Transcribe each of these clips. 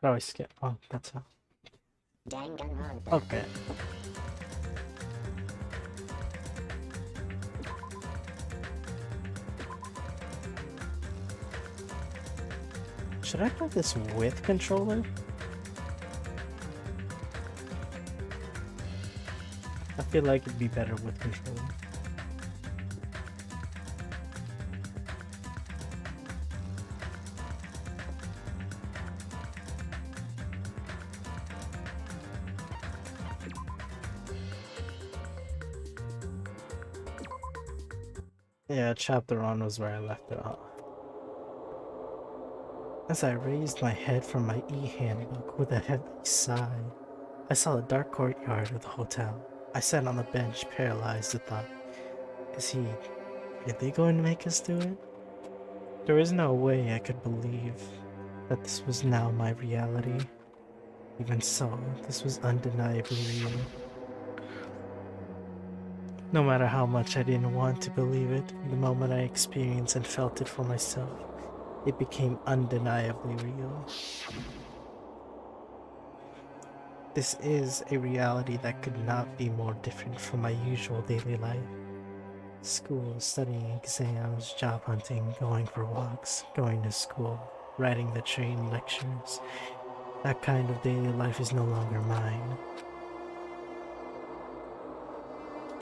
Oh, I skip. Oh, that's how. Okay. Should I play this with controller? I feel like it'd be better with controller. Yeah, chapter 1 was where I left it off. As I raised my head from my e-handbook with a heavy sigh, I saw the dark courtyard of the hotel. I sat on the bench, paralyzed with thought. Is he really going to make us do it? There was no way I could believe that this was now my reality. Even so, this was undeniably real. No matter how much I didn't want to believe it, the moment I experienced and felt it for myself, it became undeniably real. This is a reality that could not be more different from my usual daily life. School, studying, exams, job hunting, going for walks, going to school, riding the train, lectures. That kind of daily life is no longer mine.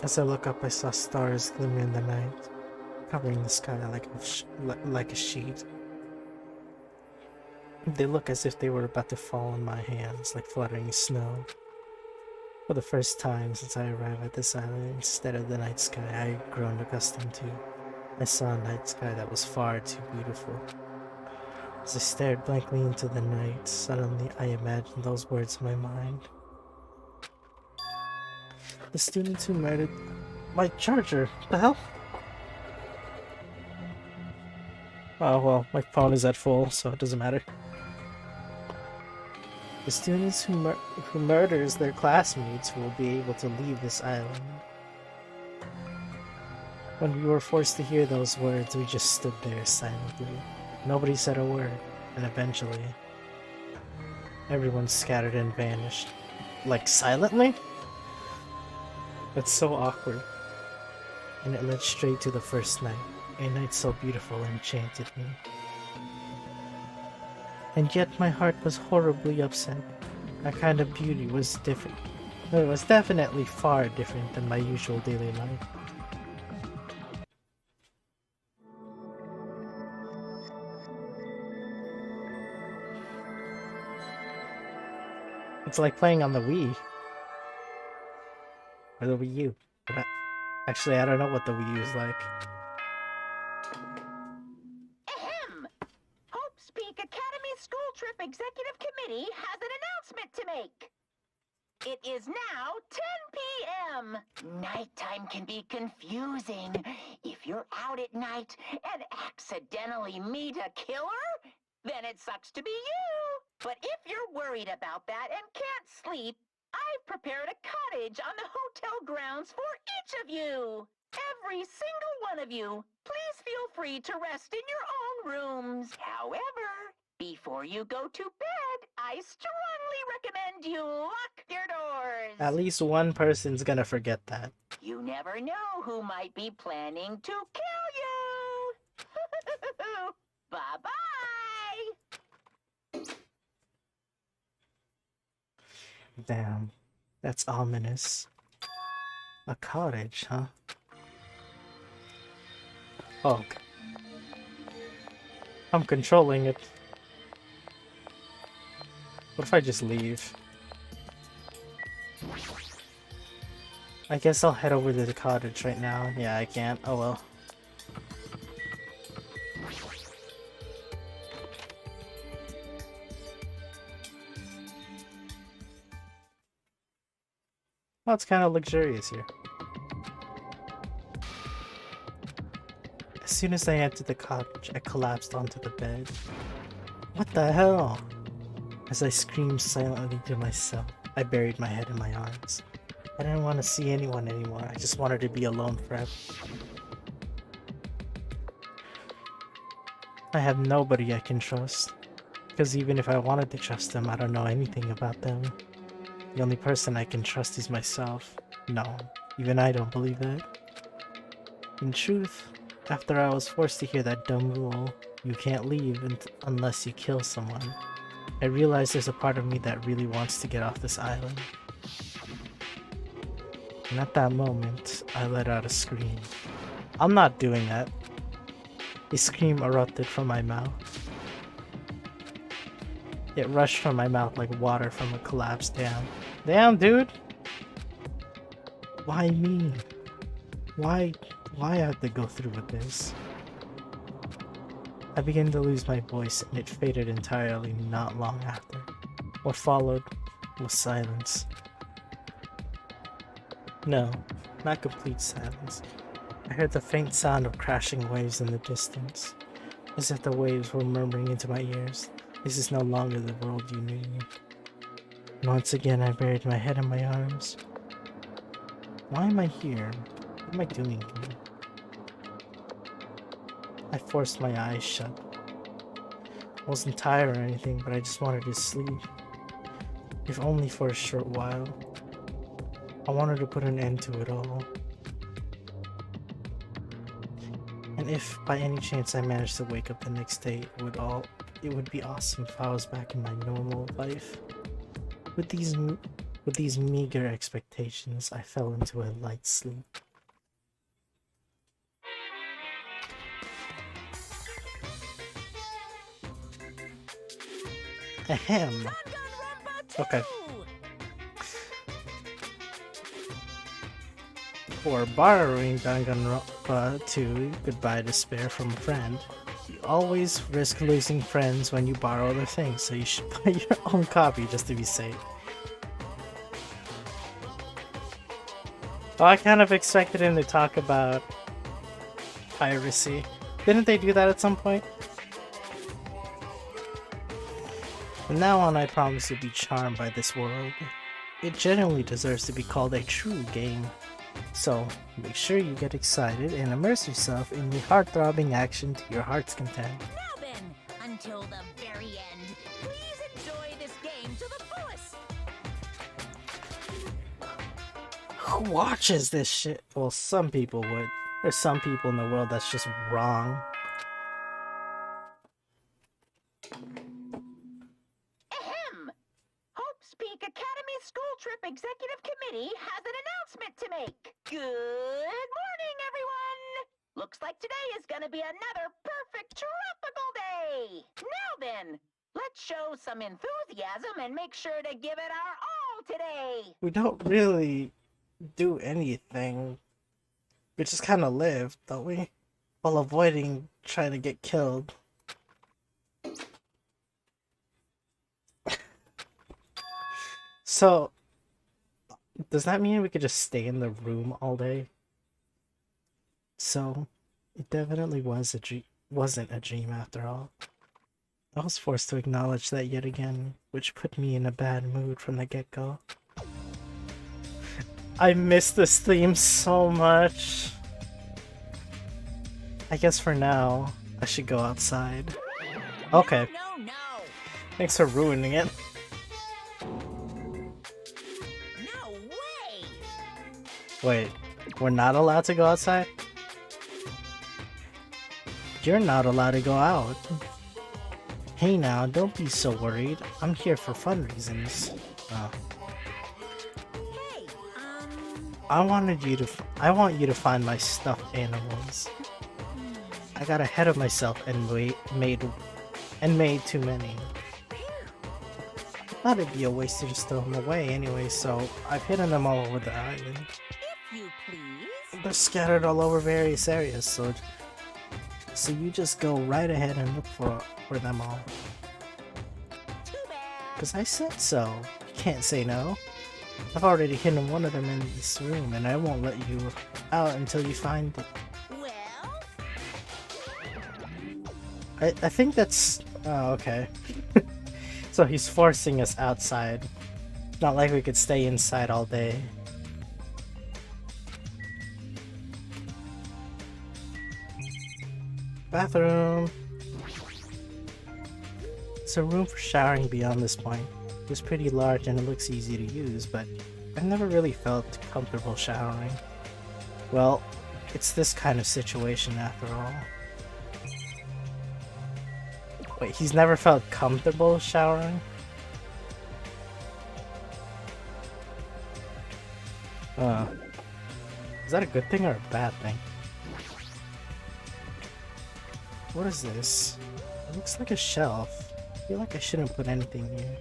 As I look up, I saw stars glimmer in the night, covering the sky like a sheet. They look as if they were about to fall in my hands like fluttering snow. For the first time since I arrived at this island, instead of the night sky I had grown accustomed to, I saw a night sky that was far too beautiful. As I stared blankly into the night, suddenly I imagined those words in my mind. The students who murdered my charger. The hell? Oh well, my phone is at full, so it doesn't matter. The students who murders their classmates will be able to leave this island. When we were forced to hear those words, we just stood there silently. Nobody said a word, and eventually, everyone scattered and vanished. Like, silently? That's so awkward. And it led straight to the first night, a night so beautiful enchanted me. And yet my heart was horribly upset. That kind of beauty was different. It was definitely far different than my usual daily life. It's like playing on the Wii. Or the Wii U. Actually, I don't know what the Wii U is like. Ahem! Hope's Peak Academy School Trip Executive Committee has an announcement to make. It is now 10 p.m. Nighttime can be confusing. If you're out at night and accidentally meet a killer, then it sucks to be you. But if you're worried about that and can't sleep, I've prepared a cottage on the hotel grounds for each of you. Every single one of you. Please feel free to rest in your own rooms. However, before you go to bed, I strongly recommend you lock your doors. At least one person's gonna forget that. You never know who might be planning to kill you. Bye-bye. Damn, that's ominous. A cottage, huh? Oh, okay. I'm controlling it. What if I just leave? I guess I'll head over to the cottage right now. Yeah, I can't. Oh well. Well, it's kind of luxurious here. As soon as I entered the cottage, I collapsed onto the bed. What the hell? As I screamed silently to myself, I buried my head in my arms. I didn't want to see anyone anymore. I just wanted to be alone forever. I have nobody I can trust. Because even if I wanted to trust them, I don't know anything about them. The only person I can trust is myself. No, even I don't believe that. In truth, after I was forced to hear that dumb rule, you can't leave unless you kill someone, I realized there's a part of me that really wants to get off this island. And at that moment, I let out a scream. I'm not doing that. A scream erupted from my mouth. It rushed from my mouth like water from a collapsed dam. Damn, dude! Why me? Why I have to go through with this? I began to lose my voice and it faded entirely not long after. What followed was silence. No, not complete silence. I heard the faint sound of crashing waves in the distance, as if the waves were murmuring into my ears. This is no longer the world you knew. And once again I buried my head in my arms. Why am I here? What am I doing here? I forced my eyes shut. I wasn't tired or anything, but I just wanted to sleep. If only for a short while. I wanted to put an end to it all. And if by any chance I managed to wake up the next day, it would be awesome if I was back in my normal life. With these meager expectations, I fell into a light sleep. Ahem. Okay. For borrowing Danganronpa 2 Goodbye Despair from a friend, you always risk losing friends when you borrow their things, so you should buy your own copy just to be safe. Oh, I kind of expected him to talk about piracy. Didn't they do that at some point? From now on, I promise to be charmed by this world. It genuinely deserves to be called a true game. So, make sure you get excited and immerse yourself in the heart-throbbing action to your heart's content. Now then, until the very end, please enjoy this game to the fullest. Who watches this shit? Well, some people would. There's some people in the world that's just wrong. Ahem! Hope's Peak Academy School Trip Executive Committee has an announcement to make. Good morning, everyone! Looks like today is gonna be another perfect tropical day! Now then, let's show some enthusiasm and make sure to give it our all today! We don't really do anything. We just kind of live, don't we? While avoiding trying to get killed. So, does that mean we could just stay in the room all day? So, it definitely wasn't a dream after all. I was forced to acknowledge that yet again, which put me in a bad mood from the get-go. I miss this theme so much. I guess for now, I should go outside. Okay. No. Thanks for ruining it. No way! Wait, we're not allowed to go outside? You're not allowed to go out. Hey now, don't be so worried. I'm here for fun reasons. Oh. Hey, I want you to find my stuffed animals. I got ahead of myself and made too many. I thought it'd be a waste to just throw them away anyway, so I've hidden them all over the island. if you please. They're scattered all over various areas, so you just go right ahead and look for them all. Too bad. Cause I said so. You can't say no. I've already hidden one of them in this room, and I won't let you out until you find it. Well, I think that's... Oh, okay. So he's forcing us outside. Not like we could stay inside all day. Bathroom. There's a room for showering beyond this point. It was pretty large and it looks easy to use, but I never really felt comfortable showering. Well, it's this kind of situation after all. Wait, he's never felt comfortable showering? Is that a good thing or a bad thing? What is this? It looks like a shelf. I feel like I shouldn't put anything here.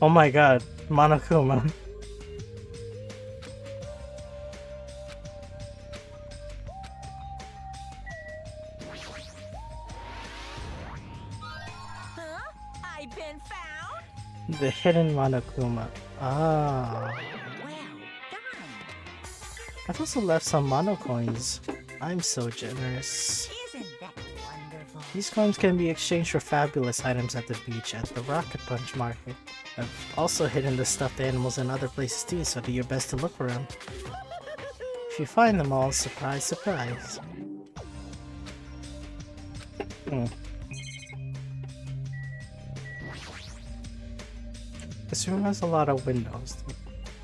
Oh my god, Monokuma. Huh? I've been found? The hidden Monokuma. Ah. Well done. I've also left some mono coins. I'm so generous. Isn't that wonderful? These coins can be exchanged for fabulous items at the beach at the Rocket Punch Market. I've also hidden the stuffed animals in other places too, so do your best to look for them. If you find them all, surprise, surprise. This room has a lot of windows.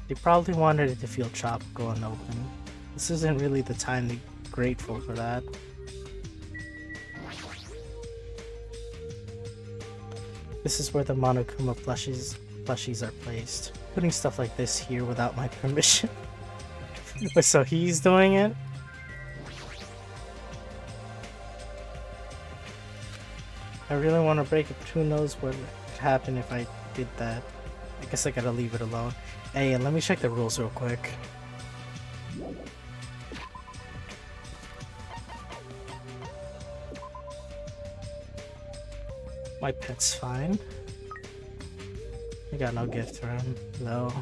They probably wanted it to feel tropical and open. This isn't really the time to be grateful for that. This is where the Monokuma plushies are placed. Putting stuff like this here without my permission. But so he's doing it? I really want to break it, but who knows what could happen if I did that. I guess I gotta leave it alone. Hey, and let me check the rules real quick. My pet's fine. I got no gift for him, though.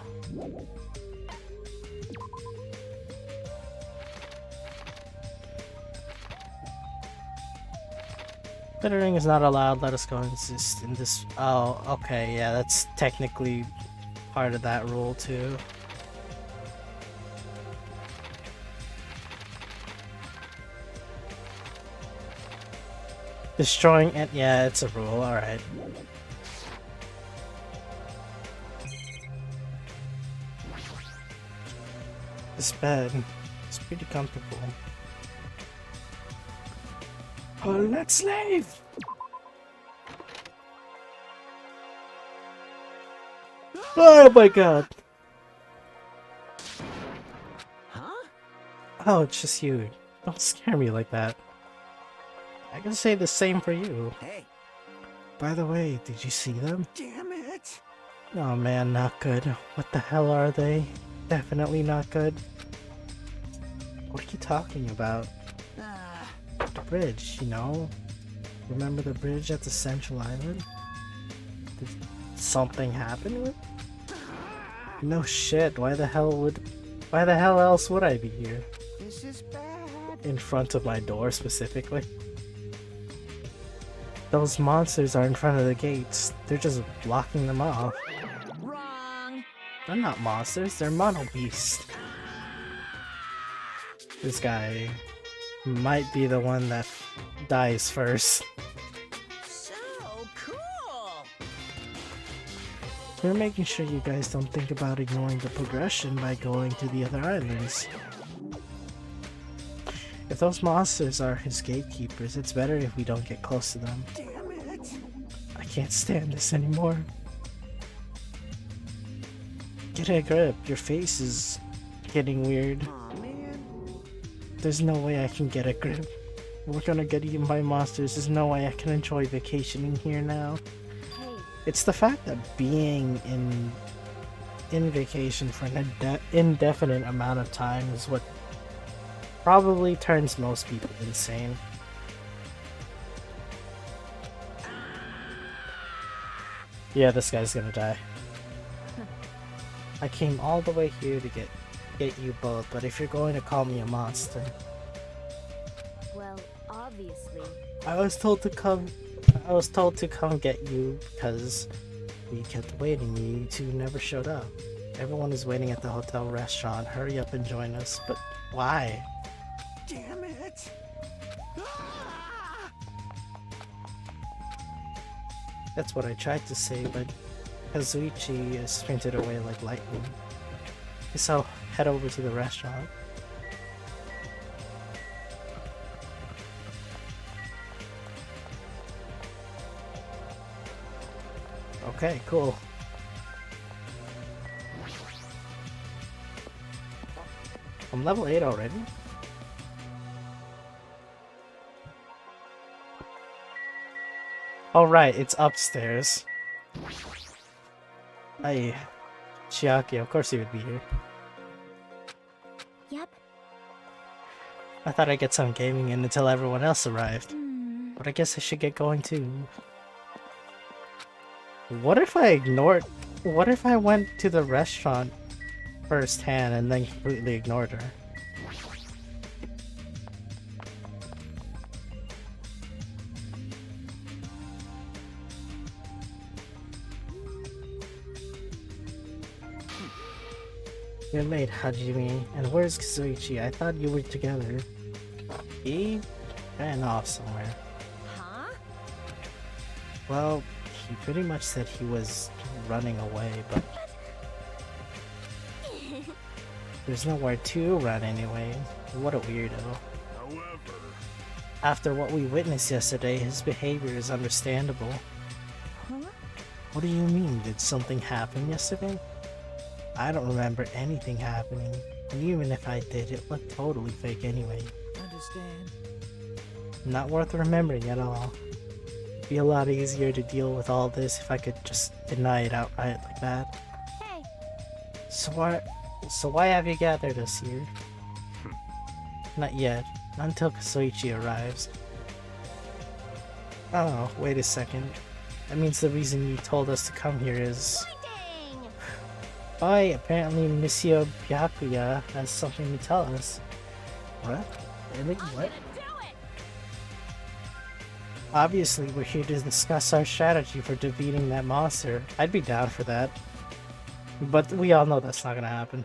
Littering is not allowed. Let us go insist in this. Oh, okay, yeah, that's technically part of that rule too. Destroying it, yeah, it's a rule. All right. This bed is pretty comfortable. Oh, let's leave! Oh my god! Huh? Oh, it's just you. Don't scare me like that. I can say the same for you. Hey, By the way, did you see them? damn it! Oh man, not good. What the hell are they? Definitely not good. What are you talking about? The bridge, you know? Remember the bridge at the Central Island? Did something happen with it? No shit, why the hell else would I be here? This is bad. In front of my door specifically? Those monsters are in front of the gates. They're just blocking them off. Wrong. They're not monsters, they're mono beasts. This guy might be the one that dies first. So cool. We're making sure you guys don't think about ignoring the progression by going to the other islands. If those monsters are his gatekeepers, it's better if we don't get close to them. Damn it! I can't stand this anymore. Get a grip, your face is getting weird. Aw, man. There's no way I can get a grip. We're gonna get eaten by monsters, there's no way I can enjoy vacationing here now. Hey, It's the fact that being in vacation for an indefinite amount of time is what probably turns most people insane. Yeah, this guy's gonna die. I came all the way here to get you both, but if you're going to call me a monster, well, obviously. I was told to come get you because we kept waiting. You two never showed up. Everyone is waiting at the hotel restaurant. Hurry up and join us. But why? Damn it! That's what I tried to say, but Kazuichi sprinted away like lightning. Guess I'll head over to the restaurant. Okay, cool. I'm level 8 already? Alright, it's upstairs. Hey, Chiaki, of course he would be here. Yep. I thought I'd get some gaming in until everyone else arrived. But I guess I should get going too. What if I ignored... What if I went to the restaurant firsthand and then completely ignored her? You're late, Hajime. And where's Kazuichi? I thought you were together. He ran off somewhere. Huh? Well, he pretty much said he was running away, but there's nowhere to run anyway. What a weirdo. However, After what we witnessed yesterday, his behavior is understandable. Huh? What do you mean? Did something happen yesterday? I don't remember anything happening, and even if I did, it looked totally fake anyway. understand. Not worth remembering at all. It'd be a lot easier to deal with all this if I could just deny it outright like that. Hey. So why have you gathered us here? Not yet. Not until Kazuichi arrives. Oh, wait a second. That means the reason you told us to come here is... Fighting! Oh, apparently Monsieur Byakuya has something to tell us. What? Really? What? Obviously, we're here to discuss our strategy for defeating that monster. I'd be down for that. But we all know that's not gonna happen.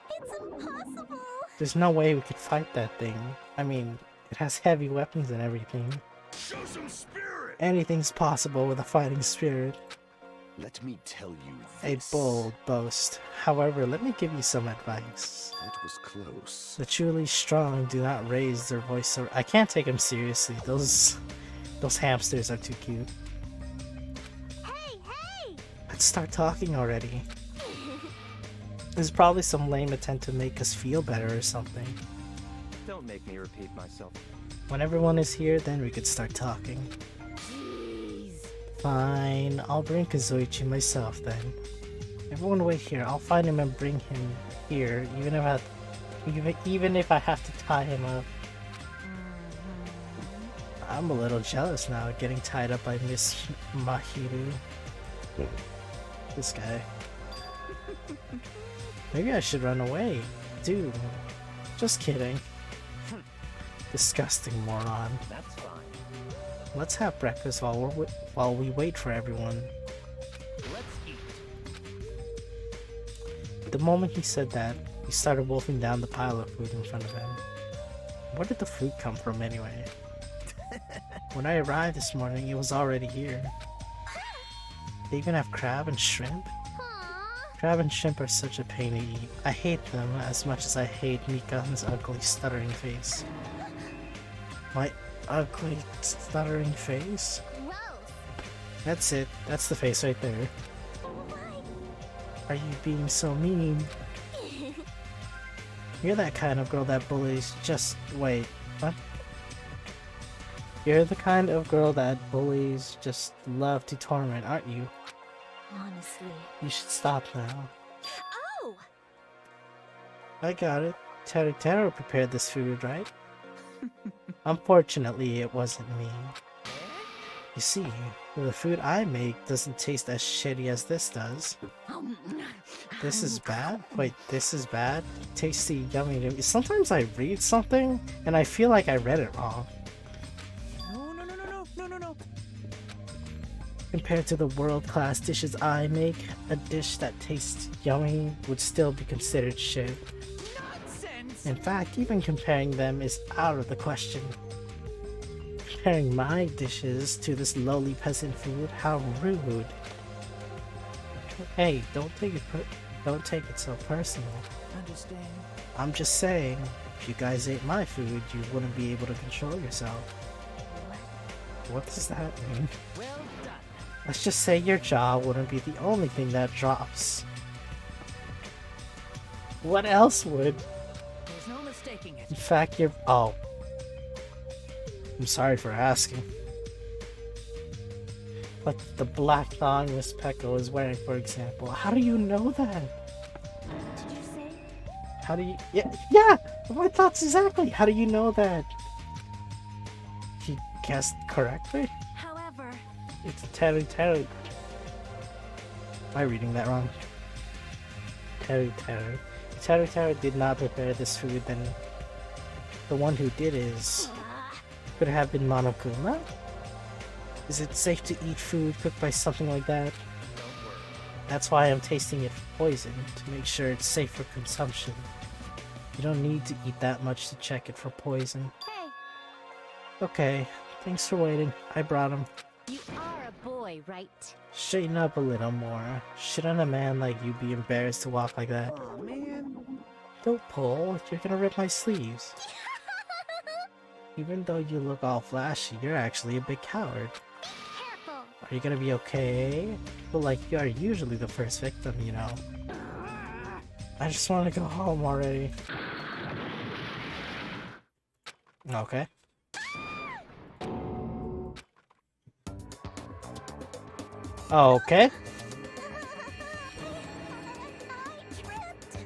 It's impossible! There's no way we could fight that thing. I mean, it has heavy weapons and everything. Show some spirit. Anything's possible with a fighting spirit. Let me tell you A this. bold boast. However, let me give you some advice. That was close. The truly strong do not raise their voice. I can't take them seriously. Those hamsters are too cute. Hey, hey! Let's start talking already. There's probably some lame attempt to make us feel better or something. Don't make me repeat myself. When everyone is here, then we could start talking. Jeez. Fine, I'll bring Kazuichi myself then. Everyone wait here. I'll find him and bring him here, even if I have to tie him up. I'm a little jealous now, getting tied up by Miss Mahiru. This guy. Maybe I should run away. Dude, just kidding. Disgusting moron. That's fine. Let's have breakfast while we wait for everyone. Let's eat. The moment he said that, he started wolfing down the pile of food in front of him. Where did the food come from anyway? When I arrived this morning, it was already here. They even have crab and shrimp? Crab and shrimp are such a pain to eat. I hate them as much as I hate Mikan's ugly stuttering face. My ugly stuttering face? Gross! That's it. That's the face right there. Are you being so mean? You're that kind of girl that bullies wait, what? You're the kind of girl that bullies just love to torment, aren't you? Honestly. You should stop now. Oh! I got it. Teru prepared this food, right? Unfortunately, it wasn't me. You see, the food I make doesn't taste as shitty as this does. This is bad? Wait, this is bad? Tasty, yummy to me. Sometimes I read something, and I feel like I read it wrong. No. Compared to the world-class dishes I make, a dish that tastes yummy would still be considered shit. Nonsense. In fact, even comparing them is out of the question. comparing my dishes to this lowly peasant food? How rude. Hey, don't take it so personal. Understand? I'm just saying, if you guys ate my food, you wouldn't be able to control yourself. What does that mean? Well done. Let's just say your jaw wouldn't be the only thing that drops. What else would? There's no mistaking it. In fact, you're... Oh. I'm sorry for asking. Like the black thong Miss Pecco is wearing, for example. How do you know that? Did you say? How do you... Yeah! My thoughts exactly! How do you know that? He guessed correctly? However, It's Teru Teru. Am I reading that wrong? Teru Teru. If Teru Teru did not prepare this food, then the one who did is... could have been Monokuma? Is it safe to eat food cooked by something like that? Don't worry. That's why I'm tasting it for poison, to make sure it's safe for consumption. You don't need to eat that much to check it for poison. hey, Okay, thanks for waiting. I brought him. you are a boy, right? Straighten up a little more. Shouldn't a man like you be embarrassed to walk like that? Aw, man. Don't pull, you're gonna rip my sleeves. Even though you look all flashy, you're actually a big coward. Careful. Are you gonna be okay? But like, you are usually the first victim, you know. I just want to go home already. Okay. Okay.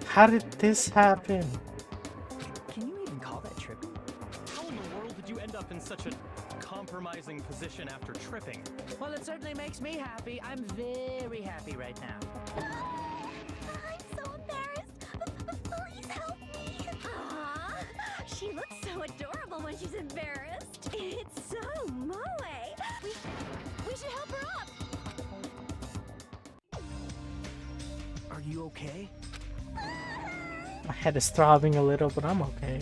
How did this happen? Can you even call that tripping? How in the world did you end up in such a compromising position after tripping? Well, it certainly makes me happy. I'm very happy right now. I'm so embarrassed. Please help me. Aww, she looks so adorable when she's embarrassed. It's so moe. We should help her up. Are you okay? My head is throbbing a little, but I'm okay.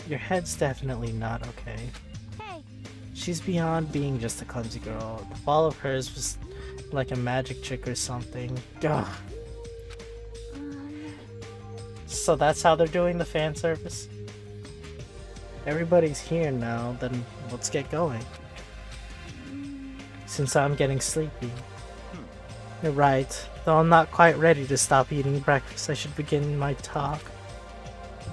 Your head's definitely not okay. Hey, She's beyond being just a clumsy girl. The fall of hers was like a magic trick or something. Ugh. So that's how they're doing the fan service? Everybody's here now, then let's get going. Since I'm getting sleepy. You're right. Though I'm not quite ready to stop eating breakfast, I should begin my talk.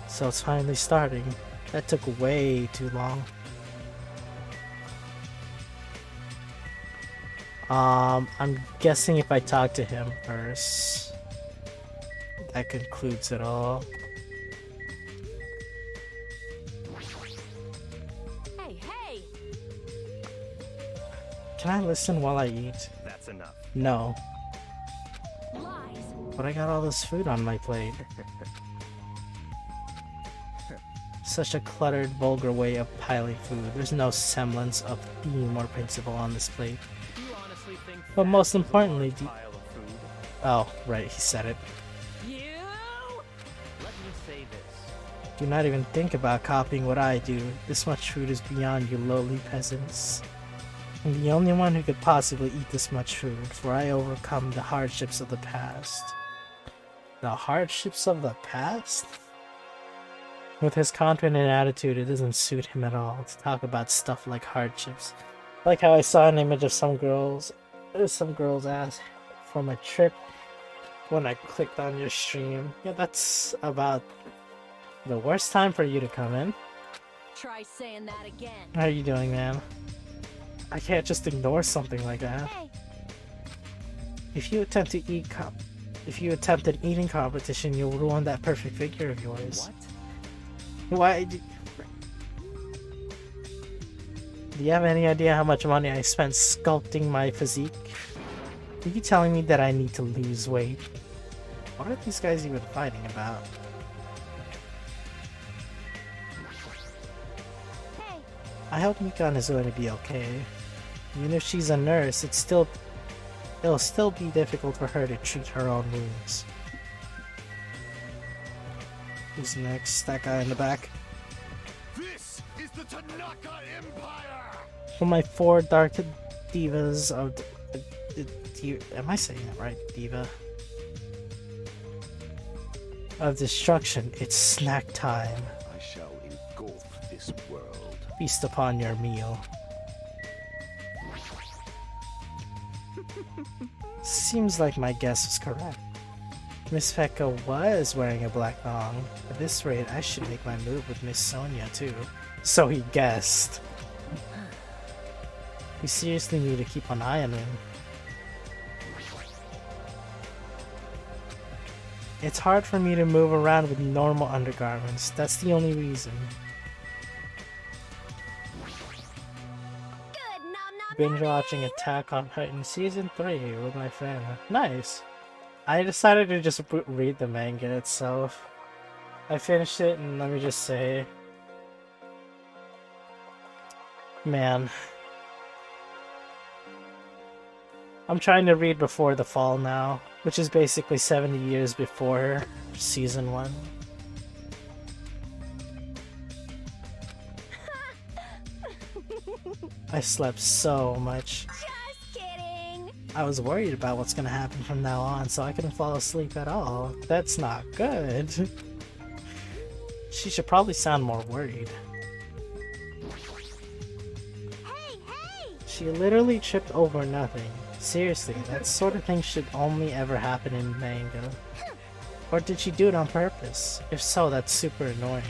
So it's finally starting. That took way too long. I'm guessing if I talk to him first, that concludes it all. hey. Can I listen while I eat? That's enough. No, Lies. but I got all this food on my plate. Such a cluttered, vulgar way of piling food. There's no semblance of theme or principle on this plate. Do you honestly think But that's most a importantly, large pile of food? Oh, right, he said it. You? Let me say this. Do not even think about copying what I do. This much food is beyond you lowly peasants. I'm the only one who could possibly eat this much food, for I overcome the hardships of the past. The hardships of the past? With his confident attitude, it doesn't suit him at all to talk about stuff like hardships. Like how I saw an image of some girl's ass from a trip when I clicked on your stream. Yeah, that's about the worst time for you to come in. Try saying that again. How are you doing, man? I can't just ignore something like that. Hey, If you attempt an eating competition, you'll ruin that perfect figure of yours. What? Why? Do you have any idea how much money I spent sculpting my physique? Are you telling me that I need to lose weight? What are these guys even fighting about? hey. I hope Mikan is going to be okay. Even if she's a nurse, it'll still be difficult for her to treat her own wounds. Who's next? That guy in the back? This is the Tanaka Empire! For my 4 dark divas of... am I saying that right? Diva? Of destruction, it's snack time. I shall engulf this world. Feast upon your meal. Seems like my guess was correct. Miss Feka was wearing a black thong. At this rate, I should make my move with Miss Sonia too. So he guessed. We seriously need to keep an eye on him. It's hard for me to move around with normal undergarments. That's the only reason. Good, nom nom. Binge watching Attack on Titan Season 3 with my friend. Nice. I decided to just read the manga itself. I finished it and let me just say... Man. I'm trying to read before the fall now, which is basically 70 years before Season 1. I slept so much. Just kidding. I was worried about what's gonna happen from now on, so I couldn't fall asleep at all. That's not good. She should probably sound more worried. Hey, hey! She literally tripped over nothing. Seriously, that sort of thing should only ever happen in manga. Or did she do it on purpose? If so, that's super annoying.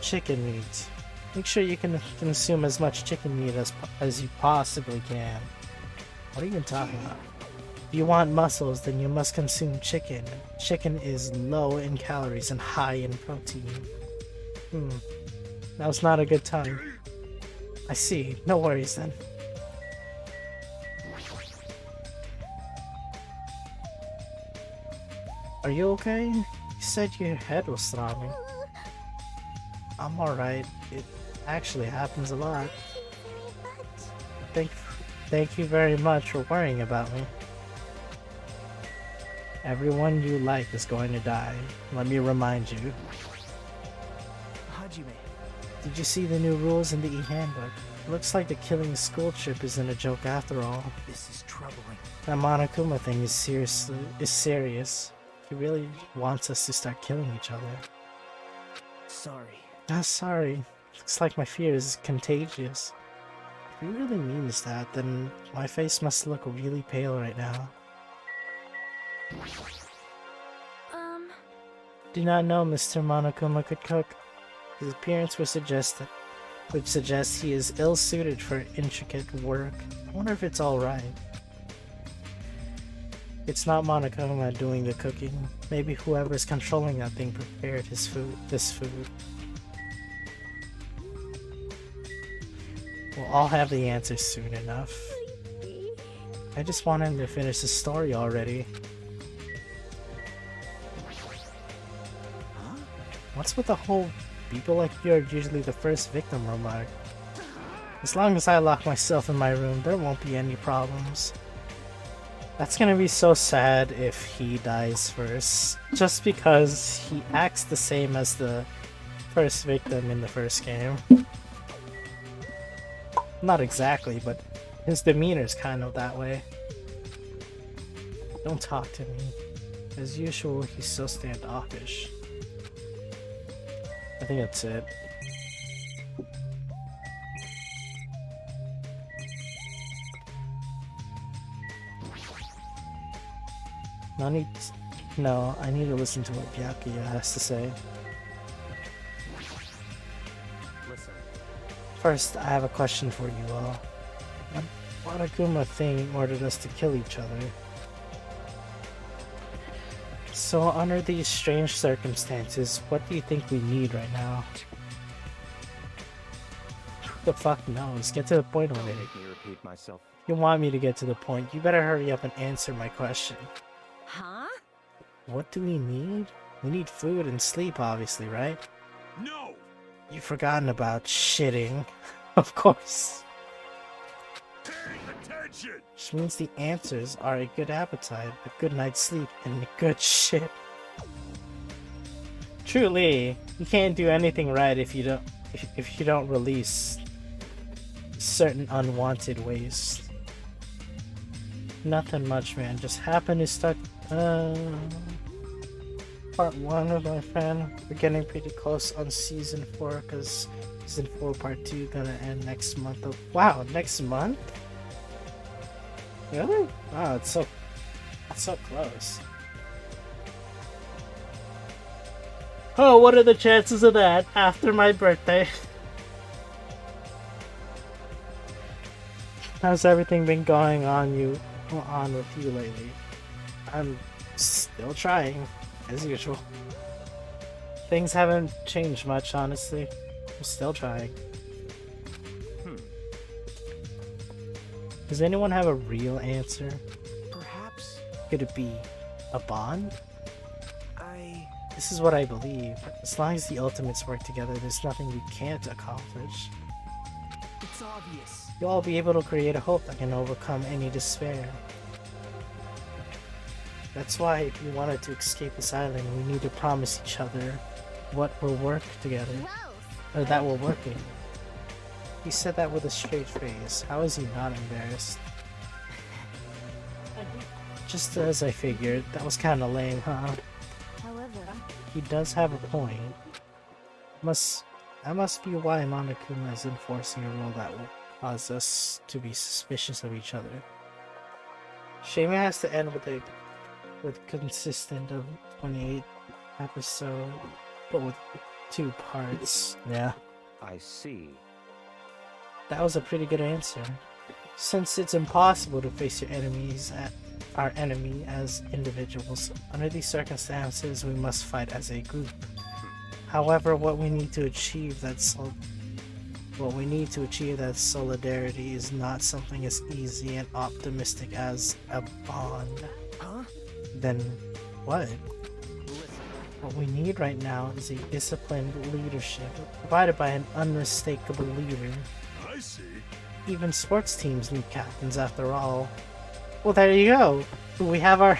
Chicken meat. Make sure you can consume as much chicken meat as you possibly can. What are you even talking about? If you want muscles, then you must consume chicken. Chicken is low in calories and high in protein. That was not a good time. I see. No worries then. Are you okay? You said your head was throbbing. I'm alright. It actually happens a lot. Thank you very much for worrying about me. Everyone you like is going to die. Let me remind you. Hajime. Did you see the new rules in the e-handbook? Looks like the killing a school trip isn't a joke after all. This is troubling. That Monokuma thing is serious. He really wants us to start killing each other. Sorry. Sorry. Looks like my fear is contagious. If he really means that, then my face must look really pale right now. Do not know Mr. Monokuma could cook. His appearance would suggest he is ill-suited for intricate work. I wonder if it's alright. It's not Monokuma doing the cooking. Maybe whoever's controlling that thing prepared this food. We'll all have the answers soon enough. I just want him to finish the story already. What's with the whole people like you are usually the first victim remark? As long as I lock myself in my room, there won't be any problems. That's gonna be so sad if he dies first, just because he acts the same as the first victim in the first game. Not exactly, but his demeanor's kind of that way. Don't talk to me. As usual, he's so standoffish. I think that's it. No, I need to listen to what Byakuya has to say. Listen. First, I have a question for you all. That Monokuma thing ordered us to kill each other. So, under these strange circumstances, what do you think we need right now? Who the fuck knows? Get to the point of it. Make me repeat myself. If you want me to get to the point, you better hurry up and answer my question. Huh? What do we need? We need food and sleep, obviously, right? No! You've forgotten about shitting. Of course. Pay attention! Which means the answers are a good appetite, a good night's sleep, and good shit. Truly, you can't do anything right if you don't release certain unwanted waste. Nothing much, man. Just happened to start part 1 of my fan. We're getting pretty close on season 4 because season 4 part 2 gonna end next month. Wow, next month? Really? Wow, it's so close. Oh, what are the chances of that after my birthday? How's everything been going on with you lately? I'm still trying, as usual. Things haven't changed much, honestly. I'm still trying. Does anyone have a real answer? Perhaps Could it be a bond? I... This is what I believe. As long as the Ultimates work together, there's nothing we can't accomplish. It's obvious. You'll all be able to create a hope that can overcome any despair. That's why if you wanted to escape this island, we need to promise each other what will work together, or that we're working. He said that with a straight face. How is he not embarrassed? Just as I figured, that was kinda lame, huh? However, He does have a point. That must be why Monokuma is enforcing a rule that will cause us to be suspicious of each other. Shame it has to end with consistent of 28 episode, but with 2 parts. Yeah. I see. That was a pretty good answer. Since it's impossible to face our enemy as individuals, under these circumstances we must fight as a group. However, what we need to achieve that solidarity is not something as easy and optimistic as a bond. Huh? Then what? Listen. What we need right now is a disciplined leadership, provided by an unmistakable leader. I see. Even sports teams need captains after all. Well, there you go. We have our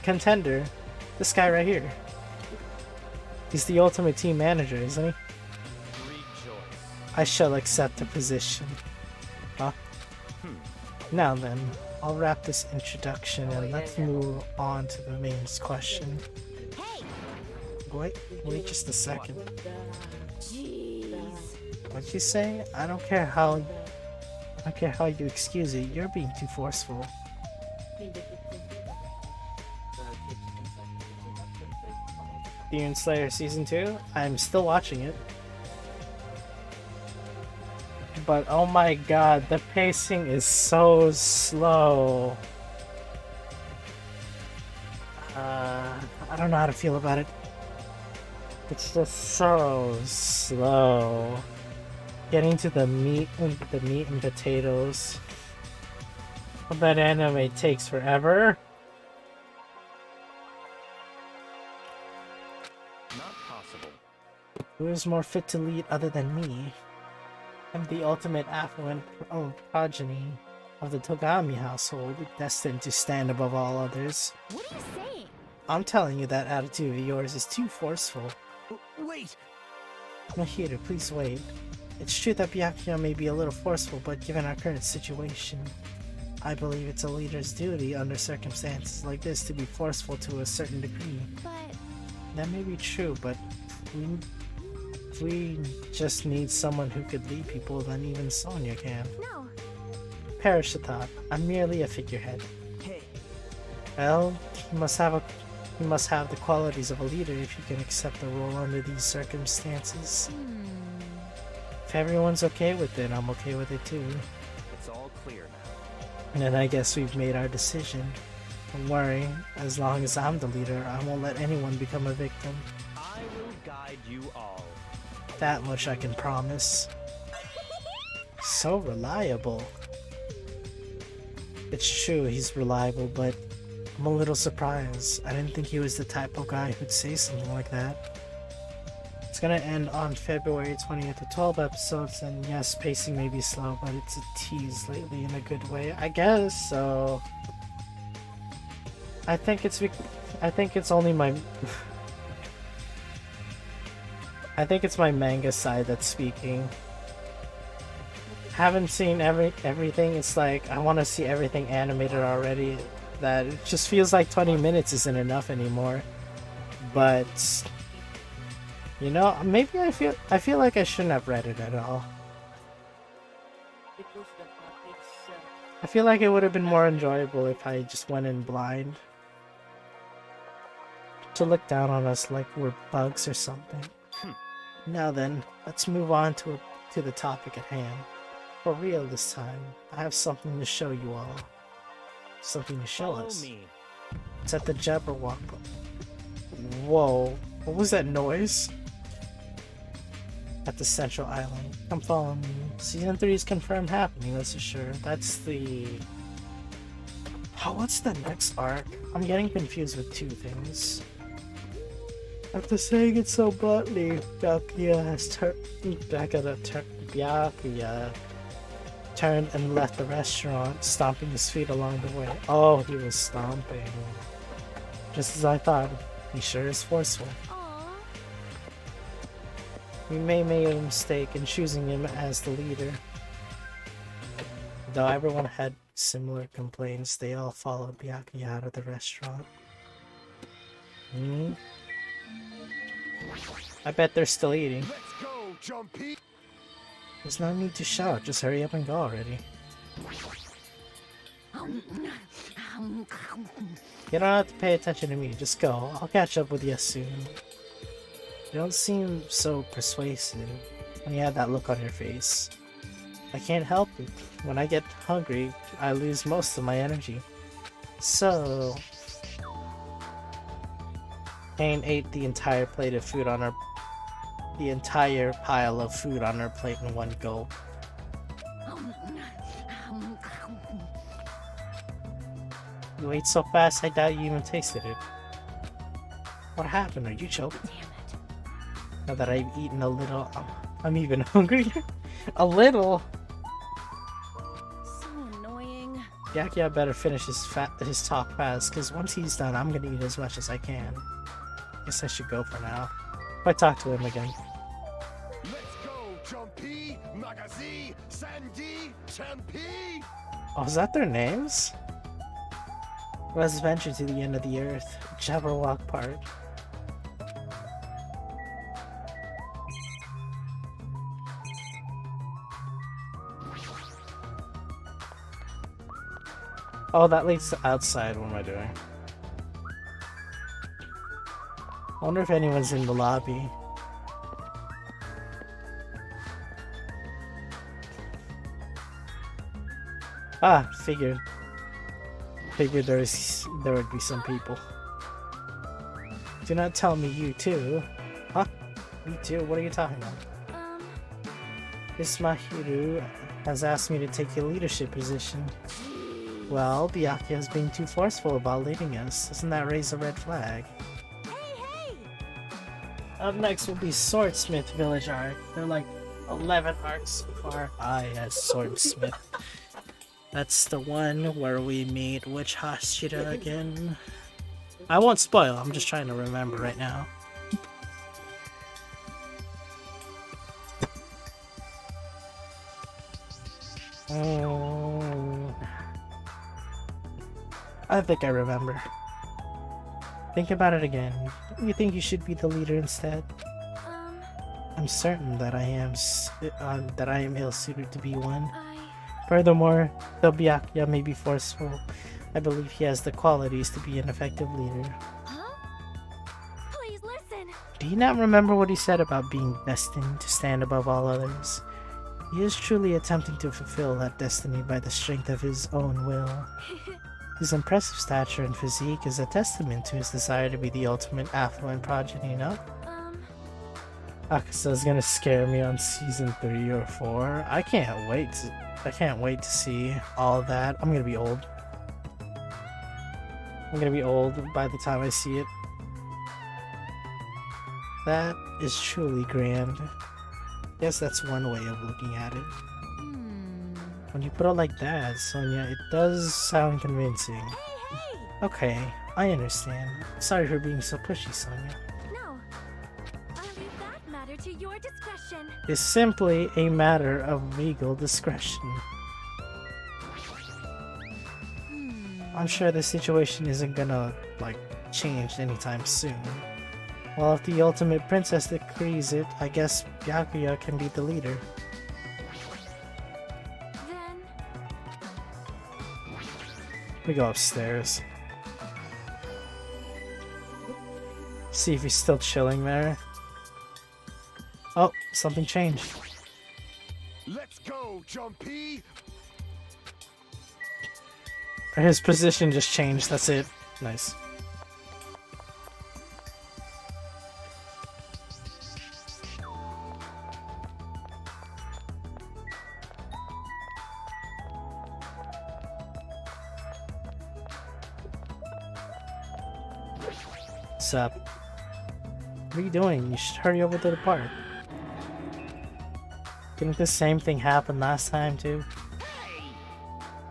contender. This guy right here. He's the ultimate team manager, isn't he? Rejoice. I shall accept the position. Huh? Now then, I'll wrap this introduction and let's move on to the main question. hey, Wait just a second. jeez. What'd you say? I don't care how you excuse it. You're being too forceful. Demon Slayer Season 2? I'm still watching it. But oh my god, the pacing is so slow. I don't know how to feel about it. It's just so slow. Getting to the meat and potatoes. That anime takes forever. Not possible. Who is more fit to lead other than me? I'm the ultimate affluent progeny of the Togami household, destined to stand above all others. What are you saying? I'm telling you that attitude of yours is too forceful. Wait! Nahira, please wait. It's true that Byakuya may be a little forceful, but given our current situation, I believe it's a leader's duty under circumstances like this to be forceful to a certain degree. But That may be true, but we just need someone who could lead people, then even Sonya can. no. Perish the thought. I'm merely a figurehead. Hey, Well, you must have the qualities of a leader if you can accept the role under these circumstances. If everyone's okay with it, I'm okay with it too. it's all clear now. And then I guess we've made our decision. Don't worry, as long as I'm the leader, I won't let anyone become a victim. I will guide you all. That much I can promise. So reliable. It's true, he's reliable, but I'm a little surprised. I didn't think he was the type of guy who'd say something like that. It's gonna end on February 20th with 12 episodes, and yes, pacing may be slow, but it's a tease lately in a good way, I guess, so... I think it's only my... I think it's my manga side that's speaking. Haven't seen everything. It's like I want to see everything animated already. That it just feels like 20 minutes isn't enough anymore. But you know, maybe I feel like I shouldn't have read it at all. I feel like it would have been more enjoyable if I just went in blind. To look down on us like we're bugs or something. Now then, let's move on to the topic at hand. For real this time, I have something to show you all. Something to show Follow us. me. It's at the Jabberwock. Whoa, what was that noise? At the Central Island. Come follow me. Season 3 is confirmed happening, that's for sure. That's the... Oh, what's the next arc? I'm getting confused with two things. After saying it so bluntly, Byakuya has Byakuya turned and left the restaurant, stomping his feet along the way. Oh, he was stomping. Just as I thought. He sure is forceful. Aw. We may make a mistake in choosing him as the leader. Though everyone had similar complaints, they all followed Byakuya out of the restaurant. I bet they're still eating. Let's go, Jumpy! There's no need to shout, just hurry up and go already. You don't have to pay attention to me, just go. I'll catch up with you soon. You don't seem so persuasive when you have that look on your face. I can't help it. When I get hungry, I lose most of my energy. So... Kane ate the entire plate of food on her... The entire pile of food on her plate in one gulp. You ate so fast, I doubt you even tasted it. What happened? Are you choking? Damn it. Now that I've eaten a little, I'm even hungry. A little? So annoying. Byakuya better finish his talk fast, because once he's done, I'm gonna eat as much as I can. Guess I should go for now. If I talk to him again. Let's go, Jumpy, Magazi, Sandy, Champi! Oh, is that their names? Let's venture to the end of the earth. Jabberwock part. Oh, that leads to outside. What am I doing? I wonder if anyone's in the lobby. Ah, figured there would be some people. Do not tell me you too. Huh? Me too? What are you talking about? This Mahiru has asked me to take a leadership position. Well, Byakuya is being too forceful about leading us. Doesn't that raise a red flag? Hey! Up next will be Swordsmith Village arc. They're like 11 arcs so far. Ah, yes, Swordsmith. That's the one where we meet Witch Hashira again. I won't spoil, I'm just trying to remember right now. I think I remember. Think about it again. You think you should be the leader instead? I'm certain that I am ill-suited to be one. Furthermore, though Byakuya may be forceful, I believe he has the qualities to be an effective leader. Huh? Please listen. Do you not remember what he said about being destined to stand above all others? He is truly attempting to fulfill that destiny by the strength of his own will. His impressive stature and physique is a testament to his desire to be the ultimate affluent progeny, no? Akasa's gonna scare me on season 3 or 4. I can't wait to see all that. I'm gonna be old. I'm gonna be old by the time I see it. That is truly grand. Yes, that's one way of looking at it. When you put it like that, Sonia, it does sound convincing. Hey! Okay, I understand. Sorry for being so pushy, Sonia. No. I'll leave that Matter to your discretion. Is simply a matter of legal discretion. I'm sure the situation isn't gonna, like, change anytime soon. Well, if the ultimate princess decrees it, I guess Byakuya can be the leader. Then We go upstairs. See if he's still chilling there. Oh, something changed. Let's go, Jumpy! His position just changed, that's it. Nice. What's up? What are you doing? You should hurry over to the park. Didn't the same thing happen last time too?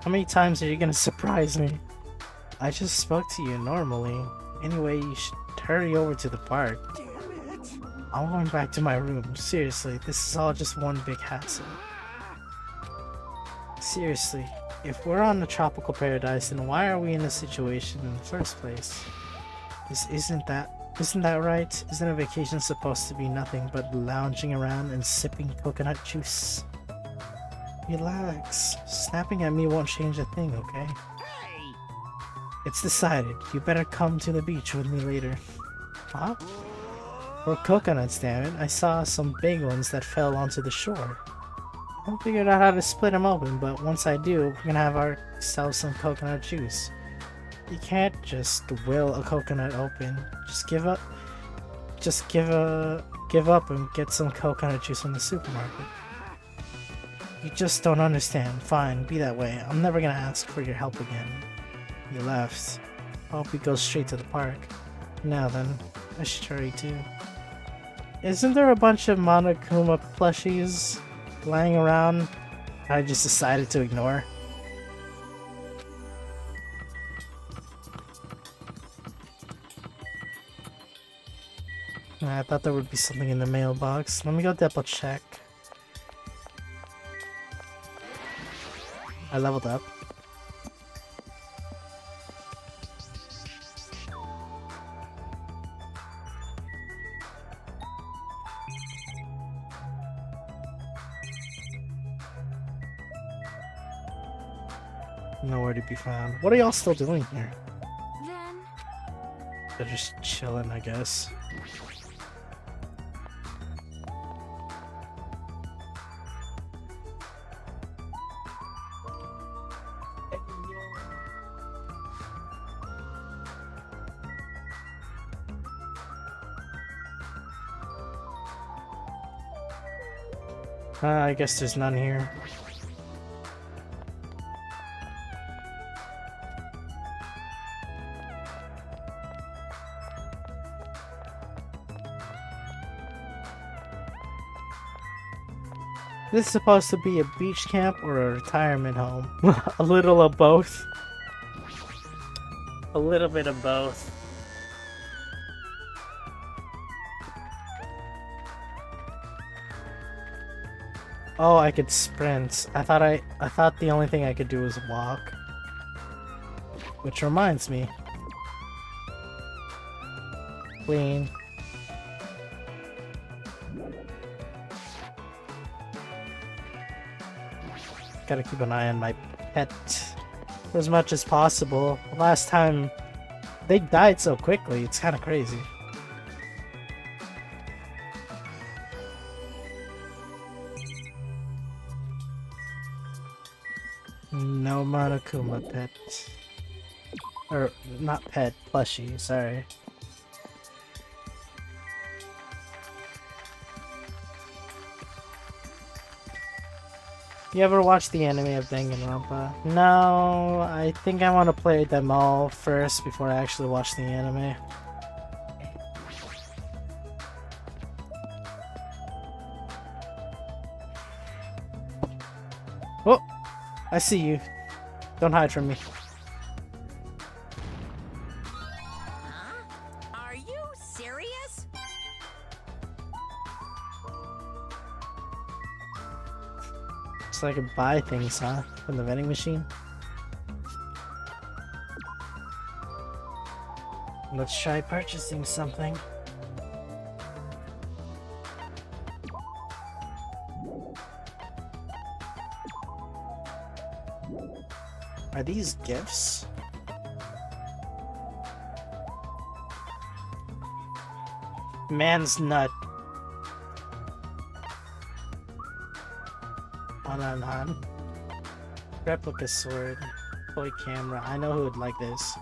How many times are you gonna surprise me? I just spoke to you normally. Anyway, you should hurry over to the park. I'm going back to my room. Seriously, this is all just one big hassle. Seriously, if we're on a tropical paradise, then why are we in this situation in the first place? Isn't that right? Isn't a vacation supposed to be nothing but lounging around and sipping coconut juice? Relax. Snapping at me won't change a thing, okay? It's decided. You better come to the beach with me later. Huh? For coconuts, damn it. I saw some big ones that fell onto the shore. I haven't figured out how to split them open, but once I do, we're gonna have ourselves some coconut juice. You can't just will a coconut open. Just give up. Just give up and get some coconut juice from the supermarket. You just don't understand. Fine, be that way. I'm never gonna ask for your help again. You left. Hope we go straight to the park. Now then, I should hurry too. Isn't there a bunch of Monokuma plushies lying around I just decided to ignore? I thought there would be something in the mailbox. Let me go double check. I leveled up. Nowhere to be found. What are y'all still doing here? Then They're just chilling, I guess. I guess there's none here. This is supposed to be a beach camp or a retirement home. A little of both. A little bit of both. Oh, I could sprint. I thought the only thing I could do was walk. Which reminds me. Clean. Gotta keep an eye on my pet for as much as possible. Last time they died so quickly, it's kinda crazy. No Monokuma pet. Or, not pet, plushie, sorry. You ever watch the anime of Danganronpa? No, I think I want to play them all first before I actually watch the anime. Oh! I see you. Don't hide from me. Are you serious? So I could buy things, huh? From the vending machine? Let's try purchasing something. Are these gifts? Man's nut. On. Replica sword. Toy camera. I know who would like this.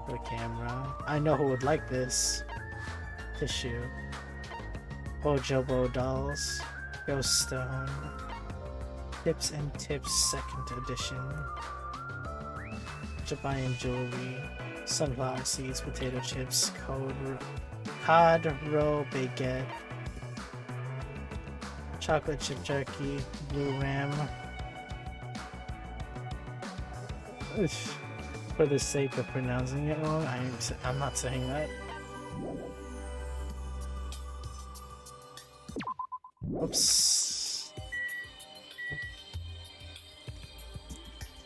Toy camera. I know who would like this. Tissue. Bojobo dolls. Ghost stone. Tips and Tips 2nd edition. Japan jewelry. Sunflower seeds. Potato chips. Cod roe baguette. Chocolate chip jerky, blue ram. For the sake of pronouncing it wrong, I'm not saying that. Oops.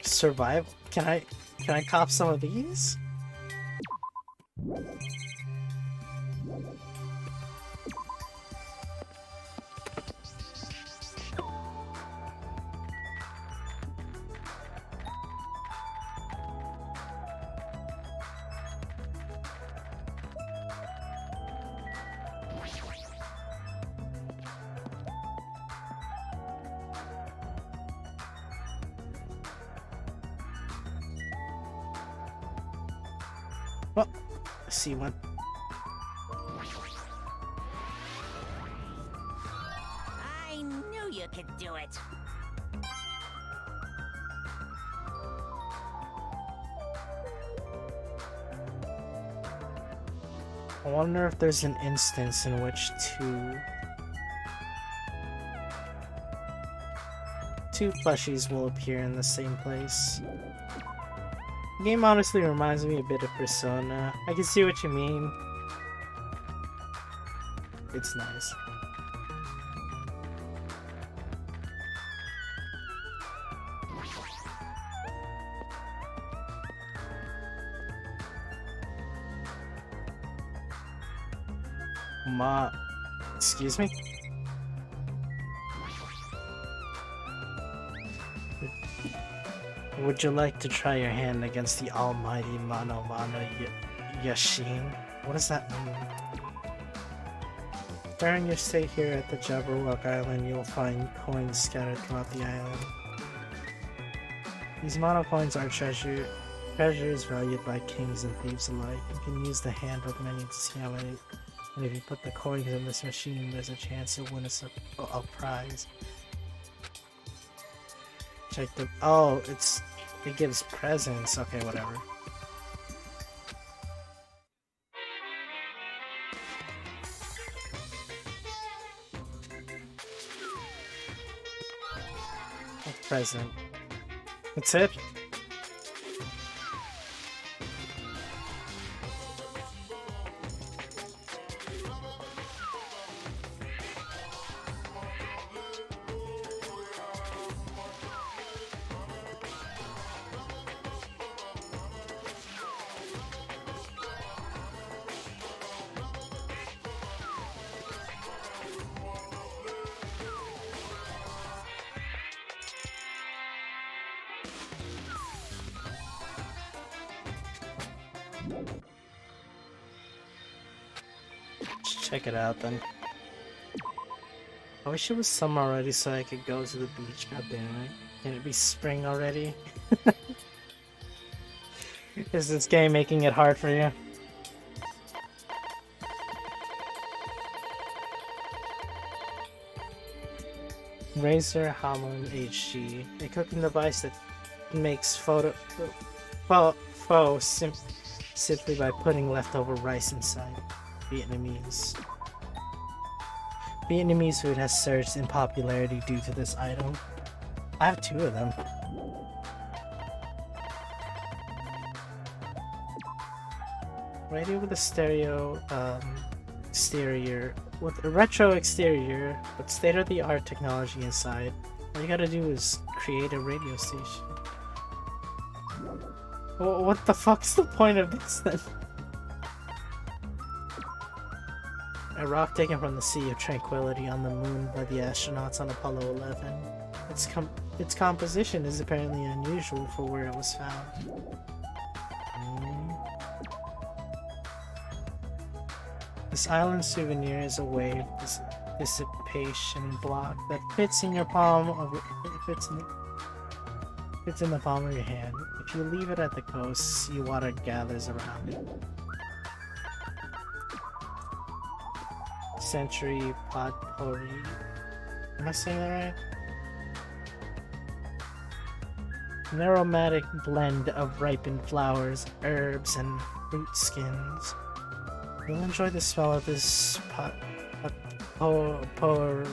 Survival? Can I cop some of these? Well, let's see one. I knew you could do it. I wonder if there's an instance in which two plushies will appear in the same place. The game honestly reminds me a bit of Persona. I can see what you mean. It's nice. Excuse me? Would you like to try your hand against the almighty Mano Yashin? What does that mean? During your stay here at the Jabberwock Island, you'll find coins scattered throughout the island. These mono coins are treasures valued by kings and thieves alike. You can use the handheld menu to see how many. And if you put the coins in this machine, there's a chance to win a prize. Check the. Oh, it gives presents. Okay, whatever. A present. That's it? Check it out then. I wish it was summer already so I could go to the beach. God damn it. Can it be spring already? Is this game making it hard for you? Razer Hamon HG, a cooking device that makes pho simply by putting leftover rice inside. Vietnamese food has surged in popularity due to this item. I have 2 of them. Radio with a exterior, with a retro exterior, but state-of-the-art technology inside. All you gotta do is create a radio station. What the fuck's the point of this then? A rock taken from the Sea of Tranquility on the moon by the astronauts on Apollo 11. Its composition is apparently unusual for where it was found. This island souvenir is a wave dissipation block that fits in your palm of fits in the palm of your hand. If you leave it at the coast, seawater gathers around it. Century potpourri. Am I saying that right? An aromatic blend of ripened flowers, herbs, and fruit skins. You'll enjoy the smell of this potpourri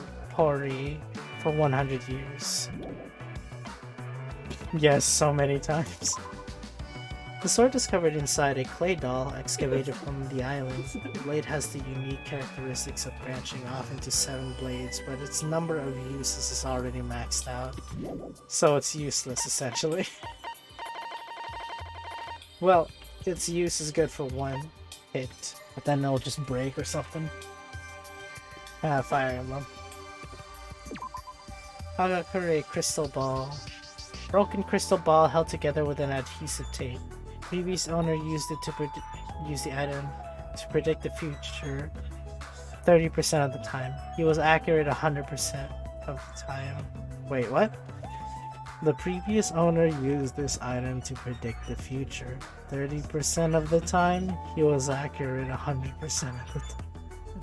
for 100 years. Yes, so many times. The sword discovered inside a clay doll excavated from the island. The blade has the unique characteristics of branching off into 7 blades, but its number of uses is already maxed out. So it's useless, essentially. Well, its use is good for 1 hit, but then it'll just break or something. Fire Emblem. Hagakure Crystal Ball. Broken crystal ball held together with an adhesive tape. Previous owner used it to use the item to predict the future 30% of the time. He was accurate 100% of the time. Wait, what? The previous owner used this item to predict the future 30% of the time. He was accurate 100% of the time.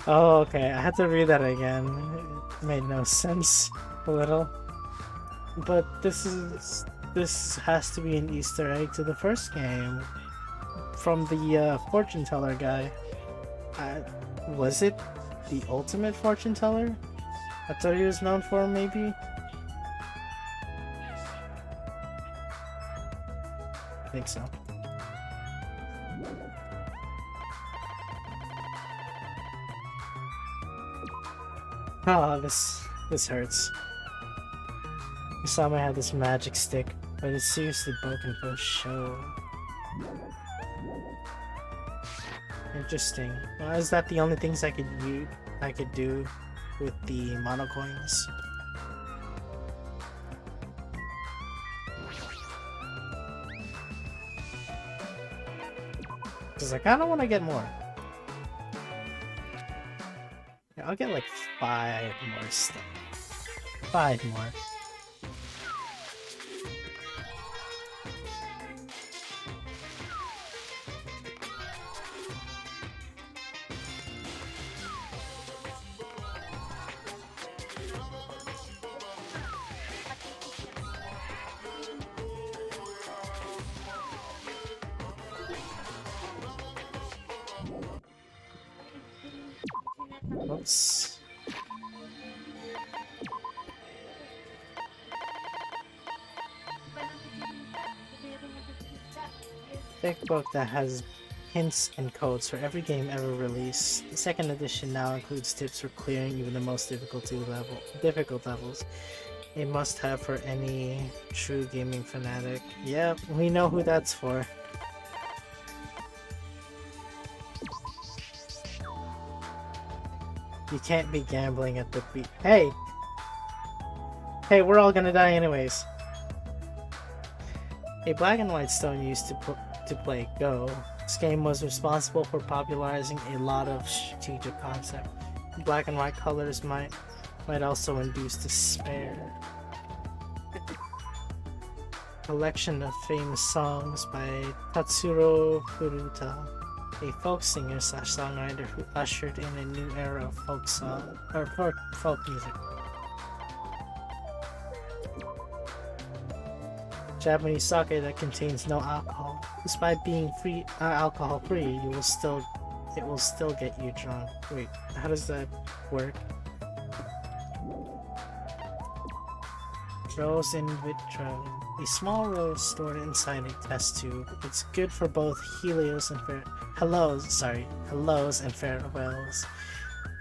Oh, okay. I had to read that again. It made no sense a little. But this has to be an Easter egg to the first game from the fortune teller guy. Was it the ultimate fortune teller? That's what he was known for, maybe? I think so. Oh, this hurts. Usama had this magic stick, but it's seriously broken for show. Interesting. Well, is that the only things I could do with the mono coins? Because I kind of want to get more. Yeah, I'll get like 5 more stuff. 5 more. Whoops. Thick book that has hints and codes for every game ever released. The second edition now includes tips for clearing even the most difficult levels. A must-have for any true gaming fanatic. Yep, we know who that's for. You can't be gambling at the beat. Hey! Hey, we're all gonna die anyways. A black and white stone used to play Go. This game was responsible for popularizing a lot of strategic concepts. Black and white colors might also induce despair. Collection of famous songs by Tatsuro Furuta, a folk singer / songwriter who ushered in a new era of folk song or folk music. Japanese sake that contains no alcohol. Despite being alcohol free, it will still get you drunk. Wait, how does that work? Rose in vitro. A small rose stored inside a test tube. It's good for both hellos and farewells.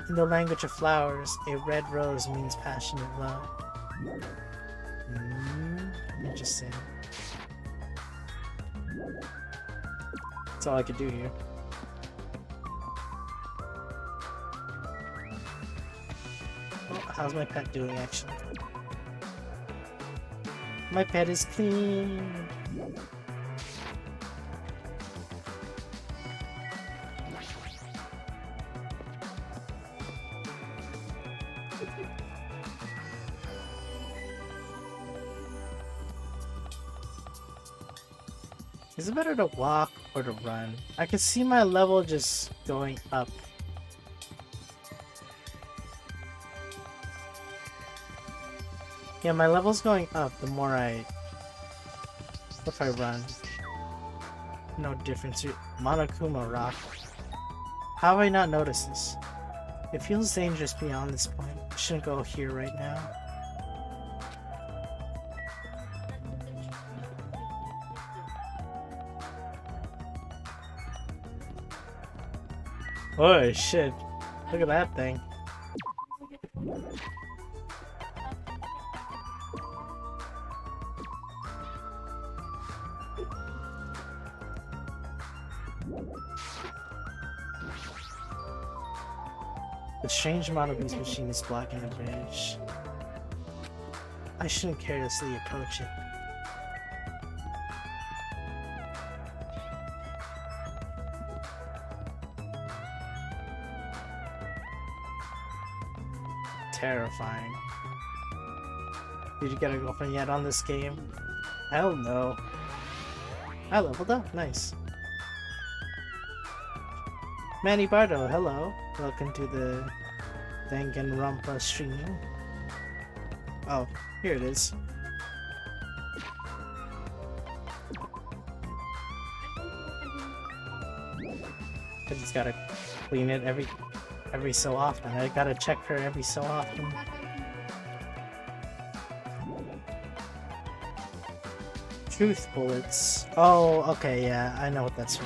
In the language of flowers, a red rose means passionate love. Interesting. That's all I could do here. Oh, how's my pet doing actually? My pet is clean. Is it better to walk or to run? I can see my level just going up. Yeah, my level's going up the more if I run. No difference. Monokuma Rock. How have I not noticed this? It feels dangerous beyond this point. I shouldn't go here right now. Oh shit. Look at that thing. The strange amount of these machines blocking the bridge. I shouldn't carelessly approach it. Terrifying. Did you get a girlfriend yet on this game? Hell no. I leveled up, nice. Manny Bardo, hello. Welcome to the Danganronpa stream. Oh, here it is. I just gotta clean it every so often. I gotta check her every so often. Truth bullets. Oh, okay, yeah, I know what that's for.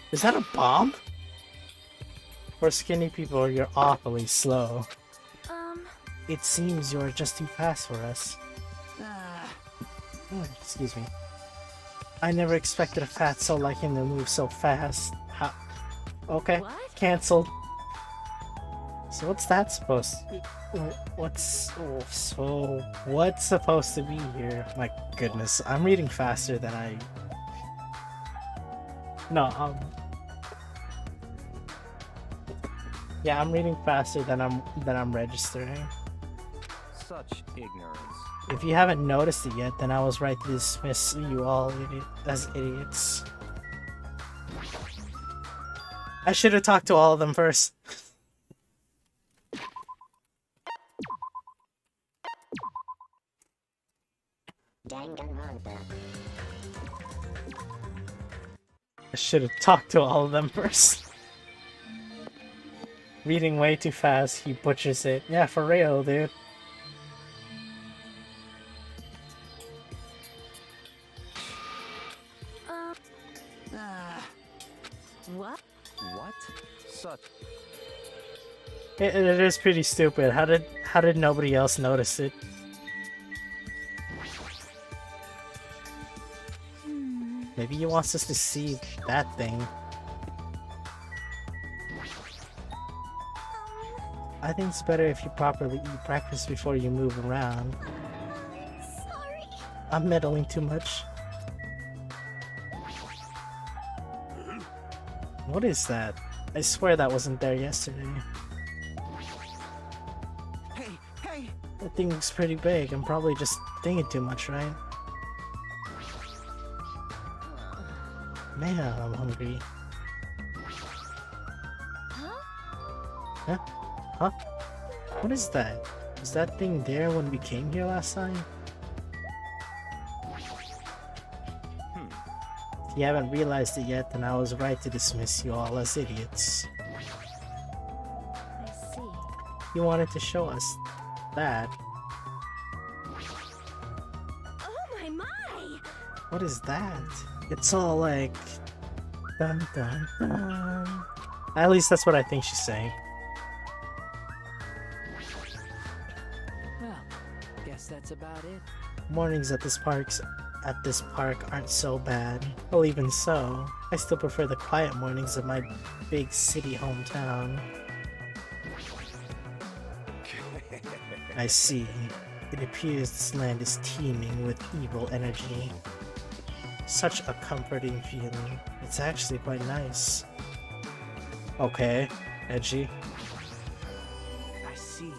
Is that a bomb? For skinny people, you're awfully slow. It seems you're just too fast for us. Excuse me. I never expected a fatso like him to move so fast. Okay, What? cancelled. So what's that supposed to be? What's supposed to be here? My goodness, I'm reading faster than I... No, yeah, I'm reading faster than I'm registering. Such ignorance. If you haven't noticed it yet, then I was right to dismiss you all as idiots. I should have talked to all of them first. I should have talked to all of them first. Reading way too fast, he butchers it. Yeah, for real, dude. What? What? Such. It is pretty stupid. How did nobody else notice it? Maybe he wants us to see that thing. I think it's better if you properly eat breakfast before you move around. Sorry. I'm meddling too much. What is that? I swear that wasn't there yesterday. Hey! That thing looks pretty big. I'm probably just thinking too much, right? Man, I'm hungry. Huh? Huh? What is that? Was that thing there when we came here last time? If you haven't realized it yet, then I was right to dismiss you all as idiots. I see. You wanted to show us that. Oh my! What is that? It's all like Dun, dun, dun. At least that's what I think she's saying. Well, guess that's about it. Mornings at this park aren't so bad. Well, even so, I still prefer the quiet mornings of my big city hometown. I see. It appears this land is teeming with evil energy. Such a comforting feeling. It's actually quite nice. Okay, edgy. I see.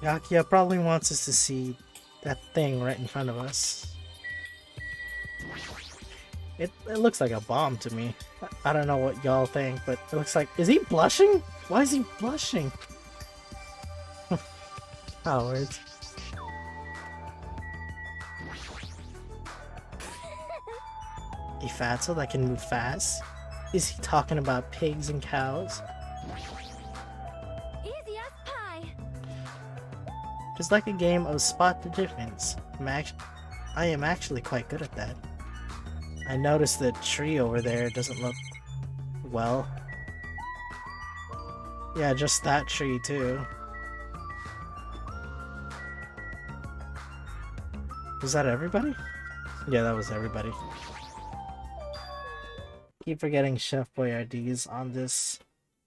Yakia probably wants us to see that thing right in front of us. It looks like a bomb to me. I don't know what y'all think, but it looks like... Is he blushing? Why is he blushing? Howard. A fatso that can move fast? Is he talking about pigs and cows? Easy as pie. Just like a game of spot the difference. I am actually quite good at that. I noticed the tree over there doesn't look well. Yeah, just that tree too. Was that everybody? Yeah, that was everybody. Keep forgetting Chef Boyardee's on this.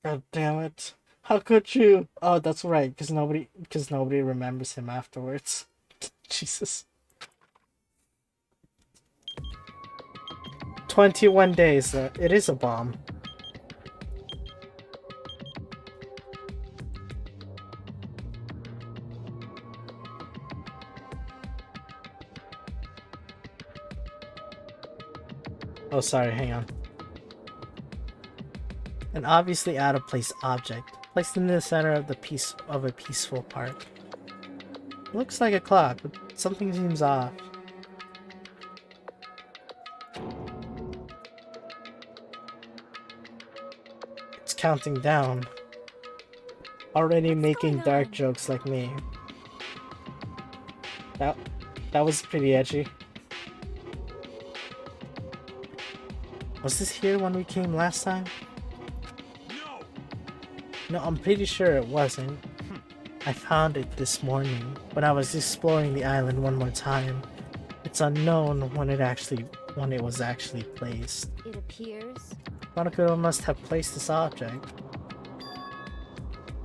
God damn it. How could you? Oh, that's right, because nobody remembers him afterwards. Jesus. 21 days. It is a bomb. Oh, sorry, hang on. An obviously out of place object, placed in the center of a peaceful park. It looks like a clock, but something seems off. It's counting down. Already making dark jokes like me. That was pretty edgy. Was this here when we came last time? No, I'm pretty sure it wasn't. I found it this morning when I was exploring the island one more time. It's unknown when it was actually placed. It appears. Monokuro must have placed this object.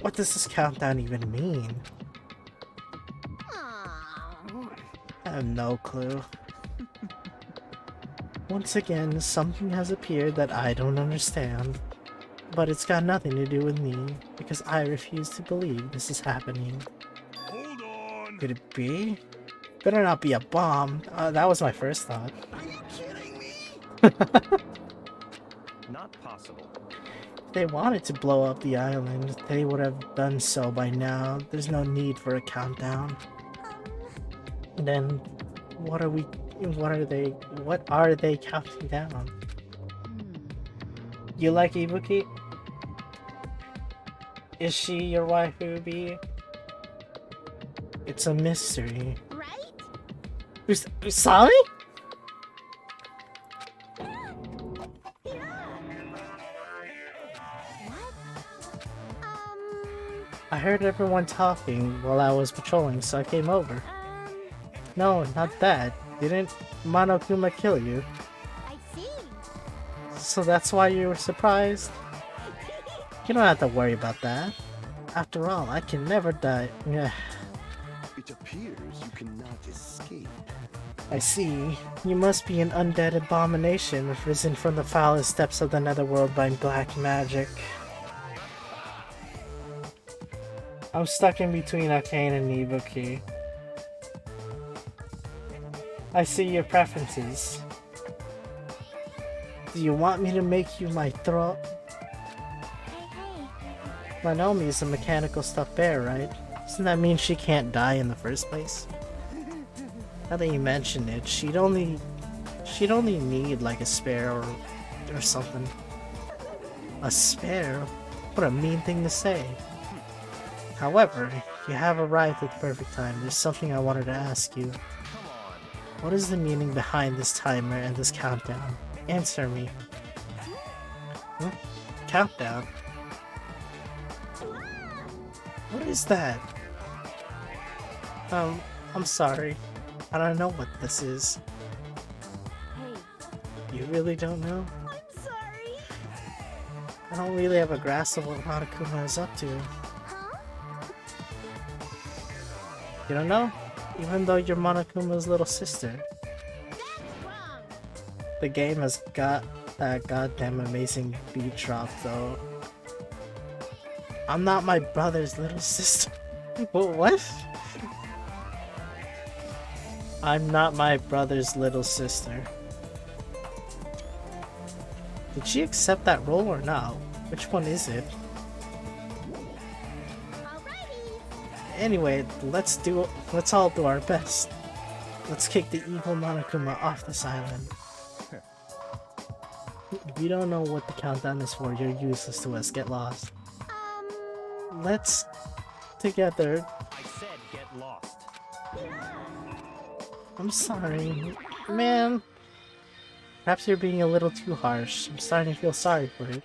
What does this countdown even mean? Oh. I have no clue. Once again, something has appeared that I don't understand. But it's got nothing to do with me, because I refuse to believe this is happening. Hold on. Could it be? Better not be a bomb. That was my first thought. Are you kidding me? Not possible. If they wanted to blow up the island, they would have done so by now. There's no need for a countdown. And then, what are they counting down? You like Ibuki? Is she your waifu, B? It's a mystery. Right? Usami? I heard everyone talking while I was patrolling, so I came over. No, not that. Didn't Monokuma kill you? I see. So that's why you were surprised? You don't have to worry about that. After all, I can never die. Yeah, It appears you cannot escape. I see. You must be an undead abomination risen from the foulest depths of the netherworld by black magic. I'm stuck in between Arcane and Ibuki. I see your preferences. Do you want me to make you my thrall? Lanomi is a mechanical stuffed bear, right? Doesn't that mean she can't die in the first place? Now that you mention it, she'd only need like a spare or something. A spare? What a mean thing to say. However, you have arrived at the perfect time. There's something I wanted to ask you. What is the meaning behind this timer and this countdown? Answer me. Hmm? Countdown. What is that? I'm sorry. I don't know what this is. Hey, You really don't know? I'm sorry. I don't really have a grasp of what Monokuma is up to. Huh? You don't know? Even though you're Monokuma's little sister. That's wrong. The game has got that goddamn amazing beat drop though. I'm not my brother's little sister. What? I'm not my brother's little sister. Did she accept that role or not? Which one is it? Alrighty. Anyway, let's all do our best. Let's kick the evil Monokuma off this island. If you don't know what the countdown is for, you're useless to us. Get lost. Let's together. I said get lost. I'm sorry, man. Perhaps you're being a little too harsh. I'm starting to feel sorry for it.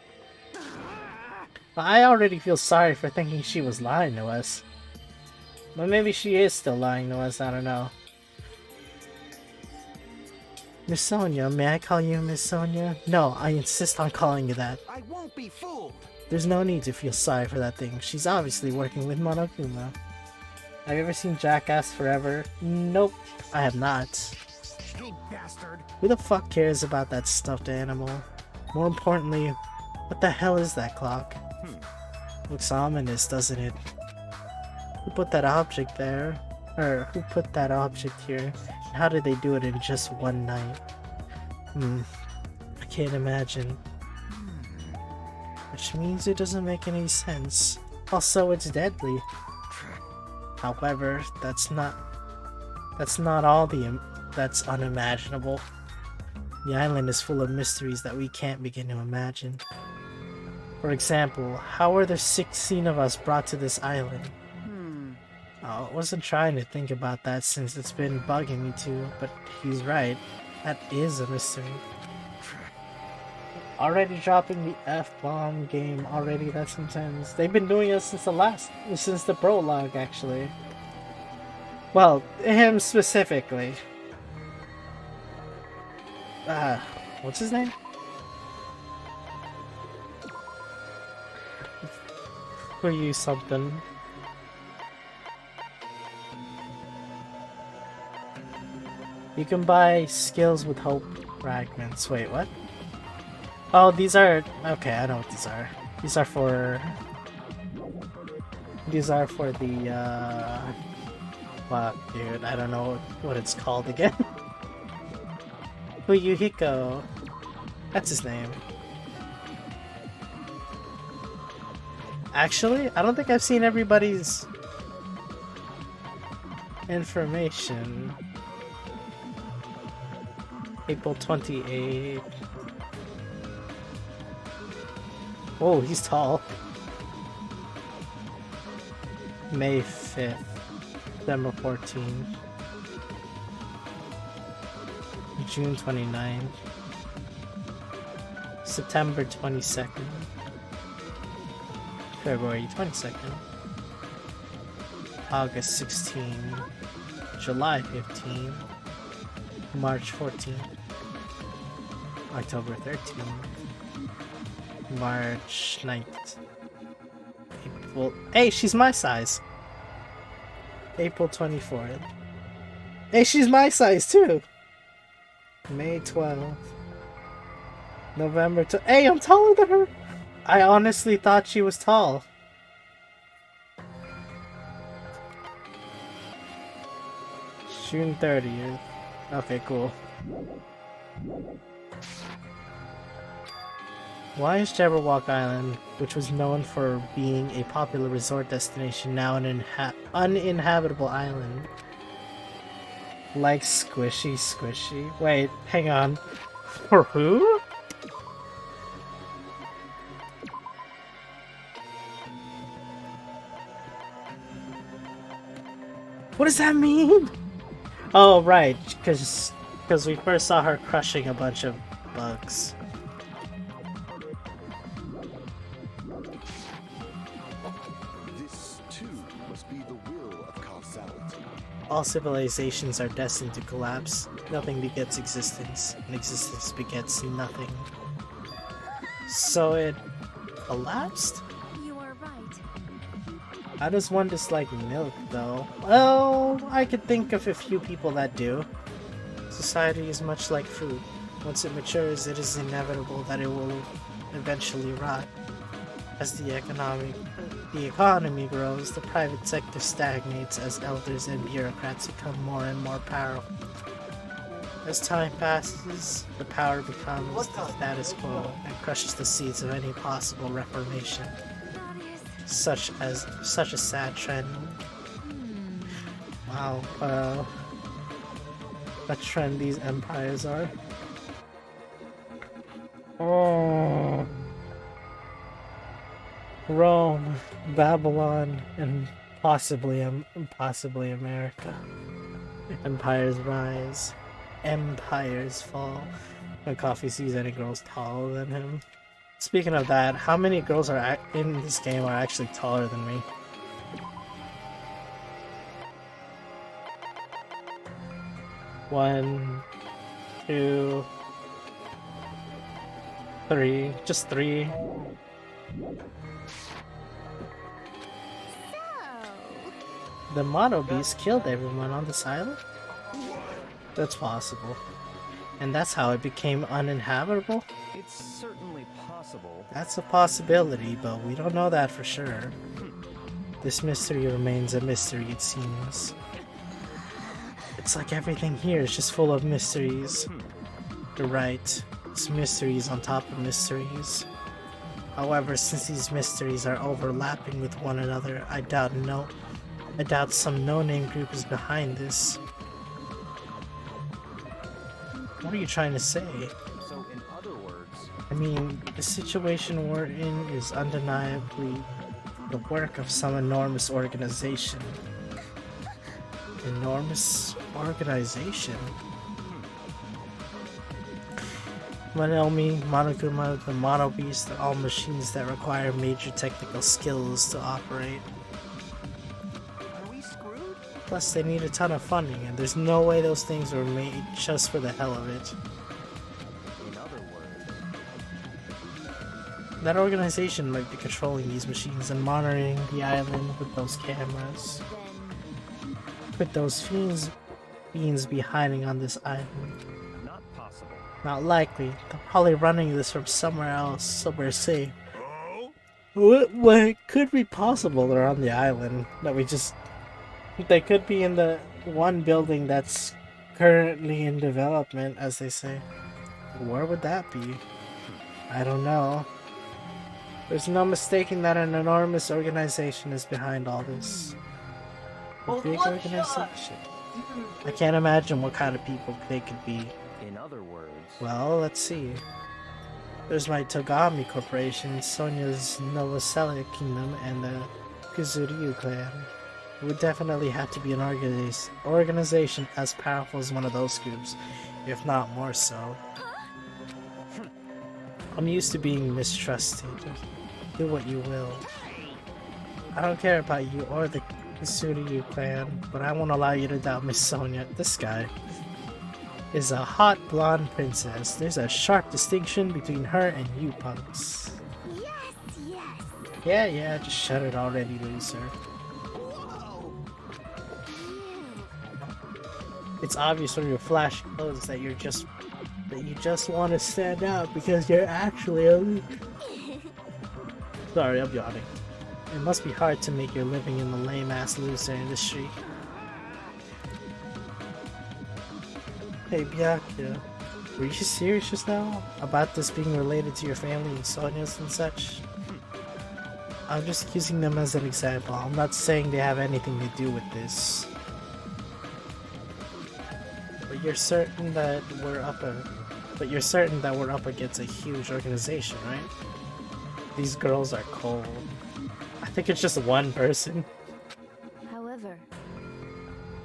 But I already feel sorry for thinking she was lying to us. But maybe she is still lying to us, I don't know. Miss Sonia, may I call you Miss Sonia? No, I insist on calling you that. I won't be fooled. There's no need to feel sorry for that thing. She's obviously working with Monokuma. Have you ever seen Jackass Forever? Nope, I have not. You bastard. Who the fuck cares about that stuffed animal? More importantly, what the hell is that clock? Looks ominous, doesn't it? Who put that object there? Or who put that object here? And how did they do it in just one night? I can't imagine. Which means it doesn't make any sense. Also, it's deadly. However, that's not all that's unimaginable. The island is full of mysteries that we can't begin to imagine. For example, how were there 16 of us brought to this island? I wasn't trying to think about that since it's been bugging me to, but he's right. That is a mystery. Already dropping the F-bomb game already, that's intense. They've been doing it since the prologue, actually. Well, him specifically. What's his name? For you something. You can buy skills with hope fragments. Wait, what? Oh, these are... Okay, I know what these are. These are for the, Fuck, dude, I don't know what it's called again. Fuyuhiko. That's his name. Actually, I don't think I've seen everybody's information. April 28th. Oh, he's tall. May 5th. December 14th. June 29th. September 22nd. February 22nd. August 16th. July 15th. March 14th. October 13th. March 9th. April... Hey, she's my size! April 24th. Hey, she's my size too! May 12th. November... Hey, I'm taller than her! I honestly thought she was tall. June 30th. Okay, cool. Why is Jabberwock Island, which was known for being a popular resort destination, now an uninhabitable island? Like Squishy. Wait, hang on. For who? What does that mean? Oh, right, because we first saw her crushing a bunch of bugs. This, too, must be the will of causality. All civilizations are destined to collapse. Nothing begets existence, and existence begets nothing. So it collapsed? You are right. How does one dislike milk, though? Well, I could think of a few people that do. Society is much like food. Once it matures, it is inevitable that it will eventually rot. As the economy grows, the private sector stagnates as elders and bureaucrats become more and more powerful. As time passes, the power becomes the status quo and crushes the seeds of any possible reformation. That is. Such a sad trend. Wow, what trend these empires are. Oh, Rome, Babylon, and possibly America. Empires rise, empires fall. When Coffee sees any girls taller than him. Speaking of that, how many girls are in this game are actually taller than me? One, two, three. Just three. The Mono Beast killed everyone on this island? That's possible. And that's how it became uninhabitable? It's certainly possible. That's a possibility, but we don't know that for sure. This mystery remains a mystery, it seems. It's like everything here is just full of mysteries. You're right. It's mysteries on top of mysteries. However, since these mysteries are overlapping with one another, I doubt some no-name group is behind this. What are you trying to say? So, in other words, I mean, the situation we're in is undeniably the work of some enormous organization. Enormous organization? Monomi, Monokuma, the Mono Beast are all machines that require major technical skills to operate. are we screwed? Plus, they need a ton of funding, and there's no way those things were made just for the hell of it. In other words, That organization might be controlling these machines and monitoring the island with those cameras. Could those fiends be hiding on this island? not possible. Not likely. They're probably running this from somewhere else, somewhere safe. What could be possible they're on the island? They could be in the one building that's currently in development, as they say. Where would that be? I don't know. There's no mistaking that an enormous organization is behind all this. A big organization. I can't imagine what kind of people they could be. In other words, Well, let's see. There's my Togami Corporation, Sonya's Novoselic Kingdom, and the Kuzuryu clan. It would definitely have to be an organization as powerful as one of those groups, if not more so. I'm used to being mistrusted. Do what you will. I don't care about you or the Kuzuryu clan, but I won't allow you to doubt Miss Sonya. This guy is a hot blonde princess. There's a sharp distinction between her and you punks. Yes. Yeah, just shut it already, loser. It's obvious from your flashy clothes that you just want to stand out because you're actually a Sorry, I'm yawning. It must be hard to make your living in the lame-ass loser industry. Hey, Byakuya, were you serious just now? About this being related to your family and Sonya's and such? I'm just using them as an example. I'm not saying they have anything to do with this. But you're certain that we're up against a huge organization, right? These girls are cold. I think it's just one person. However,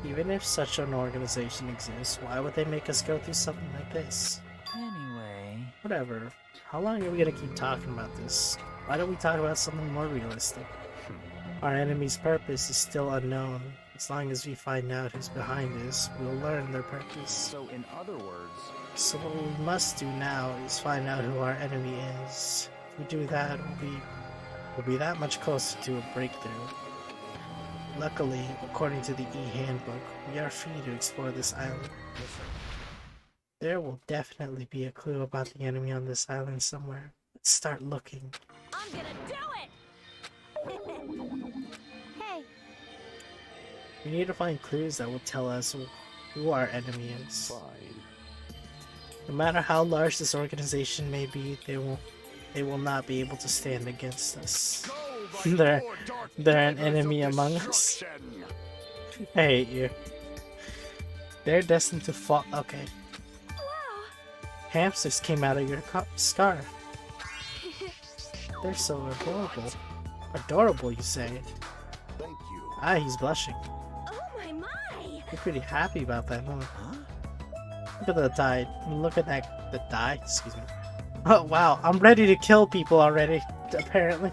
Even if such an organization exists, why would they make us go through something like this? Anyway, Whatever. How long are we gonna keep talking about this? Why don't we talk about something more realistic? Our enemy's purpose is still unknown. As long as we find out who's behind this, we'll learn their purpose. So, in other words, So what we must do now is find out who our enemy is. If we do that, we'll be that much closer to a breakthrough. Luckily, according to the E-Handbook, we are free to explore this island. There will definitely be a clue about the enemy on this island somewhere. Let's start looking. I'm gonna do it! Hey, We need to find clues that will tell us who our enemy is. Fine. No matter how large this organization may be, they will not be able to stand against us. They're an enemy among us. I hate you. They're destined to fall. Okay. wow. Hamsters came out of your scarf. They're so adorable. Adorable, you say? Thank you. Ah, he's blushing. Oh my. You're pretty happy about that, huh? Look at the dye. Look at that. The dye? Excuse me. Oh, wow. I'm ready to kill people already, apparently.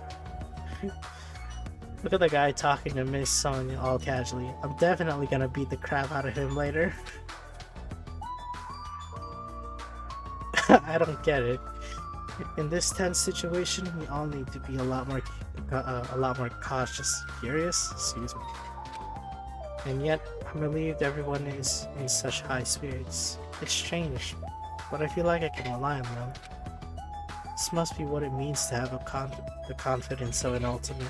Look at the guy talking to Miss Sonia all casually. I'm definitely gonna beat the crap out of him later. I don't get it. In this tense situation, we all need to be a lot more cautious. Curious? Excuse me. And yet, I'm relieved everyone is in such high spirits. It's strange, but I feel like I can rely on them. This must be what it means to have the confidence of an ultimate.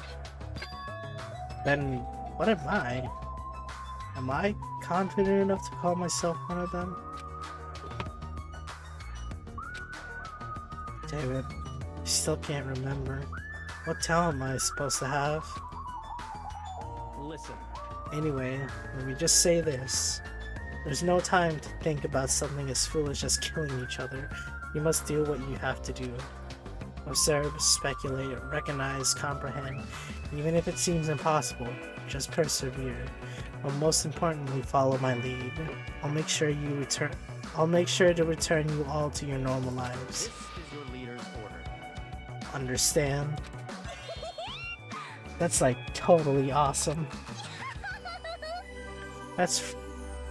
Then, what am I? Am I confident enough to call myself one of them? Damn it, I still can't remember. What talent am I supposed to have? listen. Anyway, let me just say this. There's no time to think about something as foolish as killing each other. You must do what you have to do. Observe, speculate, recognize, comprehend. Even if it seems impossible, just persevere. But most importantly, follow my lead. I'll make sure to return you all to your normal lives. This is your leader's order. Understand? That's like totally awesome.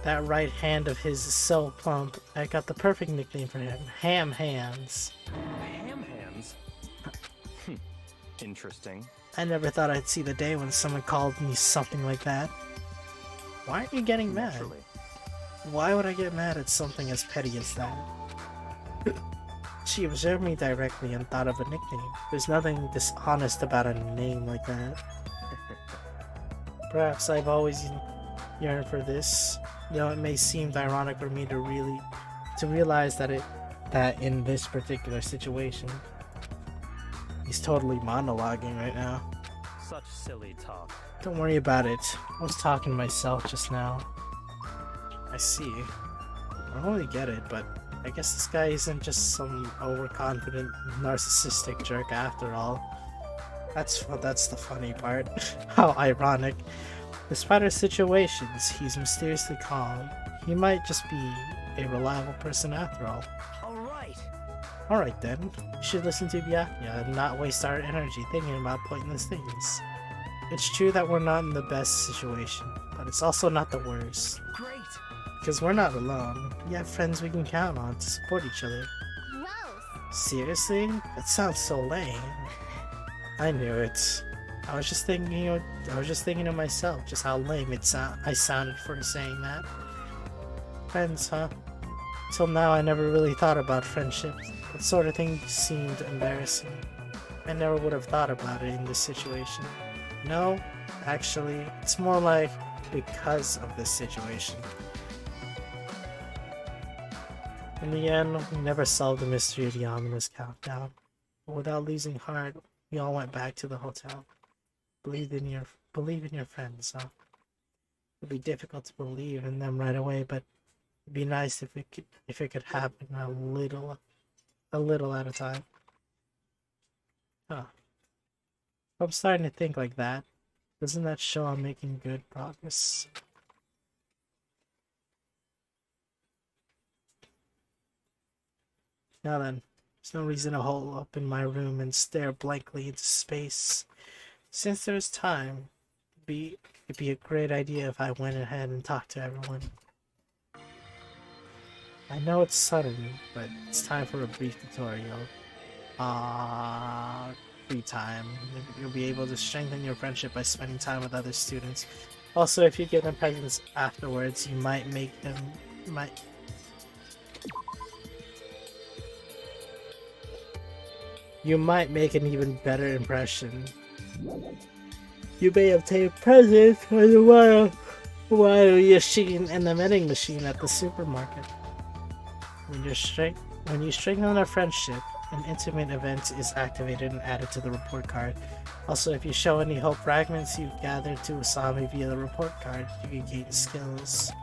That right hand of his is so plump. I got the perfect nickname for him. Ham Hands. Ham hands? Interesting. I never thought I'd see the day when someone called me something like that. Why aren't you getting mad? Naturally. Why would I get mad at something as petty as that? She observed me directly and thought of a nickname. There's nothing dishonest about a name like that. Perhaps I've always yearned for this. Though it may seem ironic for me to realize that in this particular situation. He's totally monologuing right now. Such silly talk. Don't worry about it. I was talking to myself just now. I see. I don't really get it, but I guess this guy isn't just some overconfident, narcissistic jerk after all. That's the funny part. How ironic. Despite our situations, he's mysteriously calm. He might just be a reliable person after all. Alright then, we should listen to Byakuya and not waste our energy thinking about pointless things. It's true that we're not in the best situation, but it's also not the worst. Great. Because we're not alone. We have friends we can count on to support each other. Gross. Seriously? That sounds so lame. I knew it. I was just thinking to myself just how lame I sounded for saying that. Friends, huh? Till now I never really thought about friendships. That sort of thing seemed embarrassing. I never would have thought about it in this situation. No, actually, it's more like because of this situation. In the end, we never solved the mystery of the ominous countdown. But without losing heart, we all went back to the hotel. Believe in your friends, huh? It'd be difficult to believe in them right away, but it'd be nice if it could happen a little at a time. Huh. I'm starting to think like that. Doesn't that show I'm making good progress? Now then, There's no reason to hole up in my room and stare blankly into space. Since there's time, it'd be a great idea if I went ahead and talked to everyone. I know it's sudden, but it's time for a brief tutorial. Free time. You'll be able to strengthen your friendship by spending time with other students. Also, if you give them presents afterwards, you might make them you might make an even better impression. You may obtain presents while you're shaking in the vending machine at the supermarket. When you strengthen a friendship, an intimate event is activated and added to the report card. Also, if you show any hope fragments you've gathered to Asami via the report card, you can gain skills.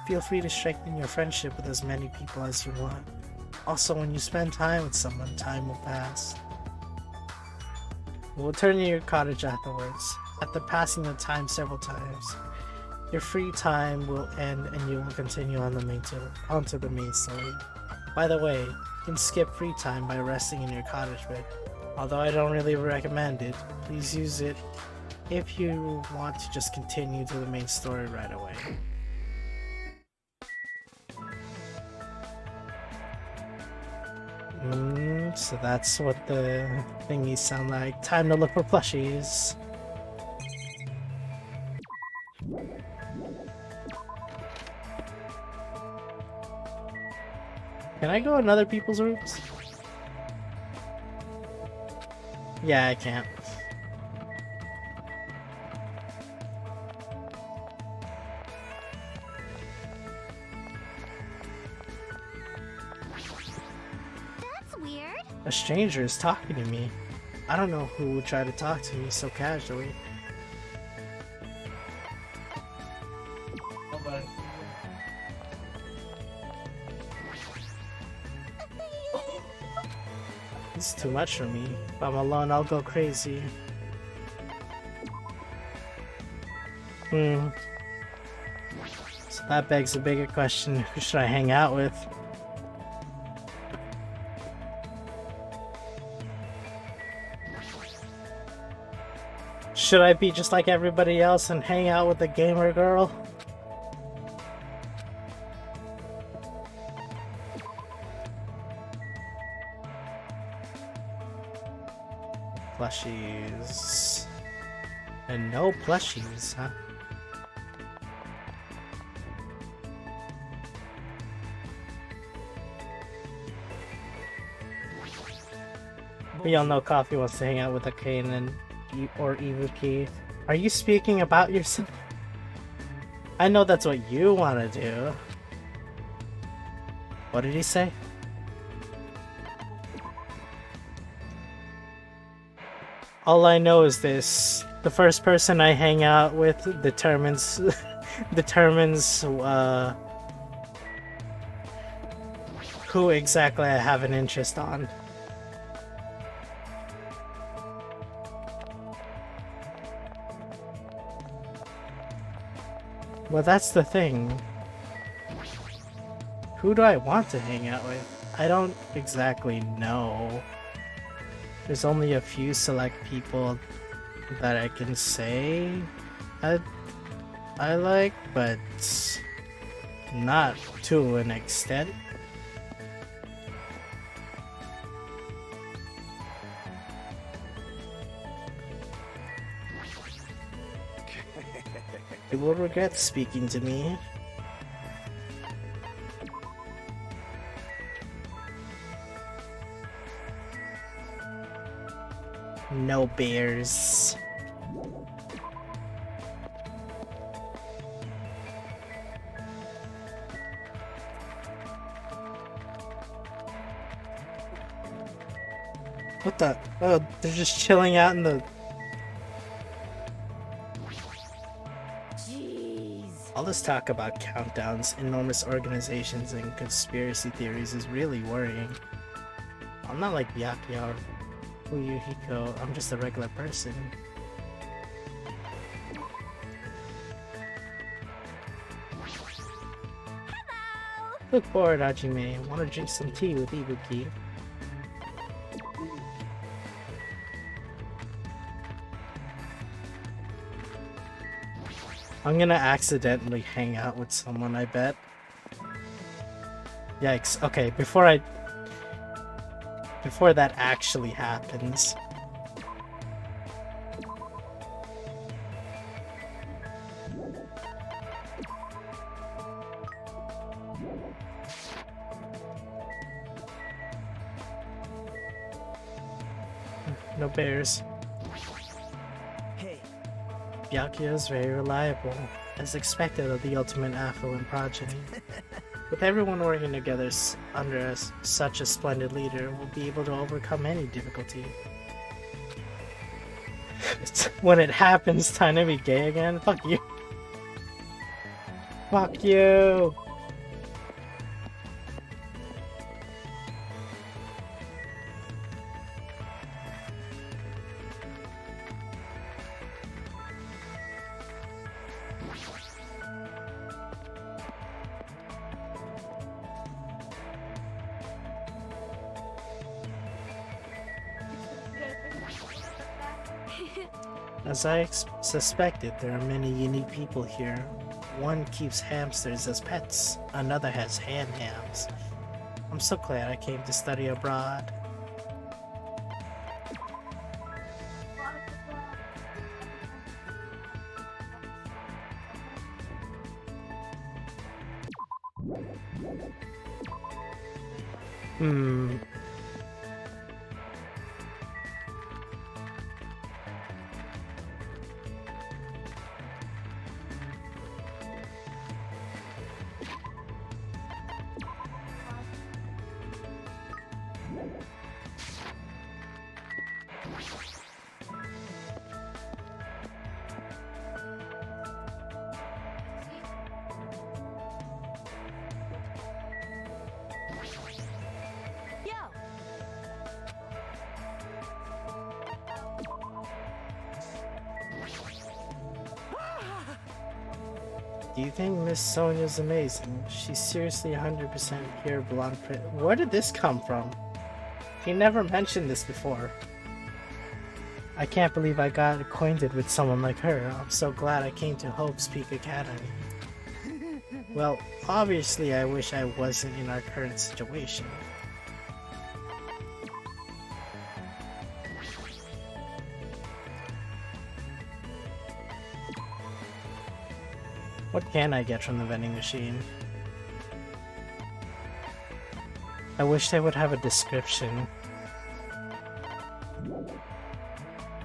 Feel free to strengthen your friendship with as many people as you want. Also, when you spend time with someone, time will pass. We'll return to your cottage afterwards. After passing the time several times, your free time will end and you will continue on onto the main story. By the way, you can skip free time by resting in your cottage bed. Although I don't really recommend it, please use it if you want to just continue to the main story right away. So that's what the thingies sound like. Time to look for plushies. Can I go in other people's rooms? Yeah, I can't. That's weird. A stranger is talking to me. I don't know who would try to talk to me so casually. It's too much for me. If I'm alone, I'll go crazy. So that begs a bigger question. Who should I hang out with? Should I be just like everybody else and hang out with the gamer girl? Plushies. And no plushies, huh? We all know Coffee wants to hang out with Akane or Ibuki. Are you speaking about yourself? I know that's what you want to do. What did he say? All I know is this: the first person I hang out with determines who exactly I have an interest on. Well, that's the thing. Who do I want to hang out with? I don't exactly know. There's only a few select people that I can say I like, but not to an extent. You will regret speaking to me. No bears. What the? Oh, they're just chilling out in the... Jeez. All this talk about countdowns, enormous organizations, and conspiracy theories is really worrying. I'm not like Byakuya or Fuyuhiko, I'm just a regular person. Hello. Look forward, Hajime. Want to drink some tea with Ibuki? I'm gonna accidentally hang out with someone, I bet. Yikes. Okay, before that actually happens. No bears. Hey, Byakuya is very reliable, as expected of the ultimate affluent progeny. With everyone working together under such a splendid leader, we'll be able to overcome any difficulty. When it happens, time to be gay again? Fuck you. Fuck you! As I suspected, there are many unique people here. One keeps hamsters as pets, another has hams. I'm so glad I came to study abroad. Hmm. Do you think Miss Sonia's amazing? She's seriously 100% pure blonde print. Where did this come from? He never mentioned this before. I can't believe I got acquainted with someone like her. I'm so glad I came to Hope's Peak Academy. Well, obviously I wish I wasn't in our current situation. What can I get from the vending machine? I wish they would have a description.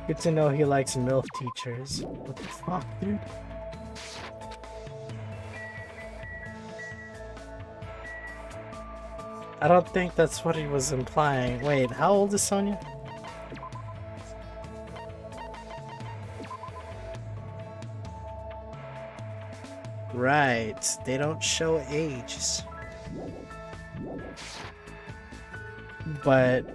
Good to know he likes MILF teachers. What the fuck, dude? I don't think that's what he was implying. Wait, how old is Sonia? Right, they don't show ages. But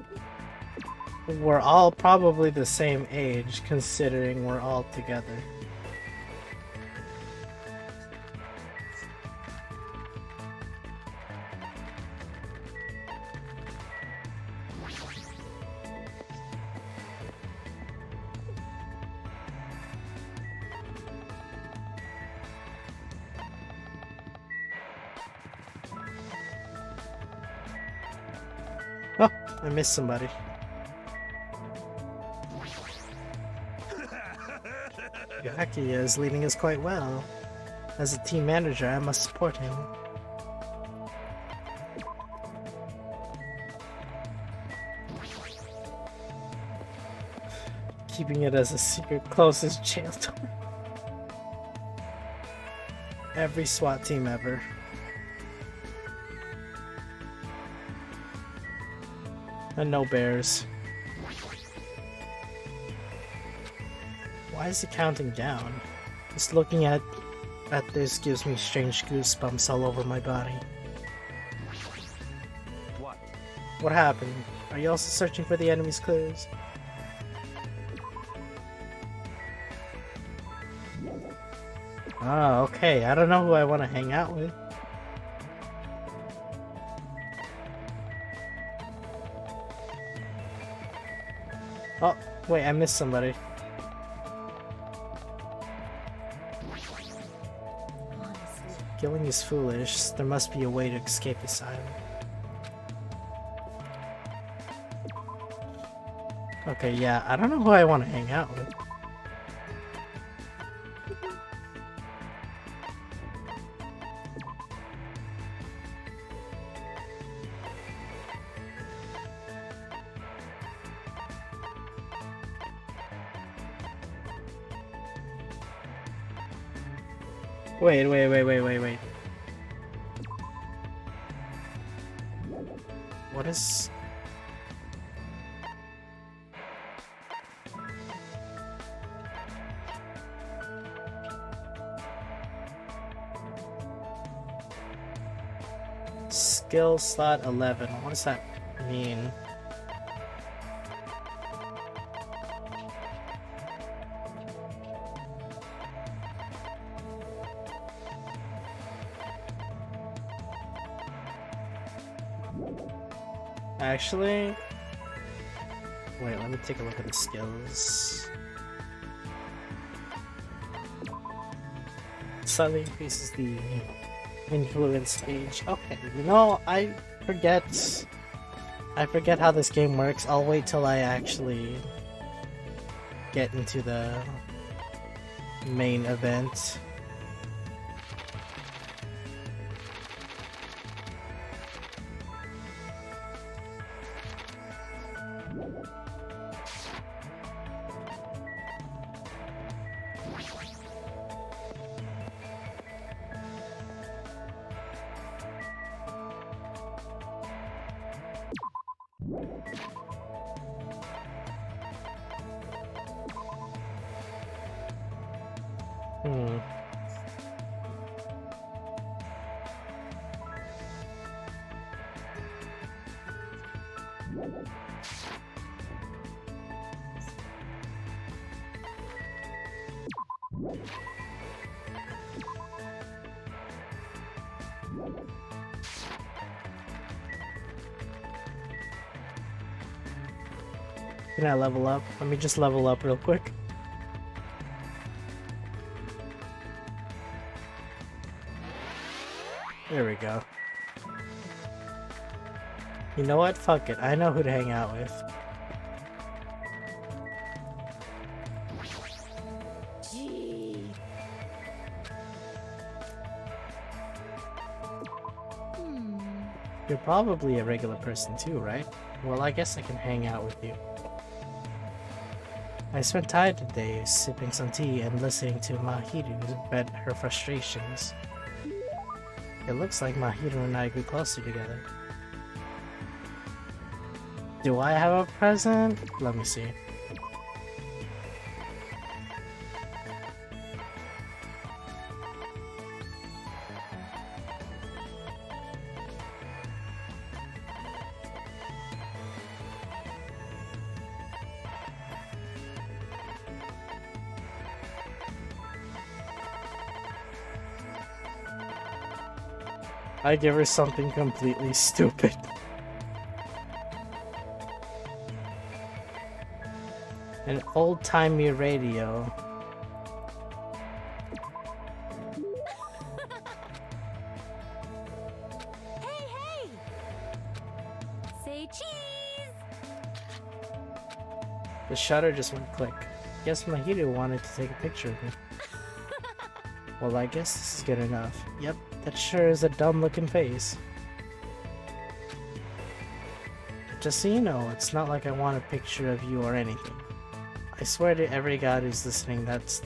we're all probably the same age, considering we're all together. Oh, I missed somebody. Byakuya is leading us quite well. As a team manager, I must support him. Keeping it as a secret closest jail door. Every SWAT team ever. And no bears. Why is it counting down? Just looking at this gives me strange goosebumps all over my body. What? What happened? Are you also searching for the enemy's clues? Ah, okay. I don't know who I want to hang out with. Oh, wait, I missed somebody. Killing is foolish. There must be a way to escape asylum. Okay, yeah, I don't know who I want to hang out with. Wait. What is... Skill slot 11. What does that mean? Actually, wait, let me take a look at the skills. Slightly increases the influence gauge. Okay, you know, I forget how this game works. I'll wait till I actually get into the main event. Can I level up? Let me just level up real quick. There we go. You know what? Fuck it. I know who to hang out with. Gee. You're probably a regular person too, right? Well, I guess I can hang out with you. I spent time today sipping some tea and listening to Mahiru vent her frustrations. It looks like Mahiru and I grew closer together. Do I have a present? Let me see. I give her something completely stupid. An old-timey radio. Hey! Say cheese! The shutter just went click. Guess Mahiru wanted to take a picture of me. Well, I guess this is good enough. Yep, that sure is a dumb-looking face. Just so you know, it's not like I want a picture of you or anything. I swear to every god who's listening, that's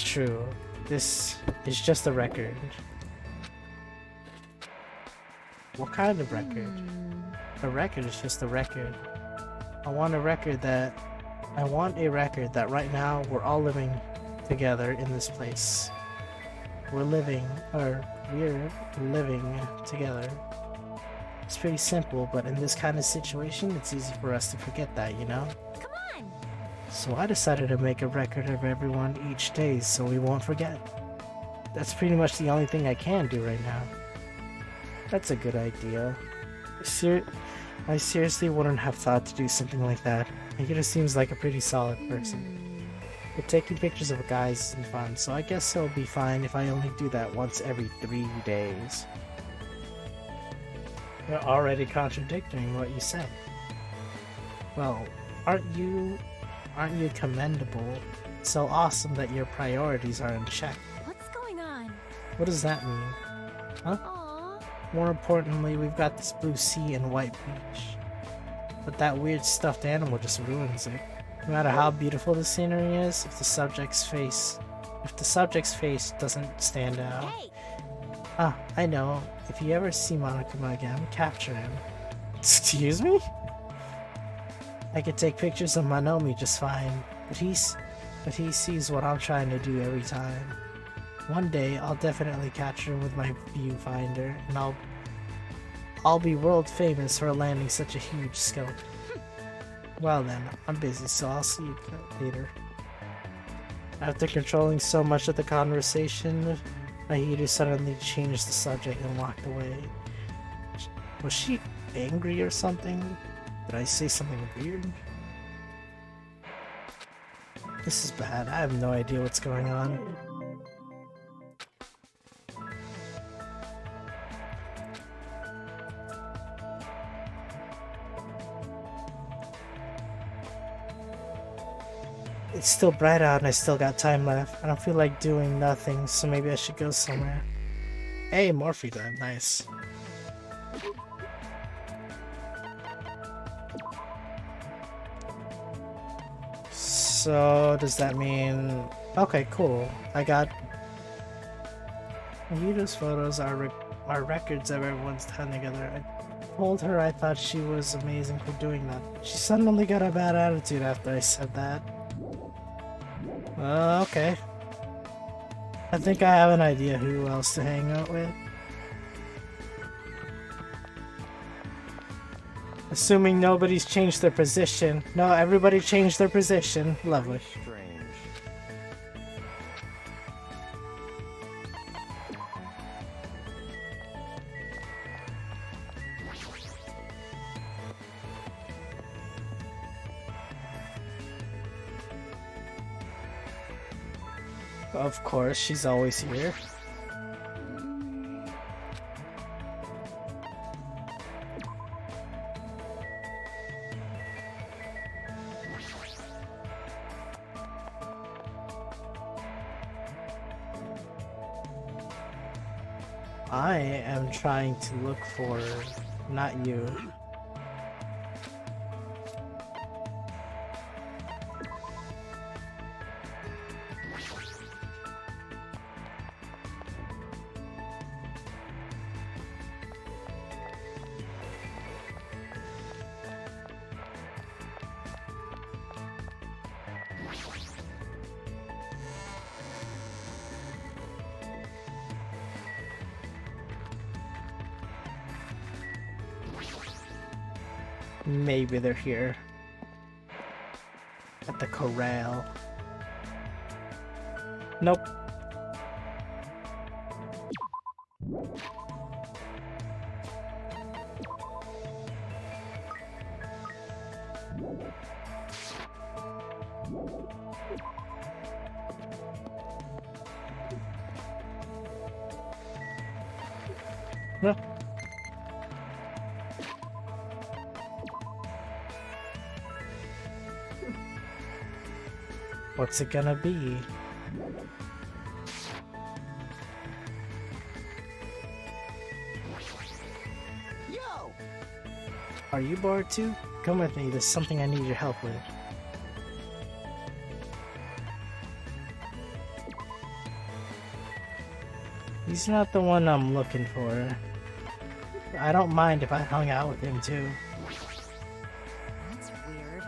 true. This is just a record. What kind of record? A record is just a record. I want a record that right now we're all living together in this place. We're living together. It's pretty simple, but in this kind of situation, it's easy for us to forget that, you know? Come on! So I decided to make a record of everyone each day so we won't forget. That's pretty much the only thing I can do right now. That's a good idea. I seriously wouldn't have thought to do something like that. Akira seems like a pretty solid person. But taking pictures of guys isn't fun, so I guess it'll be fine if I only do that once every 3 days. You're already contradicting what you said. Well, aren't you commendable? So awesome that your priorities are in check. What's going on? What does that mean? Huh? Aww. More importantly, we've got this blue sea and white beach. But that weird stuffed animal just ruins it. No matter how beautiful the scenery is, if the subject's face doesn't stand out. Hey! Ah, I know. If you ever see Monokuma again, capture him. Excuse me? I could take pictures of Monomi just fine, but he sees what I'm trying to do every time. One day, I'll definitely capture him with my viewfinder, and I'll be world famous for landing such a huge scope. Well then, I'm busy, so I'll see you later. After controlling so much of the conversation, Mahiru suddenly changed the subject and walked away. Was she angry or something? Did I say something weird? This is bad. I have no idea what's going on. It's still bright out and I still got time left. I don't feel like doing nothing, so maybe I should go somewhere. Hey, more free time. Nice. So, does that mean... Okay, cool. I got... Yuda's photos are records of everyone's time together. I told her I thought she was amazing for doing that. She suddenly got a bad attitude after I said that. Okay. I think I have an idea who else to hang out with. Assuming nobody's changed their position. No, everybody changed their position. Lovely. Strange. Of course, she's always here. I am trying to look for not you. Maybe they're here. At the corral. Nope. No. What's it gonna be? Yo! Are you bored too? Come with me, there's something I need your help with. He's not the one I'm looking for. I don't mind if I hung out with him too. That's weird.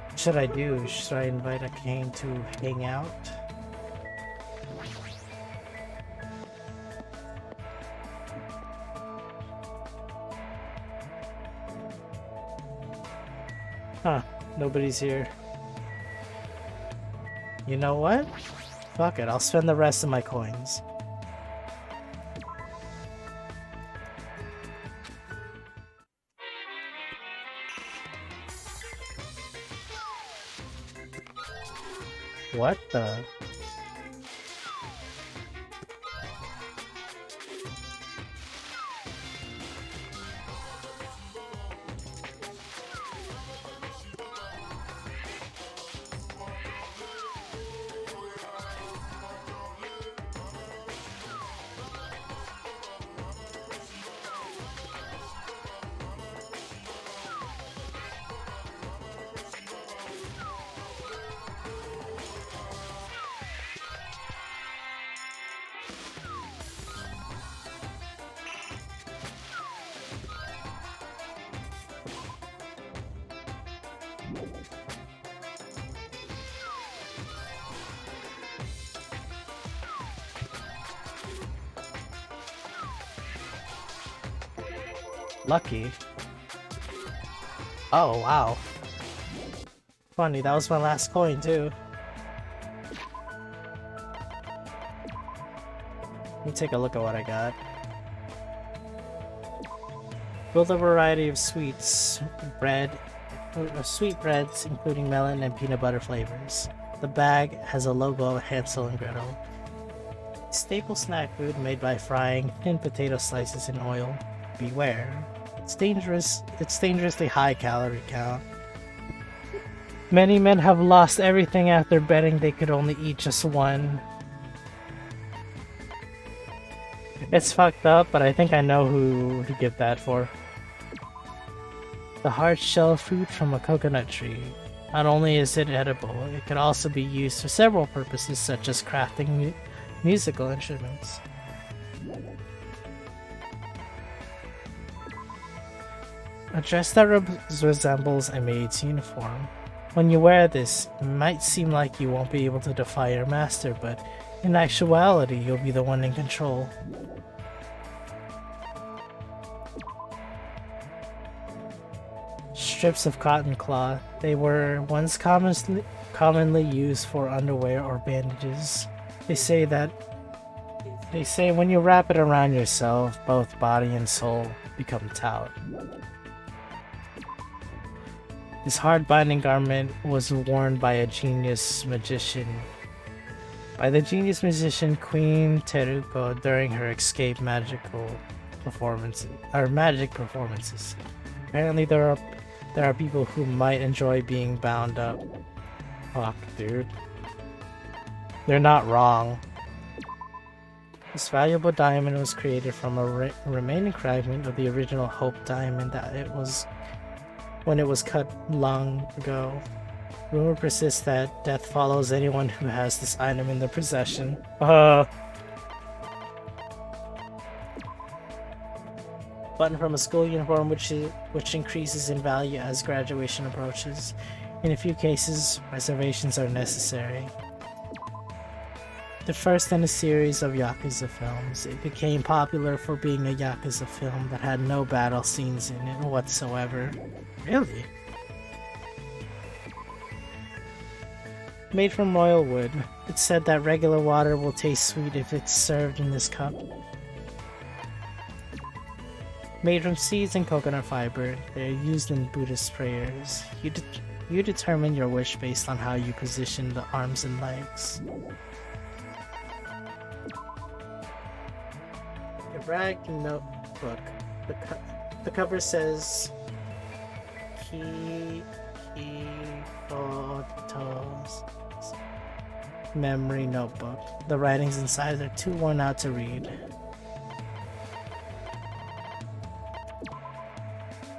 What should I do? Should I invite Akane to hang out? Huh, nobody's here. You know what? Fuck it, I'll spend the rest of my coins. What the? Lucky. Oh, wow. Funny, that was my last coin, too. Let me take a look at what I got. Build a variety of sweets, sweet breads, including melon and peanut butter flavors. The bag has a logo of Hansel and Gretel. Staple snack food made by frying thin potato slices in oil. Beware. It's dangerously high calorie count. Many men have lost everything after betting they could only eat just one. It's fucked up, but I think I know who to give that for. The hard shell fruit from a coconut tree. Not only is it edible, it could also be used for several purposes such as crafting musical instruments. A dress that resembles a maid's uniform. When you wear this, it might seem like you won't be able to defy your master, but in actuality, you'll be the one in control. Strips of cotton cloth. They were once commonly used for underwear or bandages. They say when you wrap it around yourself, both body and soul become taut. This hard-binding garment was worn by the genius magician Queen Teruko during her escape magic performances. Apparently there are people who might enjoy being bound up. Fuck, dude. They're not wrong. This valuable diamond was created from a remaining fragment of the original Hope diamond when it was cut long ago. Rumor persists that death follows anyone who has this item in their possession. Button from a school uniform which increases in value as graduation approaches. In a few cases, reservations are necessary. The first in a series of Yakuza films, it became popular for being a Yakuza film that had no battle scenes in it whatsoever. Really? Made from royal wood, it's said that regular water will taste sweet if it's served in this cup. Made from seeds and coconut fiber, they are used in Buddhist prayers. You determine your wish based on how you position the arms and legs. A rag notebook. The cover says Photos Memory Notebook. The writings inside are too worn out to read.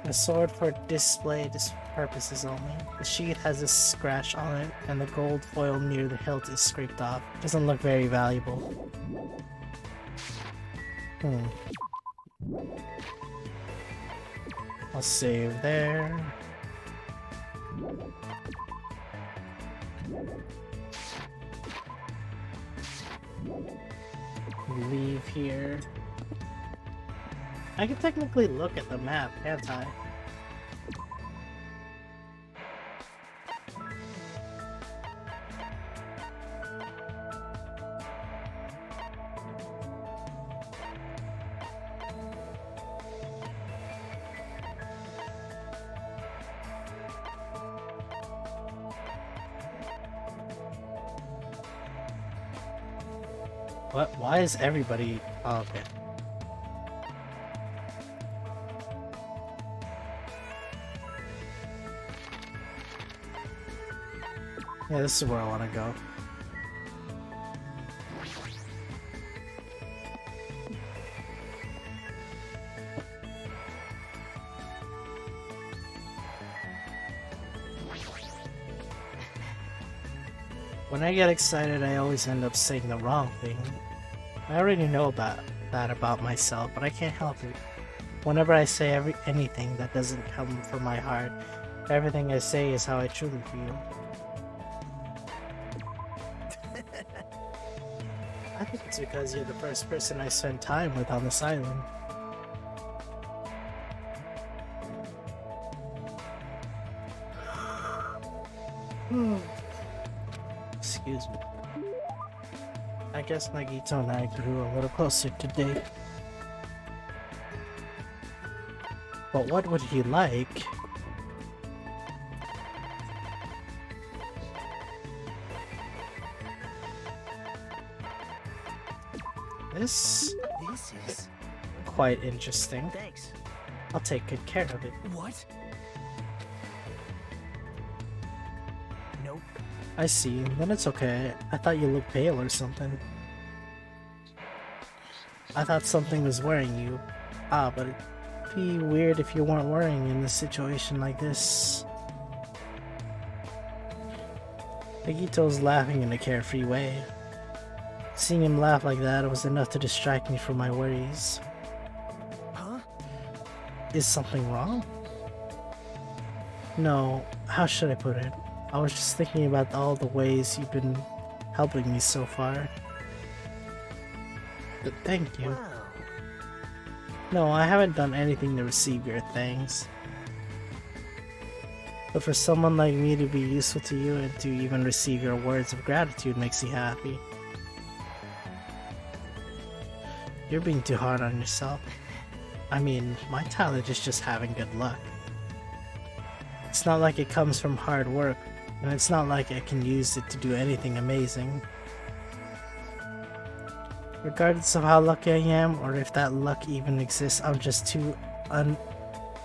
A sword for display purposes only. The sheath has a scratch on it, and the gold foil near the hilt is scraped off. It doesn't look very valuable. I'll save there. Leave here. I can technically look at the map, can't I? What? Why is everybody... Oh, okay. Yeah, this is where I want to go. When I get excited, I always end up saying the wrong thing. I already know about that about myself, but I can't help it. Whenever I say anything that doesn't come from my heart, everything I say is how I truly feel. I think it's because you're the first person I spent time with on this island. Excuse me. I guess Nagito and I grew a little closer today. But what would he like? This is... quite interesting. Thanks. I'll take good care of it. What? Nope. I see. Then it's okay. I thought you looked pale or something. I thought something was worrying you. Ah, but it'd be weird if you weren't worrying in a situation like this. Nagito's laughing in a carefree way. Seeing him laugh like that was enough to distract me from my worries. Huh? Is something wrong? No, how should I put it? I was just thinking about all the ways you've been helping me so far. But thank you. Wow. No, I haven't done anything to receive your thanks. But for someone like me to be useful to you and to even receive your words of gratitude makes me happy. You're being too hard on yourself. I mean, my talent is just having good luck. It's not like it comes from hard work, and it's not like I can use it to do anything amazing. Regardless of how lucky I am, or if that luck even exists, I'm just too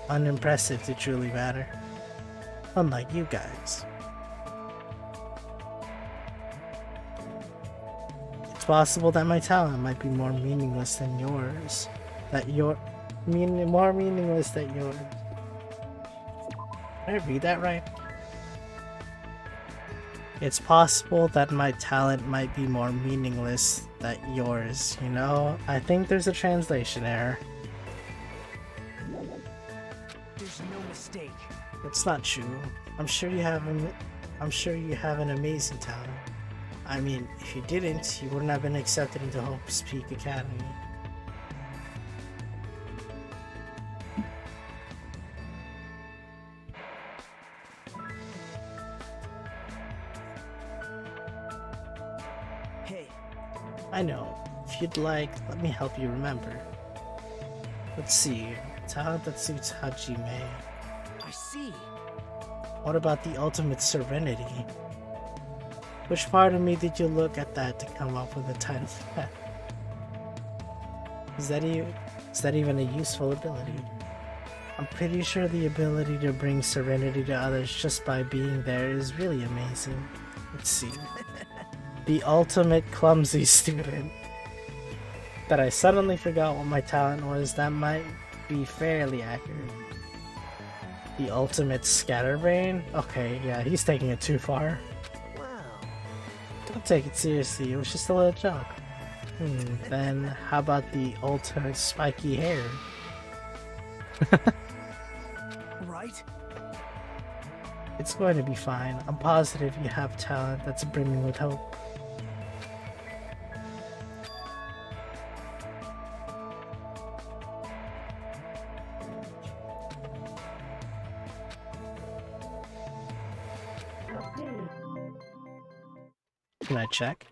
unimpressive to truly matter. Unlike you guys. It's possible that my talent might be more meaningless than yours. More meaningless than yours. Did I read that right? It's possible that my talent might be more meaningless than yours, you know? I think there's a translation error. There's no mistake. It's not true. I'm sure you have an amazing talent. I mean, if you didn't, you wouldn't have been accepted into Hope's Peak Academy. Hey, I know. If you'd like, let me help you remember. Let's see. Talent that suits Hajime. I see. What about the ultimate serenity? Which part of me did you look at that to come up with a title for that? Is that even a useful ability? I'm pretty sure the ability to bring serenity to others just by being there is really amazing. Let's see. The ultimate clumsy student. That I suddenly forgot what my talent was, that might be fairly accurate. The ultimate scatterbrain? Okay, yeah, he's taking it too far. Wow. Don't take it seriously, it was just a little joke. Then how about the ultimate spiky hair? Right? It's going to be fine. I'm positive you have talent that's brimming with hope. Can I check?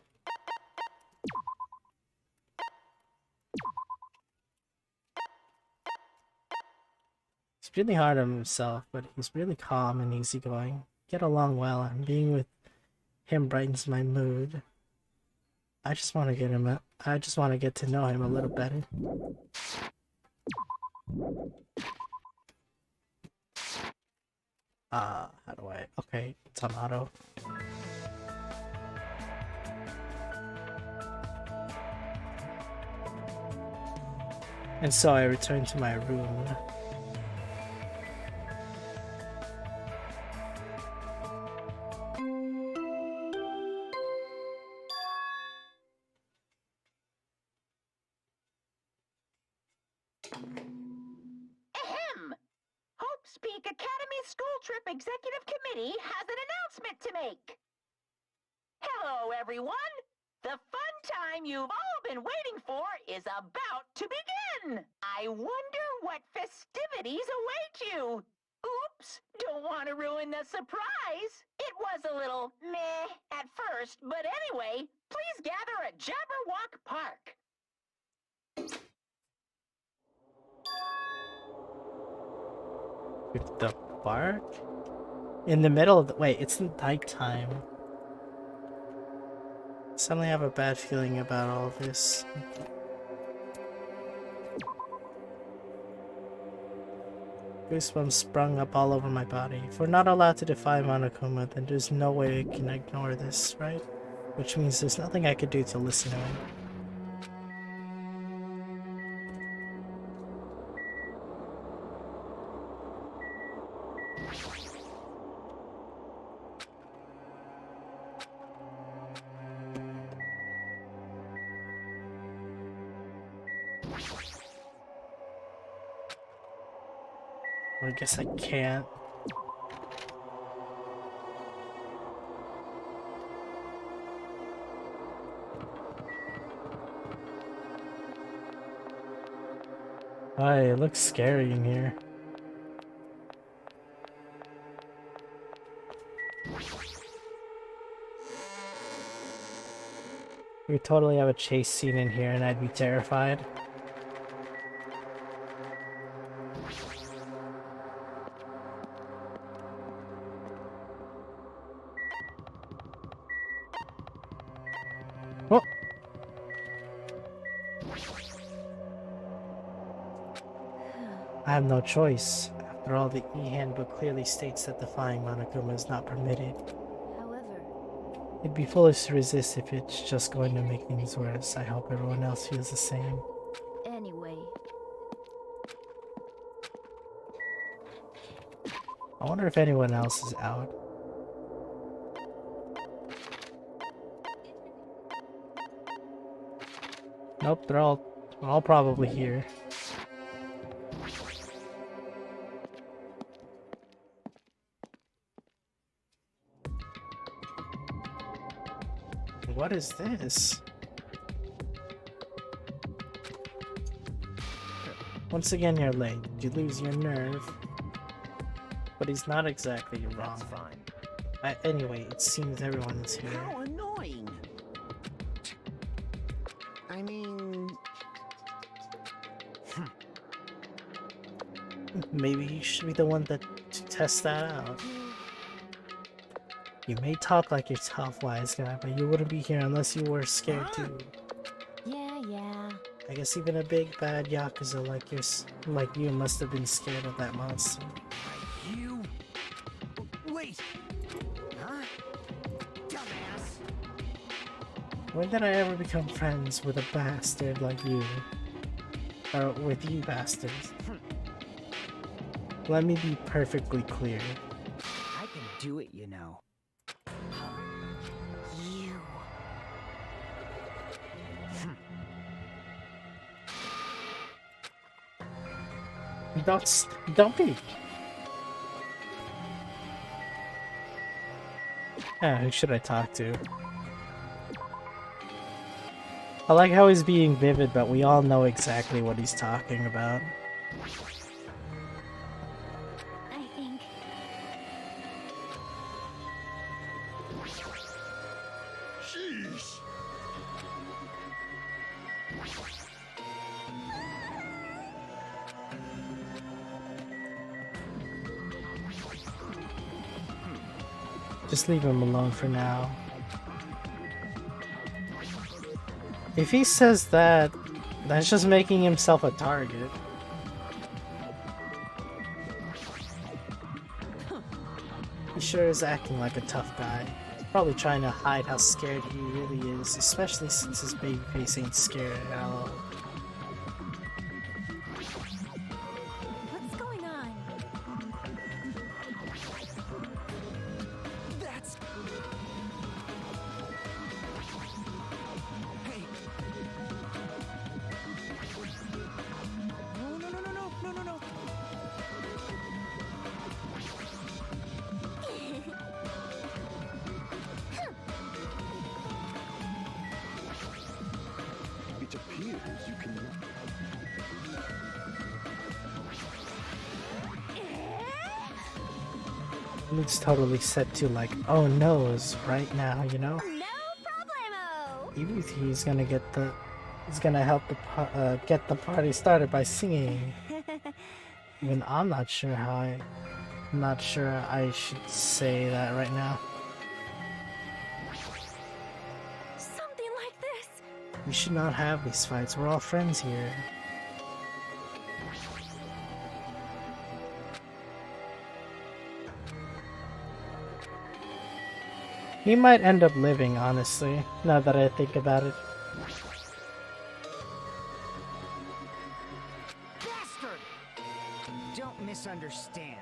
He's really hard on himself, but he's really calm and easygoing. Get along well, and being with him brightens my mood. I just want to get him. I just want to get to know him a little better. How do I? Okay, it's on auto. And so I return to my room. Ahem! Hope's Peak Academy School Trip Executive Committee has an announcement to make. Hello, everyone! The fun time you've all been waiting for is about to begin! I wonder what festivities await you! Oops! Don't want to ruin the surprise! It was a little meh at first, but anyway, please gather at Jabberwock Park. With the park? In the middle of the— wait, it's nighttime. Suddenly I have a bad feeling about all this. Goosebumps sprung up all over my body. If we're not allowed to defy Monokuma, then there's no way we can ignore this, right? Which means there's nothing I could do to listen to him. I guess I can't. It looks scary in here. We could totally have a chase scene in here and I'd be terrified. Oh! I have no choice. After all, the e-handbook clearly states that defying Monokuma is not permitted. However, It'd be foolish to resist if it's just going to make things worse. I hope everyone else feels the same. anyway, I wonder if anyone else is out. Nope, they're all probably here. What is this? Once again, you're late. Did you lose your nerve? But he's not exactly wrong. That's fine. Anyway, it seems everyone is here. How annoying! I mean, Maybe you should be the one to test that out. You may talk like you're tough, wise guy, but you wouldn't be here unless you were scared too. yeah. I guess even a big bad yakuza like you must have been scared of that monster. you. Wait! Huh? Dumbass! When did I ever become friends with a bastard like you? Or with you bastards? Let me be perfectly clear. I can do it, you know. You. Don't be. Who should I talk to? I like how he's being vivid, but we all know exactly what he's talking about. I think Sheesh. Just leave him alone for now. If he says that, that's just making himself a target. He sure is acting like a tough guy. He's probably trying to hide how scared he really is, especially since his baby face ain't scared at all. What's going on? That's. Hey. No. It appears you cannot. Mood's totally set to like, oh no's right now, you know? No problemo. Even if he's gonna help get the party started by singing. Even I'm not sure I should say that right now. Something like this. We should not have these fights. We're all friends here. He might end up living, honestly, now that I think about it. Bastard! Don't misunderstand.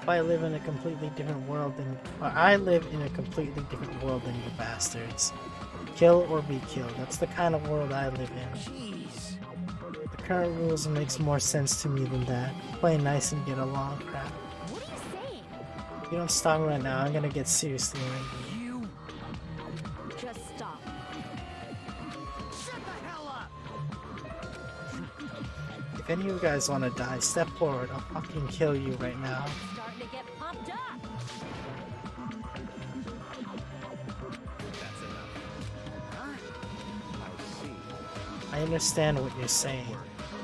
I live in a completely different world than you bastards. Kill or be killed. That's the kind of world I live in. Jeez. The current rules makes more sense to me than that. Play nice and get along, crap. What are you saying? If you don't stop right now, I'm gonna get seriously angry. You. Just stop. Shut the hell up! If any of you guys want to die, step forward. I'll fucking kill you right now. Starting to get pumped up. That's enough. Huh? I see. I understand what you're saying.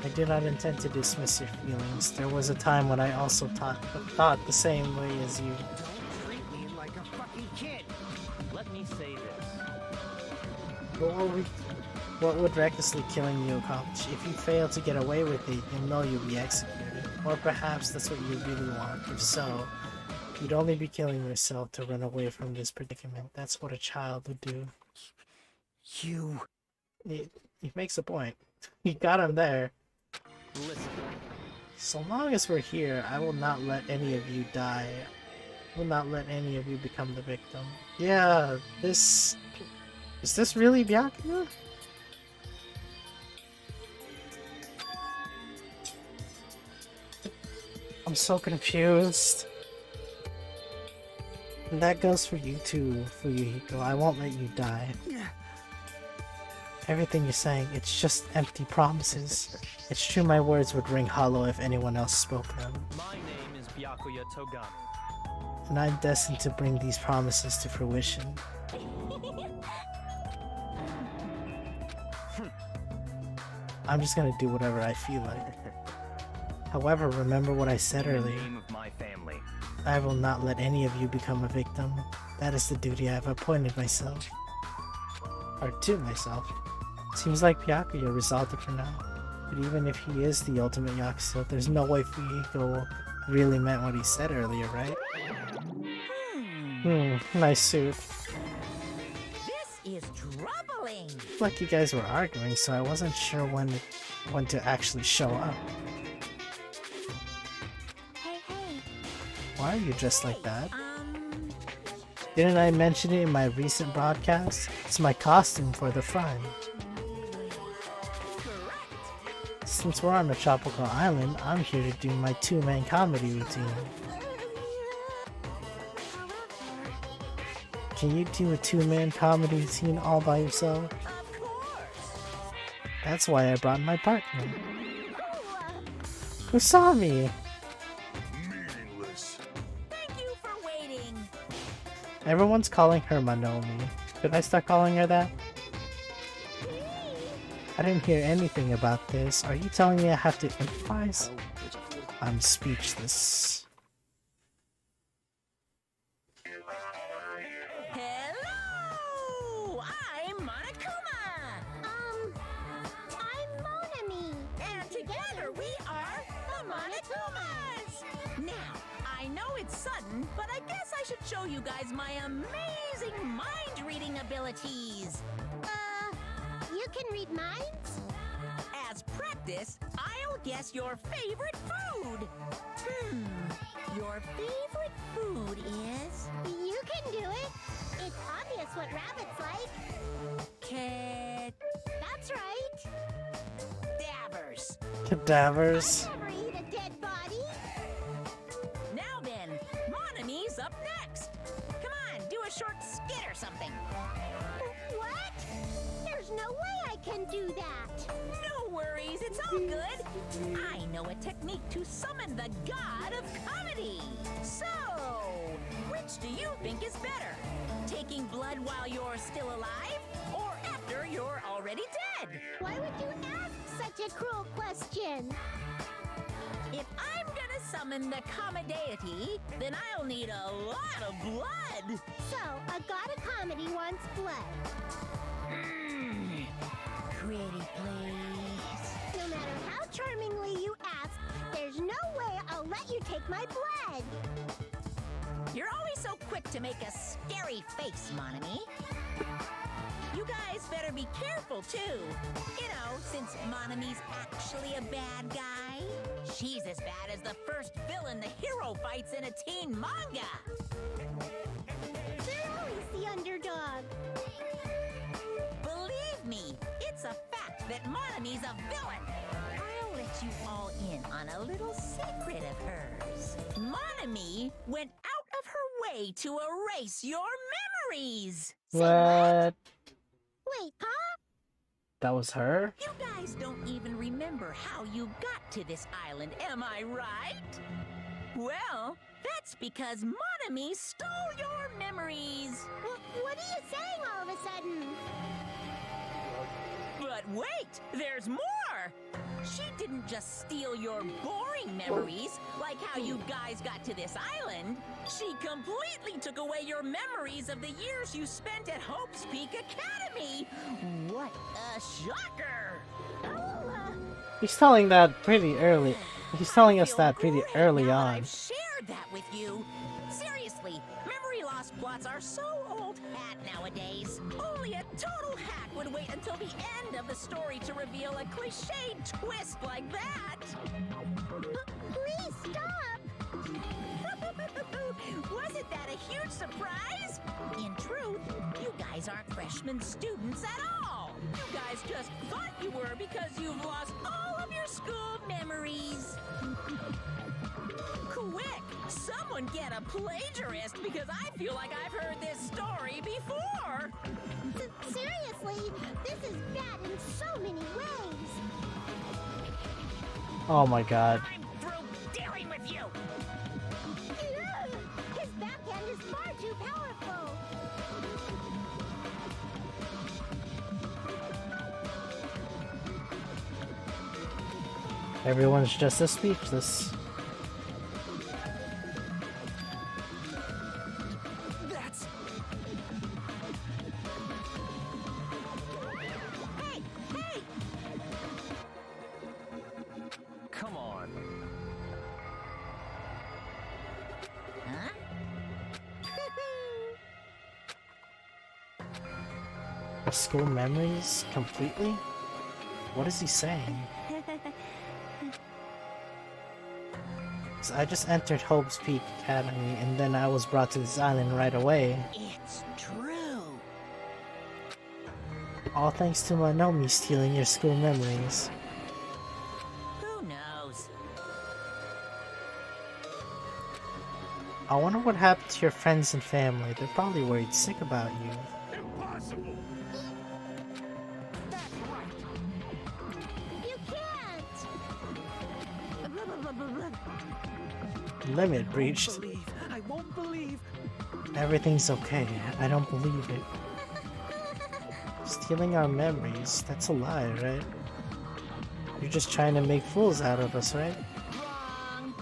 I do not intend to dismiss your feelings. There was a time when I also thought the same way as you. Don't treat me like a fucking kid. Let me say this. What would recklessly killing you accomplish? If you fail to get away with it, you'll know you'll be executed. Or perhaps that's what you really want. If so, you'd only be killing yourself to run away from this predicament. That's what a child would do. You. He makes a point. He got him there. Listen, So long as we're here, I will not let any of you die. I will not let any of you become the victim. Yeah, is this really Byakuya? I'm so confused. And that goes for you too, Fuyuhiko. I won't let you die. Everything you're saying, it's just empty promises. It's true my words would ring hollow if anyone else spoke them. my name is Byakuya Togami. And I'm destined to bring these promises to fruition. I'm just gonna do whatever I feel like. However, remember what I said In the earlier. name of my family. I will not let any of you become a victim. That is the duty I have appointed myself. Or to myself. Seems like Byakuya resolved it for now. But even if he is the ultimate Yakuza, there's no way Fuyuhiko really meant what he said earlier, right? Nice suit. This is troubling. Like you guys were arguing, so I wasn't sure when to actually show up. Hey, hey. Why are you dressed like that? Didn't I mention it in my recent broadcast? It's my costume for the fun. Since we're on a tropical island, I'm here to do my two-man comedy routine. Can you do a two-man comedy routine all by yourself? That's why I brought my partner. Who saw me? Meaningless. Thank you for waiting. Everyone's calling her Manomi. Should I start calling her that? I didn't hear anything about this. Are you telling me I have to improvise? I'm speechless. Hello! I'm Monokuma! but I guess I should show you guys my amazing mind-reading abilities. You can read minds? As practice, I'll guess your favorite food. Your favorite food is... You can do it. It's obvious what rabbits like. That's right. Cadavers. Cadavers. Never eat a dead body. Now then, Monomy's up next. Come on, do a short skit or something. What? There's no way I can do that. No worries, it's all good. I know a technique to summon the god of comedy. So, which do you think is better? Taking blood while you're still alive, or after you're already dead? Why would you ask such a cruel question? If I'm gonna summon the comedy, then I'll need a lot of blood. So, a god of comedy wants blood. Pretty please. No matter how charmingly you ask, there's no way I'll let you take my blood. You're always so quick to make a scary face, Monomy. You guys better be careful, too. You know, since Monomy's actually a bad guy. She's as bad as the first villain the hero fights in a teen manga. They're always the underdog. Believe me, it's a fact that Monomy's a villain. I'll let you all in on a little secret of hers. Monomy went out of her way to erase your memories. What? Wait, huh? That was her? You guys don't even remember how you got to this island, am I right? Well, that's because Monomy stole your memories. What are you saying all of a sudden? But wait, there's more! She didn't just steal your boring memories, like how you guys got to this island. She completely took away your memories of the years you spent at Hope's Peak Academy. What a shocker! He's telling that pretty early. He's telling us I feel that pretty great early now that on. I've shared that with you. Seriously, memory loss plots are so old hat nowadays. Only a total hack would wait until the end of the story to reveal a cliched twist like that. Please stop! Wasn't that a huge surprise? In truth, you guys aren't freshman students at all. You guys just thought you were because you've lost all of your school memories. Quick, someone get a plagiarist because I feel like I've heard this story before. Seriously, this is bad in so many ways. Oh my god. I'm through dealing with you. His backhand is far too powerful. Everyone's just as speechless. That's... Hey, hey! Come on. Huh? School memories completely? What is he saying? 'Cause I just entered Hope's Peak Academy and then I was brought to this island right away. It's true. All thanks to Monomy stealing your school memories. Who knows? I wonder what happened to your friends and family. They're probably worried sick about you. Impossible! You can't! Limit breached. I won't believe. Everything's okay. I don't believe it. Stealing our memories, that's a lie, right? You're just trying to make fools out of us, right? Wrong.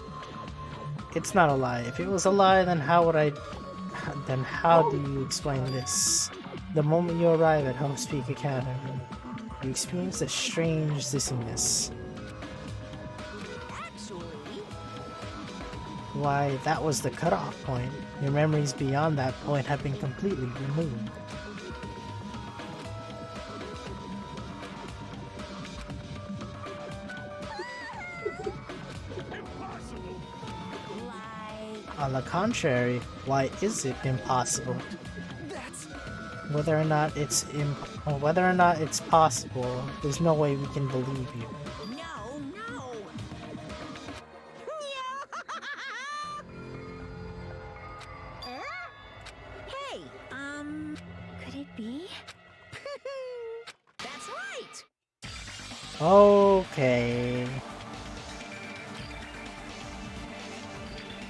It's not a lie. If it was a lie, then how do you explain this? The moment you arrive at Hope's Peak Academy, you experience a strange dizziness. Actually, Why, that was the cutoff point. Your memories beyond that point have been completely removed. On the contrary, why is it impossible? Whether or not it's possible, there's no way we can believe you. No, no. Hey, could it be? That's right. Okay.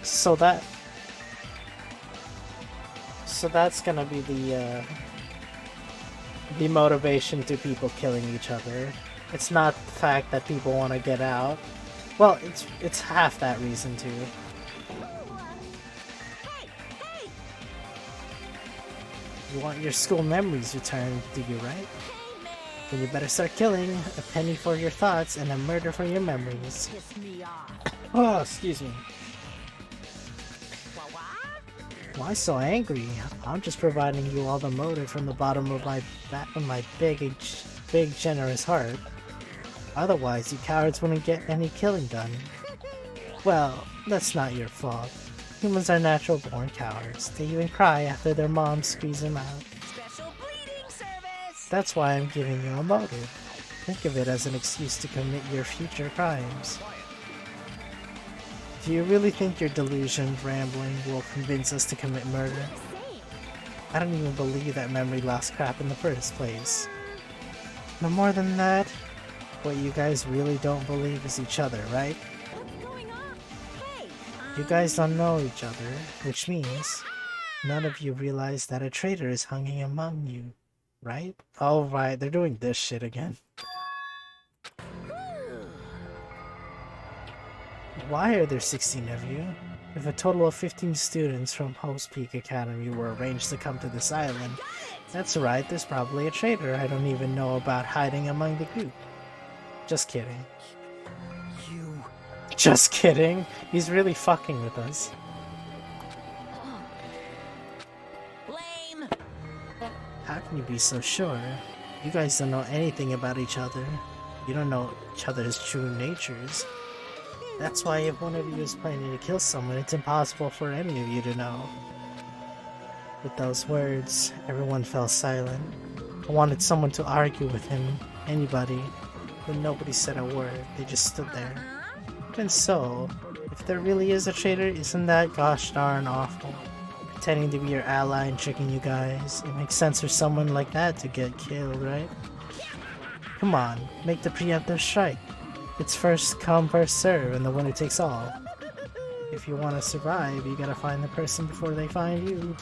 So that's gonna be the motivation to people killing each other. It's not the fact that people want to get out. Well, it's half that reason too. Hey, hey, You want your school memories returned, do you, right? hey, man. Then you better start killing. A penny for your thoughts and a murder for your memories. Piss me off. Oh, excuse me. What? Why so angry? I'm just providing you all the motive from the bottom of my big generous heart. Otherwise, you cowards wouldn't get any killing done. Well, that's not your fault. Humans are natural-born cowards. They even cry after their moms squeeze them out. Special bleeding service. That's why I'm giving you a motive. Think of it as an excuse to commit your future crimes. Do you really think your delusion rambling will convince us to commit murder? I don't even believe that memory lost crap in the first place. No more than that, what you guys really don't believe is each other, right? What's going on? Hey, You guys don't know each other, which means none of you realize that a traitor is hanging among you, right? Oh right, they're doing this shit again. Why are there 16 of you? If a total of 15 students from Hope's Peak Academy were arranged to come to this island, that's right, there's probably a traitor I don't even know about hiding among the group. Just kidding. You. Just kidding. He's really fucking with us. lame. How can you be so sure? You guys don't know anything about each other. You don't know each other's true natures. That's why if one of you is planning to kill someone, it's impossible for any of you to know. With those words, everyone fell silent. I wanted someone to argue with him, anybody, but nobody said a word. They just stood there. Even so, if there really is a traitor, isn't that gosh darn awful? Pretending to be your ally and tricking you guys. It makes sense for someone like that to get killed, right? Come on, make the preemptive strike. It's first come, first serve, and the winner takes all. If you want to survive, you gotta find the person before they find you.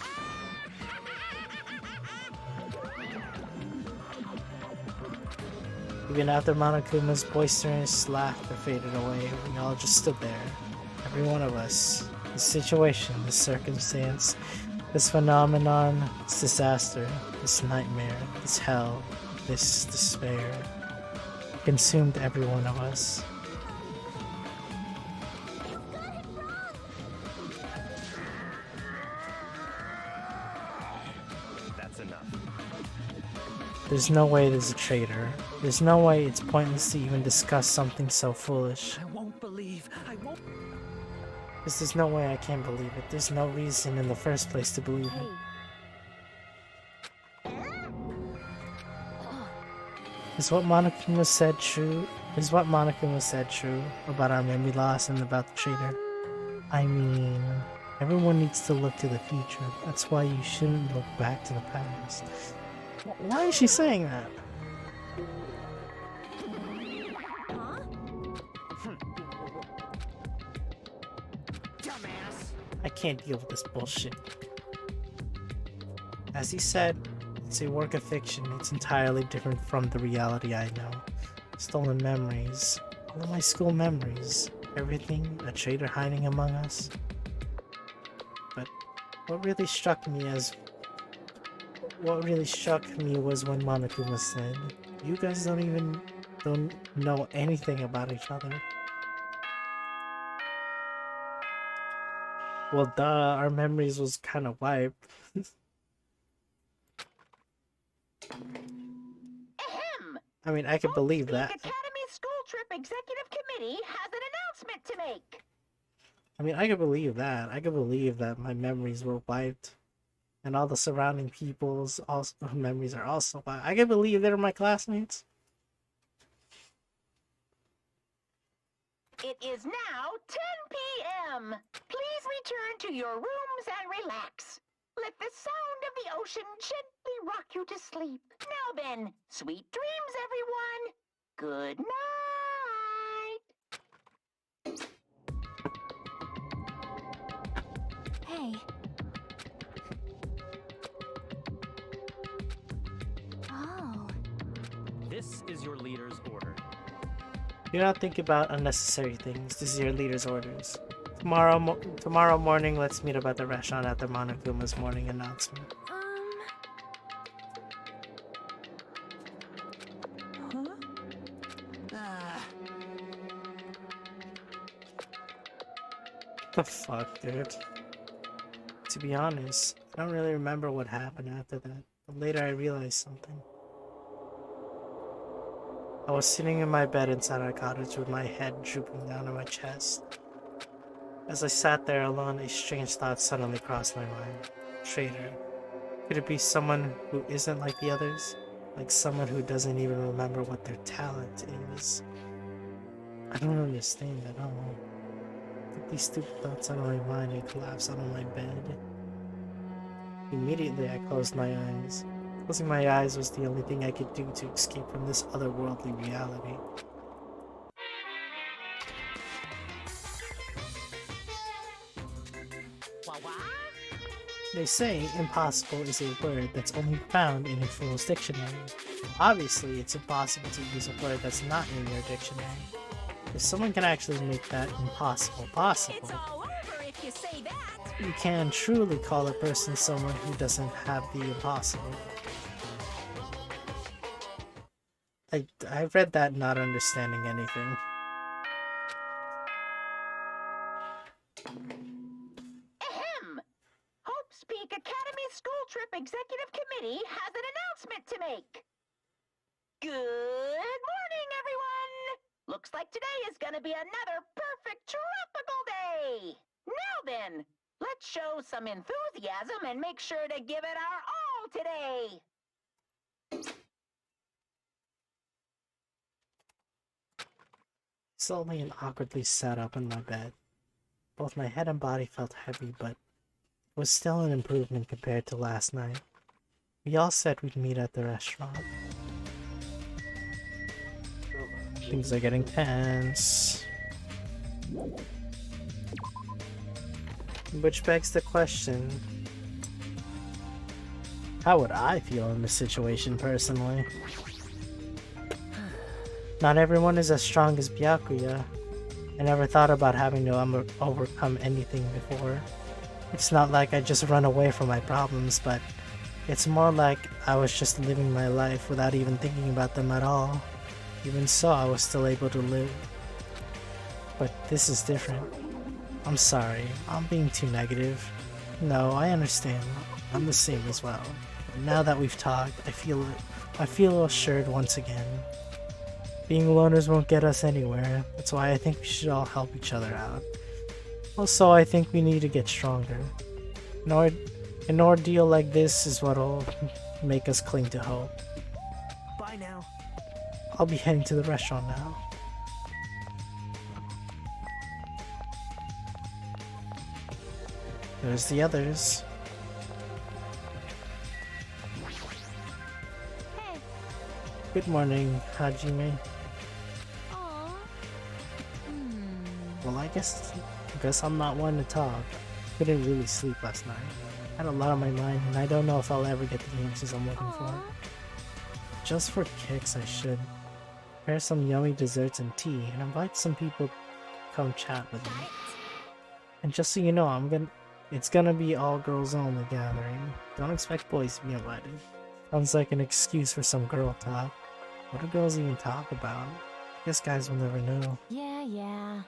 Even after Monokuma's boisterous laughter faded away, we all just stood there. Every one of us. The situation, the circumstance, this phenomenon, this disaster, this nightmare, this hell, this despair, consumed every one of us. That's enough. There's no way there's a traitor. There's no way it's pointless to even discuss something so foolish. I won't believe. I won't. There's no way I can't believe it. There's no reason in the first place to believe it. Is what Monokuma said true? Is what Monokuma said true about our memory loss and about the traitor? I mean, everyone needs to look to the future. That's why you shouldn't look back to the past. Why is she saying that? Dumbass. I can't deal with this bullshit. As he said, it's a work of fiction. It's entirely different from the reality I know. Stolen memories. All of my school memories. Everything, a traitor hiding among us. But what really struck me was when Monokuma said, you guys don't know anything about each other. Well, duh, our memories was kind of wiped. Ahem! I mean, I could believe Speak that. Academy School Trip Executive Committee has an announcement to make. I mean, I could believe that. I could believe that my memories were wiped. And all the surrounding people's also memories are also wiped. I could believe they're my classmates. It is now 10 p.m. Please return to your rooms and relax. Let the sound of the ocean gently rock you to sleep. Now then, sweet dreams, everyone. Good night. Hey. Oh. This is your leader's order. Do not think about unnecessary things. This is your leader's orders. Tomorrow morning, let's meet up at the restaurant after Monokuma's morning announcement. The fuck, dude? To be honest, I don't really remember what happened after that, but later I realized something. I was sitting in my bed inside our cottage with my head drooping down on my chest. As I sat there alone, a strange thought suddenly crossed my mind. Traitor. Could it be someone who isn't like the others? Like someone who doesn't even remember what their talent is? I don't understand at all. With these stupid thoughts out of my mind, I collapsed out of my bed. Immediately, I closed my eyes. Closing my eyes was the only thing I could do to escape from this otherworldly reality. They say impossible is a word that's only found in a fool's dictionary. Obviously, it's impossible to use a word that's not in your dictionary. If someone can actually make that impossible possible, It's all over if you say that. you can truly call a person someone who doesn't have the impossible. I read that not understanding anything. Ahem! Hope's Peak Academy School Trip Executive Committee has an announcement to make. Good morning, everyone! Looks like today is gonna be another perfect tropical day! Now then, let's show some enthusiasm and make sure to give it our all today! Slowly and awkwardly sat up in my bed. Both my head and body felt heavy, but it was still an improvement compared to last night. We all said we'd meet at the restaurant. Things are getting tense. Which begs the question, how would I feel in this situation personally? Not everyone is as strong as Byakuya. I never thought about having to overcome anything before. It's not like I just run away from my problems, but it's more like I was just living my life without even thinking about them at all. Even so, I was still able to live. But this is different. I'm sorry, I'm being too negative. No, I understand. I'm the same as well. But now that we've talked, I feel assured once again. Being loners won't get us anywhere. That's why I think we should all help each other out. Also, I think we need to get stronger. An ordeal like this is what'll make us cling to hope. Bye now. I'll be heading to the restaurant now. There's the others. Hey. Good morning, Hajime. Aw. Well, I guess I'm not one to talk. Couldn't really sleep last night. Had a lot on my mind, and I don't know if I'll ever get the answers I'm looking for. Just for kicks, I should prepare some yummy desserts and tea, and invite some people to come chat with me. And just so you know, it's gonna be all girls only gathering. Don't expect boys to be invited. Sounds like an excuse for some girl talk. What do girls even talk about? I guess guys will never know. Yeah.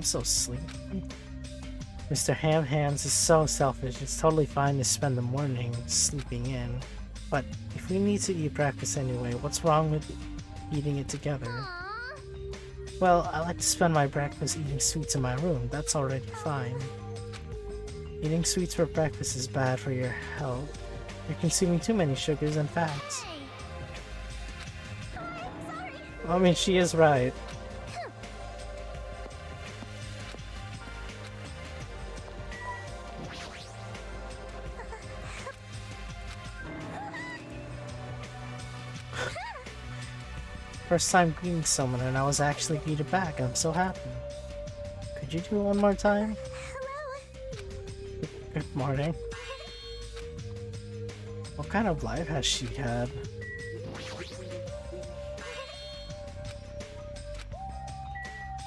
I'm so sleepy. Mr. Ham Hands is so selfish. It's totally fine to spend the morning sleeping in. But if we need to eat breakfast anyway, what's wrong with eating it together? Aw. Well, I like to spend my breakfast eating sweets in my room. That's already fine. Eating sweets for breakfast is bad for your health. You're consuming too many sugars and fats. Hey. I'm sorry. I mean, she is right. First time greeting someone and I was actually greeted back. I'm so happy. Could you do it one more time? Hello. Good morning. What kind of life has she had?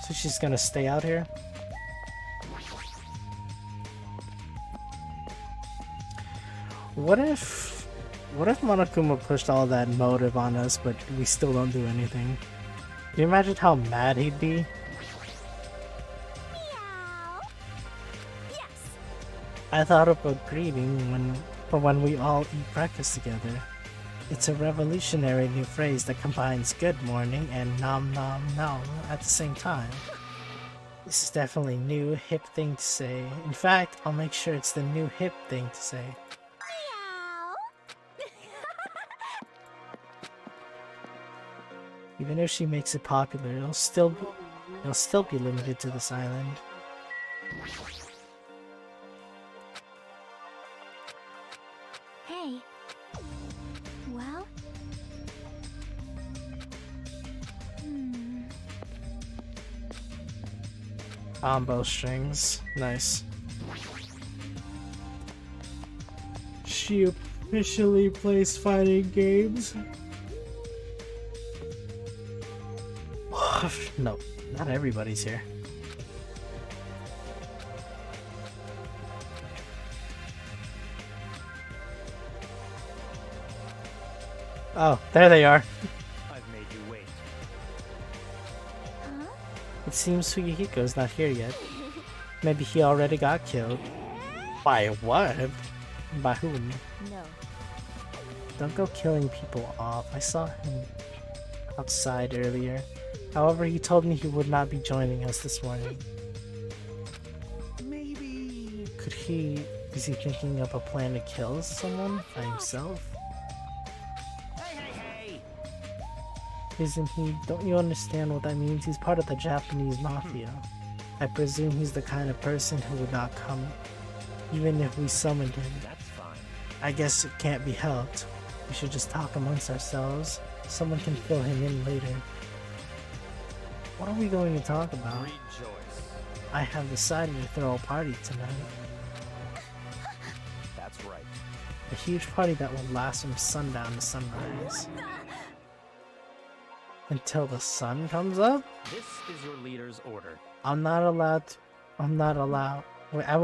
So she's gonna stay out here? What if Monokuma pushed all that motive on us, but we still don't do anything? Can you imagine how mad he'd be? Meow. Yes. I thought about greeting for when we all eat breakfast together. It's a revolutionary new phrase that combines good morning and nom nom nom at the same time. This is definitely a new hip thing to say. In fact, I'll make sure it's the new hip thing to say. Meow. Even if she makes it popular, it'll still be limited to this island. Hey. Well. Combo strings. Nice. She officially plays fighting games? No, not everybody's here. Oh, there they are. I've made you wait. Huh? It seems Sugihiko's not here yet. Maybe he already got killed. By what? By whom? No. Don't go killing people off. I saw him outside earlier. However, he told me he would not be joining us this morning. Maybe. Is he thinking of a plan to kill someone by himself? Hey! Isn't he? Don't you understand what that means? He's part of the Japanese mafia. I presume he's the kind of person who would not come, even if we summoned him. That's fine. I guess it can't be helped. We should just talk amongst ourselves. Someone can fill him in later. What are we going to talk about? Rejoice. I have decided to throw a party tonight. That's right. A huge party that will last from sundown to sunrise. Until the sun comes up? This is your leader's order. I will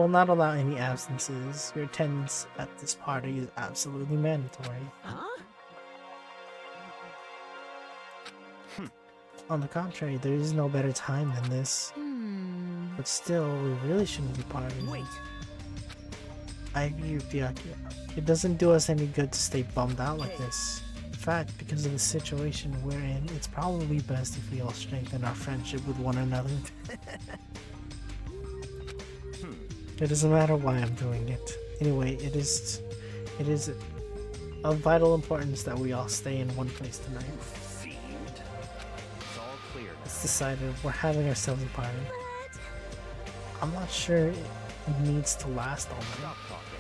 not allow any absences. Your attendance at this party is absolutely mandatory. Huh? On the contrary, there is no better time than this. But still, we really shouldn't be partying. Wait. I agree with Byakuya. It doesn't do us any good to stay bummed out like this. In fact, because of the situation we're in, it's probably best if we all strengthen our friendship with one another. It doesn't matter why I'm doing it. Anyway, it is of vital importance that we all stay in one place tonight. Fiend. It's all clear. It's decided. We're having ourselves a party. What? I'm not sure it needs to last all night. Stop talking.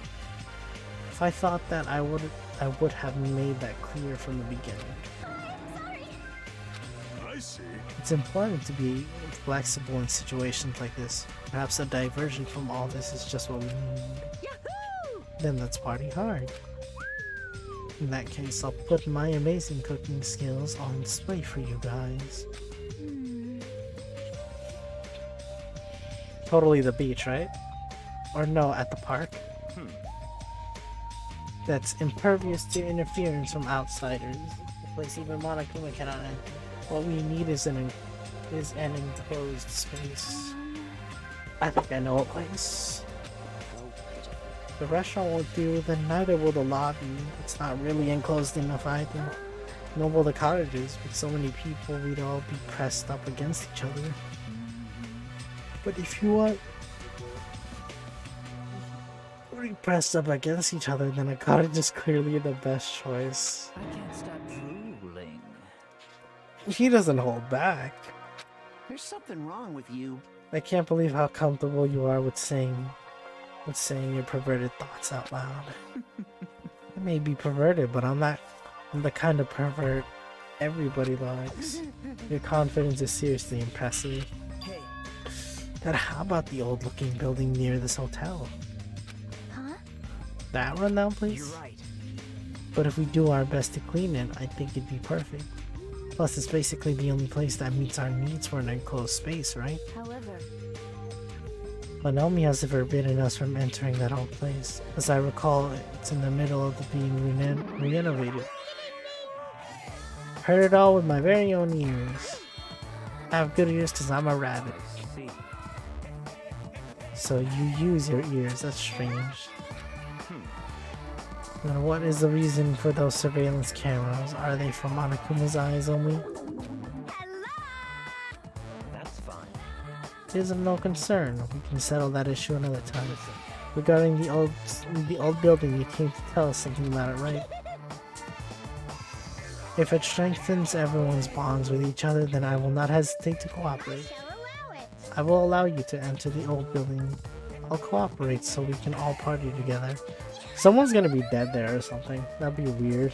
If I thought that, I would have made that clear from the beginning. I'm sorry. I see. It's important to be flexible in situations like this. Perhaps a diversion from all this is just what we need. Yahoo! Then let's party hard. In that case, I'll put my amazing cooking skills on display for you guys. Totally the beach, right? Or no, at the park? That's impervious to interference from outsiders. A place even Monokuma cannot enter. What we need is an enclosed space. I think I know a place. How pitiful. The restaurant won't do, then neither will the lobby. It's not really enclosed enough either. Nor will the cottages. With so many people, we'd all be pressed up against each other. But if you want to be pressed up against each other, then a cottage is clearly the best choice. I can't stop drooling. He doesn't hold back. There's something wrong with you. I can't believe how comfortable you are with saying your perverted thoughts out loud. I may be perverted, but I'm the kind of pervert everybody likes. Your confidence is seriously impressive. Hey, Then how about the old looking building near this hotel? Huh? That one down, please? you're right. But if we do our best to clean it, I think it'd be perfect. Plus, it's basically the only place that meets our needs for an enclosed space, right? However, But Naomi has forbidden us from entering that old place. As I recall, it's in the middle of being renovated. Heard it all with my very own ears. I have good ears because I'm a rabbit. See, So you use your ears, that's strange. Then what is the reason for those surveillance cameras? Are they for Monokuma's eyes only? That's fine. It is of no concern. We can settle that issue another time. Regarding the old building, you came to tell us something about it, right? If it strengthens everyone's bonds with each other, then I will not hesitate to cooperate. shall allow it. I will allow you to enter the old building. I'll cooperate so we can all party together. Someone's gonna be dead there or something. That'd be weird.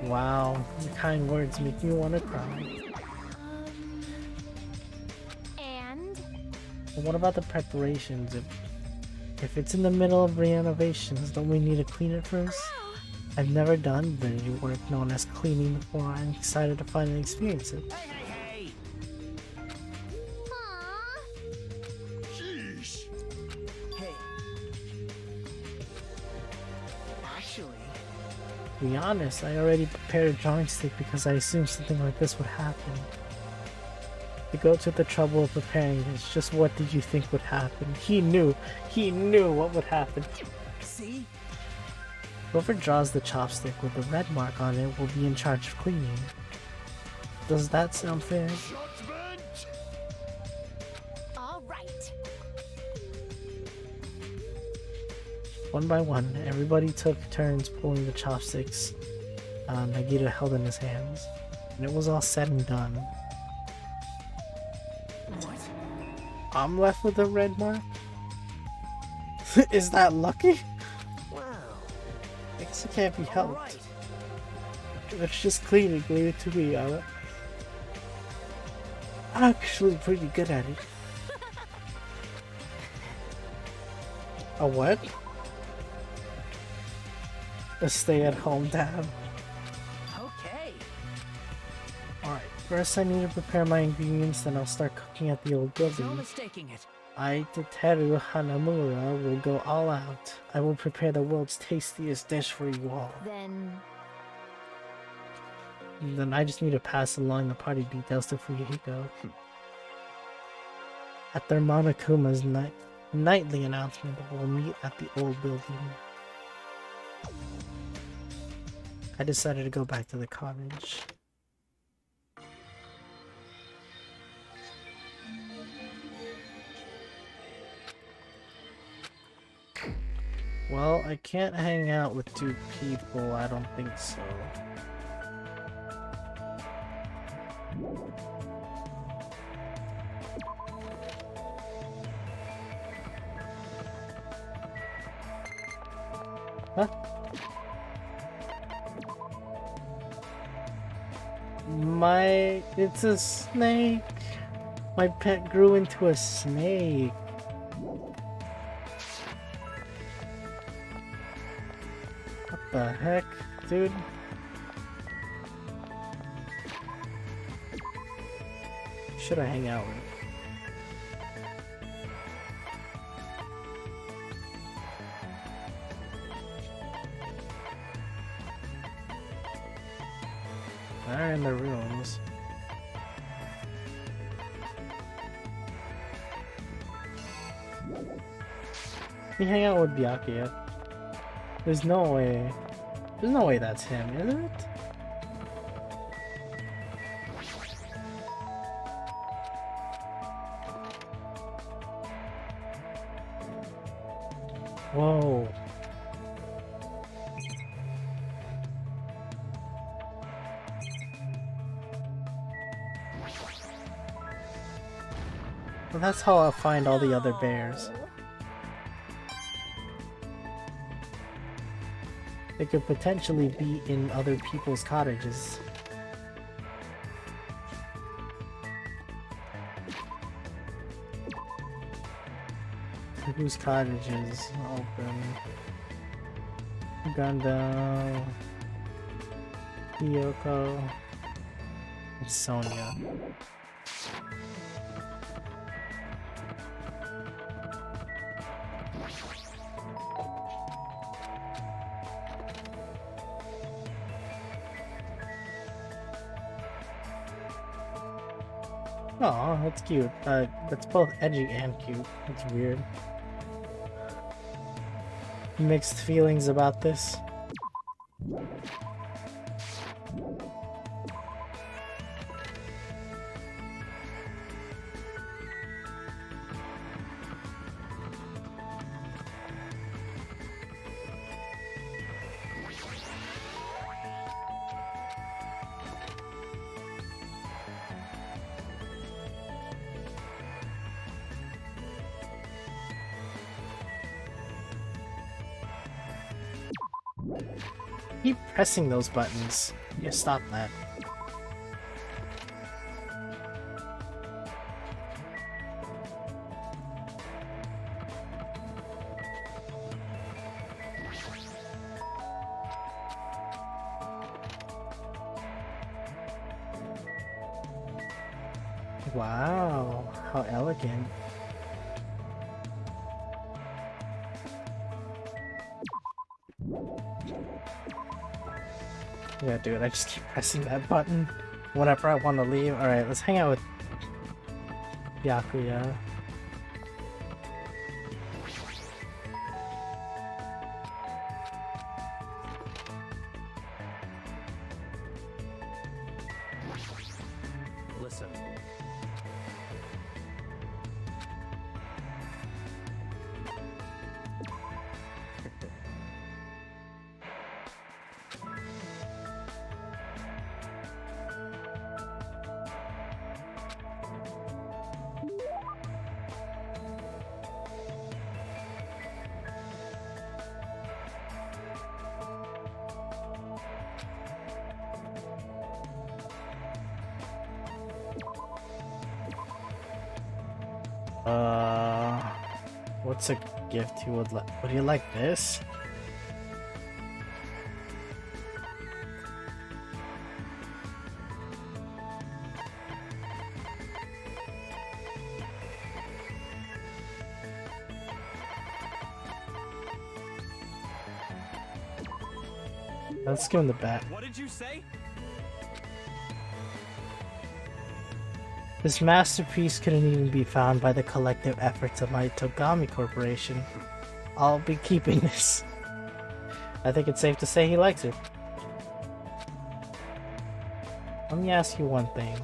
Wow, your kind words make me want to cry. And But what about the preparations? If it's in the middle of renovations, don't we need to clean it first? I've never done dirty work known as cleaning before. I'm excited to finally experience it. Hey, Aw, Sheesh. hey. Actually, To be honest, I already prepared a drawing stick because I assumed something like this would happen. To go to the trouble of preparing this, just what did you think would happen? He knew what would happen. see? Whoever draws the chopstick with the red mark on it will be in charge of cleaning. Does that sound fair? Judgment! all right. One by one, everybody took turns pulling the chopsticks Nagito held in his hands. And it was all said and done. What? I'm left with a red mark? Is that lucky? Wow. I guess it can't be All helped. right. Let's just clean it, leave it to me. I'm actually pretty good at it. A what? A stay-at-home dad. Okay. Alright, first I need to prepare my ingredients, then I'll start cooking at the old There's no building. mistaking it. I, Teteru Hanamura, will go all out. I will prepare the world's tastiest dish for you all. Then And then I just need to pass along the party details to Fuyuhiko. At their Monokuma's nightly announcement, we'll meet at the old building. I decided to go back to the cottage. Well, I can't hang out with two people, I don't think so. Huh? It's a snake. My pet grew into a snake. What the heck, dude? Should I hang out with? Let me hang out with Byakuya. There's no way. There's no way that's him, is it? Whoa. Well, that's how I'll find all the other bears. They could potentially be in other people's cottages. Whose cottages open? Gundam, Kyoko, and Sonia. Oh, that's cute. That's both edgy and cute. That's weird. Mixed feelings about this. Keep pressing those buttons. Yeah, stop that. Wow, how elegant. Yeah, dude, I just keep pressing that button whenever I want to leave. Alright, let's hang out with Byakuya. Listen. What's a gift you would like? Would you like this? Let's give him the bat. What did you say? This masterpiece couldn't even be found by the collective efforts of my Togami Corporation. I'll be keeping this. I think it's safe to say he likes it. Let me ask you one thing.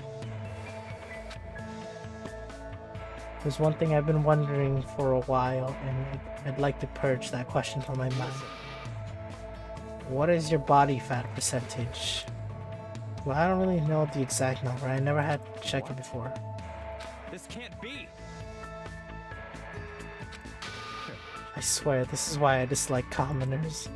There's one thing I've been wondering for a while, and I'd like to purge that question from my mind. What is your body fat percentage? Well, I don't really know the exact number. I never had to check it before. This can't be. I swear, this is why I dislike commoners.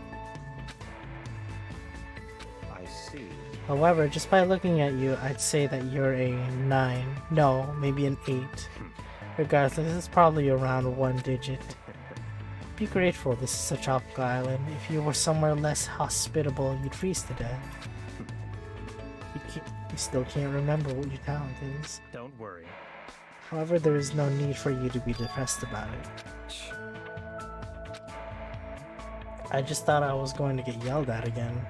I see. However, just by looking at you, I'd say that you're a 9. No, maybe an 8. Regardless, this is probably around 1 digit. Be grateful this is a tropical island. If you were somewhere less hospitable, you'd freeze to death. You still can't remember what your talent is. Don't worry. However, there is no need for you to be depressed about it. I just thought I was going to get yelled at again.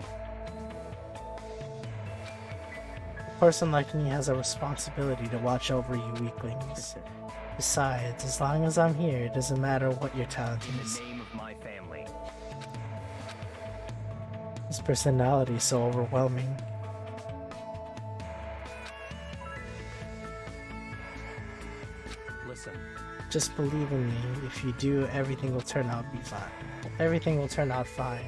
A person like me has a responsibility to watch over you weaklings. Besides, as long as I'm here, it doesn't matter what your talent In is. the name His personality is so overwhelming. Listen, Just believe in me. If you do, everything will turn out be fine. Everything will turn out fine.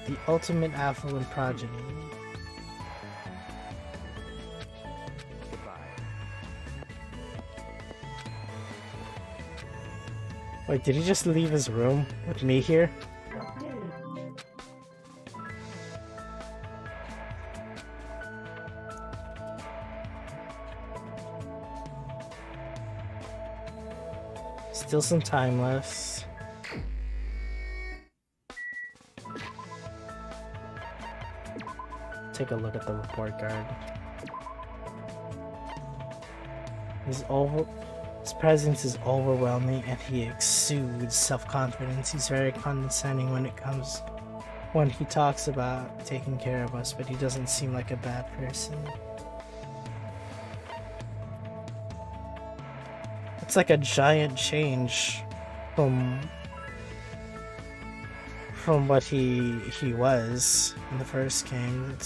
The ultimate affluent progeny. goodbye. Wait, did he just leave his room with me here? Still some time left. Take a look at the report card. His presence is overwhelming and he exudes self-confidence. He's very condescending when he talks about taking care of us, but he doesn't seem like a bad person. It's like a giant change from what he was in the first game.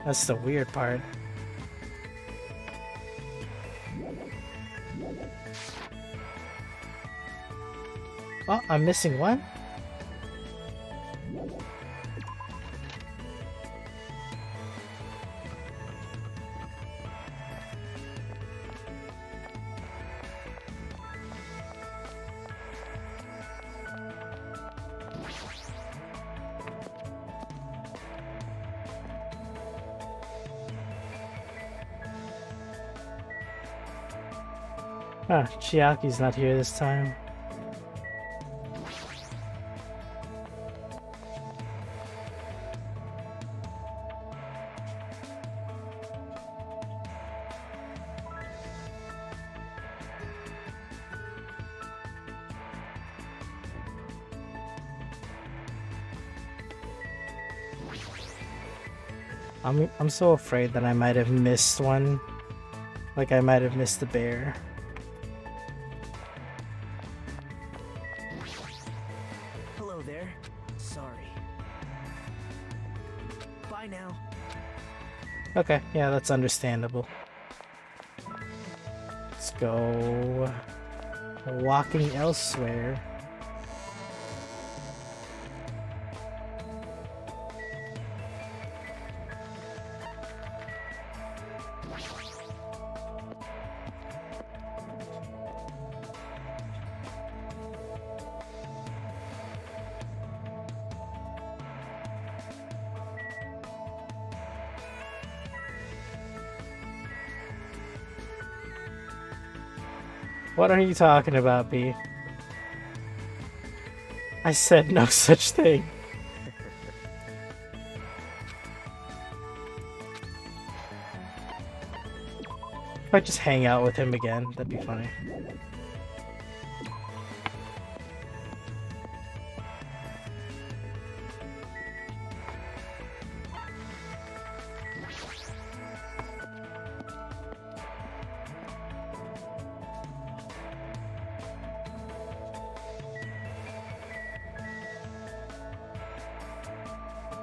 That's the weird part. Oh, I'm missing one? Ah, Chiaki's not here this time. I'm so afraid that I might have missed one. Like I might have missed the bear. Hello there. Sorry. Bye now. Okay, yeah, that's understandable. Let's go walking elsewhere. What are you talking about, B? I said no such thing. If I just hang out with him again, that'd be funny.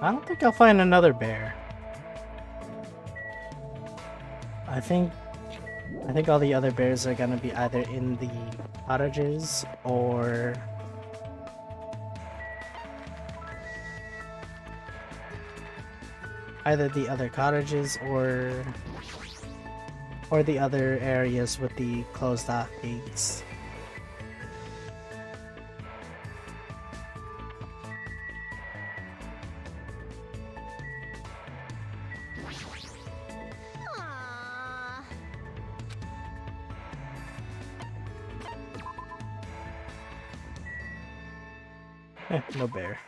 I don't think I'll find another bear. I think all the other bears are gonna be either in the cottages or either the other cottages or the other areas with the closed off gates. Aww. No bear.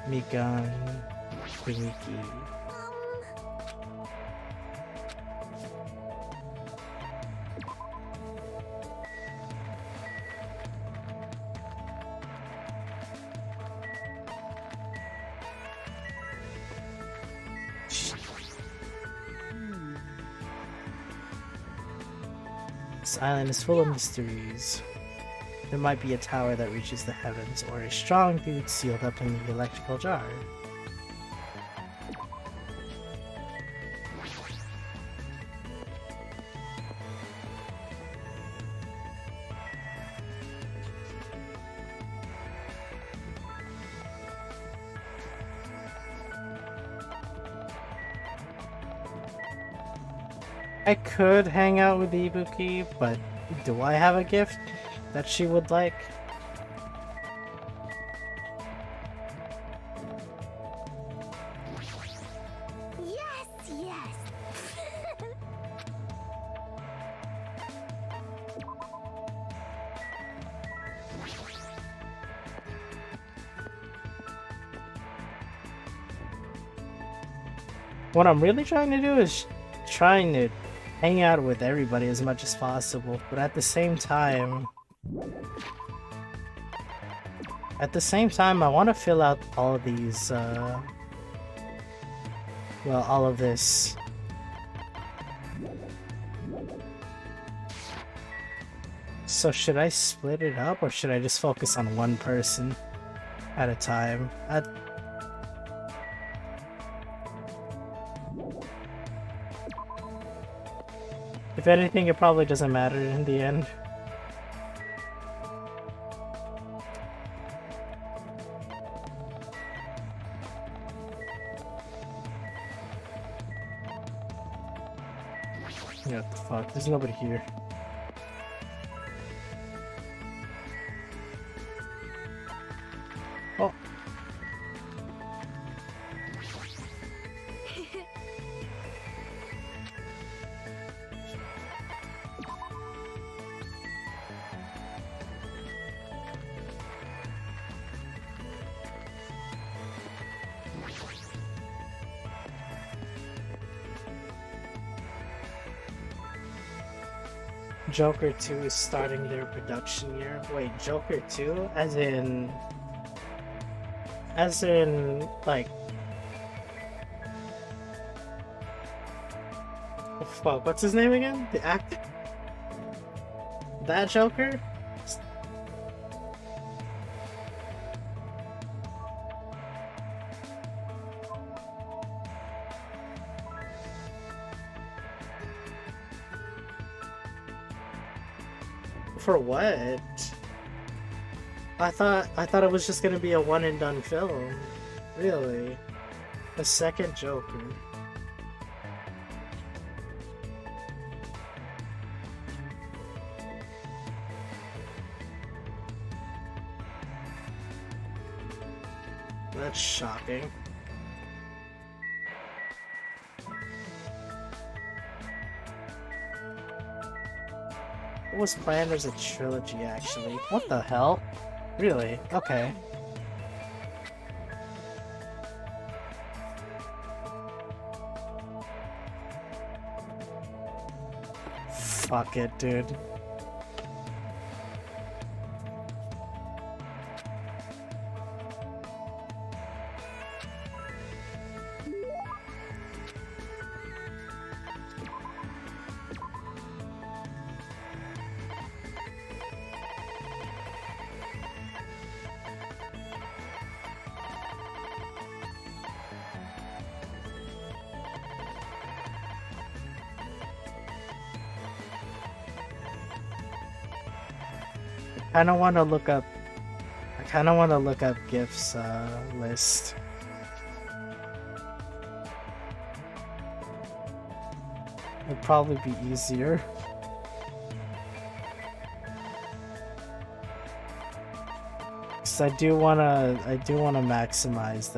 Mikan, Miki. This island is full of mysteries. There might be a tower that reaches the heavens, or a strong dude sealed up in the electrical jar. I could hang out with Ibuki, but do I have a gift that she would like? Yes, yes. What I'm really trying to do is trying to hang out with everybody as much as possible, but at the same time, I want to fill out all of these, well, all of this. So should I split it up, or should I just focus on one person at a time? If anything, it probably doesn't matter in the end. Yeah, what the fuck? There's nobody here. Oh. Joker 2 is starting their production year. Wait, Joker 2? As in, like... Oh, fuck, what's his name again? The actor? That Joker? For what? I thought it was just gonna be a one and done film. Really? A second Joker. That's shocking. It was planned as a trilogy, actually. What the hell? Really? Okay. Fuck it, dude. I kind of want to look up GIF's list. It'd probably be easier. Cause I do wanna maximize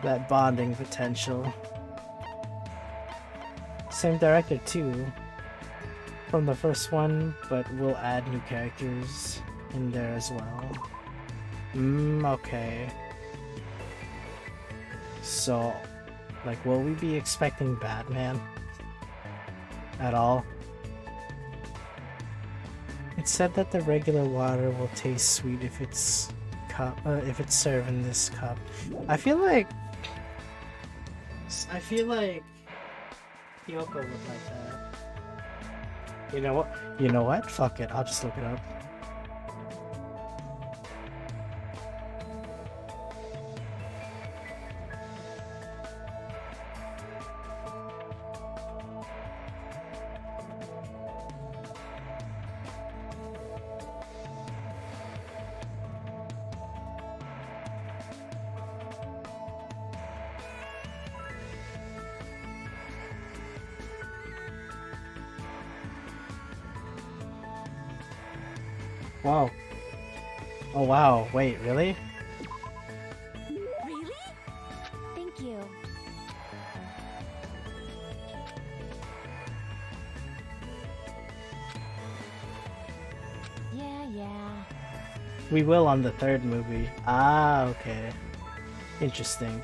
that bonding potential. Same director too, from the first one, but we'll add new characters in there as well. Okay. So, like, will we be expecting Batman at all? It said that the regular water will taste sweet if it's served in this cup. I feel like I feel like Kyoko would like that. You know what? You know what? Fuck it. I'll just look it up. Wow. Oh wow. Wait, really? Really? Thank you. Yeah. We will on the third movie. Ah, okay. Interesting.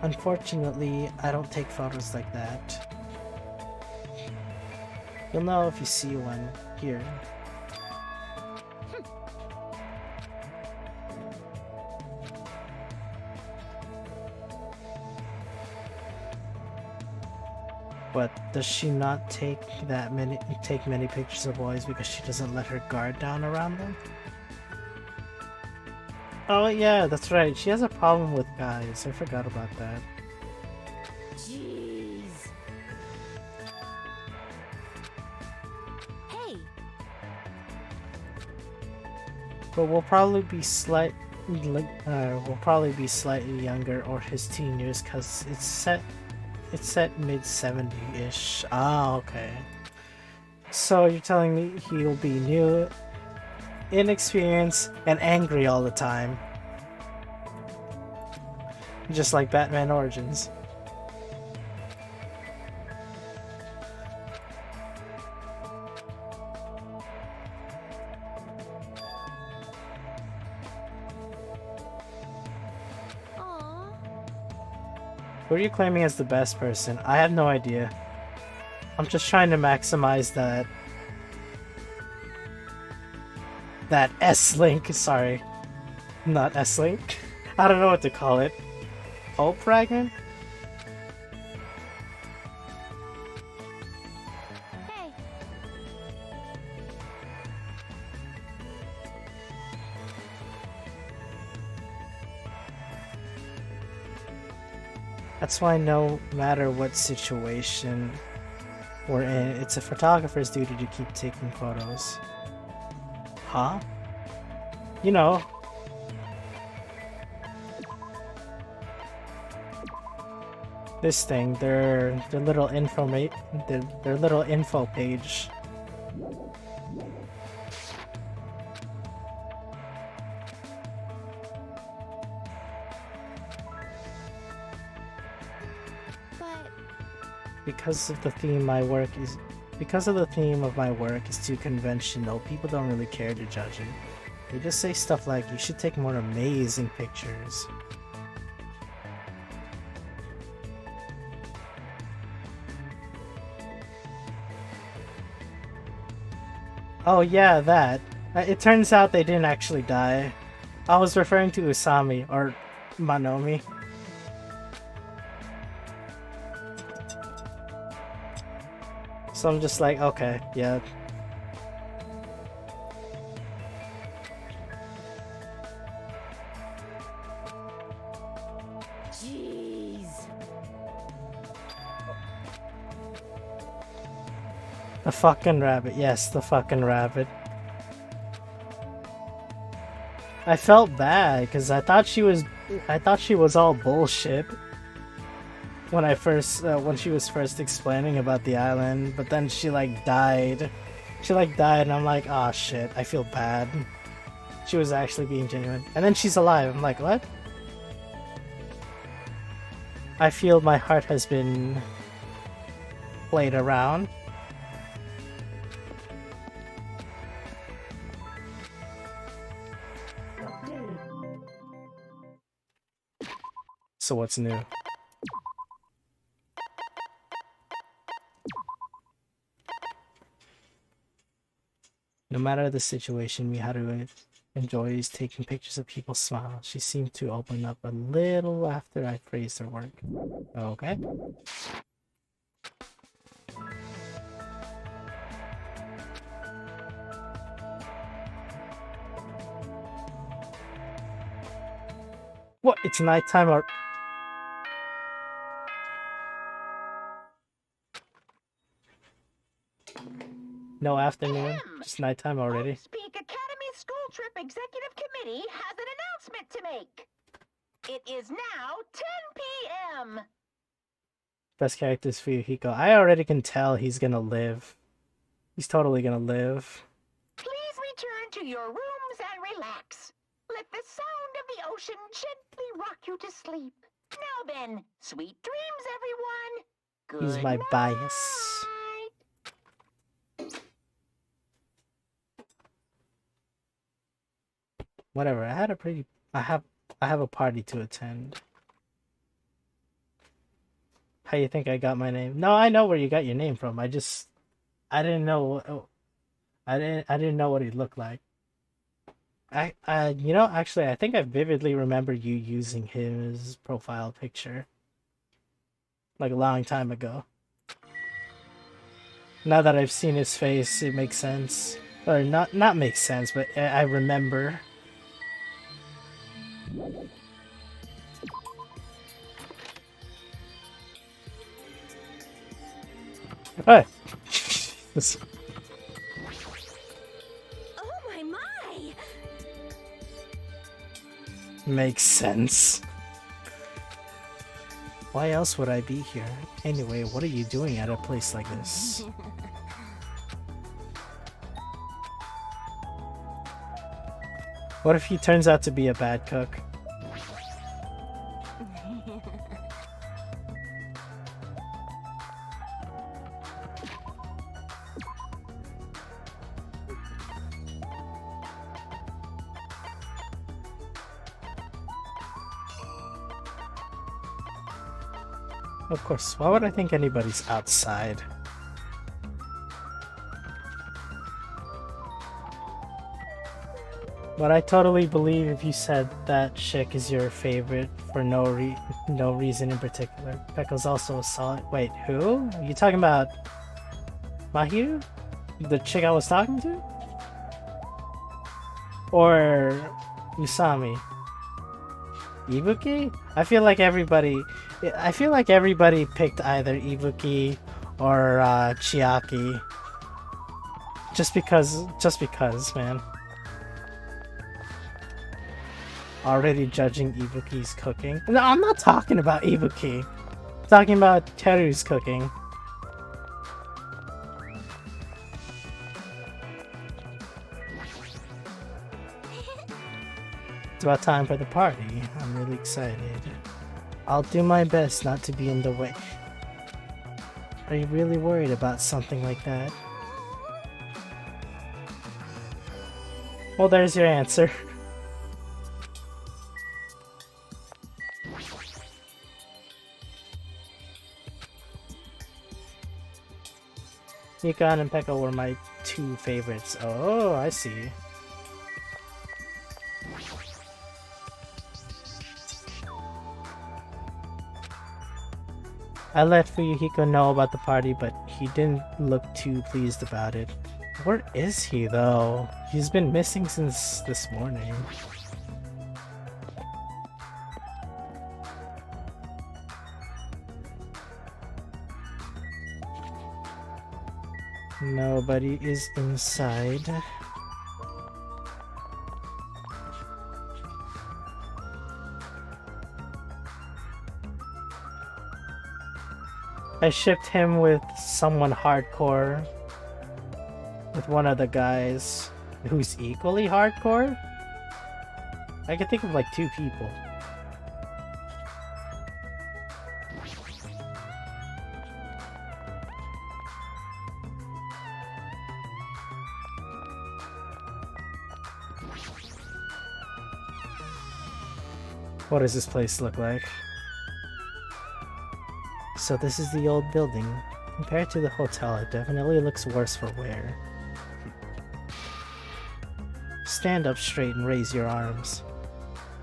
Unfortunately, I don't take photos like that. You'll know if you see one here. But does she not take many pictures of boys because she doesn't let her guard down around them? Oh yeah, that's right. She has a problem with guys. I forgot about that. Jeez. Hey, But we'll probably be we'll probably be slightly younger or his teen years because it's set mid-70s-ish. Ah, okay. So you're telling me he'll be new, inexperienced, and angry all the time. Just like Batman Origins. aw. Who are you claiming as the best person? I have no idea. I'm just trying to maximize that S-Link, sorry. Not S-Link. I don't know what to call it. Hope fragment? Hey. That's why no matter what situation we're in, it's a photographer's duty to keep taking photos. Huh? You know. This thing, their little their little info page. But Because of the theme of my work is too conventional, people don't really care to judge it. They just say stuff like, you should take more amazing pictures. Oh yeah, that. It turns out they didn't actually die. I was referring to Usami, or Manomi. So I'm just like, okay, yeah. jeez. The fucking rabbit, yes, the fucking rabbit. I felt bad because I thought she was all bullshit when when she was first explaining about the island, but then she died. She died and I'm like, oh shit, I feel bad. She was actually being genuine. And then she's alive. I'm like, what? I feel my heart has been played around. So what's new? No matter the situation, Miharu enjoys taking pictures of people's smiles. She seemed to open up a little after I praised her work. Okay. What? It's nighttime or... No afternoon? Just nighttime already? Hope's Peak Academy School Trip Executive Committee has an announcement to make. It is now 10 p.m. Best characters for you, Hiko. I already can tell he's gonna live. He's totally gonna live. Please return to your rooms and relax. Let the sound of the ocean gently rock you to sleep. Now then, sweet dreams, everyone. He's Good my night. bias. Whatever. I have a party to attend. How you think I got my name? No, I know where you got your name from. I didn't know. I didn't know what he looked like. You know, actually, I think I vividly remember you using his profile picture, like a long time ago. Now that I've seen his face, it makes sense. Or not makes sense, but I remember. Hey. Oh my! Makes sense. Why else would I be here? Anyway, what are you doing at a place like this? What if he turns out to be a bad cook? Of course, why would I think anybody's outside? But I totally believe if you said that chick is your favorite for no reason in particular. Pekka's also a solid. Wait, who? Are you talking about Mahiru? The chick I was talking to? Or Usami? Ibuki? I feel like everybody picked either Ibuki or Chiaki. Just because, man. Already judging Ibuki's cooking. No, I'm not talking about Ibuki. I'm talking about Teru's cooking. It's about time for the party. I'm really excited. I'll do my best not to be in the way. Are you really worried about something like that? Well, there's your answer. Yukon and Pekka were my two favorites. Oh, I see. I let Fuyuhiko know about the party, but he didn't look too pleased about it. Where is he, though? He's been missing since this morning. Nobody is inside. I shipped him with someone hardcore. With one of the guys who's equally hardcore? I can think of like two people. What does this place look like? So this is the old building. Compared to the hotel, it definitely looks worse for wear. Stand up straight and raise your arms.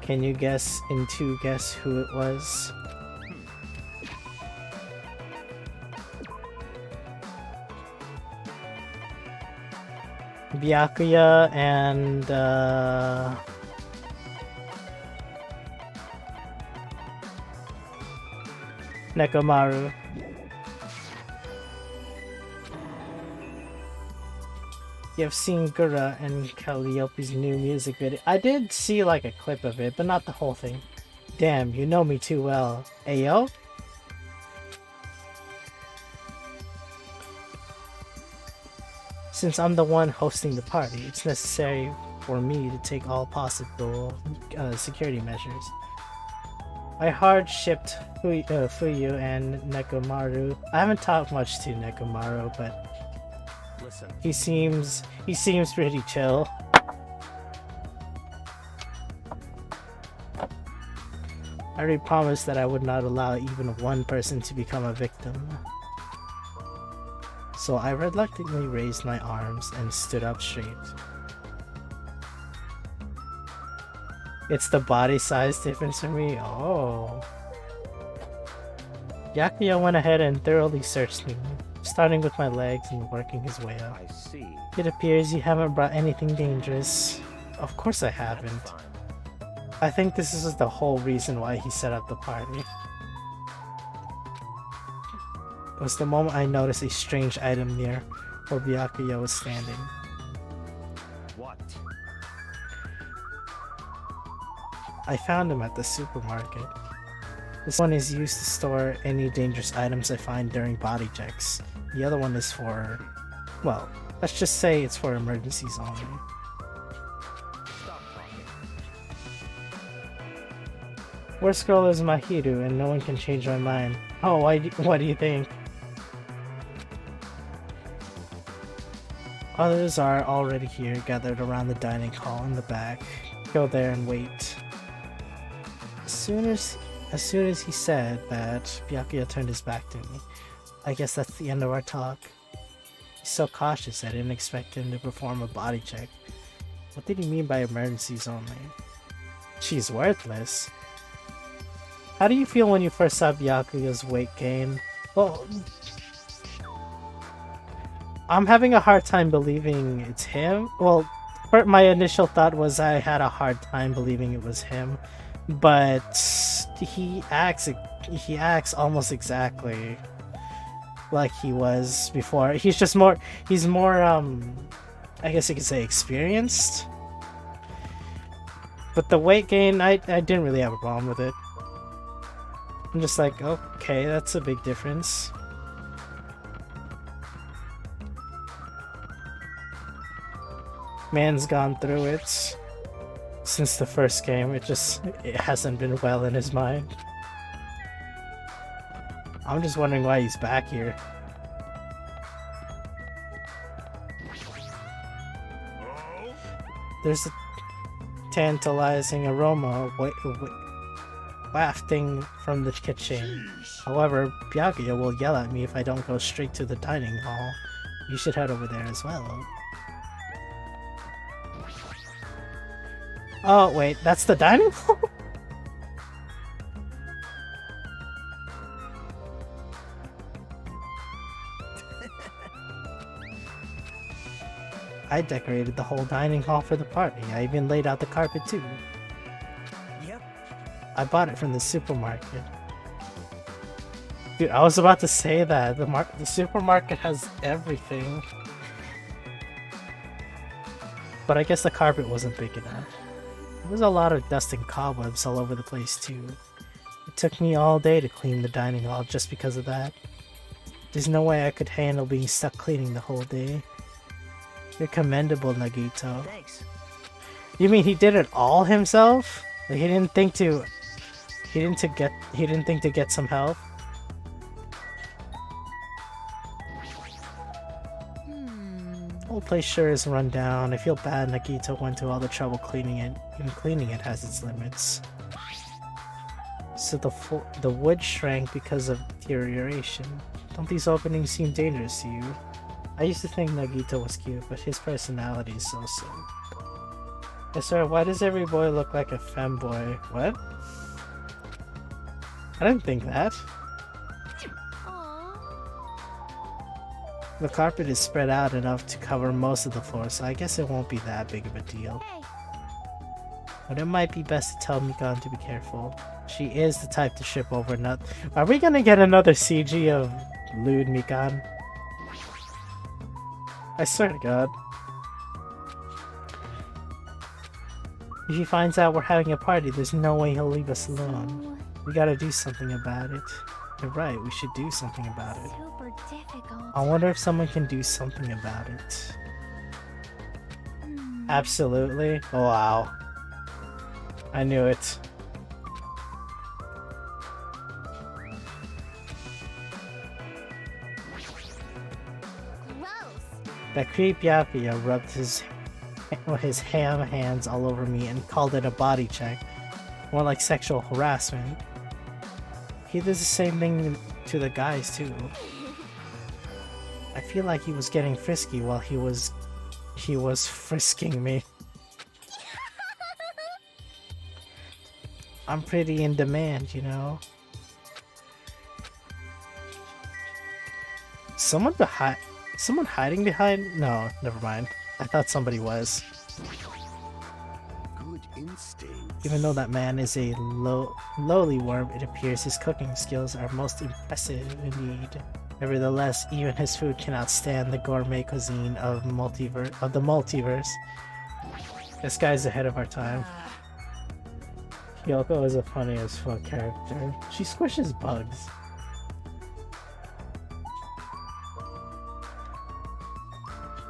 Can you guess who it was? Byakuya and Nekomaru. You've seen Gura and Calliope's new music video. I did see like a clip of it, but not the whole thing. Damn, you know me too well. Ayo? Since I'm the one hosting the party, it's necessary for me to take all possible security measures. I hard-shipped Fuyu and Nekomaru. I haven't talked much to Nekomaru, but Listen. he seems pretty chill. I already promised that I would not allow even one person to become a victim. So I reluctantly raised my arms and stood up straight. It's the body size difference for me? Oh. Byakuya went ahead and thoroughly searched me, starting with my legs and working his way up. I see. It appears you haven't brought anything dangerous. Of course I haven't. Fine. I think this is the whole reason why he set up the party. It was the moment I noticed a strange item near where Byakuya was standing. What? I found him at the supermarket. This one is used to store any dangerous items I find during body checks. The other one is for, well, let's just say it's for emergencies only. Stop talking. Worst girl is Mahiru and no one can change my mind. Oh, what do you think? Others are already here, gathered around the dining hall in the back. Go there and wait. As soon as he said that, Byakuya turned his back to me. I guess that's the end of our talk. He's so cautious I didn't expect him to perform a body check. What did he mean by emergencies only? She's worthless. How do you feel when you first saw Byakuya's weight gain? Well, I'm having a hard time believing it's him. Well, my initial thought was I had a hard time believing it was him, but he acts almost exactly like he was before. He's more I guess you could say experienced. But the weight gain, I didn't really have a problem with it. I'm just like, okay, that's a big difference. Man's gone through it since the first game. It hasn't been well in his mind. I'm just wondering why he's back here. There's a tantalizing aroma wafting from the kitchen. However, Byakuya will yell at me if I don't go straight to the dining hall. You should head over there as well. Oh wait, that's the dining hall? I decorated the whole dining hall for the party. I even laid out the carpet too. Yep. I bought it from the supermarket. Dude, I was about to say that. The supermarket has everything. But I guess the carpet wasn't big enough. There was a lot of dust and cobwebs all over the place too. It took me all day to clean the dining hall just because of that. There's no way I could handle being stuck cleaning the whole day. You're commendable, Nagito. Thanks. You mean he did it all himself? Like he didn't think to get some help? Whole place sure is run down. I feel bad Nagito went to all the trouble cleaning it. Even cleaning it has its limits. So the wood shrank because of deterioration. Don't these openings seem dangerous to you? I used to think Nagito was cute, but his personality is so-so. I swear, why does every boy look like a femboy? What? I didn't think that. Aww. The carpet is spread out enough to cover most of the floor, so I guess it won't be that big of a deal. Hey, But it might be best to tell Mikan to be careful. She is the type to ship over nut. Are we gonna get another CG of lewd Mikan? I swear to God. If he finds out we're having a party, there's no way he'll leave us alone. We gotta do something about it. You're right, we should do something about it. super difficult. I wonder if someone can do something about it. Absolutely. Oh, wow. I knew it. Gross. That creep Yapia rubbed his ham hands all over me and called it a body check. More like sexual harassment. He does the same thing to the guys too. I feel like he was getting frisky while he was frisking me. I'm pretty in demand, you know. Someone hiding behind? No, never mind. I thought somebody was. Good instinct. Even though that man is a lowly worm, it appears his cooking skills are most impressive indeed. Nevertheless, even his food cannot stand the gourmet cuisine of the multiverse. This guy's ahead of our time. Kyoko is a funny as fuck character. She squishes bugs.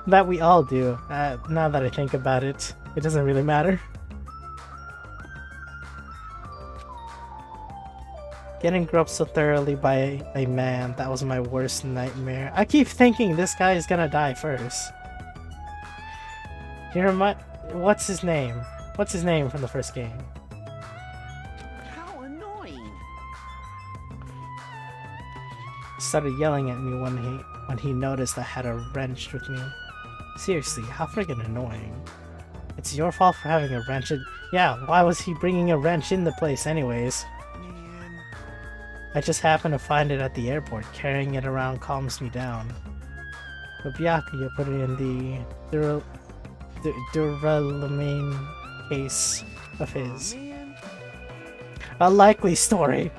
That we all do. Now that I think about it, it doesn't really matter. Getting groped so thoroughly by a man, that was my worst nightmare. I keep thinking this guy is gonna die first. What's his name? What's his name from the first game? How annoying. Started yelling at me when he noticed I had a wrench with me. Seriously, how friggin' annoying. It's your fault for having a wrench. Yeah, why was he bringing a wrench in the place anyways? Man. I just happened to find it at the airport. Carrying it around calms me down. But Byakuya put it in the Duralumin case of his. Man. A likely story.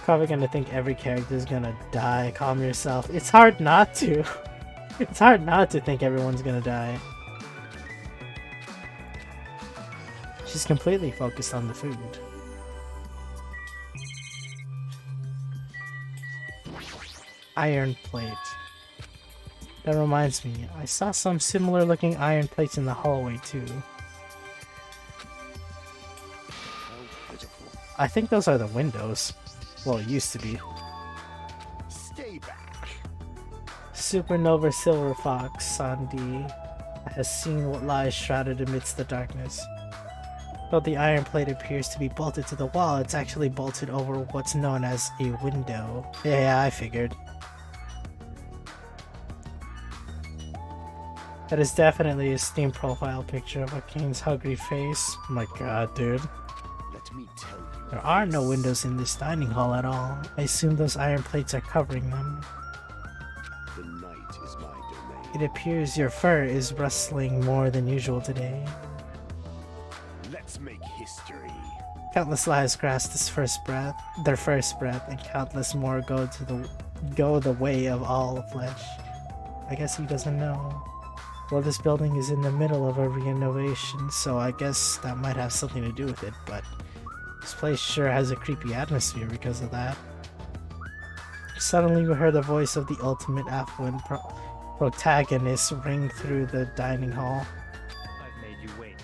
Probably gonna think every character is gonna die. Calm yourself. It's hard not to. It's hard not to think everyone's gonna die. She's completely focused on the food. Iron plate. That reminds me, I saw some similar looking iron plates in the hallway too. How pitiful. I think those are the windows. Well, it used to be. Stay back. Supernova Silver Fox Sandy has seen what lies shrouded amidst the darkness. Though the iron plate appears to be bolted to the wall, it's actually bolted over what's known as a window. Yeah, I figured. That is definitely a Steam profile picture of a king's hungry face. Oh my god, dude. Let me tell you. There are no windows in this dining hall at all. I assume those iron plates are covering them. The night is my domain. It appears your fur is rustling more than usual today. Let's make history. Countless lives grasp their first breath, and countless more go the way of all flesh. I guess he doesn't know. Well, this building is in the middle of a renovation, so I guess that might have something to do with it, but this place sure has a creepy atmosphere because of that. Suddenly we heard the voice of the ultimate affluent protagonist ring through the dining hall. I've made you wait.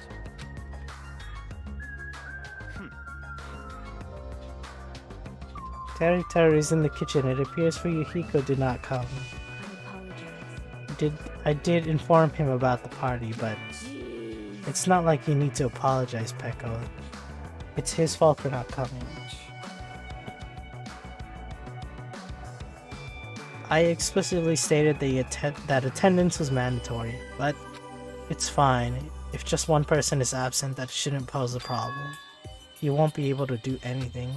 Terry is in the kitchen. It appears Fuyuhiko did not come. I apologize. I did inform him about the party, but it's not like you need to apologize, Peko. It's his fault for not coming. I explicitly stated that attendance was mandatory, but it's fine. If just one person is absent, that shouldn't pose a problem. You won't be able to do anything.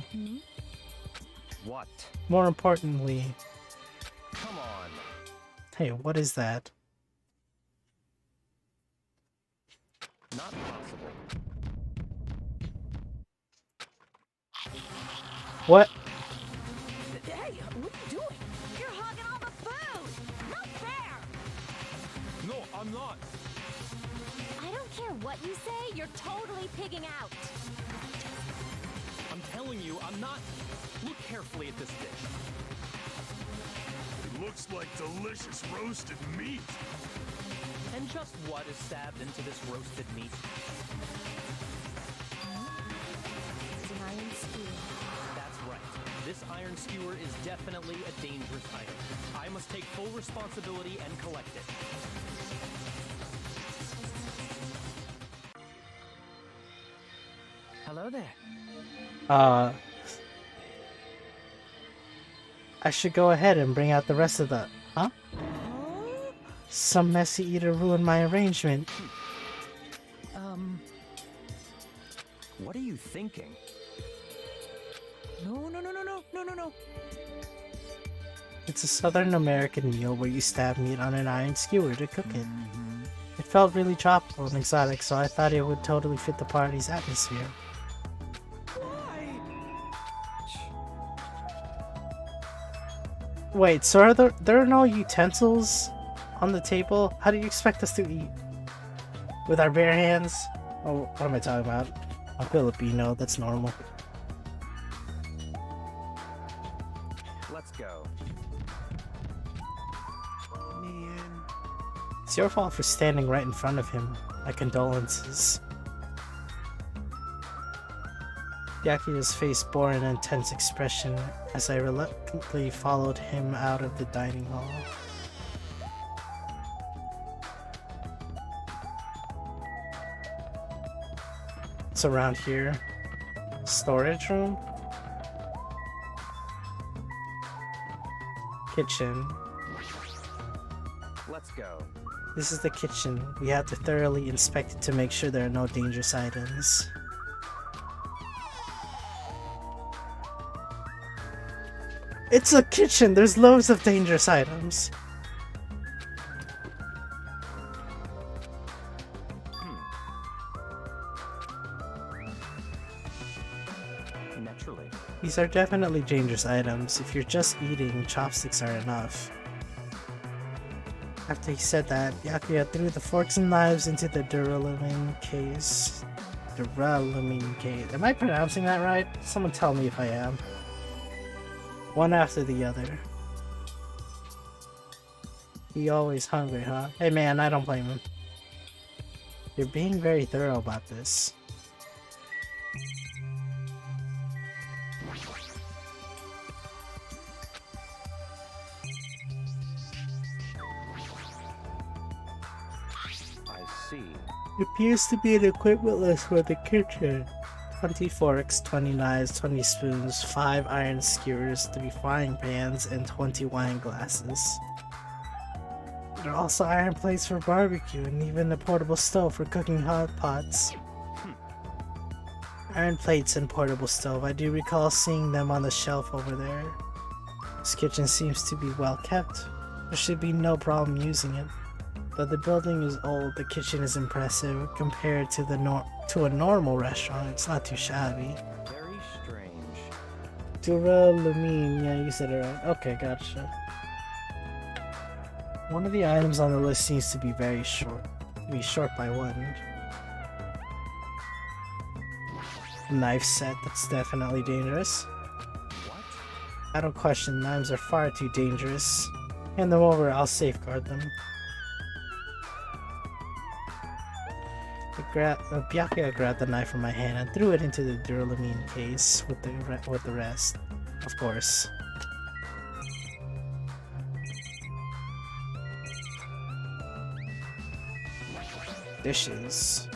What? More importantly, Come on. hey, what is that? Not possible. What? Hey, what are you doing? You're hogging all the food! Not fair! No, I'm not. I don't care what you say, you're totally pigging out. I'm telling you, I'm not. Look carefully at this dish. It looks like delicious roasted meat. And just what is stabbed into this roasted meat? It's an iron skewer. That's right. This iron skewer is definitely a dangerous item. I must take full responsibility and collect it. Hello there. I should go ahead and bring out the rest of the... Huh? Some messy eater ruined my arrangement. What are you thinking? No. It's a Southern American meal where you stab meat on an iron skewer to cook it. It felt really tropical and exotic, so I thought it would totally fit the party's atmosphere. Wait, so there are no utensils on the table? How do you expect us to eat? With our bare hands? Oh, what am I talking about? I'm Filipino, that's normal. Let's go. Man. It's your fault for standing right in front of him. My condolences. Byakuya's face bore an intense expression as I reluctantly followed him out of the dining hall. It's around here. Storage room? Kitchen. Let's go. This is the kitchen. We have to thoroughly inspect it to make sure there are no dangerous items. It's a kitchen! There's loads of dangerous items. Naturally. These are definitely dangerous items. If you're just eating, chopsticks are enough. After he said that, Byakuya threw the forks and knives into the duralumin case. Duralumin case. Am I pronouncing that right? Someone tell me if I am. One after the other. He always hungry, huh? Hey man, I don't blame him. You're being very thorough about this. I see. It appears to be an equipment list for the kitchen. 20 forks, 20 knives, 20 spoons, 5 iron skewers, 3 frying pans, and 20 wine glasses. There are also iron plates for barbecue and even a portable stove for cooking hot pots. Iron plates and portable stove. I do recall seeing them on the shelf over there. This kitchen seems to be well kept. There should be no problem using it. Though the building is old, the kitchen is impressive compared to a normal restaurant. It's not too shabby. Very strange. Duralumin, yeah, you said it right. Okay, gotcha. One of the items on the list seems to be very short. Be short by one. Knife set, that's definitely dangerous. What? I don't question knives are far too dangerous. Hand them over, I'll safeguard them. Byakuya grabbed the knife from my hand and threw it into the duralumin case with the rest. Of course. Dishes.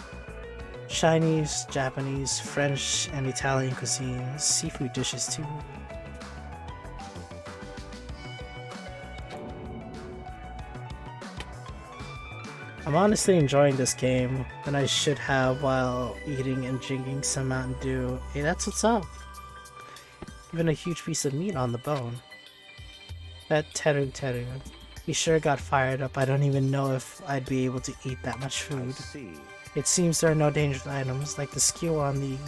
Chinese, Japanese, French, and Italian cuisines. Seafood dishes too. I'm honestly enjoying this game than I should have while eating and drinking some Mountain Dew. Hey, that's what's up. Even a huge piece of meat on the bone. That Teru Teru. He sure got fired up. I don't even know if I'd be able to eat that much I food. see. It seems there are no dangerous items, like the skewer on the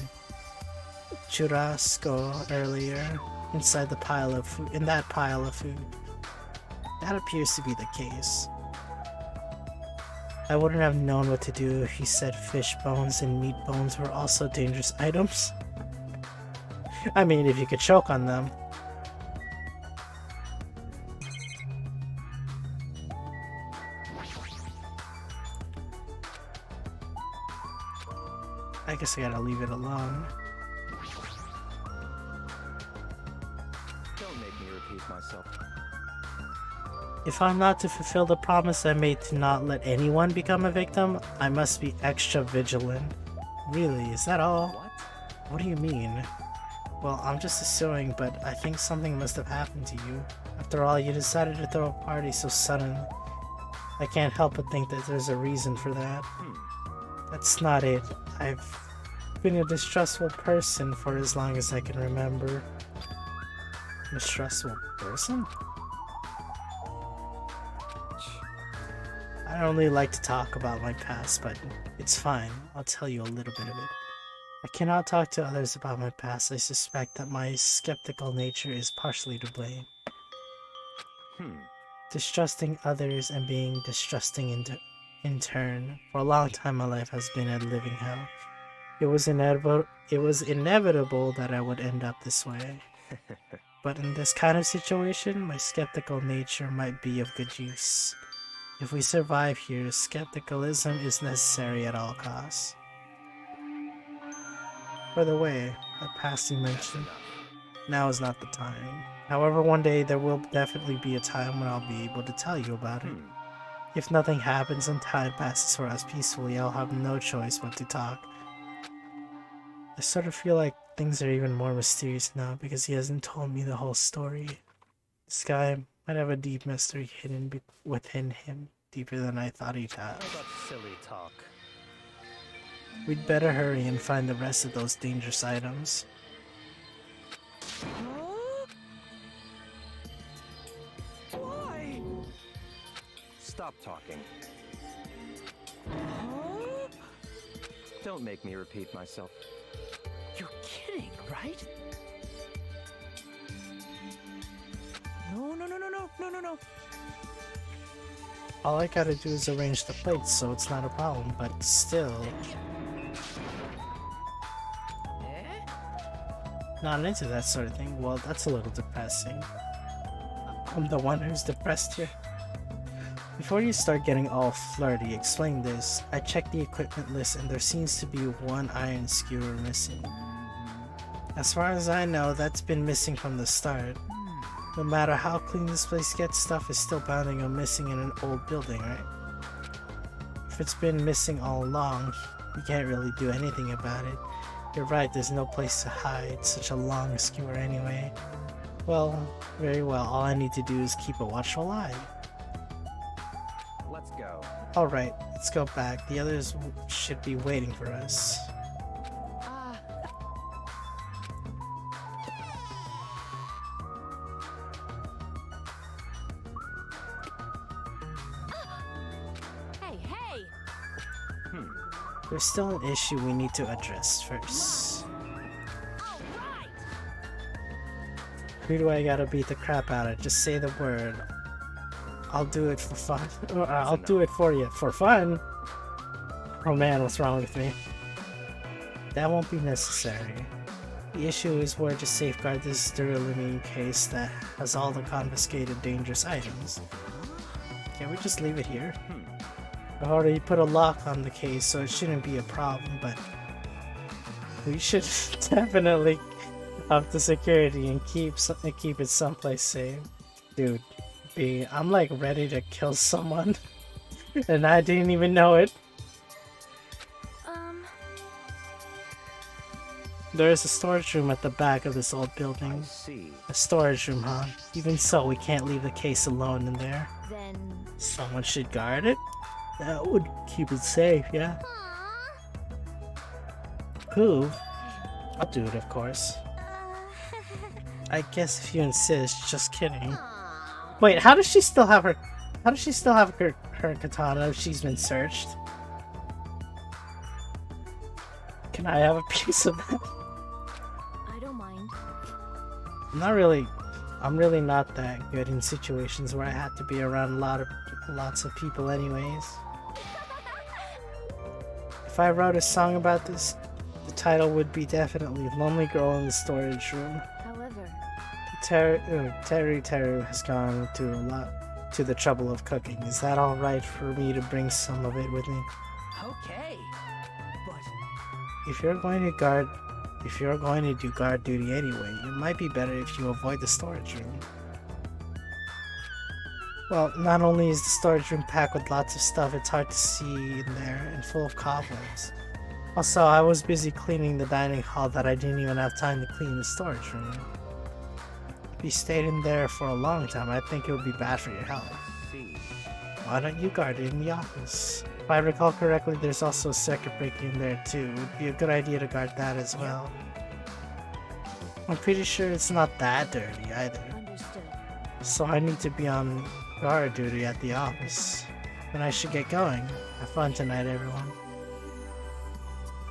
churrasco earlier, inside the pile of food. In that pile of food. That appears to be the case. I wouldn't have known what to do if he said fish bones and meat bones were also dangerous items. I mean, if you could choke on them. I guess I gotta leave it alone. Don't make me repeat myself. If I'm not to fulfill the promise I made to not let anyone become a victim, I must be extra vigilant. Really, is that all? What? What do you mean? Well, I'm just assuming, but I think something must have happened to you. After all, you decided to throw a party so suddenly. I can't help but think that there's a reason for that. That's not it. I've been a distrustful person for as long as I can remember. Distrustful person? I don't really like to talk about my past, but it's fine. I'll tell you a little bit of it. I cannot talk to others about my past. I suspect that my skeptical nature is partially to blame. Distrusting others and being distrusting in turn. For a long time, my life has been a living hell. It was inevitable that I would end up this way. But in this kind of situation, my skeptical nature might be of good use. If we survive here, skepticism is necessary at all costs. By the way, that past you mentioned, now is not the time. However, one day there will definitely be a time when I'll be able to tell you about it. If nothing happens and time passes for us peacefully, I'll have no choice but to talk. I sort of feel like things are even more mysterious now because he hasn't told me the whole story. This guy might have a deep mystery hidden within him, deeper than I thought he'd have. How about silly talk? We'd better hurry and find the rest of those dangerous items. Why? Stop talking. Don't make me repeat myself. You're kidding, right? No. All I gotta do is arrange the plates, so it's not a problem, but still. Not into that sort of thing. Well, that's a little depressing. I'm the one who's depressed here. Before you start getting all flirty, explain this. I checked the equipment list and there seems to be one iron skewer missing. As far as I know, that's been missing from the start. No matter how clean this place gets, stuff is still bound to go missing in an old building, right? If it's been missing all along, you can't really do anything about it. You're right, there's no place to hide such a long skewer anyway. Well, very well, all I need to do is keep a watchful eye. Let's go. Alright, let's go back. The others should be waiting for us. Hey! There's still an issue we need to address first. Who do I gotta beat the crap out of? Just say the word. I'll do it for fun. Or I'll do it for you. For fun? Oh man, what's wrong with me? That won't be necessary. The issue is where to safeguard this Duralumin case that has all the confiscated dangerous items. Can we just leave it here? I already put a lock on the case, so it shouldn't be a problem, but we should definitely up the security and keep it someplace safe. Dude, B, I'm like ready to kill someone, and I didn't even know it. There is a storage room at the back of this old building. I see. A storage room, huh? Even so, we can't leave the case alone in there. Then... Someone should guard it? That would keep it safe, yeah? Aww. Who? I'll do it, of course. I guess if you insist, just kidding. Aw. Wait, how does she still have her... How does she still have her katana if she's been searched? Can I have a piece of that? I don't mind. I'm really not that good in situations where I have to be around lots of people anyways. If I wrote a song about this, the title would be definitely Lonely Girl in the Storage Room. However, Teru has gone to the trouble of cooking. Is that alright for me to bring some of it with me? Okay. But If you're going to do guard duty anyway, it might be better if you avoid the storage room. Well, not only is the storage room packed with lots of stuff, it's hard to see in there and full of cobwebs. Also, I was busy cleaning the dining hall that I didn't even have time to clean the storage room. If you stayed in there for a long time, I think it would be bad for your health. See. Why don't you guard it in the office? If I recall correctly, there's also a circuit breaker in there too. It would be a good idea to guard that as well. I'm pretty sure it's not that dirty either. understood. So I need to be on guard duty at the office. Then I should get going. Have fun tonight, everyone.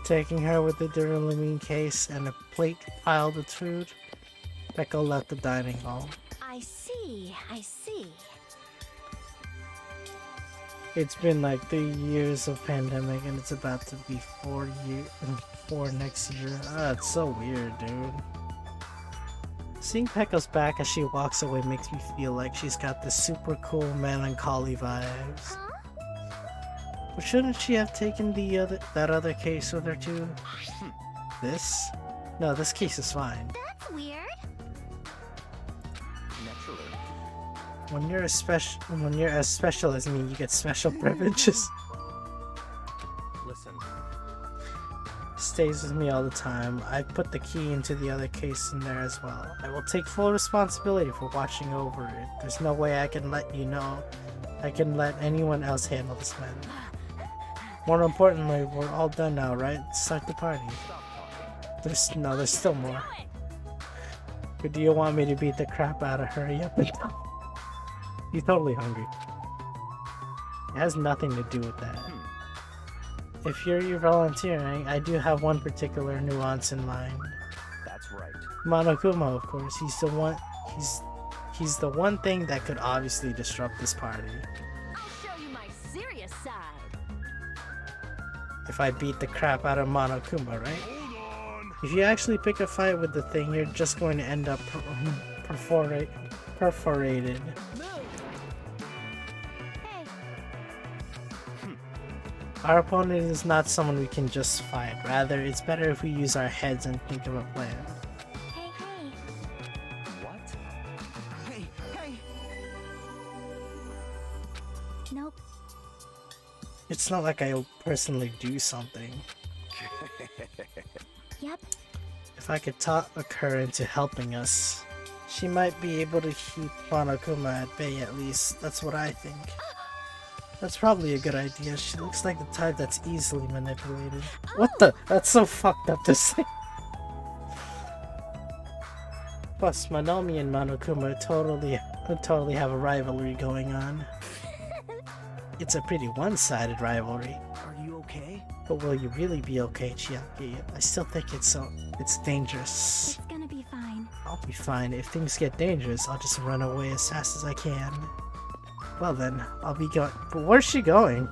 Taking her with the Duralumin case and a plate piled with food, Becca left the dining hall. I see. I see. It's been like 3 years of pandemic and it's about to be 4 next year. Ah, it's so weird, dude. Seeing Pekka's back as she walks away makes me feel like she's got this super cool melancholy vibes. Huh? But shouldn't she have taken that other case with her too? This? No, this case is fine. That's weird. Naturally. When you're as special as me, you get special privileges. Listen, Stays with me all the time. I put the key into the other case in there as well. I will take full responsibility for watching over it. There's no way I can let you know. I can let anyone else handle this matter. More importantly, we're all done now, right? Start the party. There's still more. Or do you want me to beat the crap out of her? Yep. You're totally hungry. It has nothing to do with that. If you're volunteering, I do have one particular nuance in mind. That's right. Monokuma, of course. He's the one thing that could obviously disrupt this party. I'll show you my serious side. If I beat the crap out of Monokuma, right? If you actually pick a fight with the thing, you're just going to end up perforated. Hey, Our opponent is not someone we can just fight. Rather, it's better if we use our heads and think of a plan. hey, hey. What? hey, hey. Nope. It's not like I'll personally do something. Yep. If I could talk her into helping us, she might be able to keep Monokuma at bay at least. That's what I think. That's probably a good idea. She looks like the type that's easily manipulated. What the? That's so fucked up to say. Plus, Monomi and Monokuma totally have a rivalry going on. It's a pretty one-sided rivalry. Are you okay? But will you really be okay, Chiaki? I still think it's dangerous. It's gonna be fine. I'll be fine. If things get dangerous, I'll just run away as fast as I can. Well then, I'll be going. But where's she going?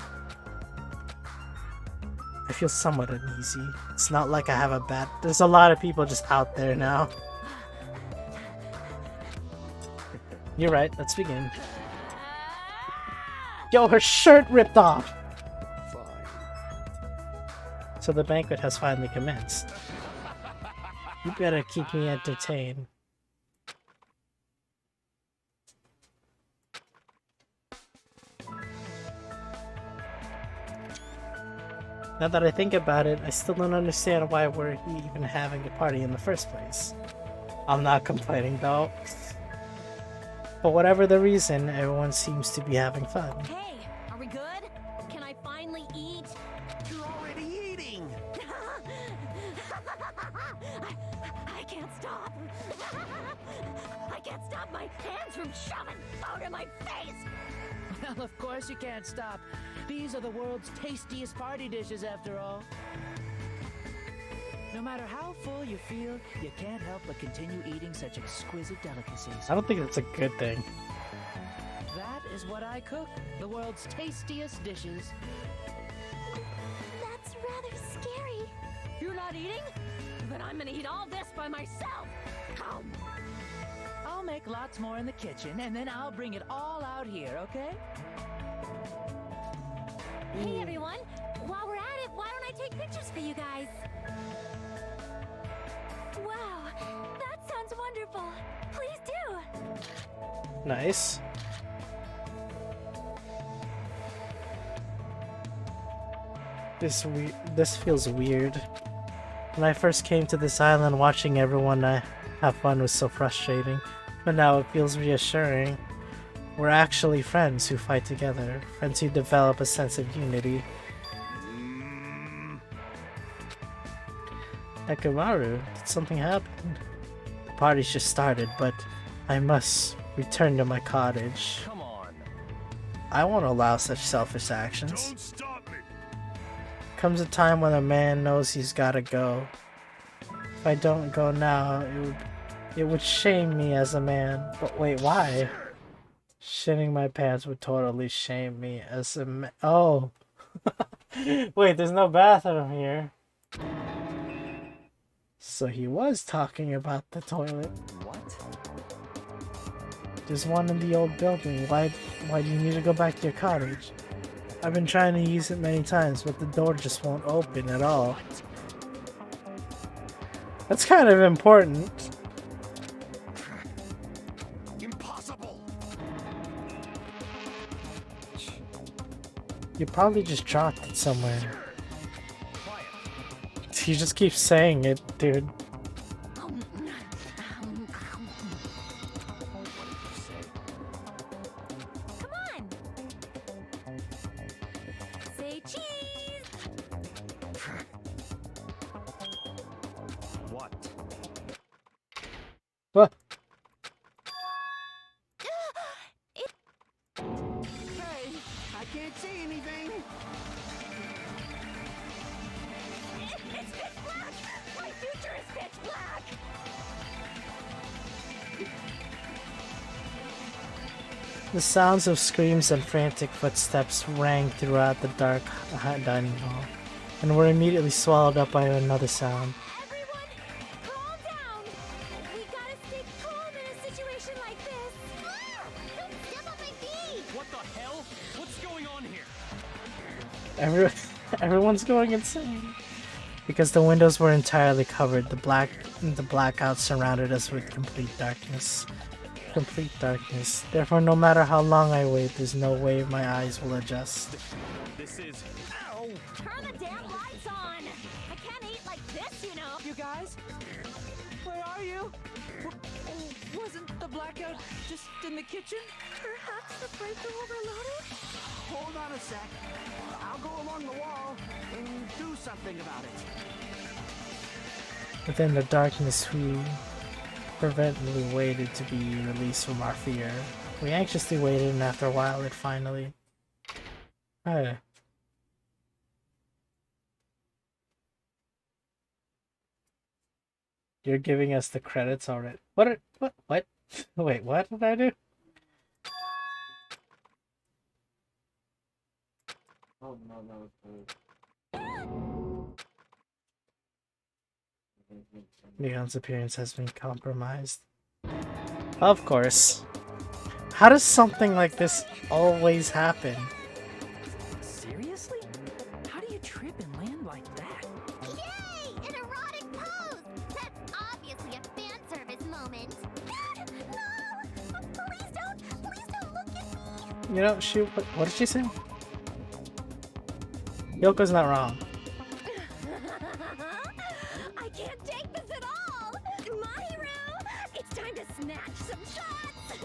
I feel somewhat uneasy. It's not like I have a bad... There's a lot of people just out there now. You're right, let's begin. Yo, her shirt ripped off! Fine. So the banquet has finally commenced. You better keep me entertained. Now that I think about it, I still don't understand why we're even having a party in the first place. I'm not complaining though. But whatever the reason, everyone seems to be having fun. Hey, are we good? Can I stop my hands from shoving food in my face! Well, of course you can't stop. These are the world's tastiest party dishes, after all. No matter how full you feel, you can't help but continue eating such exquisite delicacies. I don't think that's a good thing. That is what I cook. The world's tastiest dishes. That's rather scary. You're not eating? Then I'm gonna eat all this by myself. Come. I'll make lots more in the kitchen, and then I'll bring it all out here, okay? Hey everyone, while we're at it, why don't I take pictures for you guys? Wow, that sounds wonderful. Please do. Nice. This feels weird. When I first came to this island, watching everyone have fun was so frustrating, but now it feels reassuring. We're actually friends who fight together, friends who develop a sense of unity. Ekamaru, did something happen? The party's just started, but I must return to my cottage. Come on. I won't allow such selfish actions. Don't stop me. Comes a time when a man knows he's gotta go. If I don't go now, it would shame me as a man. But wait, why? Shitting my pants would totally shame me as a man. Oh. Wait, there's no bathroom here. So he was talking about the toilet. What? There's one in the old building. Why do you need to go back to your cottage? I've been trying to use it many times, but the door just won't open at all. That's kind of important. Impossible. You probably just dropped it somewhere. Quiet. He just keeps saying it, dude. Come on. Say cheese. What? What? Hey, I can't see anything. It's pitch black. My future is pitch black. The sounds of screams and frantic footsteps rang throughout the dark dining hall, and were immediately swallowed up by another sound. Everyone, calm down. We gotta stay calm in a situation like this. Don't step on my feet. What the hell? What's going on here? Everyone's going insane. Because the windows were entirely covered, the blackout surrounded us with complete darkness. Complete darkness. Therefore, no matter how long I wait, there's no way my eyes will adjust. This is... Ow! Turn the damn lights on. I can't eat like this, you know. You guys? Where are you? Wasn't the blackout just in the kitchen? Perhaps the breaker overloaded? Hold on a sec. I'll go along the wall and do something about it. Within the darkness, we fervently waited to be released from our fear. We anxiously waited, and after a while, it finally... Hey. You're giving us the credits already. What? Wait, what did I do? Oh, no. Neon's appearance has been compromised. Of course. How does something like this always happen? Seriously? How do you trip and land like that? Yay! An erotic pose! That's obviously a fan service moment. No! Please don't look at me! You know, what did she say? Yoko's not wrong. I can't take this at all! Mahiru! It's time to snatch some shots!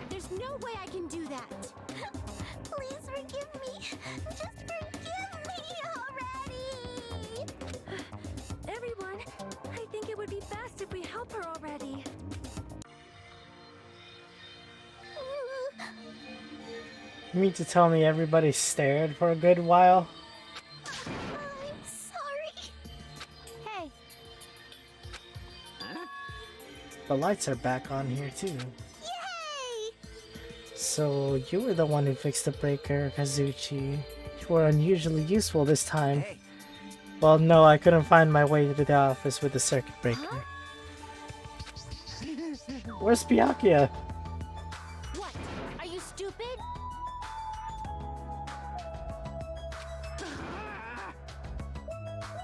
There's no way I can do that. Please forgive me. Just forgive me already! Everyone, I think it would be best if we help her already. You mean to tell me everybody stared for a good while? I'm sorry. Hey, The lights are back on here too. yay! So you were the one who fixed the breaker, Kazuchi. You were unusually useful this time. Hey, Well, no, I couldn't find my way to the office with the circuit breaker. Where's Byakuya? What? Are you stupid?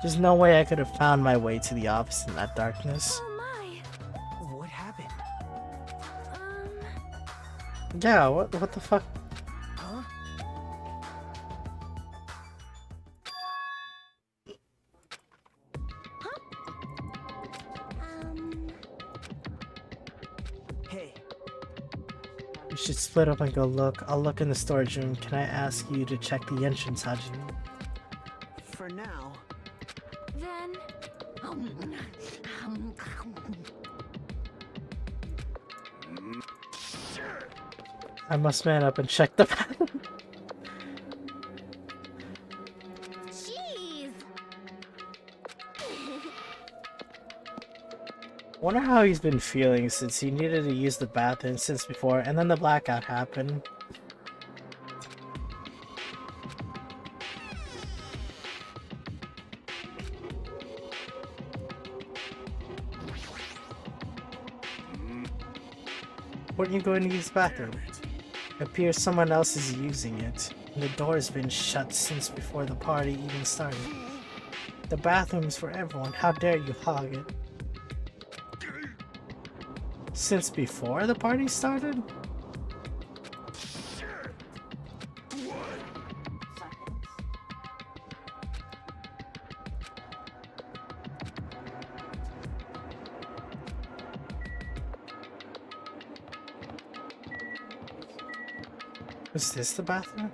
There's no way I could have found my way to the office in that darkness. Oh my. what happened? Yeah, what the fuck? Huh? Hey, We should split up and go look. I'll look in the storage room. Can I ask you to check the entrance, Hajime? for now. Then. I must man up and check the bathroom. Jeez. Wonder how he's been feeling since he needed to use the bathroom since before, and then the blackout happened. Weren't you going to use the bathroom? It appears someone else is using it. And the door's been shut since before the party even started. The bathroom's for everyone. How dare you hog it? Since before the party started? Was this the bathroom?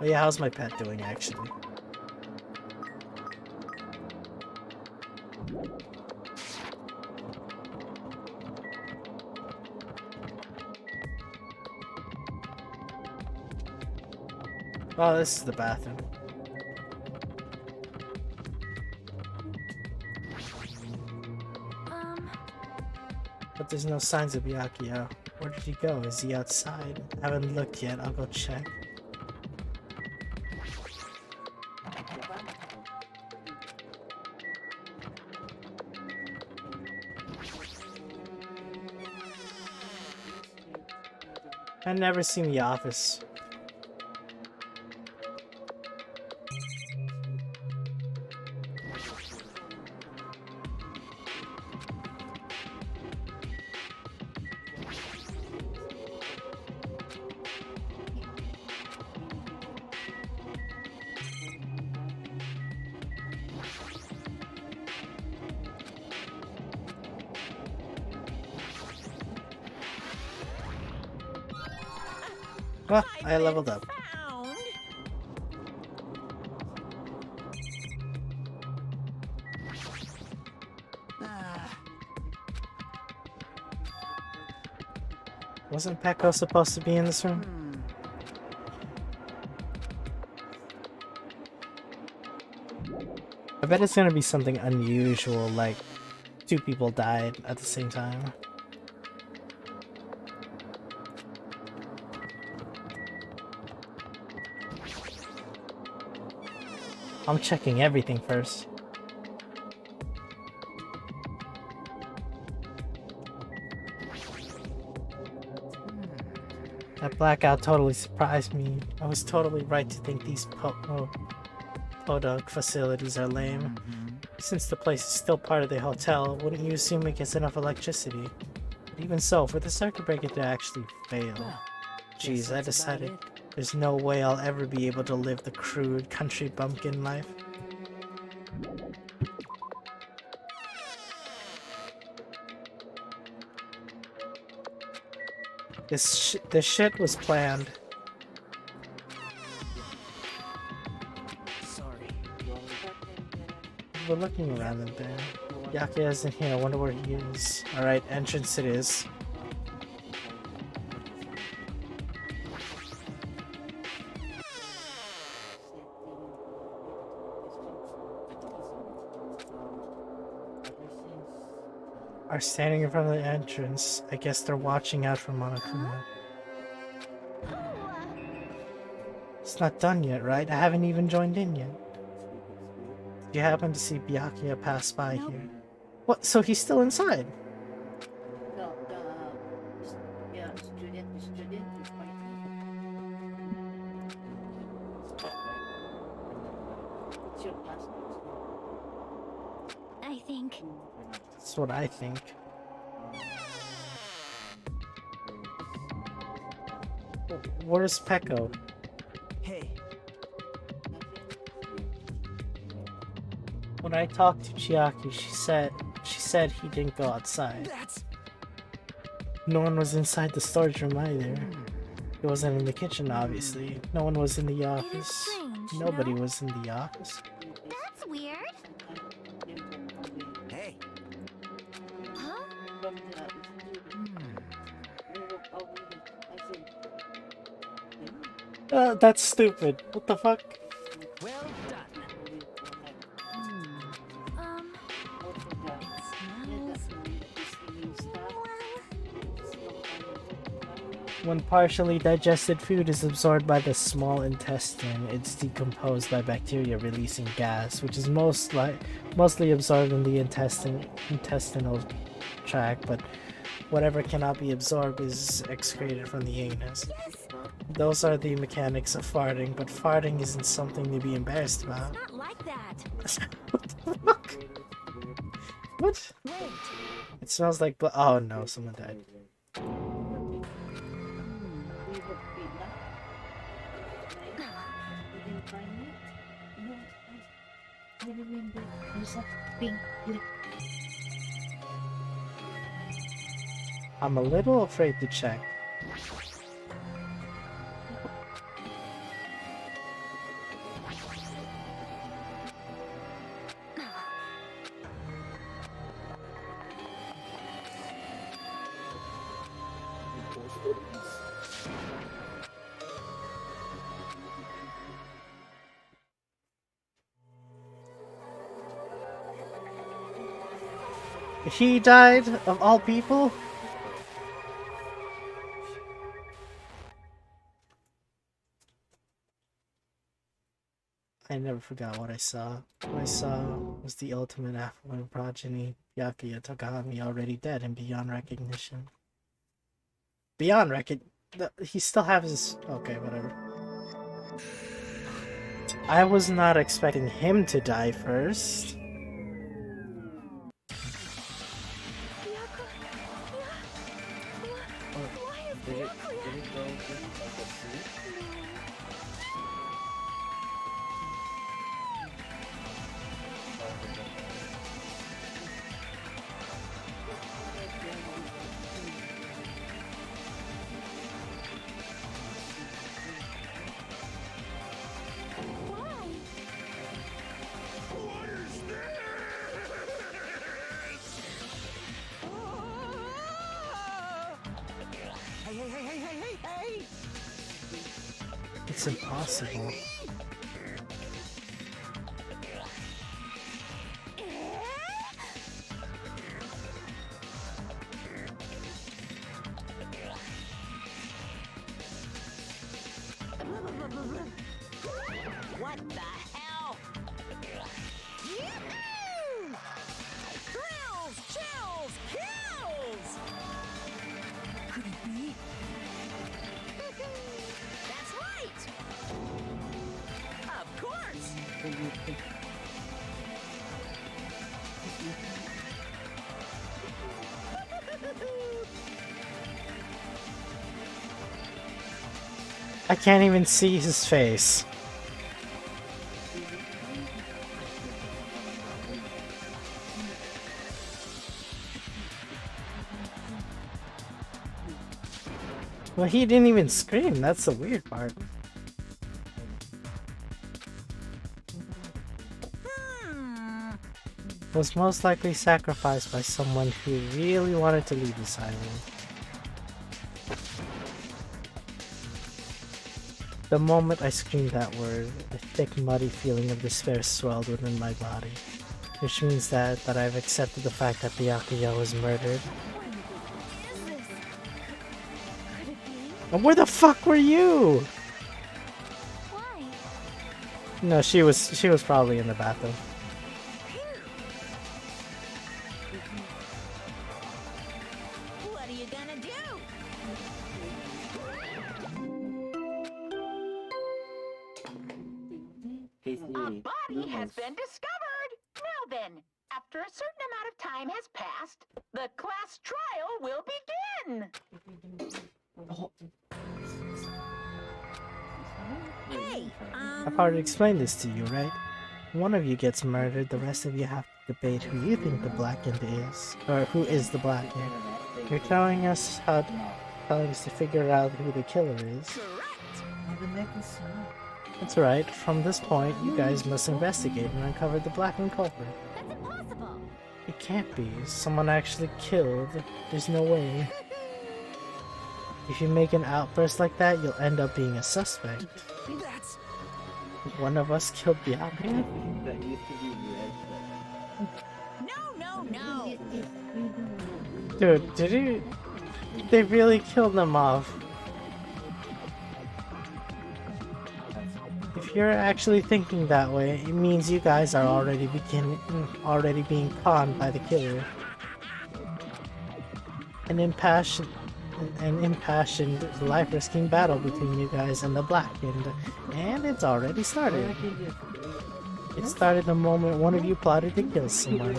Oh yeah, how's my pet doing actually? Oh, this is the bathroom. But there's no signs of Byakuya. Where did he go? Is he outside? I haven't looked yet. I'll go check. I've never seen The Office. Well, I leveled up. Found. Wasn't Peko supposed to be in this room? I bet it's gonna be something unusual, like 2 people died at the same time. I'm checking everything first. That blackout totally surprised me. I was totally right to think these podunk facilities are lame. Since the place is still part of the hotel, wouldn't you assume it gets enough electricity? But even so, for the circuit breaker to actually fail. Jeez, I decided there's no way I'll ever be able to live the crude country bumpkin life. This shit was planned. Sorry. We're looking around in there. Byakuya isn't here. I wonder where he is. Alright, entrance it is. are standing in front of the entrance. I guess they're watching out for Monokuma. It's not done yet, right? I haven't even joined in yet. You happen to see Byakuya pass by here. What? So he's still inside? I think. That's what I think. Where's Peko? Hey, When I talked to Chiaki, she said he didn't go outside. that's... No one was inside the storage room either. He wasn't in the kitchen, obviously. No one was in the office. strange, Nobody no? was in the office. That's weird. Hey, Huh? That's stupid. What the fuck? well done. When partially digested food is absorbed by the small intestine, it's decomposed by bacteria releasing gas, which is mostly absorbed in the intestinal tract, but whatever cannot be absorbed is excreted from the anus. Those are the mechanics of farting, but farting isn't something to be embarrassed about. Not like that. What the fuck? What? Wait. It smells like oh no, someone died. I'm a little afraid to check. He died, of all people? I never forgot what I saw. What I saw was the ultimate affluent progeny, Byakuya Takami, already dead and beyond recognition. Beyond recognition? He still has his... Okay, whatever. I was not expecting him to die first. Hey! It's impossible. What the hell? Yahoo! Thrills, chills, kills! Could it be? That's right! Of course! I can't even see his face. Well, he didn't even scream. That's the weird part. Was most likely sacrificed by someone who really wanted to leave this island. The moment I screamed that word, a thick, muddy feeling of despair swelled within my body. Which means that I've accepted the fact that Byakuya was murdered. What is this? Could it be? And where the fuck were you? Why? No, she was probably in the bathroom. What are you gonna do? A body has been discovered! Now then, after a certain amount of time has passed, the class trial will begin! Hey, I've already explained this to you, right? One of you gets murdered, the rest of you have to debate who you think the Black End is. Or who is the Black End. You're telling us to figure out who the killer is. That's right. From this point, you guys must investigate and uncover the Black End culprit. that's impossible. It can't be. Someone actually killed. There's no way. If you make an outburst like that, you'll end up being a suspect. That's One of us killed Byakuya? No. Dude, they really killed them off. If you're actually thinking that way, it means you guys are already being conned by the killer. An impassioned life-risking battle between you guys and the Black End, and it's already started. It started the moment one of you plotted to kill someone.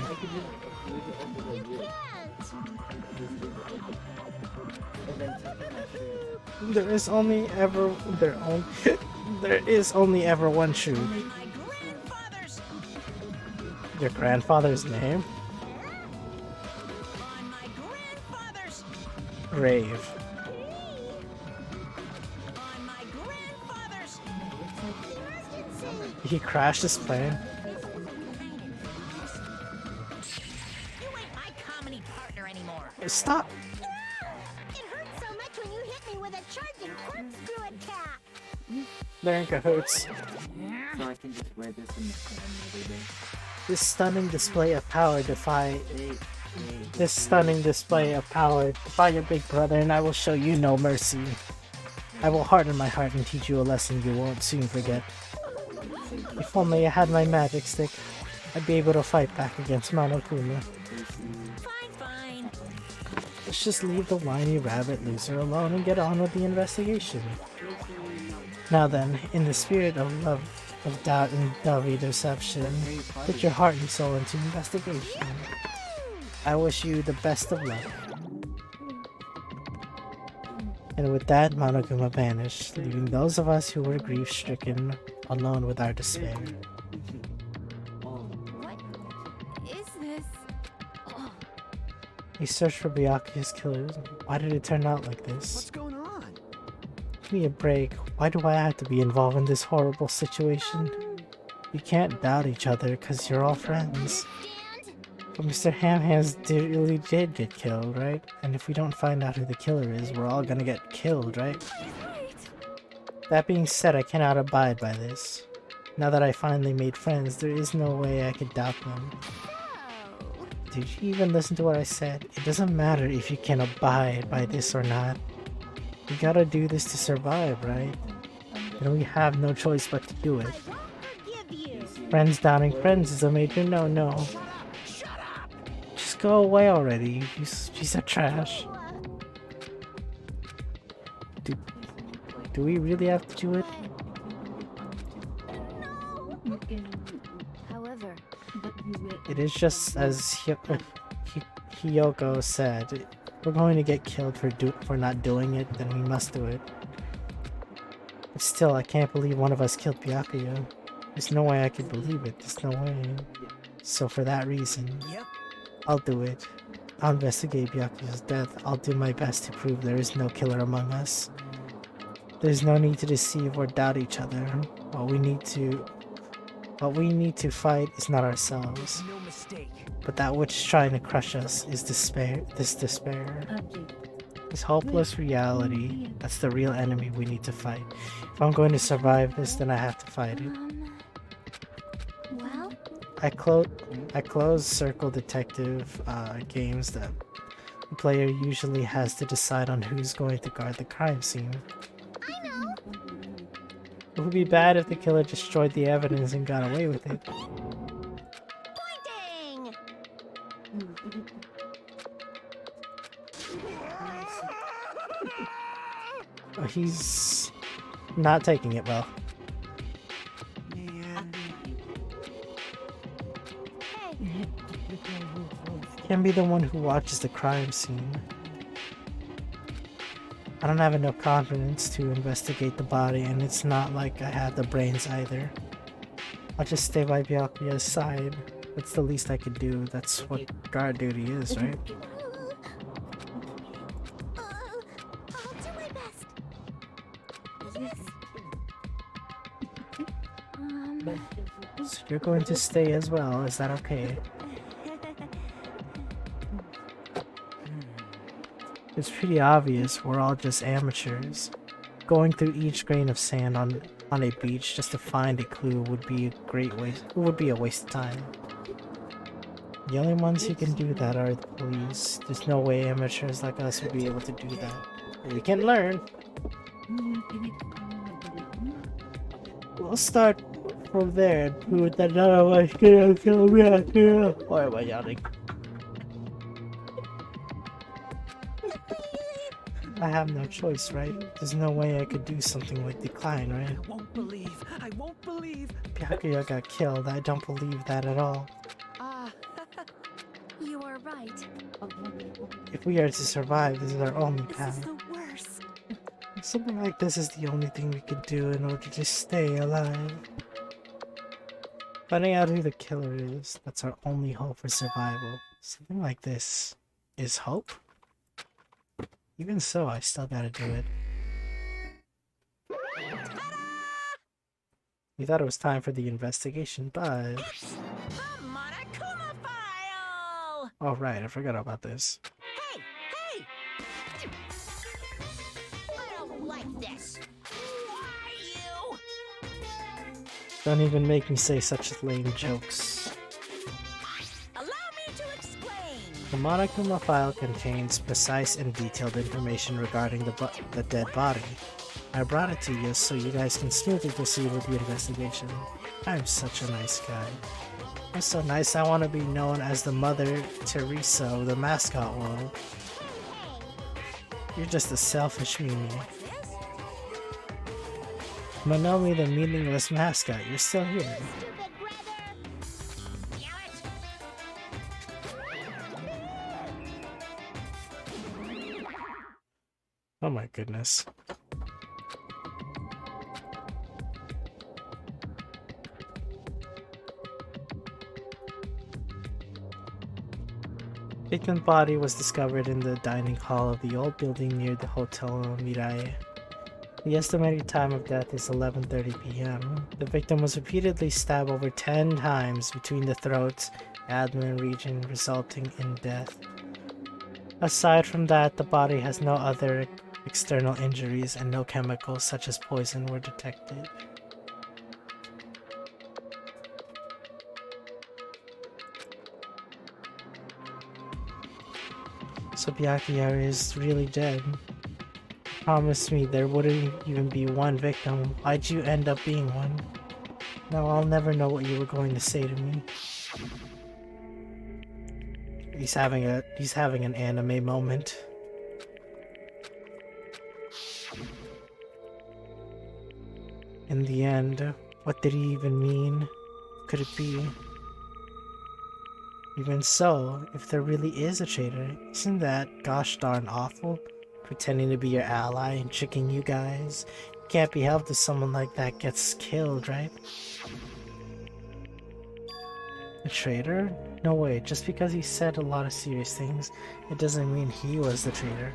There is only ever one truth. My grandfather's Your grandfather's name? on my grandfather's Rave. on my grandfather's. He crashed his plane. You ain't my comedy partner anymore. Stop! It hurts so much when you hit me with a charging corkscrew attack. They're in cahoots. So I can just wear this in the sun every day. This stunning display of power defy your big brother, and I will show you no mercy. I will harden my heart and teach you a lesson you won't soon forget. If only I had my magic stick, I'd be able to fight back against Monokuma. Fine. Let's just leave the whiny rabbit loser alone and get on with the investigation. Now then, in the spirit of love, of doubt and dovey deception, put your heart and soul into investigation. I wish you the best of luck. And with that, Monokuma vanished, leaving those of us who were grief-stricken alone with our despair. What is this? Oh, We searched for Byakuya's killers. Why did it turn out like this? what's going on? Give me a break. Why do I have to be involved in this horrible situation? We can't doubt each other because you're all friends. But Mr. Hamhands really did get killed, right? And if we don't find out who the killer is, we're all gonna get killed, right? right. That being said, I cannot abide by this. Now that I finally made friends, there is no way I could doubt them. Oh. Did you even listen to what I said? It doesn't matter if you can abide by this or not. We gotta do this to survive, right? And we have no choice but to do it. I won't forgive you. Friends doubting friends is a major no-no. Just go away already, you piece of trash. Do we really have to do it? However, It is just as Hiyoko said. We're going to get killed for not doing it, then we must do it. But still, I can't believe one of us killed Byakuya. There's no way I could believe it. There's no way. So for that reason, Yep. I'll do it. I'll investigate Byakuya's death. I'll do my best to prove there is no killer among us. There's no need to deceive or doubt each other. What we need to fight is not ourselves, No mistake. but that which is trying to crush us is despair. This hopeless reality. That's the real enemy we need to fight. If I'm going to survive this, then I have to fight it. well, I close Circle Detective games that the player usually has to decide on who's going to guard the crime scene. I know. It would be bad if the killer destroyed the evidence and got away with it. Pointing. Oh, he's not taking it well. Man. Hey. Can be the one who watches the crime scene. I don't have enough confidence to investigate the body, and it's not like I have the brains either. I'll just stay by Byakuya's side. That's the least I could do. That's what guard duty is, right? I'll do my best. Yes. So you're going to stay as well, is that okay? It's pretty obvious we're all just amateurs. Going through each grain of sand on a beach just to find a clue would be a great waste. It would be a waste of time. The only ones who can do that are the police. There's no way amateurs like us would be able to do that. We can learn. We'll start from there and prove that none of us can kill me. Why am I yawning? I have no choice, right? There's no way I could do something like decline, right? I won't believe. Byakuya got killed. I don't believe that at all. You are right. If we are to survive, this is our only This is path. the worst. Something like this is the only thing we could do in order to stay alive. Finding out who the killer is, that's our only hope for survival. Something like this is hope? Even so, I still gotta do it. We thought it was time for the investigation, but... The Monokuma file! Oh right, I forgot about this. Hey! I don't like this. Why you? Don't even make me say such lame jokes. Allow me to explain. The Monokuma file contains precise and detailed information regarding the dead body. I brought it to you so you guys can smoothly proceed with the investigation. I'm such a nice guy. I'm so nice I want to be known as the Mother Teresa of the mascot world. You're just a selfish Mimi. Monomi the meaningless mascot, you're still here. Stupid brother! Damn it! Oh my goodness. Victim's body was discovered in the dining hall of the old building near the Hotel Mirai. The estimated time of death is 11:30 p.m. The victim was repeatedly stabbed over 10 times between the throats and abdomen region, resulting in death. Aside from that, the body has no other external injuries and no chemicals such as poison were detected. So Byakuya is really dead. Promise me there wouldn't even be one victim. Why'd you end up being one? Now I'll never know what you were going to say to me. He's having an anime moment. In the end, what did he even mean? Could it be? Even so, if there really is a traitor, isn't that gosh darn awful? Pretending to be your ally and tricking you guys. It can't be helped if someone like that gets killed, right? A traitor? No way, just because he said a lot of serious things, it doesn't mean he was the traitor.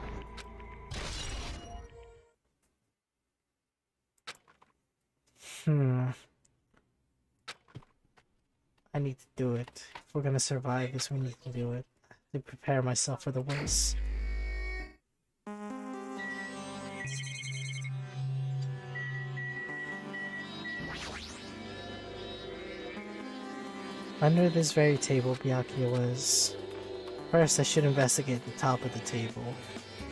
I need to do it. If we're gonna survive this, we need to do it. To prepare myself for the worst. Under this very table Byakuya was. First, I should investigate the top of the table.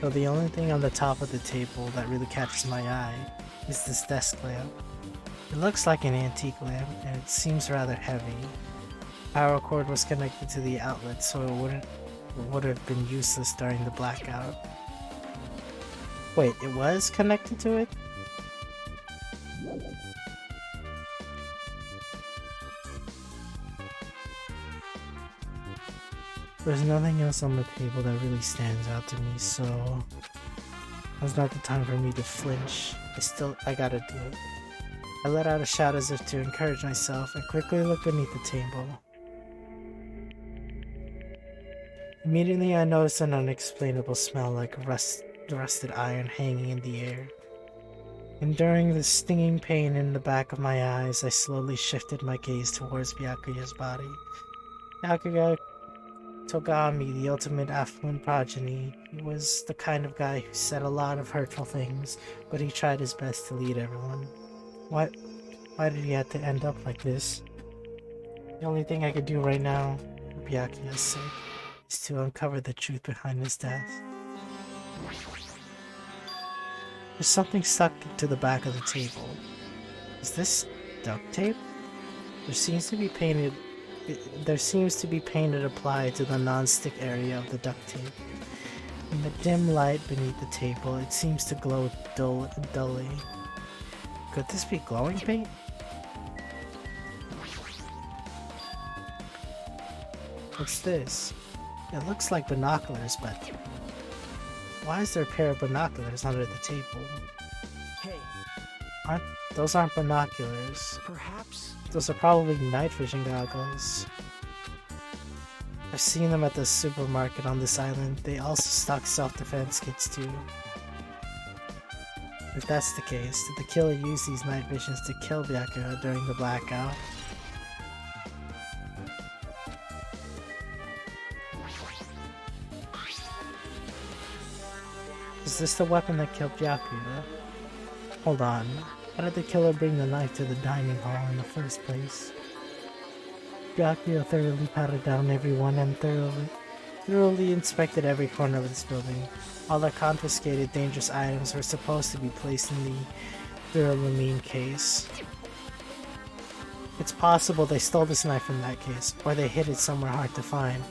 Though the only thing on the top of the table that really catches my eye is this desk lamp. It looks like an antique lamp, and it seems rather heavy. Power cord was connected to the outlet, so it would have been useless during the blackout. Wait, it was connected to it? There's nothing else on the table that really stands out to me, so now's not the time for me to flinch. I gotta do it. I let out a shout as if to encourage myself and quickly looked beneath the table. Immediately I noticed an unexplainable smell like rusted iron hanging in the air. Enduring the stinging pain in the back of my eyes, I slowly shifted my gaze towards Byakuya's body. Byakuya Togami, the ultimate affluent progeny, he was the kind of guy who said a lot of hurtful things, but he tried his best to lead everyone. Why did he have to end up like this? The only thing I could do right now, for Byakuya's sake, is to uncover the truth behind his death. There's something stuck to the back of the table. Is this duct tape? There seems to be paint applied to the non-stick area of the duct tape. In the dim light beneath the table, it seems to glow dully. Could this be glowing paint? What's this? It looks like binoculars, but why is there a pair of binoculars under the table? Hey, Those aren't binoculars. perhaps? Those are probably night vision goggles. I've seen them at the supermarket on this island. They also stock self-defense kits too. If that's the case, did the killer use these night visions to kill Byakuya during the blackout? Is this the weapon that killed Byakuya? Hold on. How did the killer bring the knife to the dining hall in the first place? Byakuya thoroughly patted down everyone and thoroughly inspected every corner of this building. All the confiscated dangerous items were supposed to be placed in the duralumin case. It's possible they stole this knife from that case, or they hid it somewhere hard to find.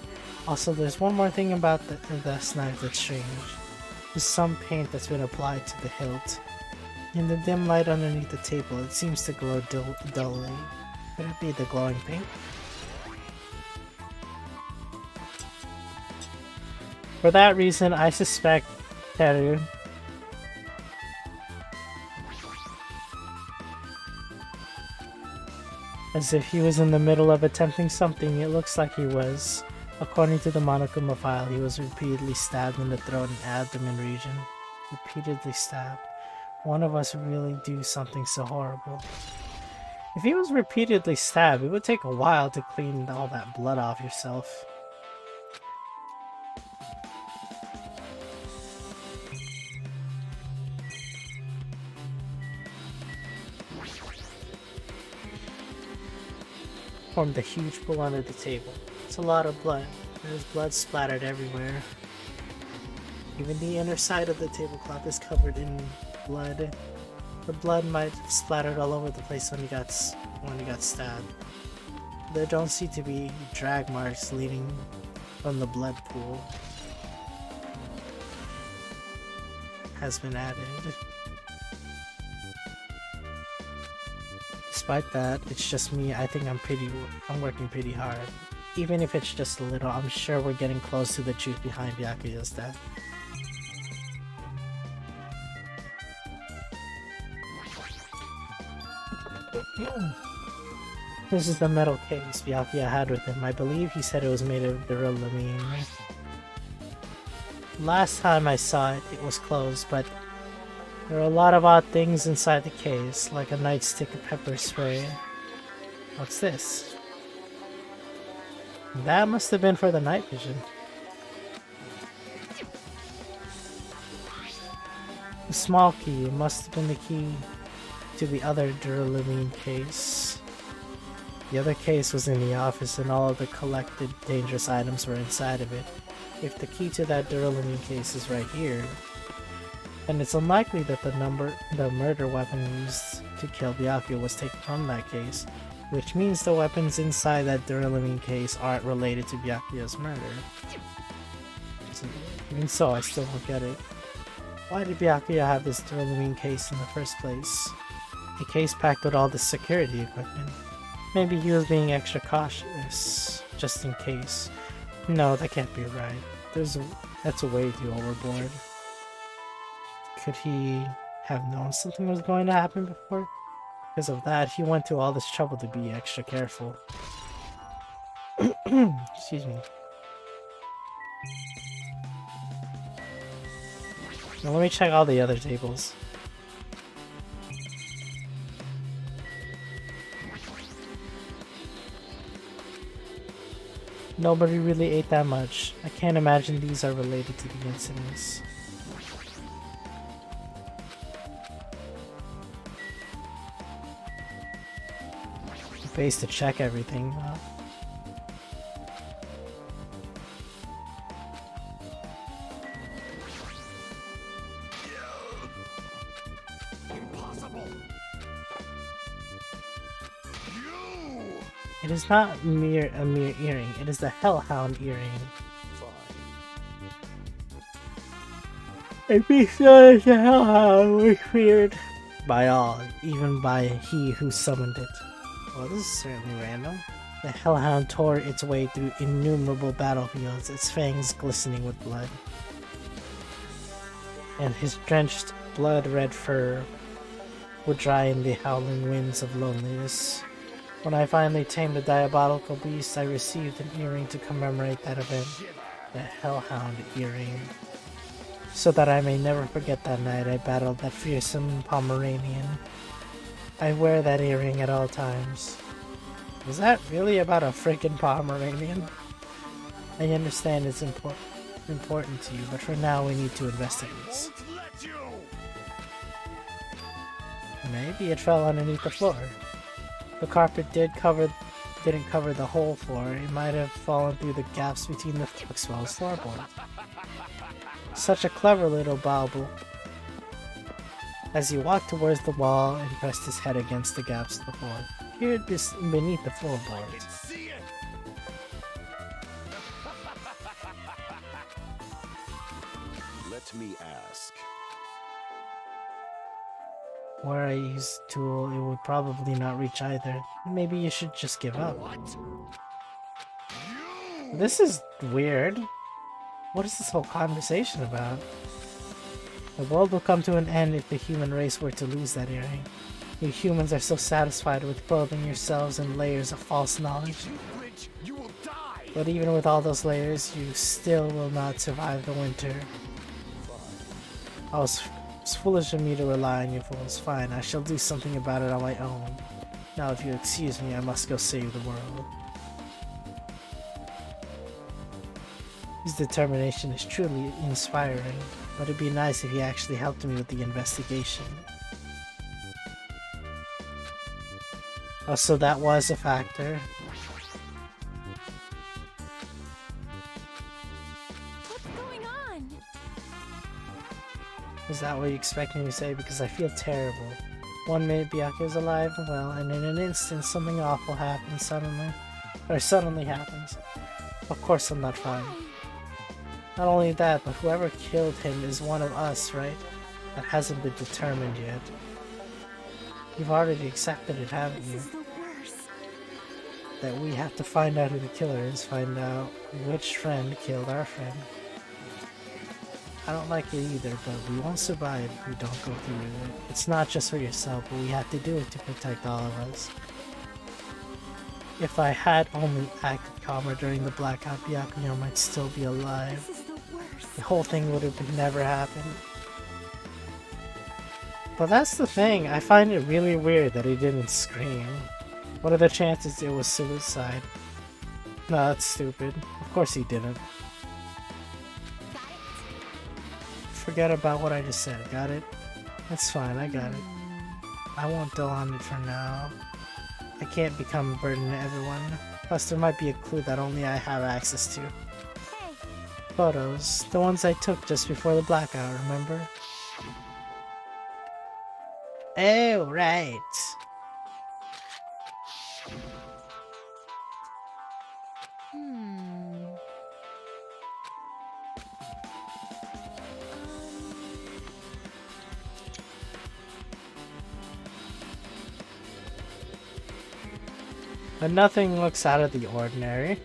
Also, there's one more thing about this knife that's strange. There's some paint that's been applied to the hilt. In the dim light underneath the table, it seems to glow dully. Could it be the glowing paint? For that reason, I suspect Teru. As if he was in the middle of attempting something, it looks like he was. According to the Monokuma file, he was repeatedly stabbed in the throat and abdomen region. Repeatedly stabbed. One of us would really do something so horrible. If he was repeatedly stabbed, it would take a while to clean all that blood off yourself. Formed a huge pool under the table. It's a lot of blood. There's blood splattered everywhere. Even the inner side of the tablecloth is covered in blood. The blood might have splattered all over the place when he got stabbed. There don't seem to be drag marks leading from the blood pool. Has been added. Despite that, it's just me. I think I'm working pretty hard. Even if it's just a little, I'm sure we're getting close to the truth behind Byakuya's death. This is the metal case Byakuya had with him. I believe he said it was made of duralumin. Last time I saw it, it was closed, but there are a lot of odd things inside the case, like a nightstick of pepper spray. What's this? That must have been for the night vision. A small key. It must have been the key to the other duralumin case. The other case was in the office and all of the collected dangerous items were inside of it. If the key to that duralumin case is right here, then it's unlikely that the murder weapon used to kill Byakuya was taken from that case, which means the weapons inside that duralumin case aren't related to Byakuya's murder. So, even so, I still don't get it. Why did Byakuya have this duralumin case in the first place? A case packed with all the security equipment. Maybe he was being extra cautious, just in case. No, that can't be right. That's way too overboard. Could he have known something was going to happen before? Because of that, he went to all this trouble to be extra careful. Excuse me. Now let me check all the other tables. Nobody really ate that much. I can't imagine these are related to the incidents. Base to check everything. Impossible. It is not a mere earring. It is the Hellhound earring. A beast known as the Hellhound was feared by all, even by he who summoned it. Well, this is certainly random. The Hellhound tore its way through innumerable battlefields, its fangs glistening with blood. And his drenched, blood-red fur would dry in the howling winds of loneliness. When I finally tamed the diabolical beast, I received an earring to commemorate that event. The Hellhound earring. So that I may never forget that night I battled that fearsome Pomeranian. I wear that earring at all times. Was that really about a freaking Pomeranian? I understand it's important to you, but for now we need to investigate. Maybe it fell underneath the floor. The carpet didn't cover the whole floor. It might have fallen through the gaps between the exposed floorboards. Such a clever little bauble. As he walked towards the wall and pressed his head against the gaps of the floor, here beneath the floorboards. Let me ask. Where I used the tool, it would probably not reach either. Maybe you should just give up. This is weird. What is this whole conversation about? The world will come to an end if the human race were to lose that earring. You humans are so satisfied with clothing yourselves in layers of false knowledge. But even with all those layers, you still will not survive the winter. It's foolish of me to rely on you fools. Fine, I shall do something about it on my own. Now if you excuse me, I must go save the world. His determination is truly inspiring, but it'd be nice if he actually helped me with the investigation. Oh, so that was a factor. What's going on? Is that what you expect me to say? Because I feel terrible. 1 minute Byakuya's alive, well, and in an instant something awful happens suddenly happens. Of course I'm not fine. Not only that, but whoever killed him is one of us, right? That hasn't been determined yet. You've already accepted it, haven't you? This is the worst. That we have to find out who the killer is, find out which friend killed our friend. I don't like it either, but we won't survive if we don't go through with it. It's not just for yourself, but we have to do it to protect all of us. If I had only acted calmer during the blackout, Byakuya might still be alive. This is the worst. The whole thing would have never happened. But that's the thing, I find it really weird that he didn't scream. What are the chances it was suicide? No, that's stupid. Of course he didn't. Forget about what I just said, got it? That's fine, I got it. I won't dwell on it for now. I can't become a burden to everyone. Plus, there might be a clue that only I have access to. Hey, Photos. The ones I took just before the blackout, remember? Oh, right. But nothing looks out of the ordinary.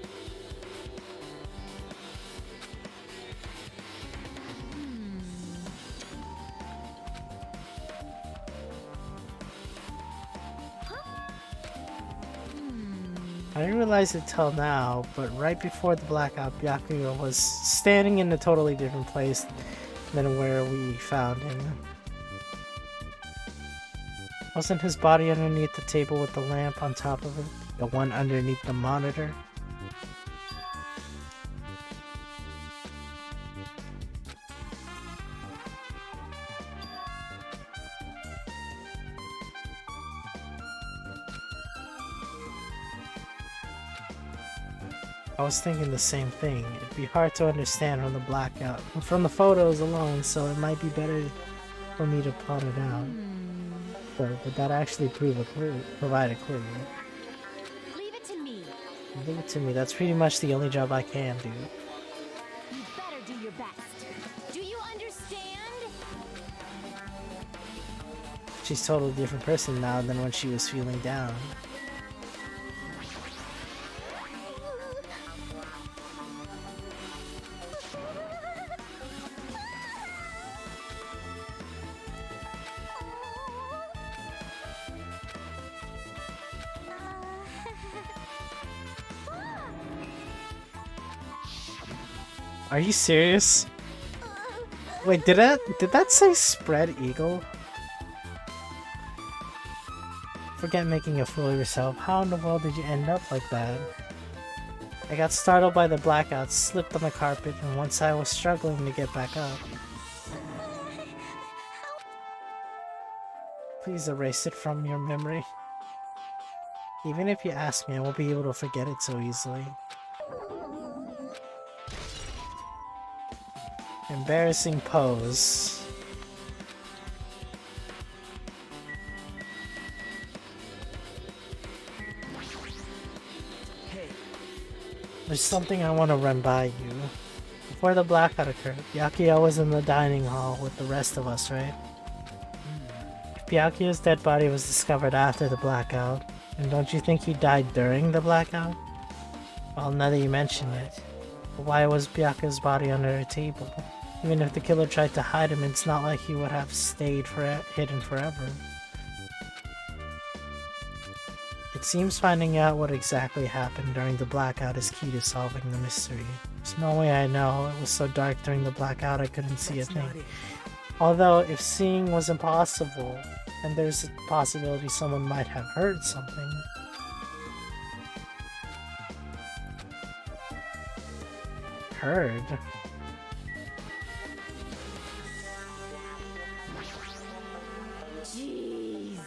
I didn't realize it till now, but right before the blackout, Byakuya was standing in a totally different place than where we found him. Wasn't his body underneath the table with the lamp on top of it? The one underneath the monitor? I was thinking the same thing. It'd be hard to understand from the blackout, from the photos alone, so it might be better for me to plot it out. But that actually provide a clue. leave it to me. Leave it to me. That's pretty much the only job I can do. You better do your best. Do you understand? She's a totally different person now than when she was feeling down. Are you serious? Wait, did that say spread eagle? Forget making a fool of yourself. How in the world did you end up like that? I got startled by the blackout, slipped on the carpet, and once I was struggling to get back up. Please erase it from your memory. Even if you ask me, I won't be able to forget it so easily. Embarrassing pose. There's something I want to run by you. Before the blackout occurred, Byakuya was in the dining hall with the rest of us, right? Byakuya's dead body was discovered after the blackout. And don't you think he died during the blackout? Well, now that you mention it. Why was Byakuya's body under a table? Even if the killer tried to hide him, it's not like he would have stayed hidden forever. It seems finding out what exactly happened during the blackout is key to solving the mystery. There's no way I know. It was so dark during the blackout I couldn't see a thing. Although, if seeing was impossible, then there's a possibility someone might have heard something. Heard? Jeez.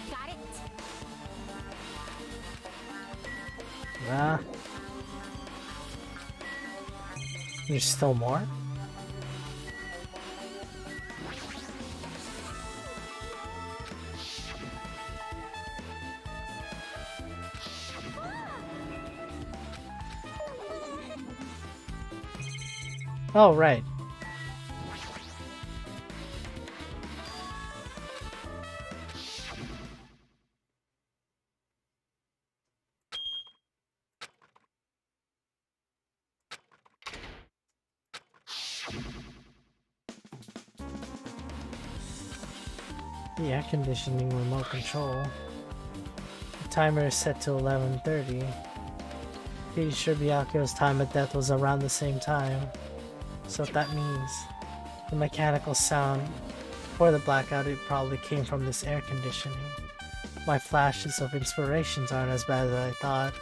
Got it. Ah. There's still more? Oh, right. The air conditioning remote control. The timer is set to 11:30. Pretty sure Byakuya's time of death was around the same time. So what that means, the mechanical sound for the blackout, it probably came from this air conditioning. My flashes of inspirations aren't as bad as I thought.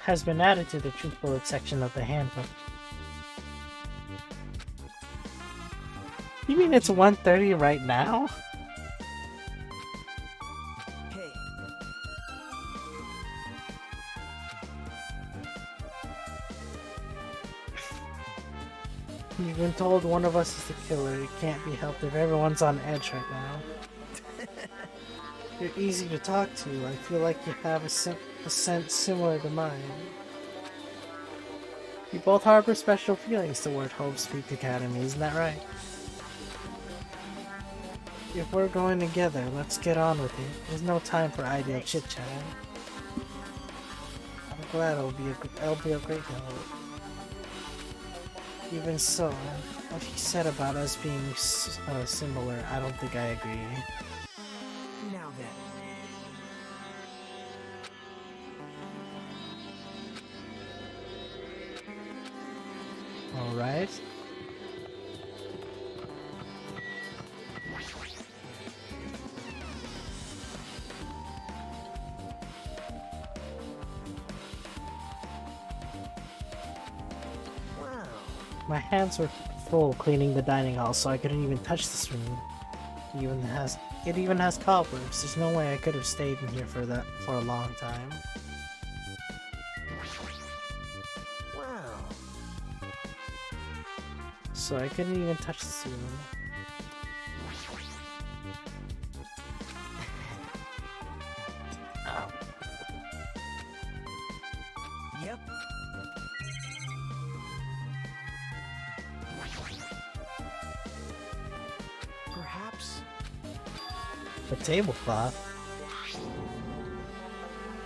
has been added to the truth bullet section of the handbook. You mean it's 1:30 right now? Hey, You've been told one of us is the killer. It can't be helped if everyone's on edge right now. You're easy to talk to. I feel like you have a sense similar to mine. You both harbor special feelings toward Hope Speak Academy, isn't that right? If we're going together, let's get on with it. There's no time for idle chit-chat. I'm glad it'll be a great help. Even so, what he said about us being similar, I don't think I agree. now then. Alright. Wow. My hands were full cleaning the dining hall, so I couldn't even touch this room. It even has cobwebs. There's no way I could have stayed in here for a long time. Wow. So I couldn't even touch this room. Yep. Perhaps. The tablecloth?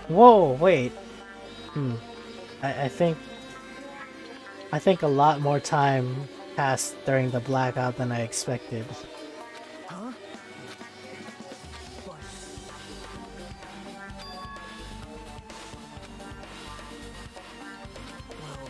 Whoa, wait. I think a lot more time passed during the blackout than I expected. Huh? What? Well,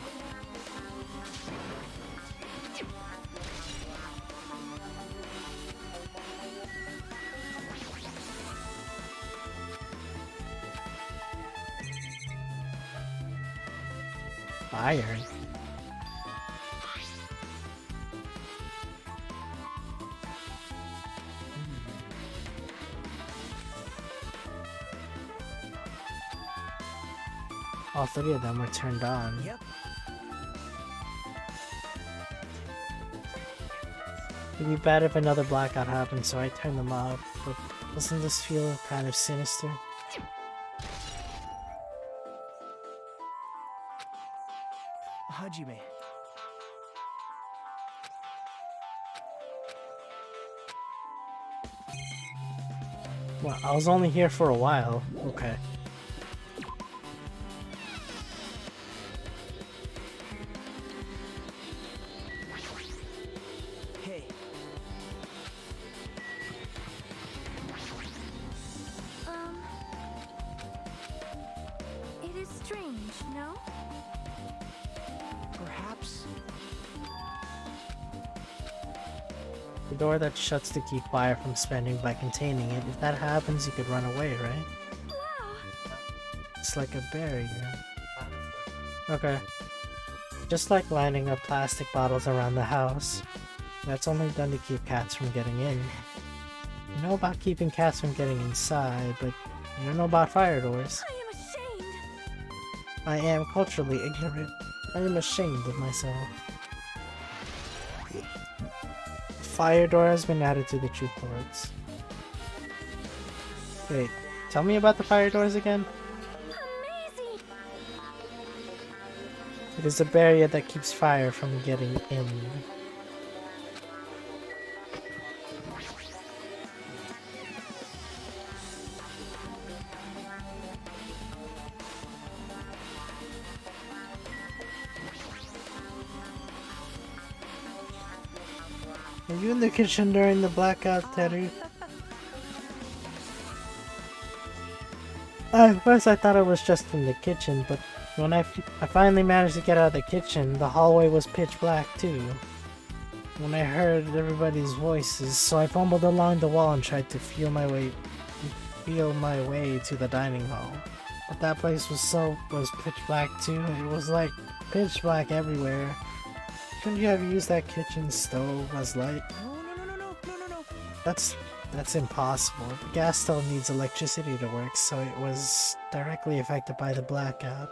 Iron. All three of them were turned on. yep. It'd be bad if another blackout happened, so I turned them off. But doesn't this feel kind of sinister? Hajime. Well, I was only here for a while. Okay. Hey. It is strange, no? Perhaps. The door that shuts to keep fire from spreading by containing it. If that happens, you could run away, right? Wow! It's like a barrier. Okay. Just like lining up plastic bottles around the house. That's only done to keep cats from getting in. You know about keeping cats from getting inside, but you don't know about fire doors. I am ashamed! I am culturally ignorant. I am ashamed of myself. Fire door has been added to the truth boards. Wait, tell me about the fire doors again? Amazing! It is a barrier that keeps fire from getting in. Were you in the kitchen during the blackout, Teru? At first I thought it was just in the kitchen, but when I finally managed to get out of the kitchen, the hallway was pitch black too. When I heard everybody's voices, so I fumbled along the wall and tried to feel my way to the dining hall. But that place was pitch black too. It was like pitch black everywhere. Couldn't you have used that kitchen stove as light? No. That's impossible. The gas stove needs electricity to work, so it was directly affected by the blackout.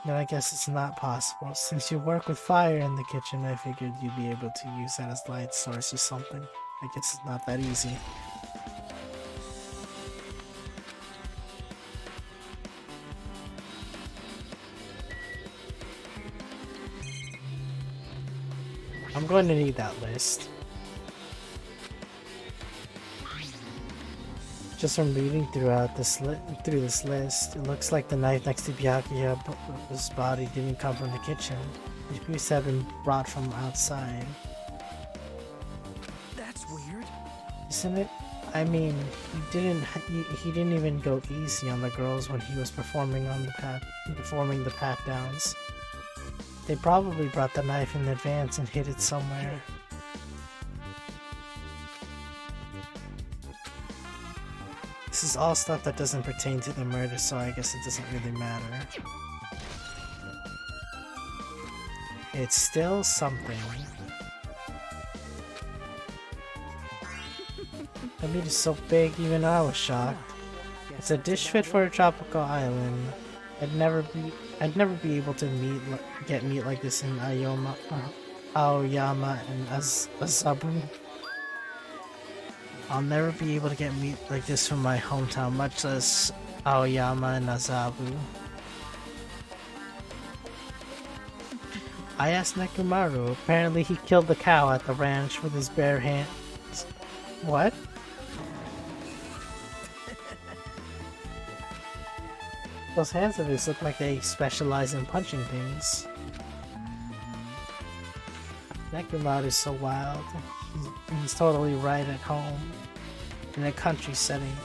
Then I guess it's not possible. Since you work with fire in the kitchen, I figured you'd be able to use that as light source or something. I guess it's not that easy. I'm going to need that list. Just from reading throughout this list, it looks like the knife next to Byakuya's body didn't come from the kitchen. These pieces have been brought from outside. That's weird. Isn't it? I mean, he didn't even go easy on the girls when he was performing the pat downs. They probably brought the knife in advance and hid it somewhere. This is all stuff that doesn't pertain to the murder, so I guess it doesn't really matter. It's still something. The meat is so big, even I was shocked. It's a dish fit for a tropical island. I'd never be able to get meat like this in Aoyama and Azabu. I'll never be able to get meat like this from my hometown, much less Aoyama and Azabu. I asked Nekomaru. Apparently he killed the cow at the ranch with his bare hands. What? Those hands of his look like they specialize in punching things. Nekomaru is so wild. He's totally right at home. In a country setting.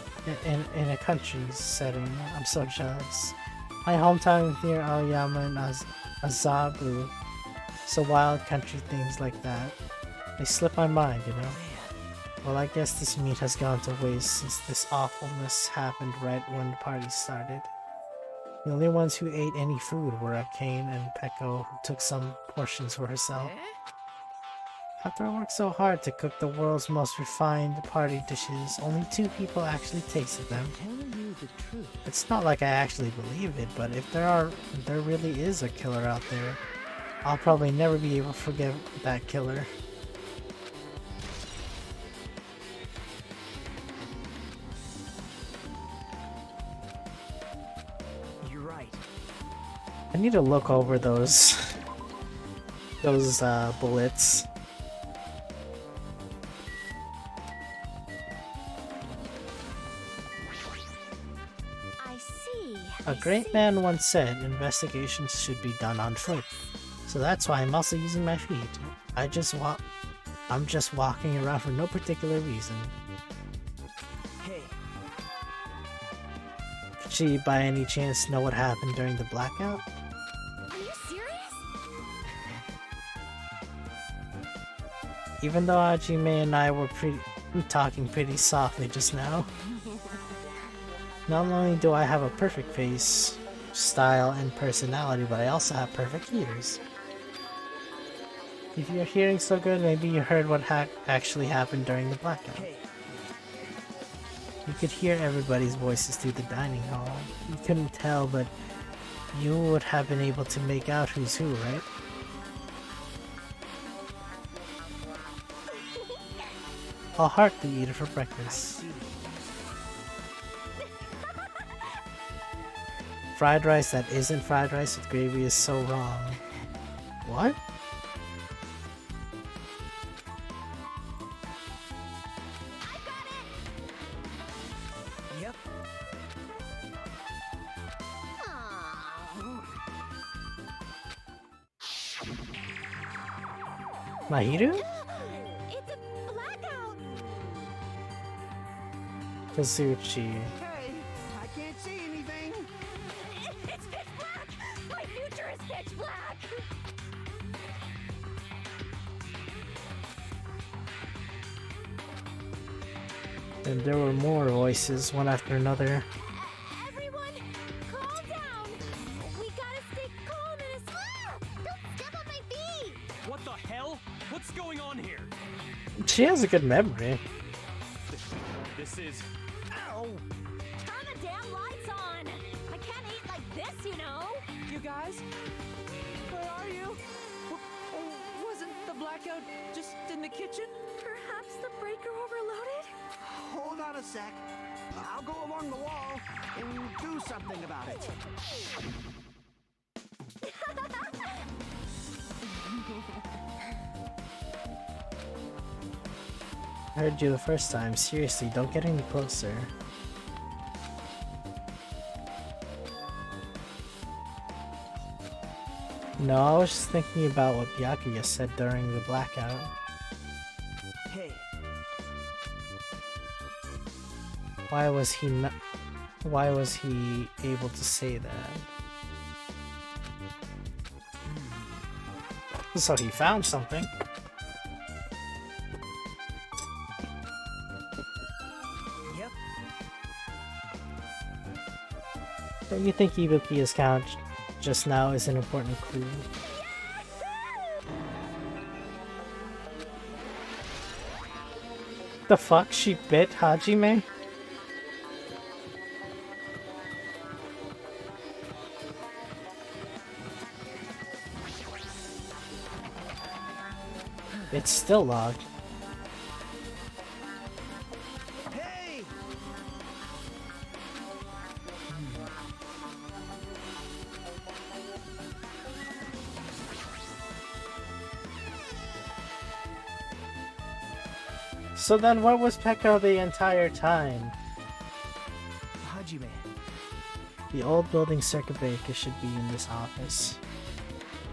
In a country setting. I'm so jealous. My hometown is near Aoyama and Azabu. So wild country things like that. They slip my mind, you know? Well, I guess this meat has gone to waste since this awfulness happened right when the party started. The only ones who ate any food were Akane and Peko, who took some portions for herself. After I worked so hard to cook the world's most refined party dishes, only 2 people actually tasted them. It's not like I actually believe it, but if there really is a killer out there, I'll probably never be able to forgive that killer. You're right. I need to look over those bullets. A great man once said investigations should be done on foot. So that's why I'm also using my feet. I'm just walking around for no particular reason. Hey. Could she by any chance know what happened during the blackout? Are you serious? Even though Hajime and I were talking pretty softly just now. Not only do I have a perfect face, style, and personality, but I also have perfect ears. If your hearing's so good, maybe you heard what actually happened during the blackout. You could hear everybody's voices through the dining hall. You couldn't tell, but you would have been able to make out who's who, right? I'll heartily eat it for breakfast. Fried rice that isn't fried rice with gravy is so wrong. What? Yep. Mahiru? It's a blackout. Kazuchi. Hey, I can't see anything. It's pitch black. My future is pitch black. And there were more voices, one after another. Everyone, hell? What's going on here? She has a good memory. This is... Ow! Turn the damn lights on! I can't eat like this, you know! You guys? Where are you? Wasn't the blackout just in the kitchen? Perhaps the breaker overloaded? Hold on a sec. I'll go along the wall and do something about it. I heard you the first time. Seriously, don't get any closer. No, I was just thinking about what Byakuya said during the blackout. Hey, Why was he not? Why was he able to say that? So he found something. yep. Don't you think Ibukiya's count just now is an important clue? The fuck? She bit Hajime? It's still locked. Hey! So then what was Pekka the entire time? Hajime. The old building circuit breaker should be in this office.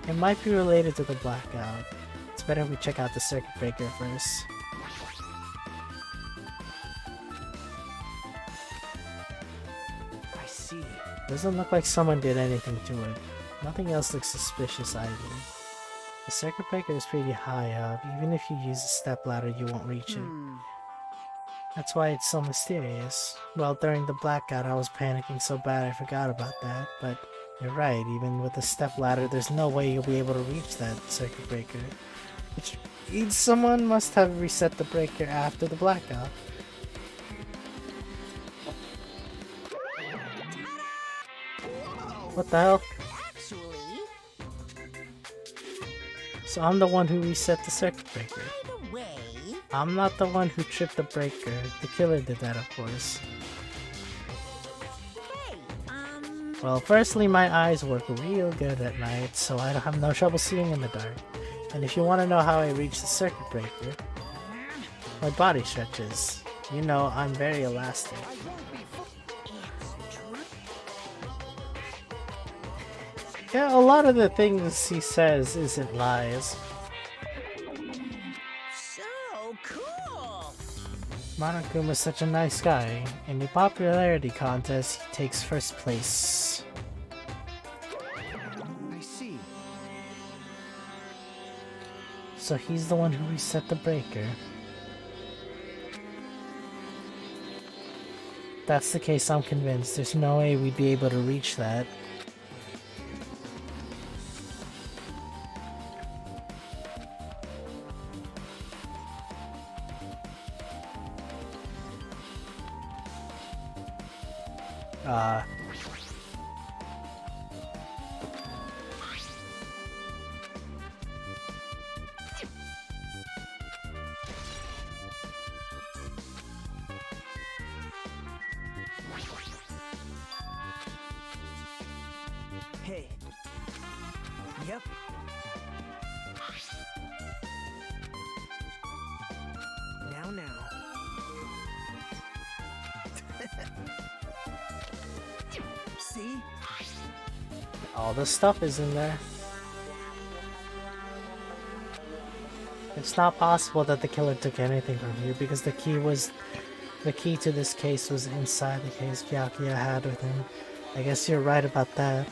It might be related to the blackout. It's better we check out the circuit breaker first. I see. Doesn't look like someone did anything to it. Nothing else looks suspicious either. The circuit breaker is pretty high up. Even if you use a stepladder, you won't reach it. That's why it's so mysterious. Well, during the blackout, I was panicking so bad I forgot about that. But you're right, even with a stepladder, there's no way you'll be able to reach that circuit breaker. Which means someone must have reset the breaker after the blackout. What the hell? Actually, So I'm the one who reset the circuit breaker. by the way, I'm not the one who tripped the breaker. The killer did that, of course. hey, Well, firstly, my eyes work real good at night, so I don't have no trouble seeing in the dark. And if you want to know how I reach the circuit breaker, my body stretches. You know, I'm very elastic. Yeah, a lot of the things he says isn't lies. so cool! Monokuma's such a nice guy. In the popularity contest, he takes first place. I see. So he's the one who reset the breaker. If that's the case, I'm convinced there's no way we'd be able to reach that. Hey. Yep. Now. See? All the stuff is in there. It's not possible that the killer took anything from you because the key to this case was inside the case Byakuya had with him. I guess you're right about that.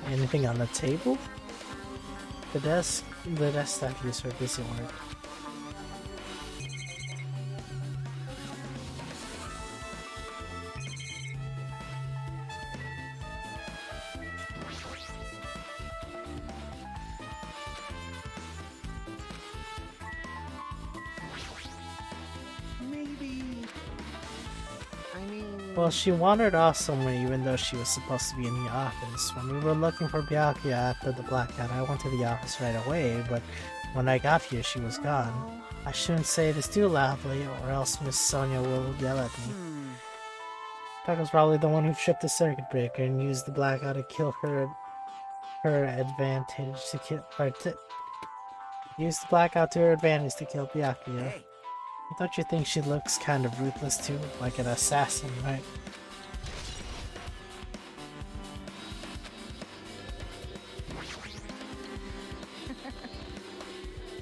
Anything on the table? The desk staff used for busy work. Well, she wandered off somewhere even though she was supposed to be in the office. When we were looking for Byakuya after the blackout, I went to the office right away, but when I got here, she was gone. I shouldn't say this too loudly, or else Miss Sonia will yell at me. Tuck was probably the one who tripped the circuit breaker and used the blackout to kill her advantage to kill use the blackout to her advantage to kill Byakuya. Hey, Don't you think she looks kind of ruthless too? Like an assassin, right?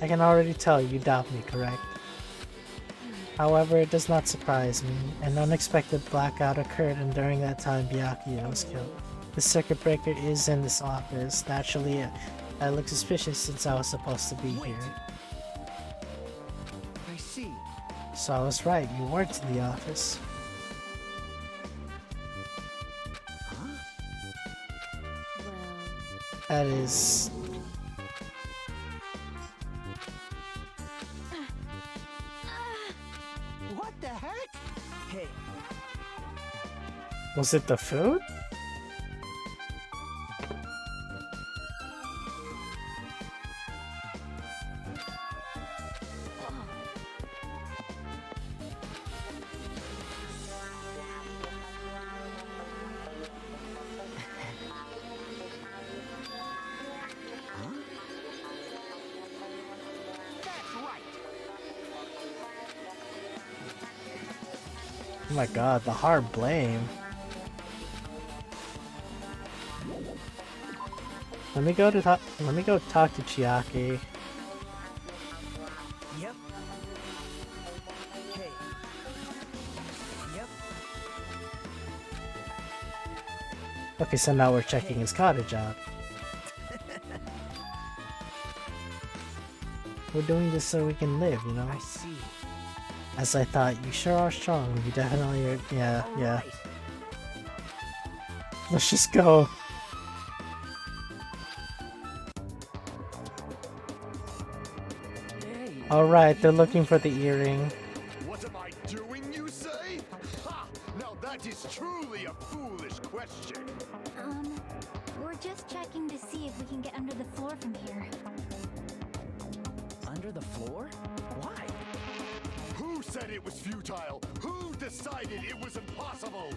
I can already tell you doubt me, correct? However, it does not surprise me. An unexpected blackout occurred, and during that time Byakuya was killed. The circuit breaker is in this office. Naturally, I look suspicious since I was supposed to be here. I see. So I was right, you weren't in the office. Well, That is... What the heck? Hey, Was it the food? that's right. Oh my god, the hard blame. Let me go talk to Chiaki. Yep. Hey. Yep. Okay, so now we're checking his cottage out. We're doing this so we can live, you know? I see. As I thought, you sure are strong. You definitely are. Yeah, yeah. Alright. Let's just go. Hey. Alright, they're looking for the earring. What am I doing, you say? Ha! Now that is truly a foolish question. we're just checking to see if we can get under the floor from here. Under the floor? Why? Who said it was futile? Who decided it was impossible?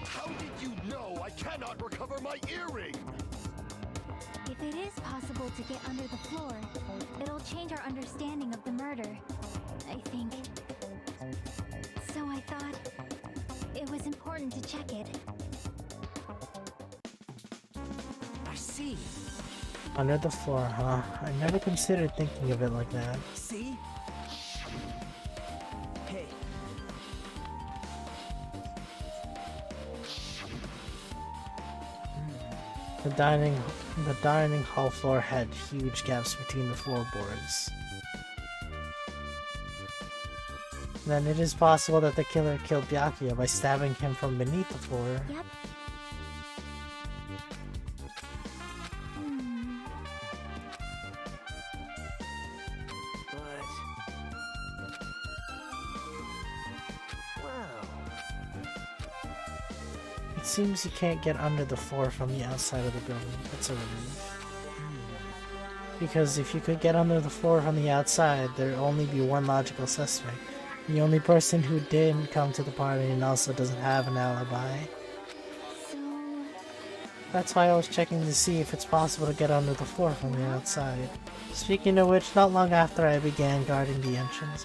How did you know I cannot recover my earring? If it is possible to get under the floor, it'll change our understanding of the murder, I think. So I thought it was important to check it. I see. Under the floor, huh? I never considered thinking of it like that. See? Hey. The dining hall floor had huge gaps between the floorboards. Then it is possible that the killer killed Byakuya by stabbing him from beneath the floor. Yep. Hmm. But... Well... It seems you can't get under the floor from the outside of the building. That's a relief. Because if you could get under the floor from the outside, there'd only be one logical suspect. The only person who didn't come to the party and also doesn't have an alibi. So... That's why I was checking to see if it's possible to get under the floor from the outside. Speaking of which, not long after I began guarding the entrance,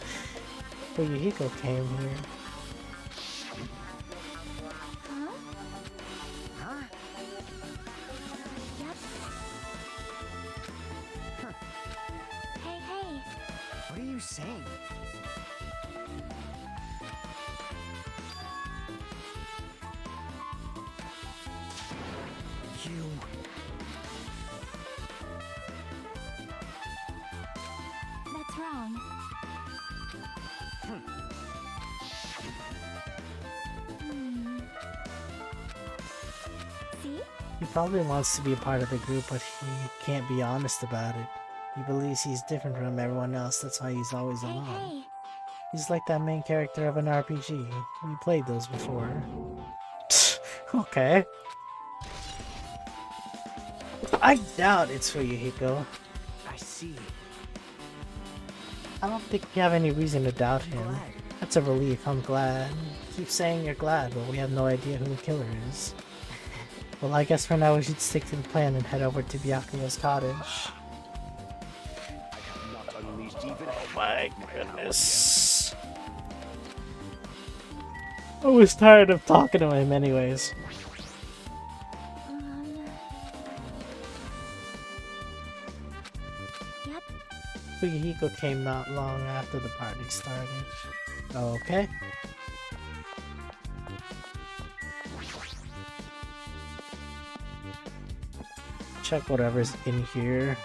Fuyuhiko came here. Huh? Huh? Yep. Hey, hey. What are you saying? You... That's wrong. Hmm. See? He probably wants to be a part of the group, but he can't be honest about it. He believes he's different from everyone else, that's why he's always Hey, alone. hey. He's like that main character of an RPG. We played those before. Okay. I doubt it's Fuyuhiko. I see. I don't think we have any reason to doubt him. Glad. That's a relief, I'm glad. Keep saying you're glad, but we have no idea who the killer is. Well, I guess for now we should stick to the plan and head over to Byakuya's cottage. I have not unleashed even My goodness. I was tired of talking to him anyways. Yep. Fuyuhiko came not long after the party started. Okay. Check whatever's in here.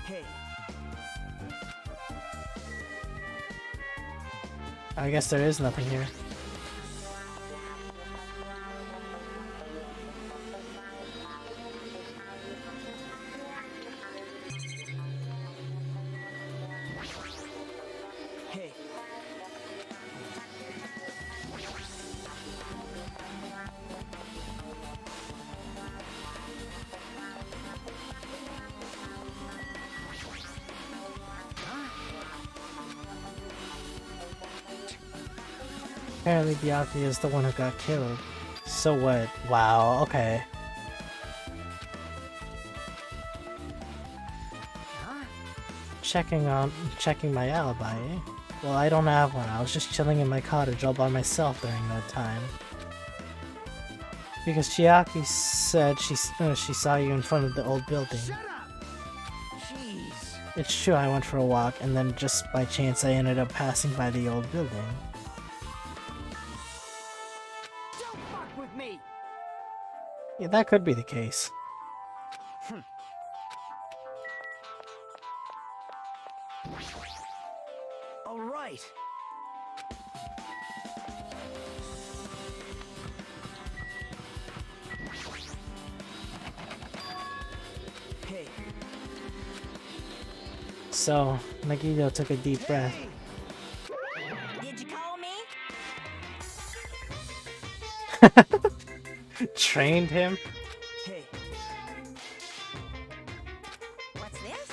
Hey, I guess there is nothing here. hey. Apparently Byakuya is the one who got killed. So what? Wow, okay. Huh? Checking my alibi, eh? Well, I don't have one. I was just chilling in my cottage all by myself during that time. Because Chiaki said she saw you in front of the old building. Shut up! Jeez. It's true, I went for a walk, and then just by chance I ended up passing by the old building. Don't fuck with me! Yeah, that could be the case. All right. Hey. So, Nagito took a deep breath. Hey! Did you call me? Trained him? Hey. What's this?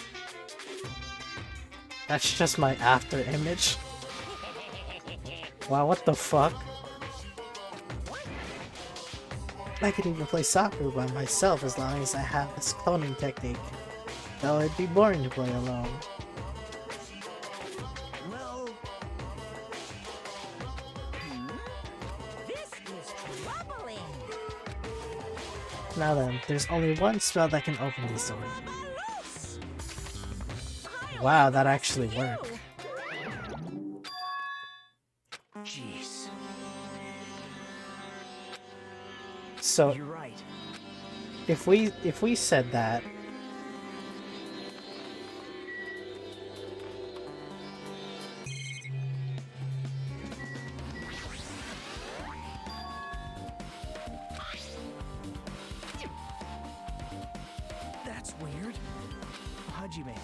That's just my after image. Wow, what the fuck? I could even play soccer by myself as long as I have this cloning technique. Though it'd be boring to play alone. Well, This is troubling. Now then, there's only one spell that can open these doors. Wow, that actually worked. jeez. So You're right. if we said that, That's weird. Hajime.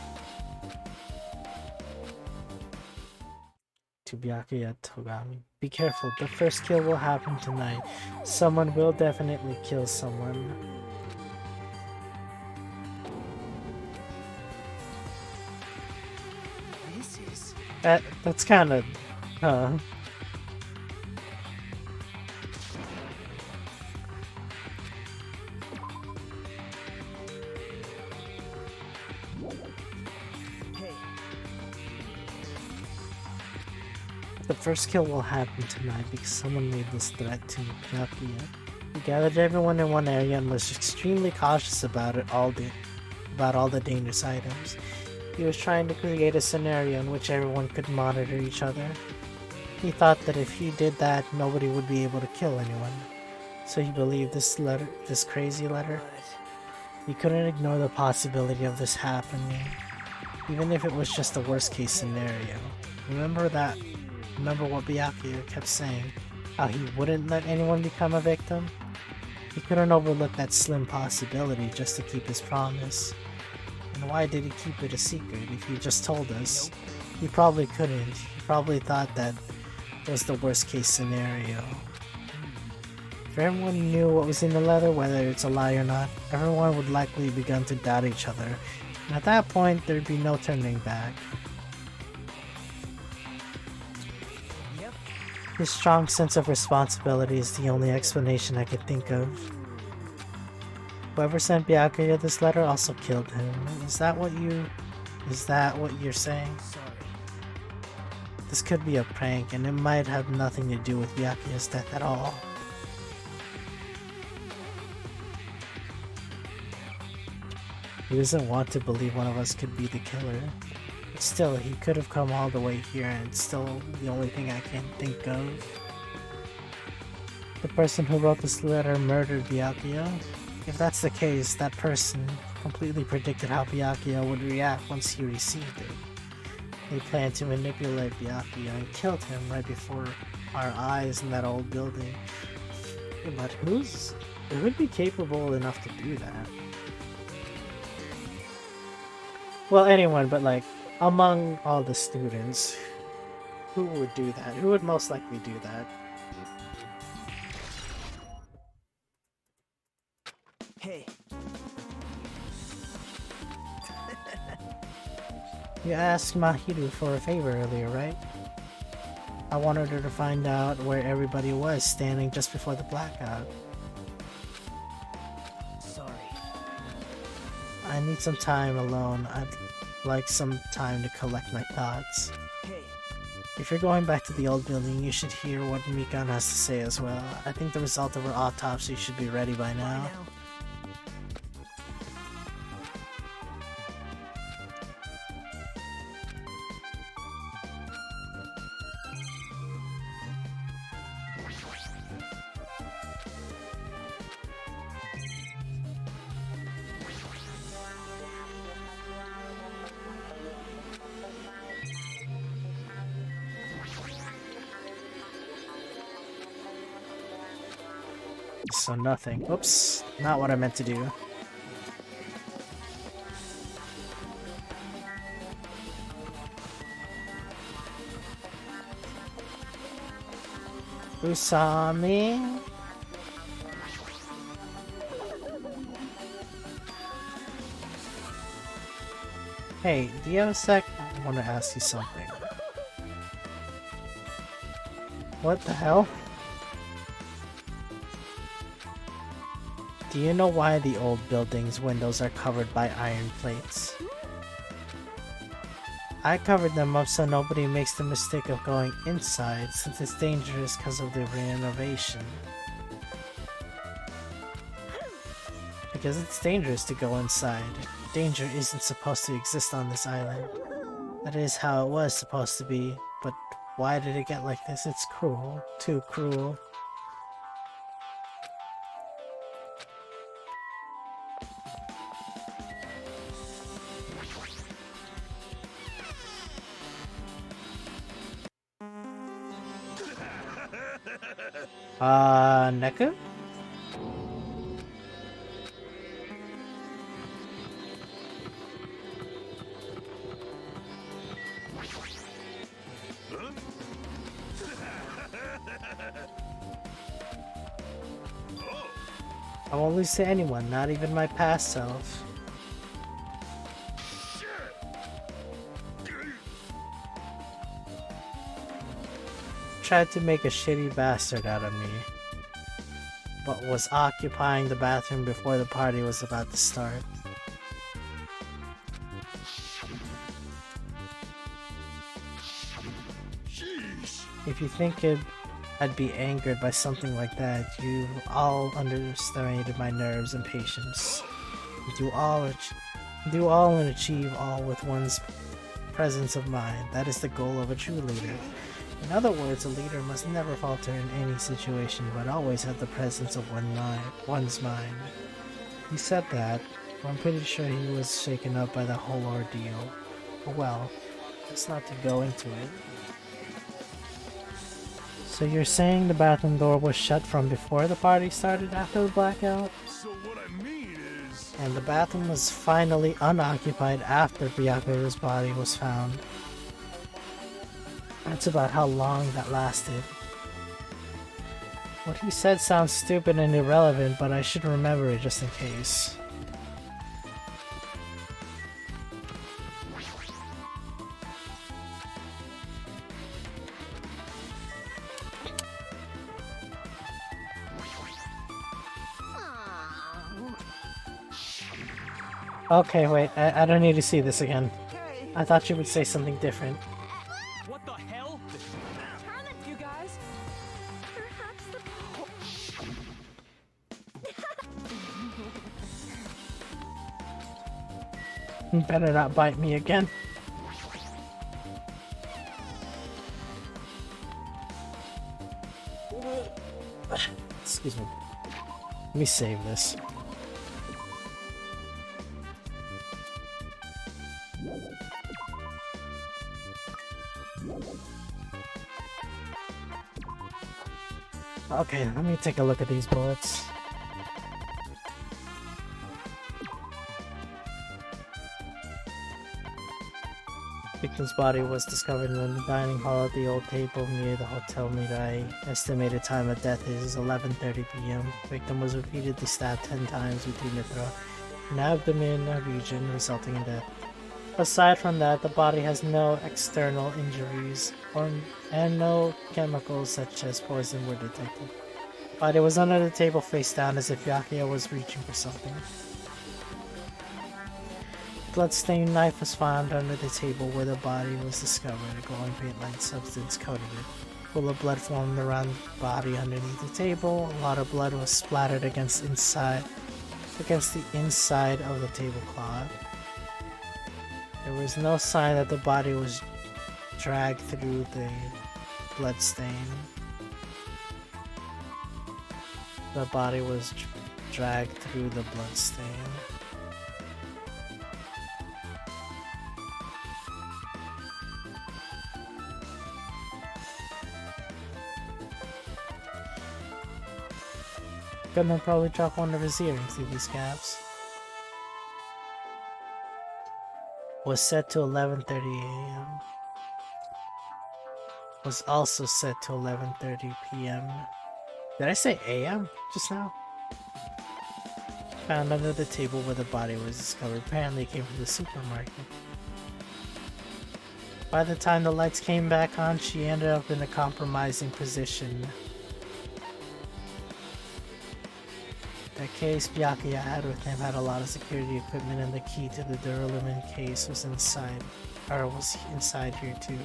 to Byakuya Togami, be careful, the first kill will happen tonight. Someone will definitely kill someone. This is. That's kind of, Hey. The first kill will happen tonight because someone made this threat to Byakuya. He gathered everyone in one area and was extremely cautious about all the dangerous items. He was trying to create a scenario in which everyone could monitor each other. He thought that if he did that, nobody would be able to kill anyone. So he believed this crazy letter. He couldn't ignore the possibility of this happening, even if it was just the worst case scenario. Remember what Byakuya kept saying, how he wouldn't let anyone become a victim? He couldn't overlook that slim possibility just to keep his promise. And why did he keep it a secret if he just told us? He probably couldn't. He probably thought that was the worst case scenario. If everyone knew what was in the letter, whether it's a lie or not, everyone would likely begin to doubt each other. And at that point, there'd be no turning back. His strong sense of responsibility is the only explanation I could think of. Whoever sent Byakuya this letter also killed him. Is that what you're saying? Sorry. This could be a prank, and it might have nothing to do with Byakuya's death at all. He doesn't want to believe one of us could be the killer. But still, he could have come all the way here, and it's still the only thing I can think of. The person who wrote this letter murdered Byakuya? If that's the case, that person completely predicted how Byakuya would react once he received it. They planned to manipulate Byakuya and killed him right before our eyes in that old building. But who would be capable enough to do that? Well, anyone, but like, among all the students, who would do that? Who would most likely do that? Hey, You asked Mahiru for a favor earlier, right? I wanted her to find out where everybody was standing just before the blackout. sorry. I need some time alone. I'd like some time to collect my thoughts. Hey, If you're going back to the old building, you should hear what Mikan has to say as well. I think the result of her autopsy should be ready by now. now. So nothing. Oops, not what I meant to do. Usami? Hey, do you have a sec? I want to ask you something. What the hell? Do you know why the old building's windows are covered by iron plates? I covered them up so nobody makes the mistake of going inside, since it's dangerous because of the renovation. Because it's dangerous to go inside. Danger isn't supposed to exist on this island. That is how it was supposed to be, but why did it get like this? It's cruel. Too cruel. Neku? I won't lose to anyone, not even my past self. Tried to make a shitty bastard out of me, but was occupying the bathroom before the party was about to start. If you think I'd be angered by something like that, you all underestimated my nerves and patience. Do all and achieve all with one's presence of mind. That is the goal of a true leader. In other words, a leader must never falter in any situation, but always have the presence of one's mind. He said that, but I'm pretty sure he was shaken up by the whole ordeal. Well, let's not to go into it. So you're saying the bathroom door was shut from before the party started after the blackout? So what I mean is... And the bathroom was finally unoccupied after Byakuya's body was found. That's about how long that lasted. What he said sounds stupid and irrelevant, but I should remember it just in case. Okay, wait, I don't need to see this again. Okay. I thought you would say something different. What the hell? You guys. Perhaps the Better not bite me again. Excuse me. Let me save this. Okay, let me take a look at these bullets. Victim's body was discovered in the dining hall at the old table near the Hotel Mirai. Estimated time of death is 11:30 p.m. Victim was repeatedly stabbed 10 times between the throat and abdomen region, resulting in death. Aside from that, the body has no external injuries and no chemicals such as poison were detected. Body was under the table face down as if Byakuya was reaching for something. Bloodstained knife was found under the table where the body was discovered. A glowing paint-like substance coated it. Pool of blood formed around the body underneath the table. A lot of blood was splattered against the inside of the tablecloth. There was no sign that the body was dragged through the bloodstain. The body was dragged through the bloodstain. Gunman probably dropped one of his earrings through these gaps. Was set to 11:30 a.m. Was also set to 11:30 p.m. Did I say a.m. just now? Found under the table where the body was discovered. Apparently it came from the supermarket. By the time the lights came back on, she ended up in a compromising position. The case Byakuya had with him had a lot of security equipment, and the key to the Duralumin case was inside here too.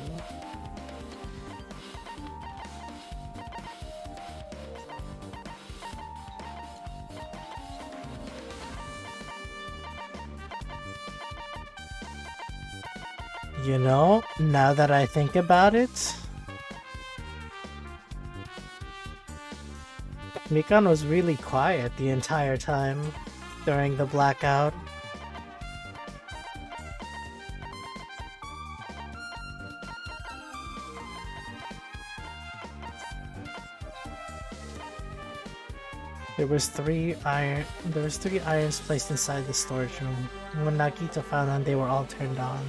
You know, now that I think about it, Mikan was really quiet the entire time during the blackout. There was three irons placed inside the storage room. When Nagito found them, they were all turned on.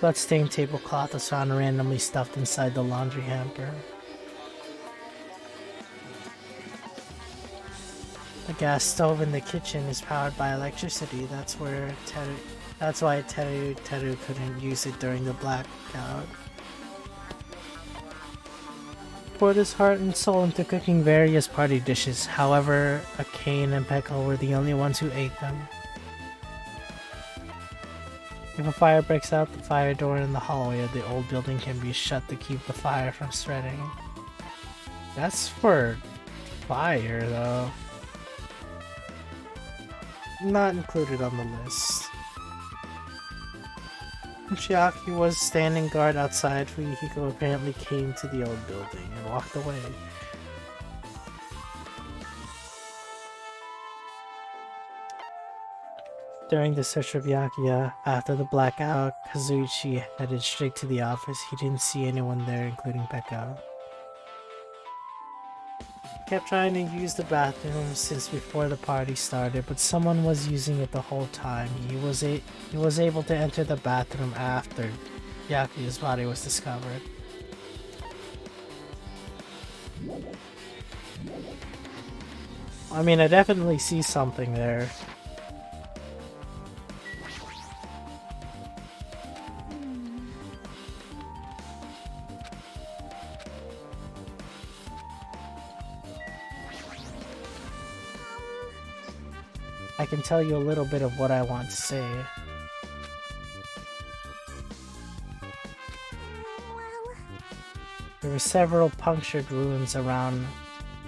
Bloodstained tablecloth was found randomly stuffed inside the laundry hamper. The gas stove in the kitchen is powered by electricity. That's why Teru couldn't use it during the blackout. Poured his heart and soul into cooking various party dishes. However, Akane and Peko were the only ones who ate them. If a fire breaks out, the fire door in the hallway of the old building can be shut to keep the fire from spreading. That's for fire, though. Not included on the list. When Chiaki was standing guard outside, Fuyuhiko apparently came to the old building and walked away. During the search of Byakuya, after the blackout, Kazuichi headed straight to the office. He didn't see anyone there, including Pekka. He kept trying to use the bathroom since before the party started, but someone was using it the whole time. He was able to enter the bathroom after Byakuya's body was discovered. I mean, I definitely see something there. I can tell you a little bit of what I want to say. There were several punctured wounds around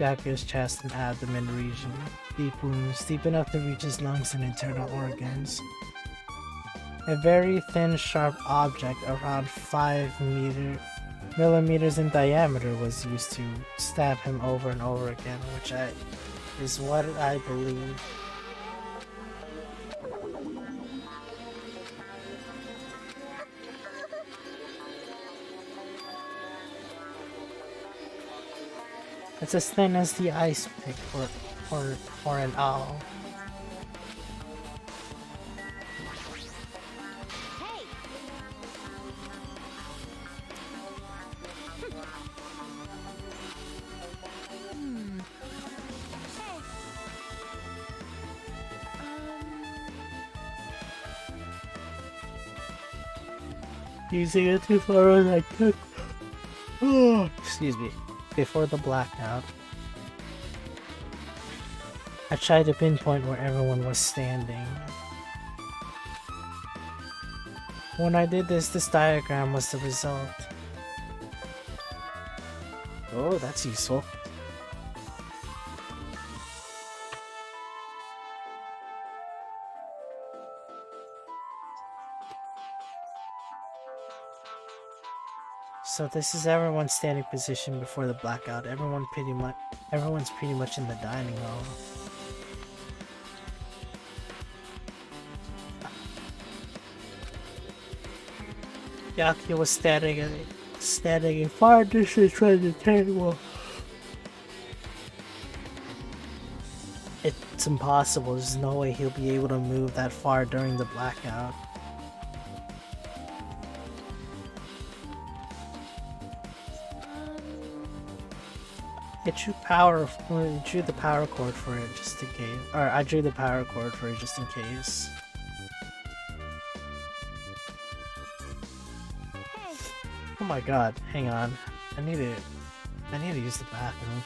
Byakuya's chest and abdomen region. Deep wounds, deep enough to reach his lungs and internal organs. A very thin, sharp object around 5 millimeters in diameter was used to stab him over and over again, which is what I believe. It's as thin as the ice pick or an owl. Using it too far as I could. Oh, excuse me. Before the blackout, I tried to pinpoint where everyone was standing. When I did this diagram was the result. Oh, that's useful. So this is everyone's standing position before the blackout. Everyone's pretty much in the dining hall. Byakuya was standing a far distance from the table. It's impossible. There's no way he'll be able to move that far during the blackout. I drew the power cord for it just in case. Or I drew the power cord for it just in case. Oh my god, hang on. I need to use the bathroom.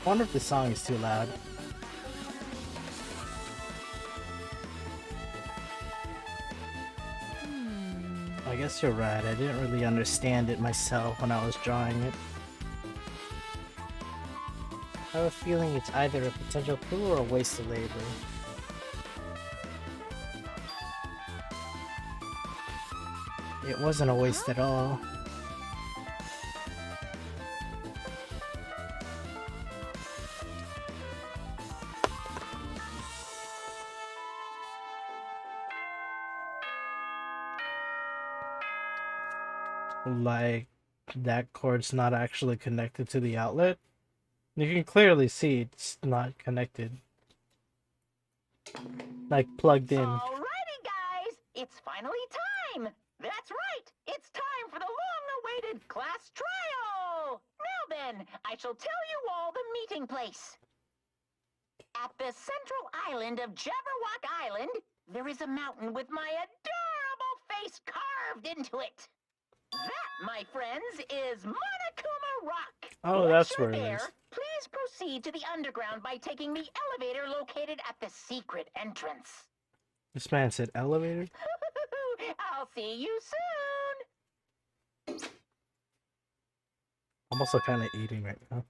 I wonder if the song is too loud. I guess you're right, I didn't really understand it myself when I was drawing it. I have a feeling it's either a potential clue or a waste of labor. It wasn't a waste at all. Like, that cord's not actually connected to the outlet. You can clearly see it's not connected. Like, plugged in. Alrighty, guys, it's finally time. That's right, it's time for the long-awaited class trial. Now then, I shall tell you all the meeting place. At the central island of Jabberwock Island, there is a mountain with my adorable face carved into it. That, my friends, is Monokuma Rock. Oh, Once that's you're where it there, is. please proceed to the underground by taking the elevator located at the secret entrance. This man said elevator? I'll see you soon. I'm also kind of eating right now.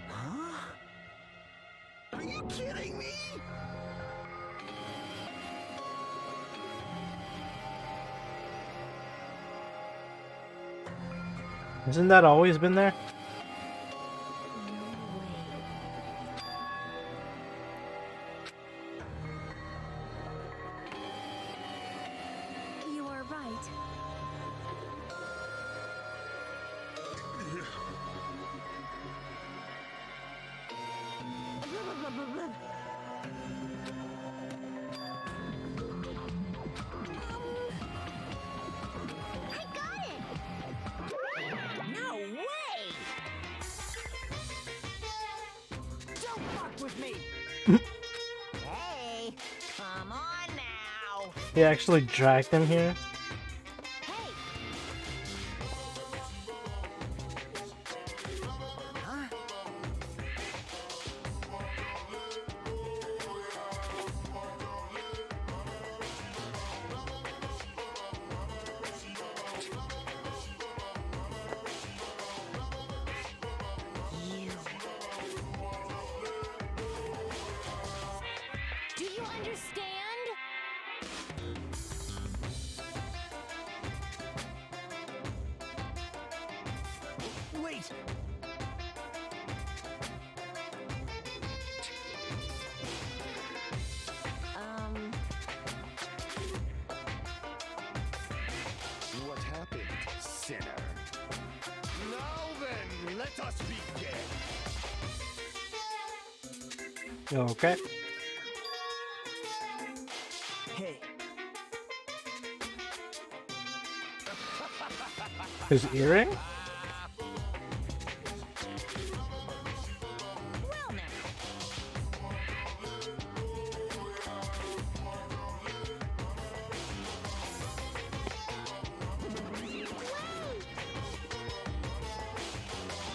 Huh? Are you kidding me? Hasn't that always been there? You are right. I got it! No way! Don't fuck with me! Hey, come on now. He actually dragged him here? Hey, Huh? Do you understand? Let us begin. You okay? Hey, His earring? Well now.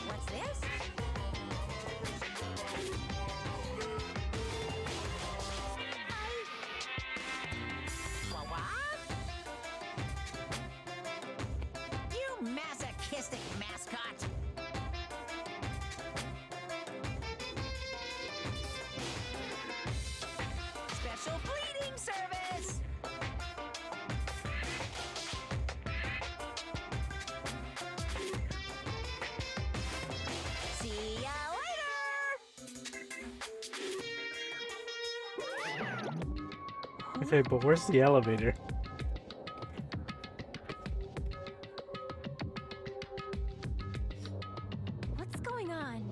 What's this? What? You masochistic mascot. Special bleeding service. See ya later. Okay, but where's the elevator? What's going on?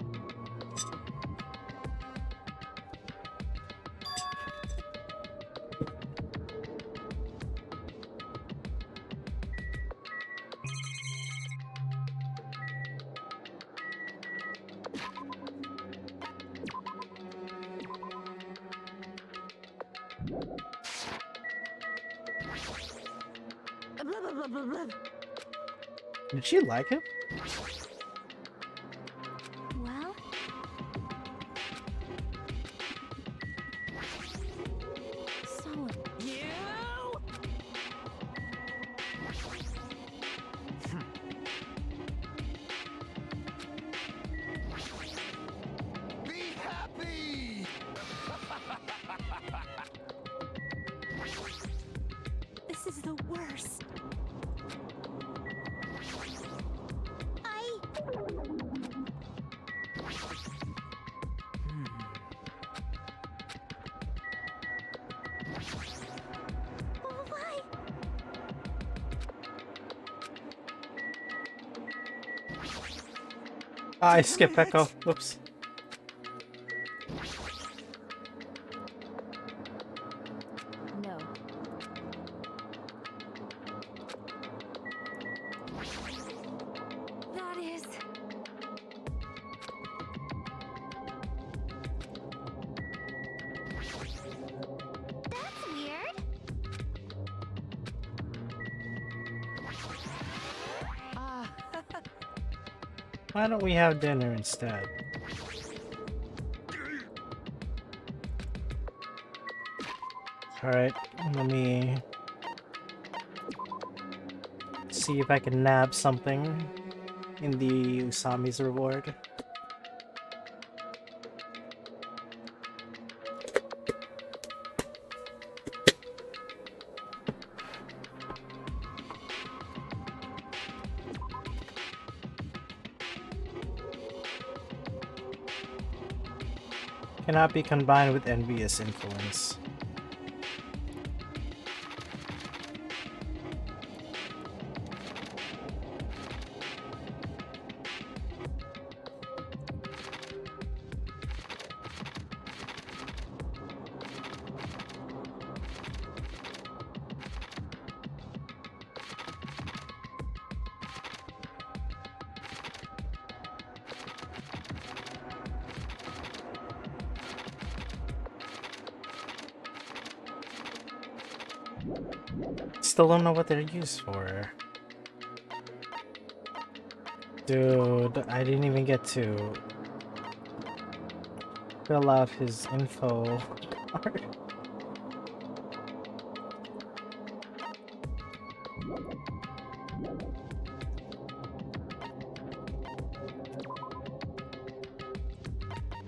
Blah, blah, blah, blah, blah. Did she like him? Well, so You. Be happy! this is the worst. Why? I skipped Echo. Whoops. No. That is. That's weird. Why don't we have dinner instead? Alright, let me see if I can nab something in the Usami's reward. Cannot be combined with envious influence. Still don't know what they're used for. Dude, I didn't even get to fill out his info card.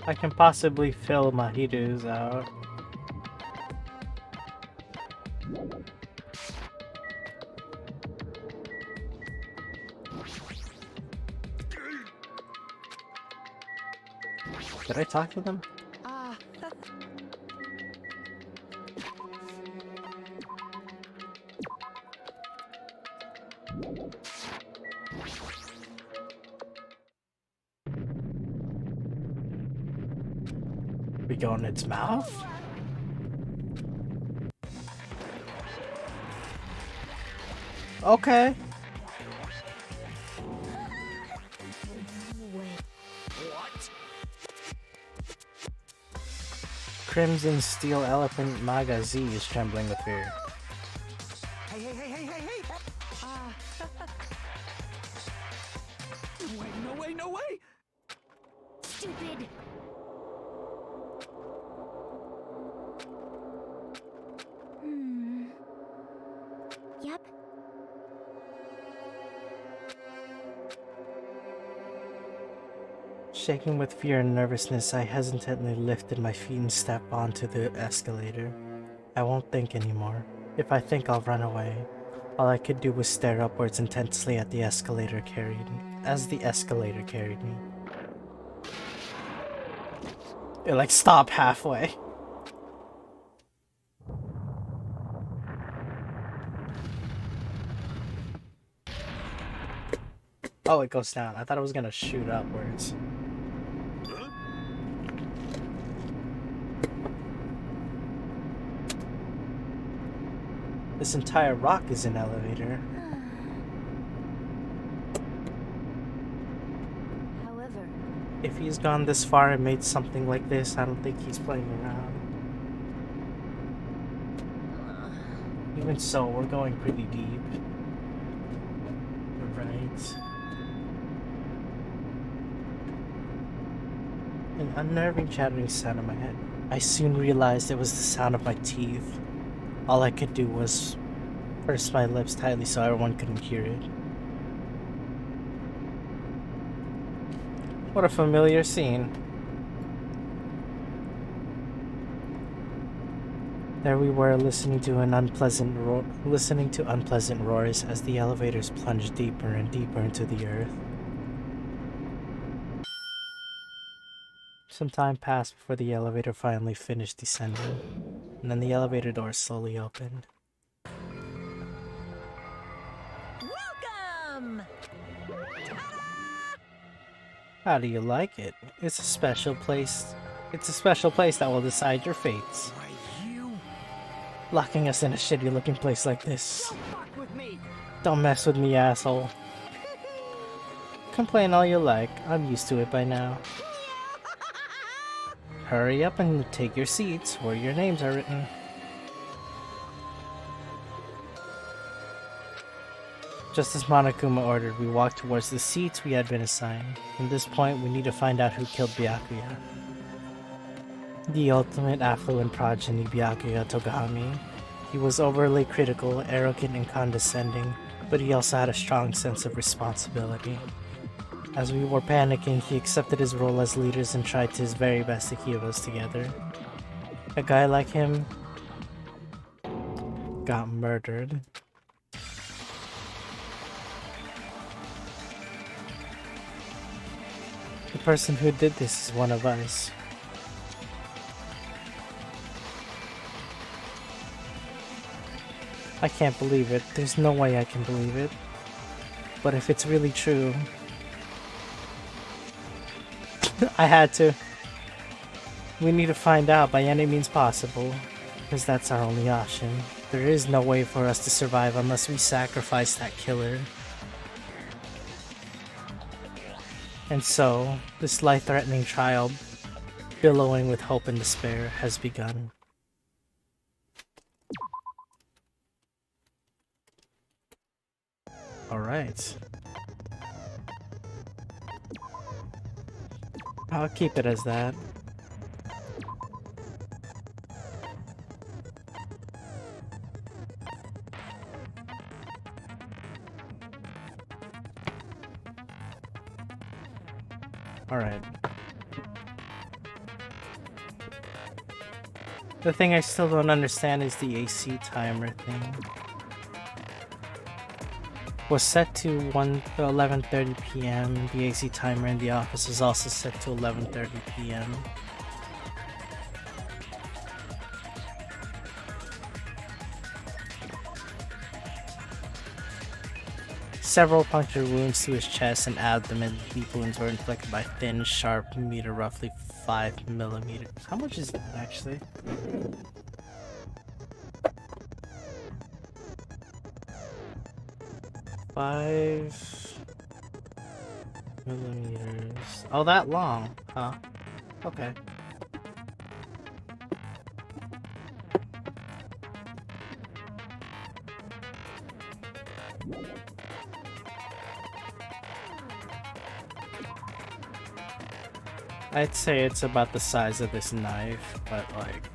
I can possibly fill Mahiru's out. Did I talk to them? We go in its mouth? Okay. What? Crimson Steel Elephant Maga Z is trembling with fear. Hey! No way! Stupid. Yep. Shaking with fear and nervousness, I hesitantly lifted my feet and stepped onto the escalator. I won't think anymore. If I think, I'll run away. All I could do was stare upwards intensely at the escalator as the escalator carried me. It like stopped halfway. Oh, it goes down. I thought it was gonna shoot upwards. This entire rock is an elevator. However, If he's gone this far and made something like this, I don't think he's playing around. Even so, we're going pretty deep. Right. An unnerving chattering sound in my head. I soon realized it was the sound of my teeth. All I could do was purse my lips tightly so everyone couldn't hear it. What a familiar scene. There we were, listening to unpleasant roars as the elevators plunged deeper and deeper into the earth. Some time passed before the elevator finally finished descending, and then the elevator doors slowly opened. welcome. How do you like it? It's a special place. It's a special place that will decide your fates. Why, you Locking us in a shitty looking place like this. don't fuck with me! Don't mess with me, asshole. Complain all you like. I'm used to it by now. Hurry up and take your seats where your names are written. Just as Monokuma ordered, we walked towards the seats we had been assigned. From this point, we need to find out who killed Byakuya. The ultimate affluent progeny, Byakuya Togami. He was overly critical, arrogant, and condescending, but he also had a strong sense of responsibility. As we were panicking, he accepted his role as leaders and tried his very best to keep us together. A guy like him got murdered. The person who did this is one of us. I can't believe it. There's no way I can believe it. But if it's really true, I had to. We need to find out by any means possible, because that's our only option. There is no way for us to survive unless we sacrifice that killer. And so, this life-threatening trial, billowing with hope and despair, has begun. Alright. I'll keep it as that. Alright. The thing I still don't understand is the AC timer thing. Was set to 11:30 p.m. The AC timer in the office is also set to 11:30 p.m. Several puncture wounds to his chest and abdomen. Deep wounds were inflicted by thin, sharp meter, roughly 5 millimeters. How much is that actually? $5 millimeters. Oh, that long, huh? Okay. I'd say it's about the size of this knife, but like,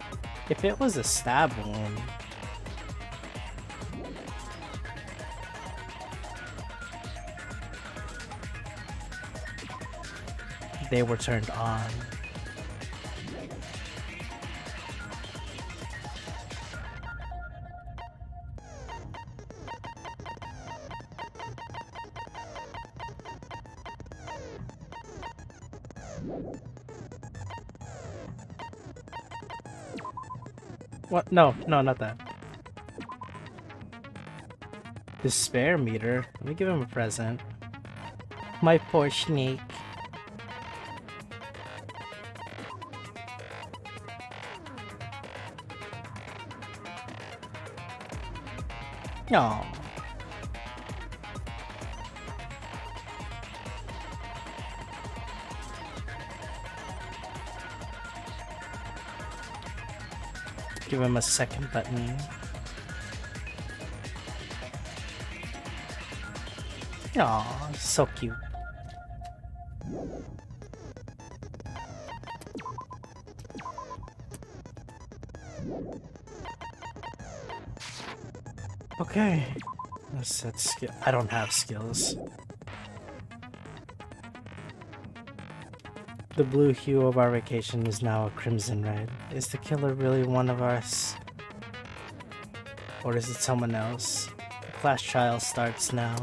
if it was a stab wound, they were turned on. What? No, not that. Despair meter? Let me give him a present. My poor snake. No. Give him a second button. Aw, so cute. Okay. Let's set skill. I don't have skills. The blue hue of our vacation is now a crimson red. Is the killer really one of us? Or is it someone else? The class trial starts now.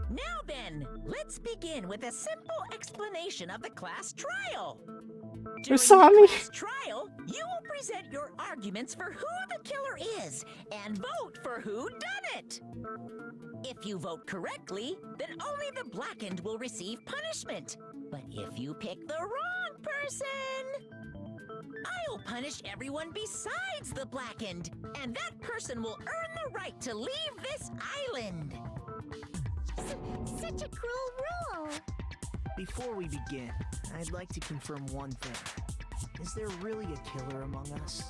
Now then, let's begin with a simple explanation of the class trial. During Usami. the class trial, you will present your arguments for who the killer is and vote for who done it. If you vote correctly, then only the blackened will receive punishment. But if you pick the wrong person, I'll punish everyone besides the blackened, and that person will earn the right to leave this island. Such a cruel rule. Before we begin, I'd like to confirm one thing. Is there really a killer among us?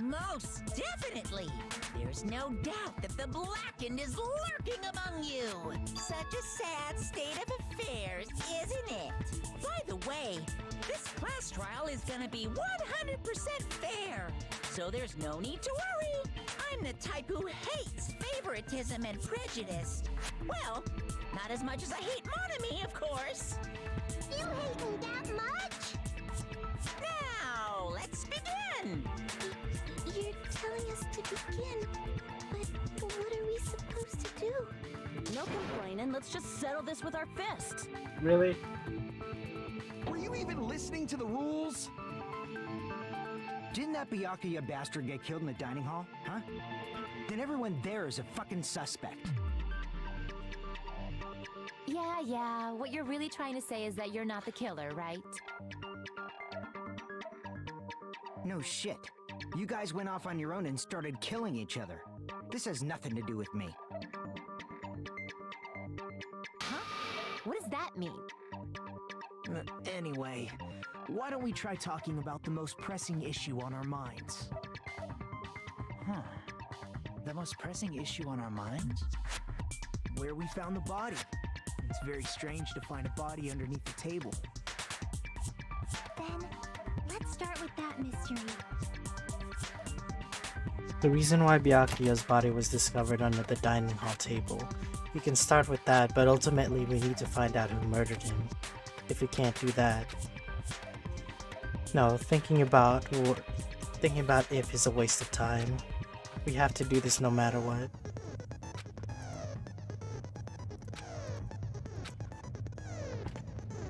Most definitely. There's no doubt that the blackened is lurking among you. Such a sad state of affairs, isn't it? By the way, this class trial is gonna be 100% fair, so there's no need to worry. I'm the type who hates favoritism and prejudice. Well, not as much as I hate Monami, of course. You hate me that much? Now, let's begin. You're telling us to begin, but what are we supposed to do? No complaining, let's just settle this with our fists. Really? Were you even listening to the rules? Didn't that Byakuya bastard get killed in the dining hall, huh? Then everyone there is a fucking suspect. Yeah, what you're really trying to say is that you're not the killer, right? No shit. You guys went off on your own and started killing each other. This has nothing to do with me. Huh? What does that mean? Anyway, why don't we try talking about the most pressing issue on our minds? Huh. The most pressing issue on our minds? Where we found the body. It's very strange to find a body underneath the table. Then, let's start with that mystery. The reason why Byakuya's body was discovered under the dining hall table. We can start with that, but ultimately we need to find out who murdered him. If we can't do that... No, thinking about if is a waste of time. We have to do this no matter what.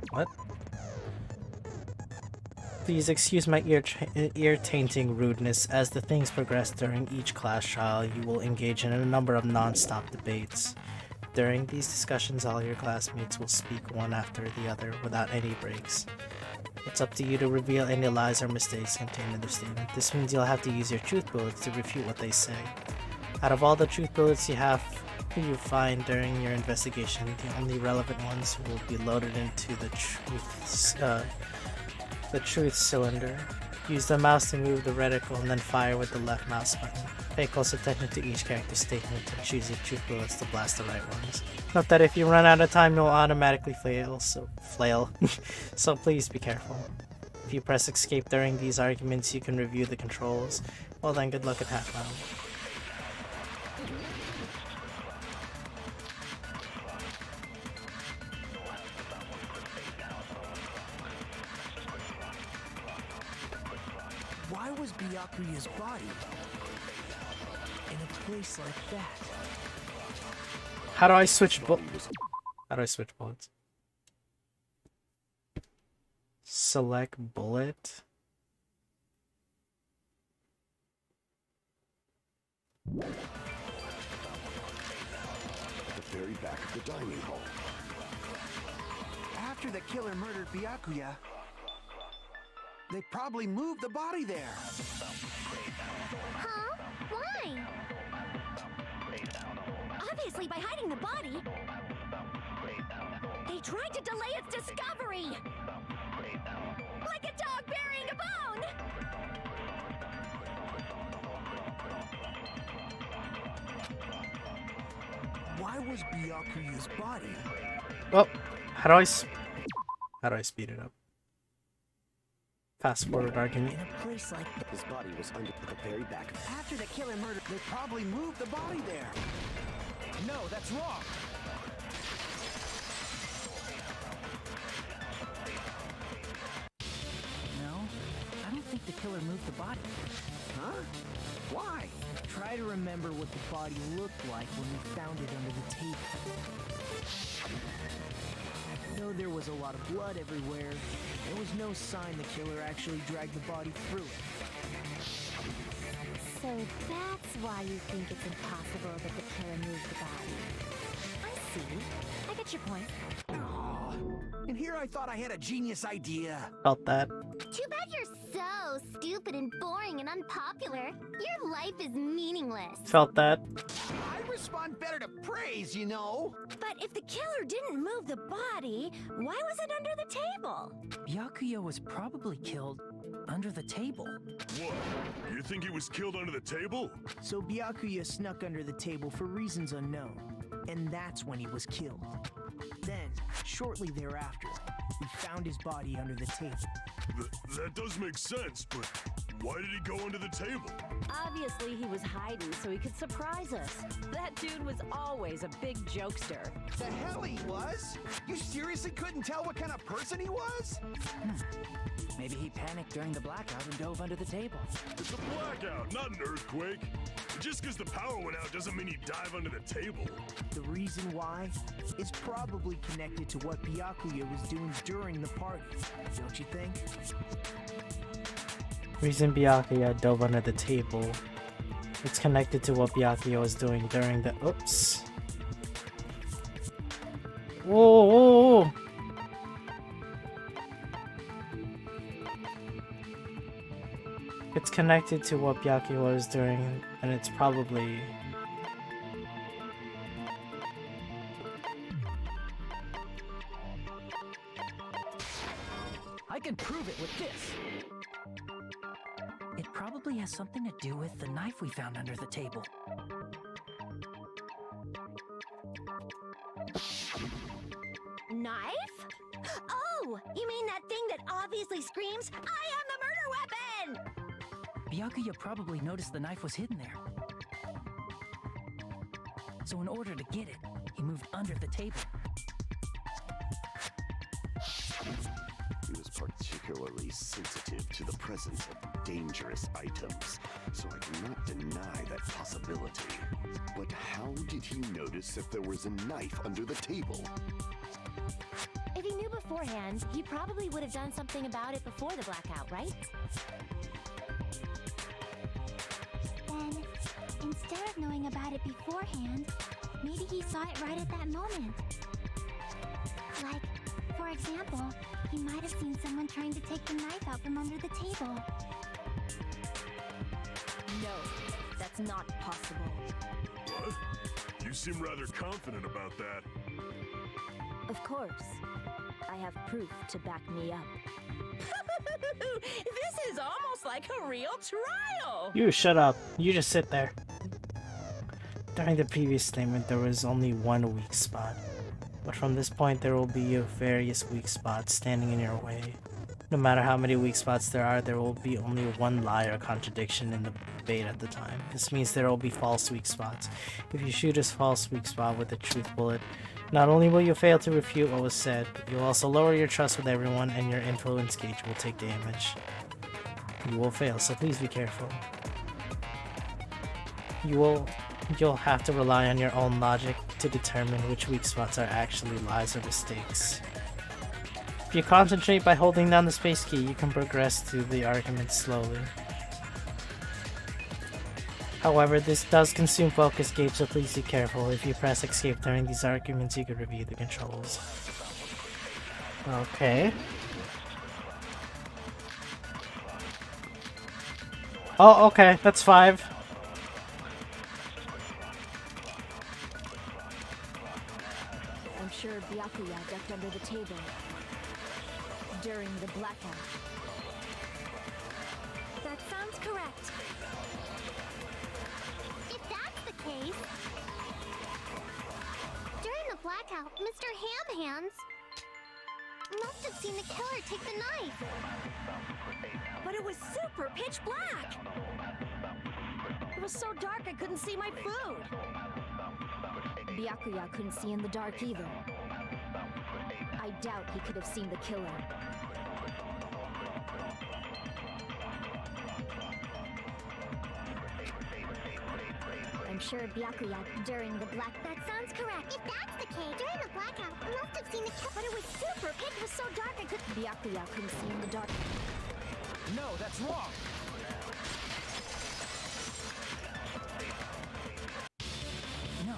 What? Please excuse my ear-tainting rudeness. As the things progress during each class trial, you will engage in a number of non-stop debates. During these discussions, all your classmates will speak one after the other without any breaks. It's up to you to reveal any lies or mistakes contained in the statement. This means you'll have to use your truth bullets to refute what they say. Out of all the truth bullets you find during your investigation, the only relevant ones will be loaded into the truth cylinder. Use the mouse to move the reticle and then fire with the left mouse button. Pay close attention to each character's statement and choose your truth bullets to blast the right ones. Note that if you run out of time, you'll automatically flail, so please be careful. If you press escape during these arguments, you can review the controls. Well then, good luck at half round. Why was Byakuya's body in a place like that? How do I switch bullets? Select bullet. At the very back of the dining hall. After the killer murdered Byakuya, they probably moved the body there. Huh? Why? Obviously by hiding the body. They tried to delay its discovery. Like a dog burying a bone. Why was Byakuya's body? Oh, how do I speed it up? Fast forward argument. In a place like that. His body was under the very back. After the killer murdered, they probably moved the body there. No, that's wrong. No, I don't think the killer moved the body. Huh? Why? Try to remember what the body looked like when we found it under the table. I know there was a lot of blood everywhere. There was no sign the killer actually dragged the body through it. So that's why you think it's impossible that the killer moved the body. I see. I get your point. Aw, and here I thought I had a genius idea. Felt that. Too bad you're so stupid and boring and unpopular. Your life is meaningless. Felt that. I respond better to praise, you know. But if the killer didn't move the body, why was it under the table? Byakuya was probably killed under the table. What? You think he was killed under the table? So Byakuya snuck under the table for reasons unknown, and that's when he was killed. Then, shortly thereafter, we found his body under the table. That does make sense, but why did he go under the table? Obviously, he was hiding so he could surprise us. That dude was always a big jokester. The hell he was? You seriously couldn't tell what kind of person he was? Maybe he panicked during the blackout and dove under the table. It's a blackout, not an earthquake. Just because the power went out doesn't mean he'd dive under the table. The reason why is probably connected to what Byakuya was doing during the party, don't you think? Reason Byakuya dove under the table. It's connected to what Byakuya was doing during the. Oops. Whoa, whoa, whoa. It's connected to what Byakuya was doing, and it's probably. I can prove it with this. It probably has something to do with the knife we found under the table. Knife? Oh, you mean that thing that obviously screams, I am the murder weapon! Byakuya probably noticed the knife was hidden there. So in order to get it, he moved under the table. He was particularly sensitive to the presence of dangerous items, so I cannot deny that possibility. But how did he notice if there was a knife under the table? If he knew before beforehand, he probably would have done something about it before the blackout, right? Then, instead of knowing about it beforehand, maybe he saw it right at that moment. Like, for example, he might have seen someone trying to take the knife out from under the table. No, that's not possible. What? You seem rather confident about that. Of course. I have proof to back me up. This is almost like a real trial! You shut up. You just sit there. During the previous statement, there was only one weak spot. But from this point, there will be various weak spots standing in your way. No matter how many weak spots there will be only one lie or contradiction in the debate at the time. This means there will be false weak spots. If you shoot a false weak spot with a truth bullet, not only will you fail to refute what was said, but you'll also lower your trust with everyone and your influence gauge will take damage. You will fail, so please be careful. You'll have to rely on your own logic to determine which weak spots are actually lies or mistakes. If you concentrate by holding down the space key, you can progress through the argument slowly. However, this does consume focus gauge, so please be careful. If you press escape during these arguments, you can review the controls. Okay. Oh, okay, that's 5. I'm sure Byakuya ducked under the table during the blackout. That sounds correct. If that's the case, during the blackout, Mr. Ham-Hands must have seen the killer take the knife. But it was super pitch black! It was so dark I couldn't see my food! Byakuya couldn't see in the dark either. I doubt he could have seen the killer. I'm sure Byakuya during the black... That sounds correct. If that's the case, during the blackout, must have seen the killer. But it was super pitch. It was so dark I couldn't... Byakuya couldn't see in the dark. No, that's wrong! No,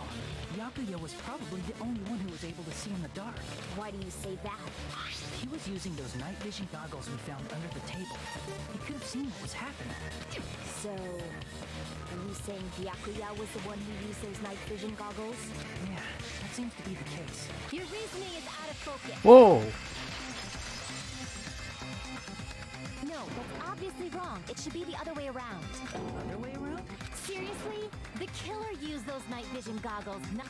Byakuya was probably the only one who was able to see in the dark. Why do you say that? He was using those night vision goggles we found under the table. He could have seen what was happening. So, are you saying Byakuya was the one who used those night vision goggles? Yeah, that seems to be the case. Your reasoning is out of focus. Whoa! No, that's obviously wrong. It should be the other way around. Other way around? Seriously? The killer used those night vision goggles, not...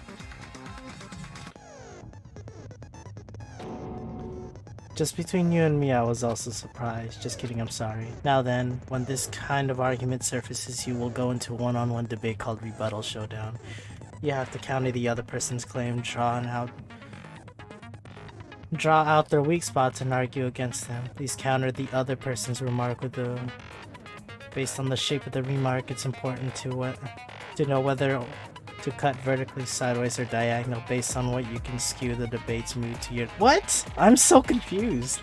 Just between you and me, I was also surprised. Just kidding, I'm sorry. Now then, when this kind of argument surfaces, you will go into a one-on-one debate called Rebuttal Showdown. You have to counter the other person's claim, draw out their weak spots and argue against them. Please counter the other person's remark with the... Based on the shape of the remark, it's important to know whether to cut vertically, sideways, or diagonal based on what you can skew the debate's mood to your... What? I'm so confused.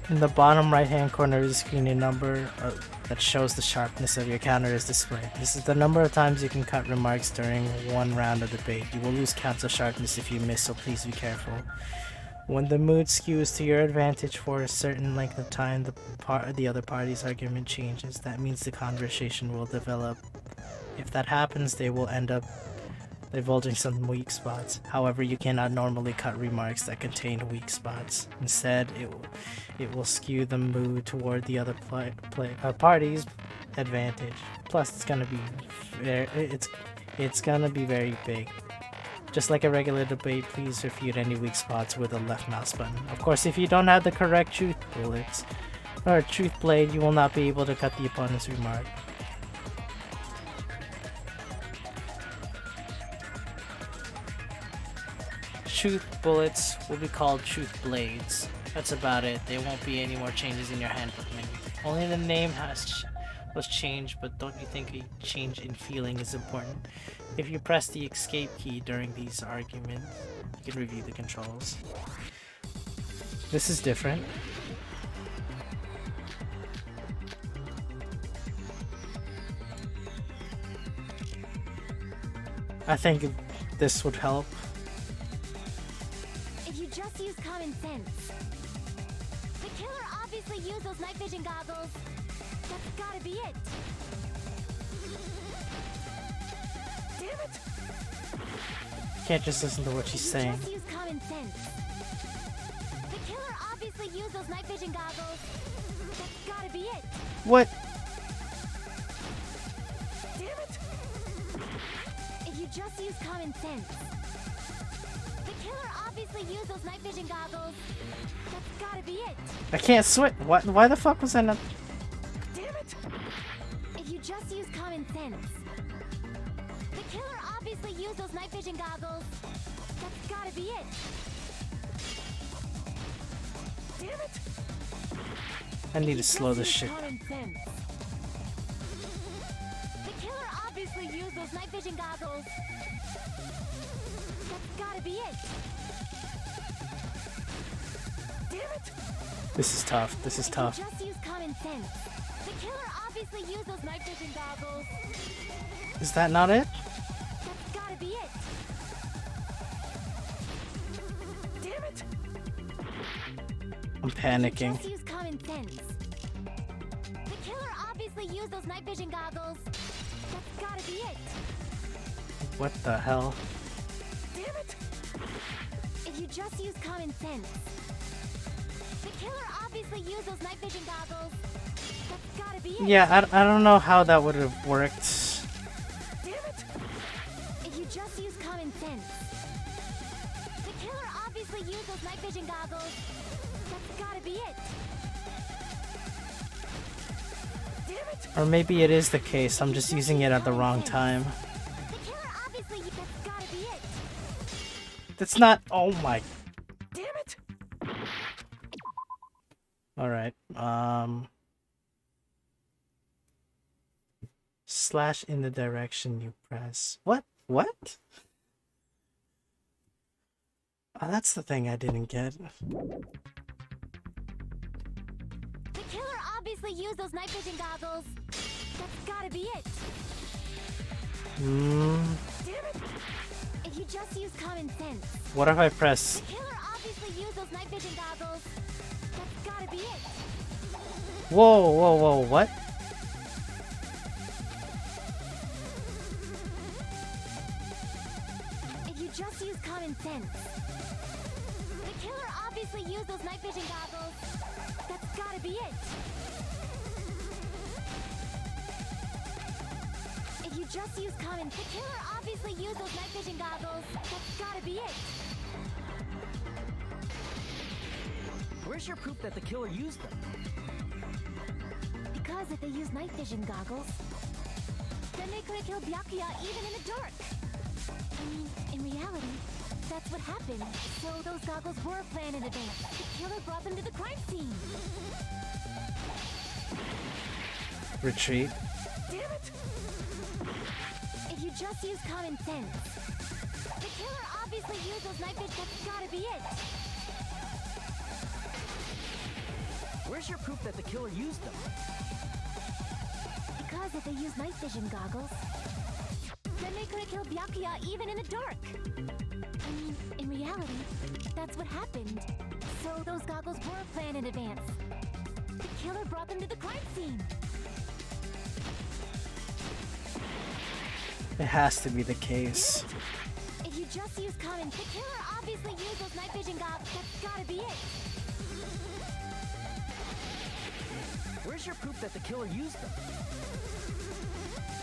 In the bottom right-hand corner of the screen, a number that shows the sharpness of your counter is displayed. This is the number of times you can cut remarks during one round of debate. You will lose counts of sharpness if you miss, so please be careful. When the mood skews to your advantage for a certain length of time, the other party's argument changes. That means the conversation will develop. If that happens, they will end up divulging some weak spots. However, you cannot normally cut remarks that contain weak spots. Instead, it will skew the mood toward the other party's advantage. Plus, it's gonna be very big. Just like a regular debate, please refute any weak spots with a left mouse button. Of course, if you don't have the correct truth bullets or truth blade, you will not be able to cut the opponent's remark. Truth bullets will be called truth blades. That's about it. There won't be any more changes in your handbook menu. was changed, but don't you think a change in feeling is important? If you press the escape key during these arguments, you can review the controls. This is different. I think this would help. If you just use common sense. The killer obviously used those night vision goggles. That's gotta be it. Damn it! Can't just listen to what she's saying. Just use common sense. The killer obviously used those night vision goggles. That's gotta be it. What? Damn it! If you just use common sense. The killer obviously used those night vision goggles. That's gotta be it. I can't switch. What? Why the fuck was I not? Damn it! If you just use common sense. The killer obviously used those night vision goggles. That's gotta be it. Damn it! I need to slow this shit. Common sense. The killer obviously used those night vision goggles. That's gotta be it. Damn it! This is tough. This is tough. Just use common sense. The killer obviously used those night vision goggles. Is that not it? That's gotta be it. Damn it! I'm panicking. Just use common sense. The killer obviously used those night vision goggles. That's gotta be it. What the hell? Damn it! If you just use common sense. The killer obviously used those night vision goggles. That's gotta be it. Yeah, I don't know how that would have worked. Damn it! If you just use common sense. The killer obviously used those night vision goggles. That's gotta be it. Damn it! Or maybe it is the case. I'm just using it at the wrong time. The killer obviously that's gotta be it. That's not. Oh my. Damn it! All right. Slash in the direction you press. What? What? Oh, that's the thing I didn't get. The killer obviously used those night vision goggles. That's gotta be it. Hmm. Damn it! If you just use common sense. What if I press? The killer obviously used those night vision goggles. That's gotta be it. Whoa, whoa, whoa! What? If you just use common sense. The killer obviously used those night vision goggles. That's gotta be it. If you just use common, the killer obviously used those night vision goggles. That's gotta be it. Where's your proof that the killer used them? Because if they use night vision goggles, then they could have killed Byakuya even in the dark. I mean, in reality, that's what happened. So those goggles were planned in advance. The killer brought them to the crime scene. Retreat. Damn it! If you just use common sense. The killer obviously used those night vision. That's gotta be it. Where's your proof that the killer used them? Because if they use night vision goggles, then they could have killed Byakuya even in the dark. I mean, in reality, that's what happened. So those goggles were planned in advance. The killer brought them to the crime scene. It has to be the case. If you just use common, the killer obviously used those night vision goggles. That's gotta be it. Where's your proof that the killer used them?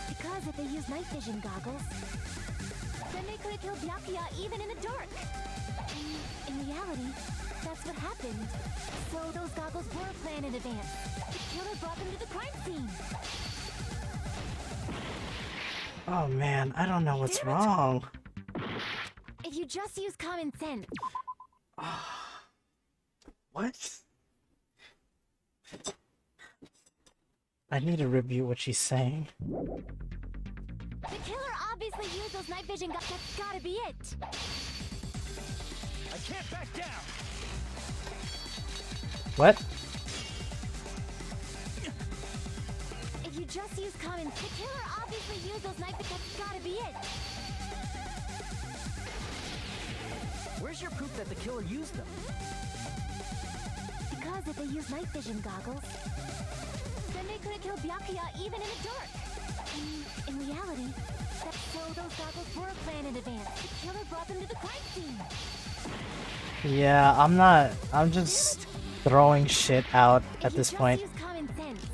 Because if they use night vision goggles, then they could have killed Byakuya even in the dark. I mean, in reality, that's what happened. So those goggles were planned in advance. The killer brought them to the crime scene. Oh man, I don't know what's wrong. If you just use common sense. What? I need to review what she's saying. The killer obviously used those night vision guns. That's gotta be it. I can't back down. What? If you just use common, the killer obviously used those night vision. That's gotta be it. Where's your proof that the killer used them? Because if they use night vision goggles, then they could have killed Byakuya even in the dark. In reality, so those goggles were planned in advance. The killer brought them to the crime scene. Yeah, I'm just throwing shit out at this point. Use common sense.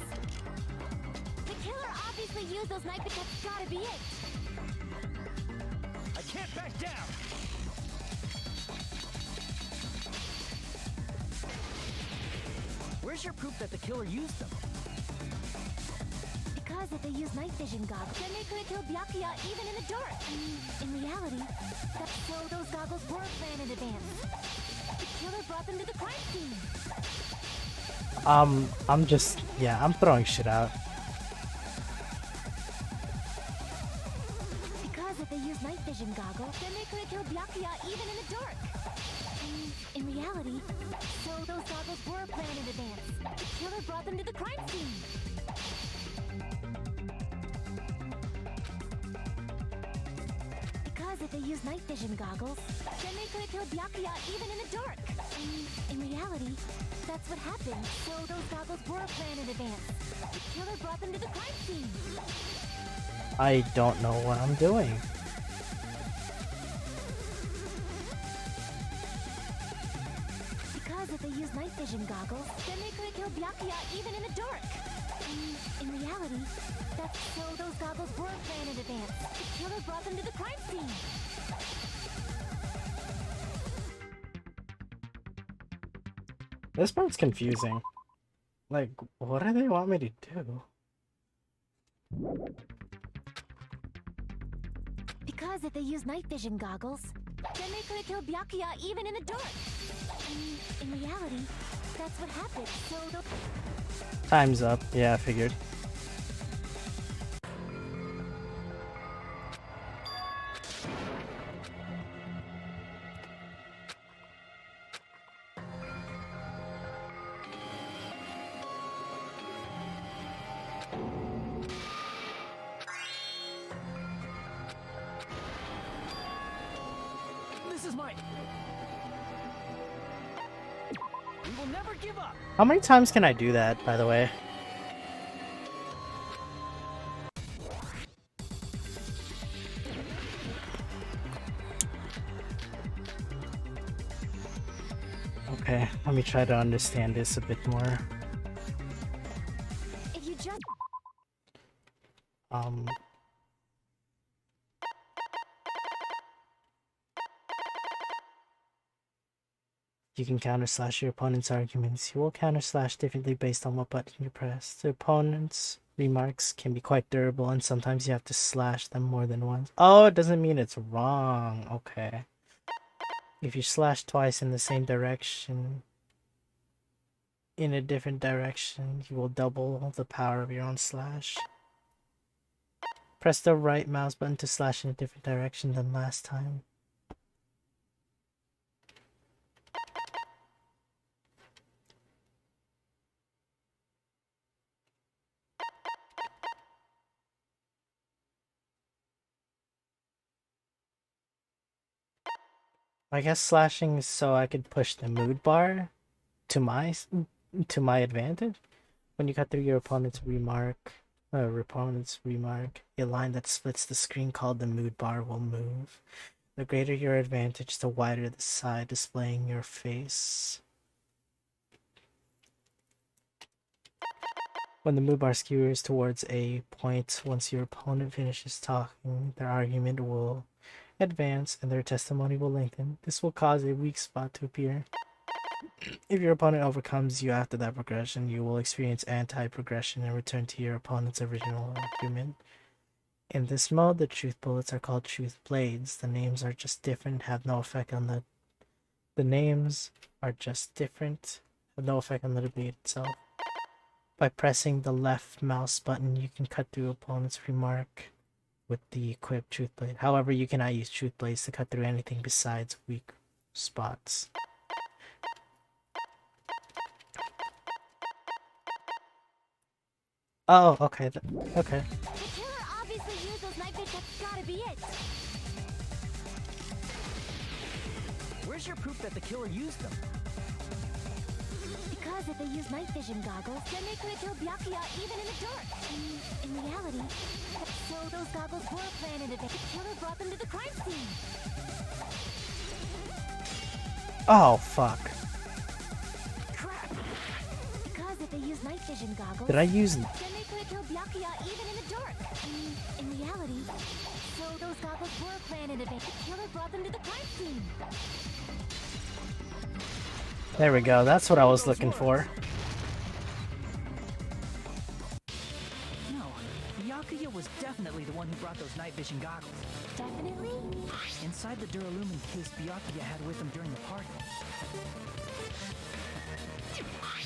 The killer obviously used those night vision. That's gotta be it. I can't back down. Where's your proof that the killer used them? Because if they use night vision goggles, then they could have killed Byakuya even in the dark. In reality, so those goggles were planned in advance. The killer brought them to the crime scene. I'm throwing shit out. Because if they use night vision goggles, then they could have killed Byakuya even in the dark. In reality, so those goggles were planned in advance. The killer brought them to the crime scene. Because if they use night vision goggles, then they could have killed Byakuya even in the dark. In reality, that's what happened. So those goggles were planned in advance. The killer brought them to the crime scene. I don't know what I'm doing. Because if they use night vision goggles, then they could have killed Byakuya even in the dark. In reality, so those goggles were planned in advance. The killer brought them to the crime scene. This part's confusing. Like, what do they want me to do? Because if they use night vision goggles, then they could have killed Byakuya even in the dark. In reality, that's what happened. So the Time's up. Yeah, I figured. This is my... We will never give up. How many times can I do that, by the way? Okay, let me try to understand this a bit more. if you just You can counter-slash your opponent's arguments. You will counter-slash differently based on what button you press. The opponent's remarks can be quite durable, and sometimes you have to slash them more than once. Oh, it doesn't mean it's wrong. Okay. If you slash twice in the same direction, in a different direction, you will double the power of your own slash. Press the right mouse button to slash in a different direction than last time. I guess slashing is so I could push the mood bar to my advantage. When you cut through your opponent's remark, a line that splits the screen called the mood bar will move. The greater your advantage, the wider the side displaying your face. When the mood bar skewers towards a point, once your opponent finishes talking, their argument will advance and their testimony will lengthen. This will cause a weak spot to appear. If your opponent overcomes you after that progression, you will experience anti-progression and return to your opponent's original argument. In this mode, the truth bullets are called truth blades. The names are just different, have no effect on the debate itself. By pressing the left mouse button, you can cut through opponent's remark with the equipped Truth Blade. However, you cannot use Truth Blades to cut through anything besides weak spots. Oh, okay. Okay. The killer obviously used those night vision. That's gotta be it. Where's your proof that the killer used them? Because if they used night vision goggles, then they could have killed Byakuya even in the dark. In reality, so those goggles were planted. The killer brought them to the crime scene. Oh, fuck. Crap. Because if they used night vision goggles, Did I use... then they could have killed Byakuya even in the dark. In reality, so those goggles were planted. The killer brought them to the crime scene. There we go. That's what I was looking for. No, Byakuya was definitely the one who brought those night vision goggles. Definitely? Inside the Duralumin case Byakuya had with him during the party.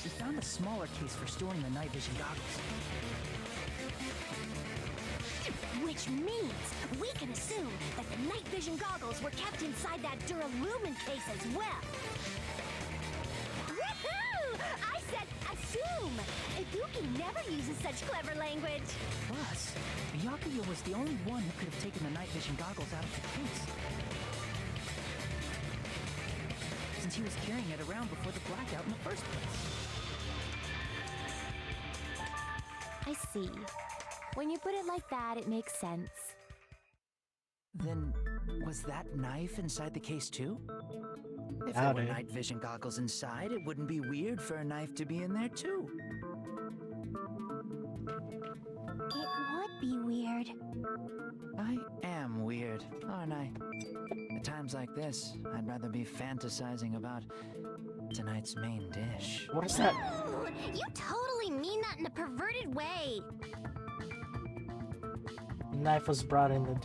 We found a smaller case for storing the night vision goggles. Which means we can assume that the night vision goggles were kept inside that Duralumin case as well. Woohoo! I said assume! Ibuki never uses such clever language. Plus, Byakuya was the only one who could have taken the night vision goggles out of the case. Since he was carrying it around before the blackout in the first place. I see. When you put it like that, it makes sense. Then, was that knife inside the case too? If there Doubt were it. night vision goggles inside, it wouldn't be weird for a knife to be in there too. It would be weird. I am weird, aren't I? At times like this, I'd rather be fantasizing about tonight's main dish. What is that? Ooh, you totally mean that in a perverted way. The knife was brought in the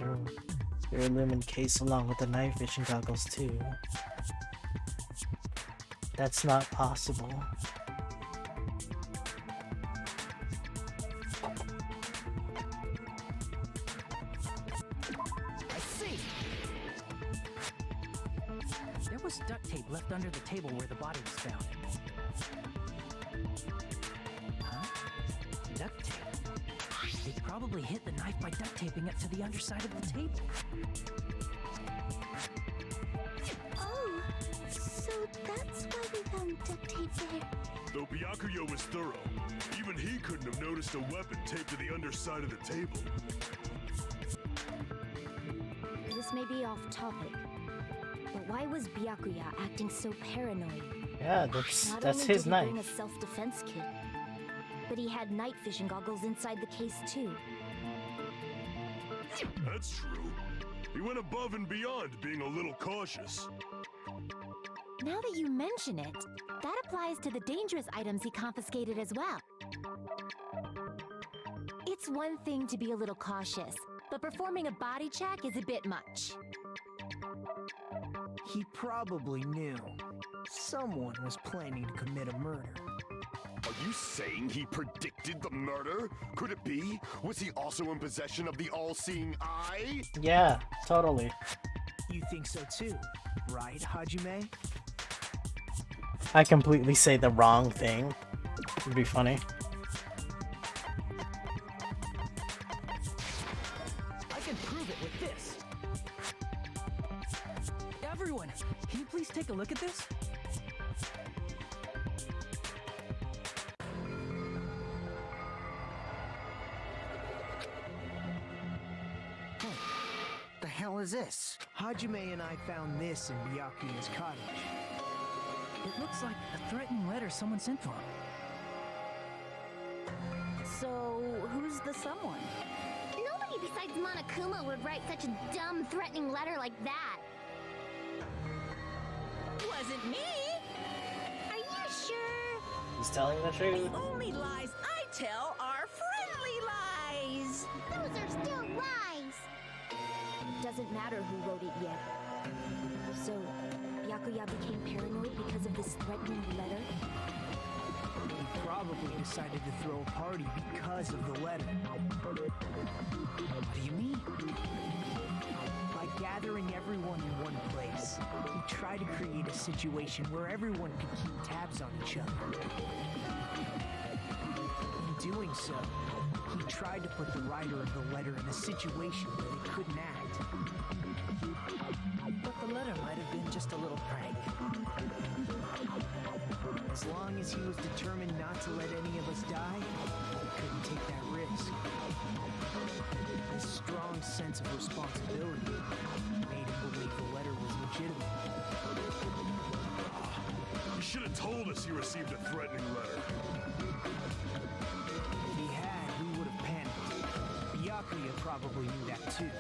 Duralumin case along with the night vision goggles too. That's not possible. I see! There was duct tape left under the table where the body was found. Huh? Duct tape? They probably hit the knife by duct taping it to the underside of the table. Oh, so that's why we found duct tape there. Though Byakuya was thorough, even he couldn't have noticed a weapon taped to the underside of the table. This may be off topic, but why was Byakuya acting so paranoid? Yeah, Not that's only his did he knife. bring a self-defense kit, but he had night vision goggles inside the case too. That's true. He went above and beyond being a little cautious. Now that you mention it, that applies to the dangerous items he confiscated as well. It's one thing to be a little cautious, but performing a body check is a bit much. He probably knew. Someone was planning to commit a murder. Are you saying he predicted the murder? Could it be? Was he also in possession of the all-seeing eye? Yeah, totally. You think so too, right, Hajime? I completely say the wrong thing. It'd be funny. I can prove it with this. Everyone, can you please take a look at this? Hey, the hell is this? Hajime and I found this in Byakuya's cottage. It looks like a threatening letter someone sent to him. So, who's the someone? Nobody besides Monokuma would write such a dumb, threatening letter like that. Wasn't me! Are you sure? He's telling the truth. The only lies I tell are friendly lies! Those are still lies. Doesn't matter who wrote it yet. So, Byakuya became paranoid because of this threatening letter? He probably decided to throw a party because of the letter. What do you mean? By gathering everyone in one place, he tried to create a situation where everyone could keep tabs on each other. In doing so, he tried to put the writer of the letter in a situation where they couldn't act. But the letter might have been just a little prank. As long as he was determined not to let any of us die, he couldn't take that risk. His strong sense of responsibility made him believe the letter was legitimate. You should have told us you received a threatening letter. If he had, we would have panicked. Byakuya probably knew that too.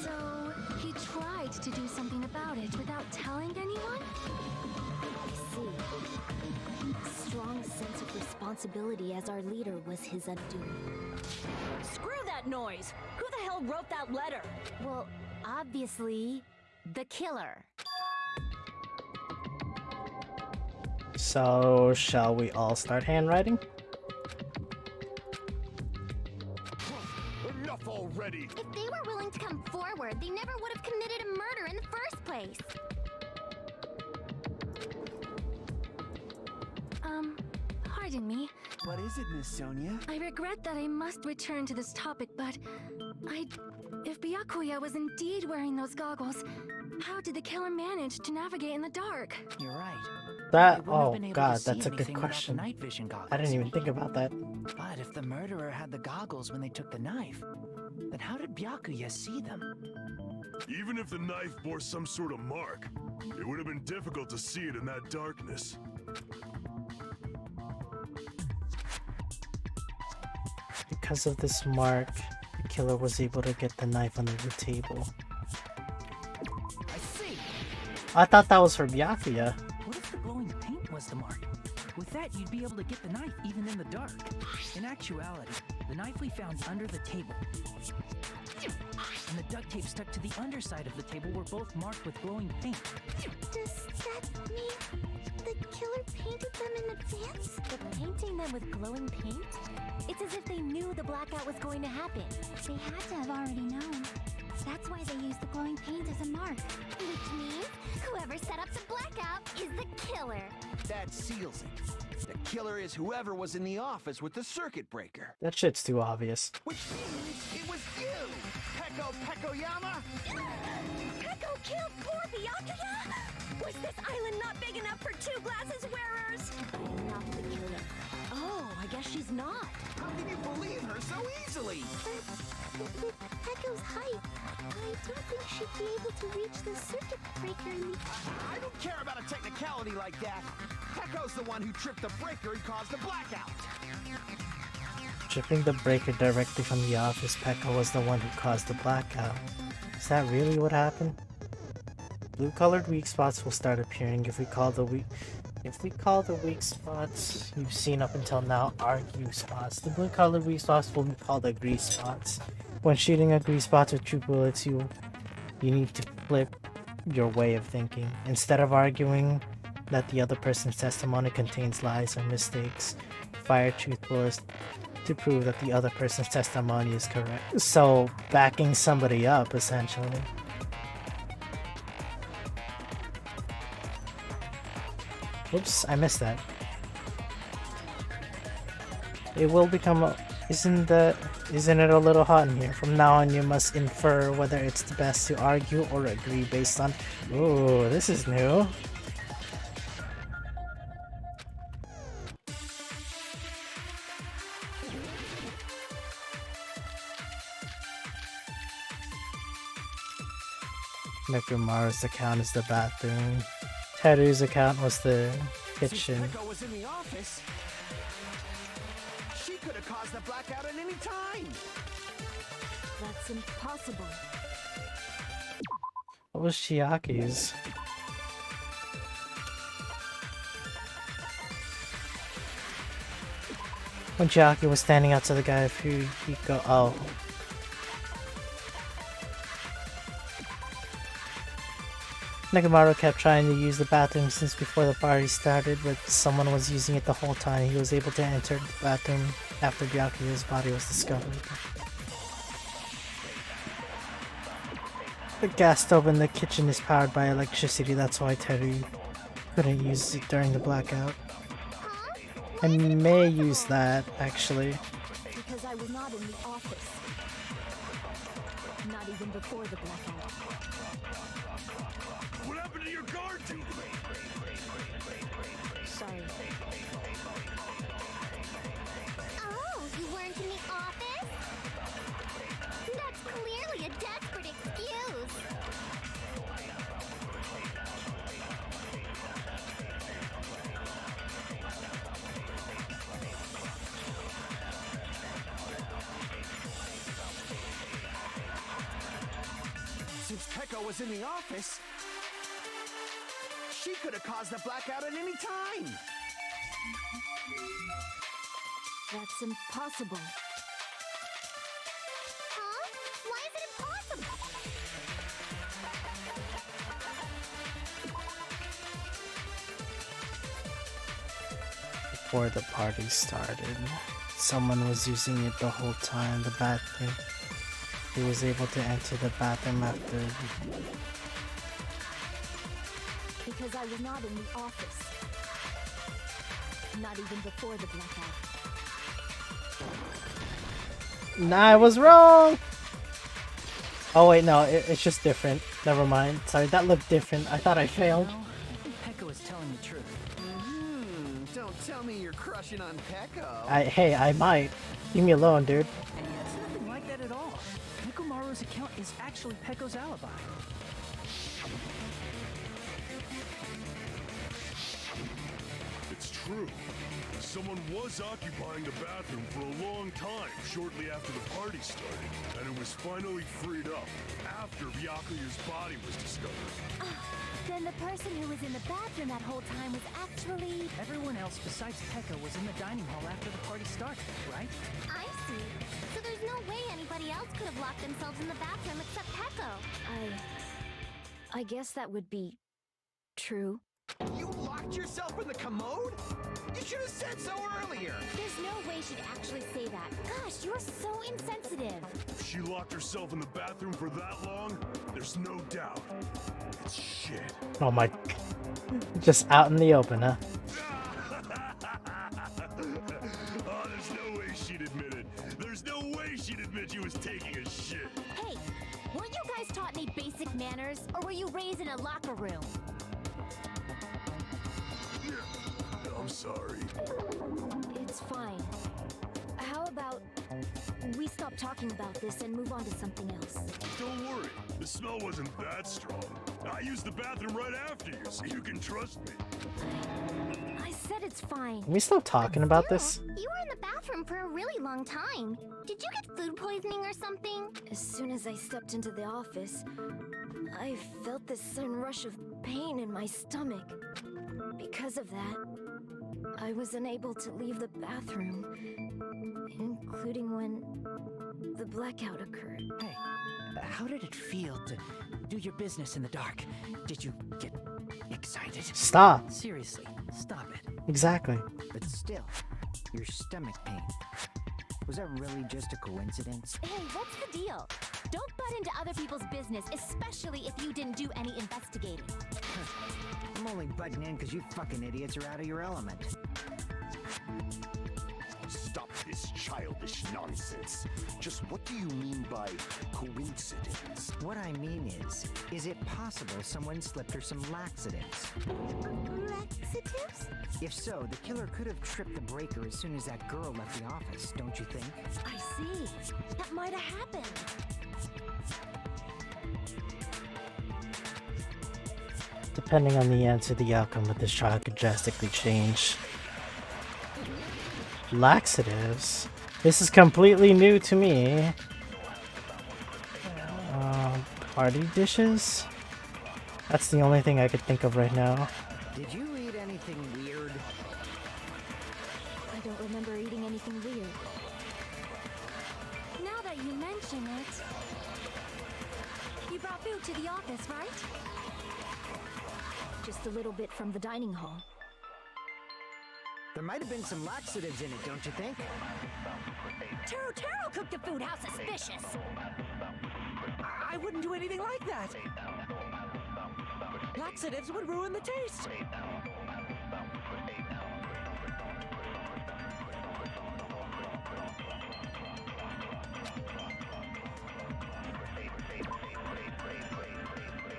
So, he tried to do something about it without telling anyone? I see. Strong sense of responsibility as our leader was his undoing. Screw that noise! Who the hell wrote that letter? Well, obviously, the killer. So, shall we all start handwriting? Enough already! If they were willing to come forward, they never would have committed a murder in the first place. Pardon me. What is it, Miss Sonia? I regret that I must return to this topic, but if Byakuya was indeed wearing those goggles, how did the killer manage to navigate in the dark? You're right. That, They wouldn't have oh been able to god, see that's a good anything without the question. night vision goggles. I didn't even think about that. But if the murderer had the goggles when they took the knife, then how did Byakuya see them? Even if the knife bore some sort of mark, it would have been difficult to see it in that darkness. Because of this mark, the killer was able to get the knife under the table. I see. I thought that was for Byakuya. What if the glowing paint was the mark? With that, you'd be able to get the knife even in the dark. In actuality, the knife we found under the table and the duct tape stuck to the underside of the table were both marked with glowing paint. Does that mean the killer painted them in advance? But painting them with glowing paint? It's as if they knew the blackout was going to happen. They had to have already known. That's why they used the glowing paint as a mark. Which means whoever set up the blackout is the killer. That seals it. The killer is whoever was in the office with the circuit breaker. That shit's too obvious. Which means it was you, Peko Pekoyama! Peko killed poor Byakuya? Was this island not big enough for two glasses wearers? I'm not the killer. Oh, I guess she's not. How can you believe her so easily? But with Peko's height, I don't think she'd be able to reach the circuit breaker in the... I don't care about a technicality like that. Peko's the one who tripped the breaker and caused the blackout. Tripping the breaker directly from the office, Pekka was the one who caused the blackout. Is that really what happened? Blue-colored weak spots will start appearing if we call the weak spots you've seen up until now argue spots. The blue-colored weak spots will be called agree spots. When shooting agree spots with true bullets, you need to flip your way of thinking. Instead of arguing that the other person's testimony contains lies or mistakes, fire truth bullets to prove that the other person's testimony is correct. So, backing somebody up, essentially. Oops, I missed that. It will become isn't it a little hot in here? From now on you must infer whether it's the best to argue or agree based on... Ooh, this is new. Nekomaru's account is the bathroom. Teru's account was the kitchen. Since Peko was in the office, she could have caused the blackout at any time. That's impossible. What was Chiaki's? When Chiaki was standing out to the guy, if he'd go, oh. Nekomaru kept trying to use the bathroom since before the party started, but someone was using it the whole time. He was able to enter the bathroom after Byakuya's body was discovered. The gas stove in the kitchen is powered by electricity, that's why Teru couldn't use it during the blackout. I may use that, actually. Because I was not in the office. Not even before the blackout. What happened to your guard duty? Sorry. Oh, you weren't in the office? That's clearly a desperate excuse. Since Peko was in the office, she could have caused the blackout at any time. That's impossible. Huh? Why is it impossible? Before the party started, someone was using it the whole time, the bathroom. He was able to enter the bathroom after... Because I was not in the office. Not even before the blackout. Nah, I was wrong! Oh wait, no, it's just different. Never mind. Sorry, that looked different. I thought I failed. No, I think Peko is telling the truth. Don't tell me you're crushing on Peko. Hey, I might. Leave me alone, dude. It's nothing like that at all. Nekomaru's account is actually Peko's alibi. It's true. Someone was occupying the bathroom for a long time shortly after the party started, and it was finally freed up after Byakuya's body was discovered. Then the person who was in the bathroom that whole time was actually... Everyone else besides Peko was in the dining hall after the party started, right? I see. So there's no way anybody else could have locked themselves in the bathroom except Peko. I guess that would be... true. You locked yourself in the commode? You should have said so earlier. There's no way she'd actually say that. Gosh, you're so insensitive. If she locked herself in the bathroom for that long, there's no doubt. It's shit. Oh my... Just out in the open, huh? Oh, there's no way she'd admit it. There's no way she'd admit she was taking a shit. Hey, weren't you guys taught any basic manners, or were you raised in a locker room? I'm sorry. It's fine. How about we stop talking about this and move on to something else? Don't worry. The smell wasn't that strong. I used the bathroom right after you, so you can trust me. I said it's fine. Can we stop talking about this? You were in the bathroom for a really long time. Did you get food poisoning or something? As soon as I stepped into the office, I felt this sudden rush of pain in my stomach. Because of that, I was unable to leave the bathroom, including when the blackout occurred. Hey, how did it feel to do your business in the dark? Did you get excited? Stop. Seriously, stop it. Exactly. But still, your stomach pain. Was that really just a coincidence? Hey, what's the deal? Don't butt into other people's business, especially if you didn't do any investigating. I'm only butting in because you fucking idiots are out of your element. Stop this childish nonsense. Just what do you mean by coincidence? What I mean is it possible someone slipped her some laxatives? Laxatives? If so, the killer could have tripped the breaker as soon as that girl left the office, don't you think? I see. That might have happened. Depending on the answer, the outcome of this trial could drastically change. Laxatives? This is completely new to me. Party dishes? That's the only thing I could think of right now. Did you eat anything weird? I don't remember eating anything weird. Now that you mention it, you brought food to the office, right? Just a little bit from the dining hall. There might have been some laxatives in it, don't you think? Taro cooked the food. How suspicious! I wouldn't do anything like that. Laxatives would ruin the taste.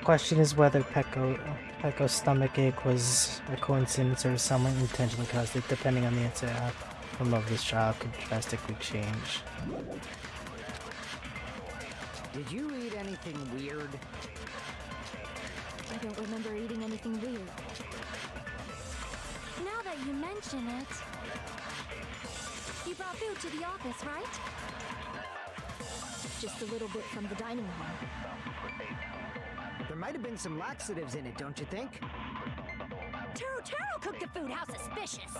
Question is whether Pecco's stomach ache was a coincidence or someone intentionally caused it. Depending on the answer, outcome of this trial could drastically change. Did you eat anything weird? I don't remember eating anything weird. Now that you mention it, you brought food to the office, right? Just a little bit from the dining hall. There might have been some laxatives in it, don't you think? Taro cooked the food. How suspicious!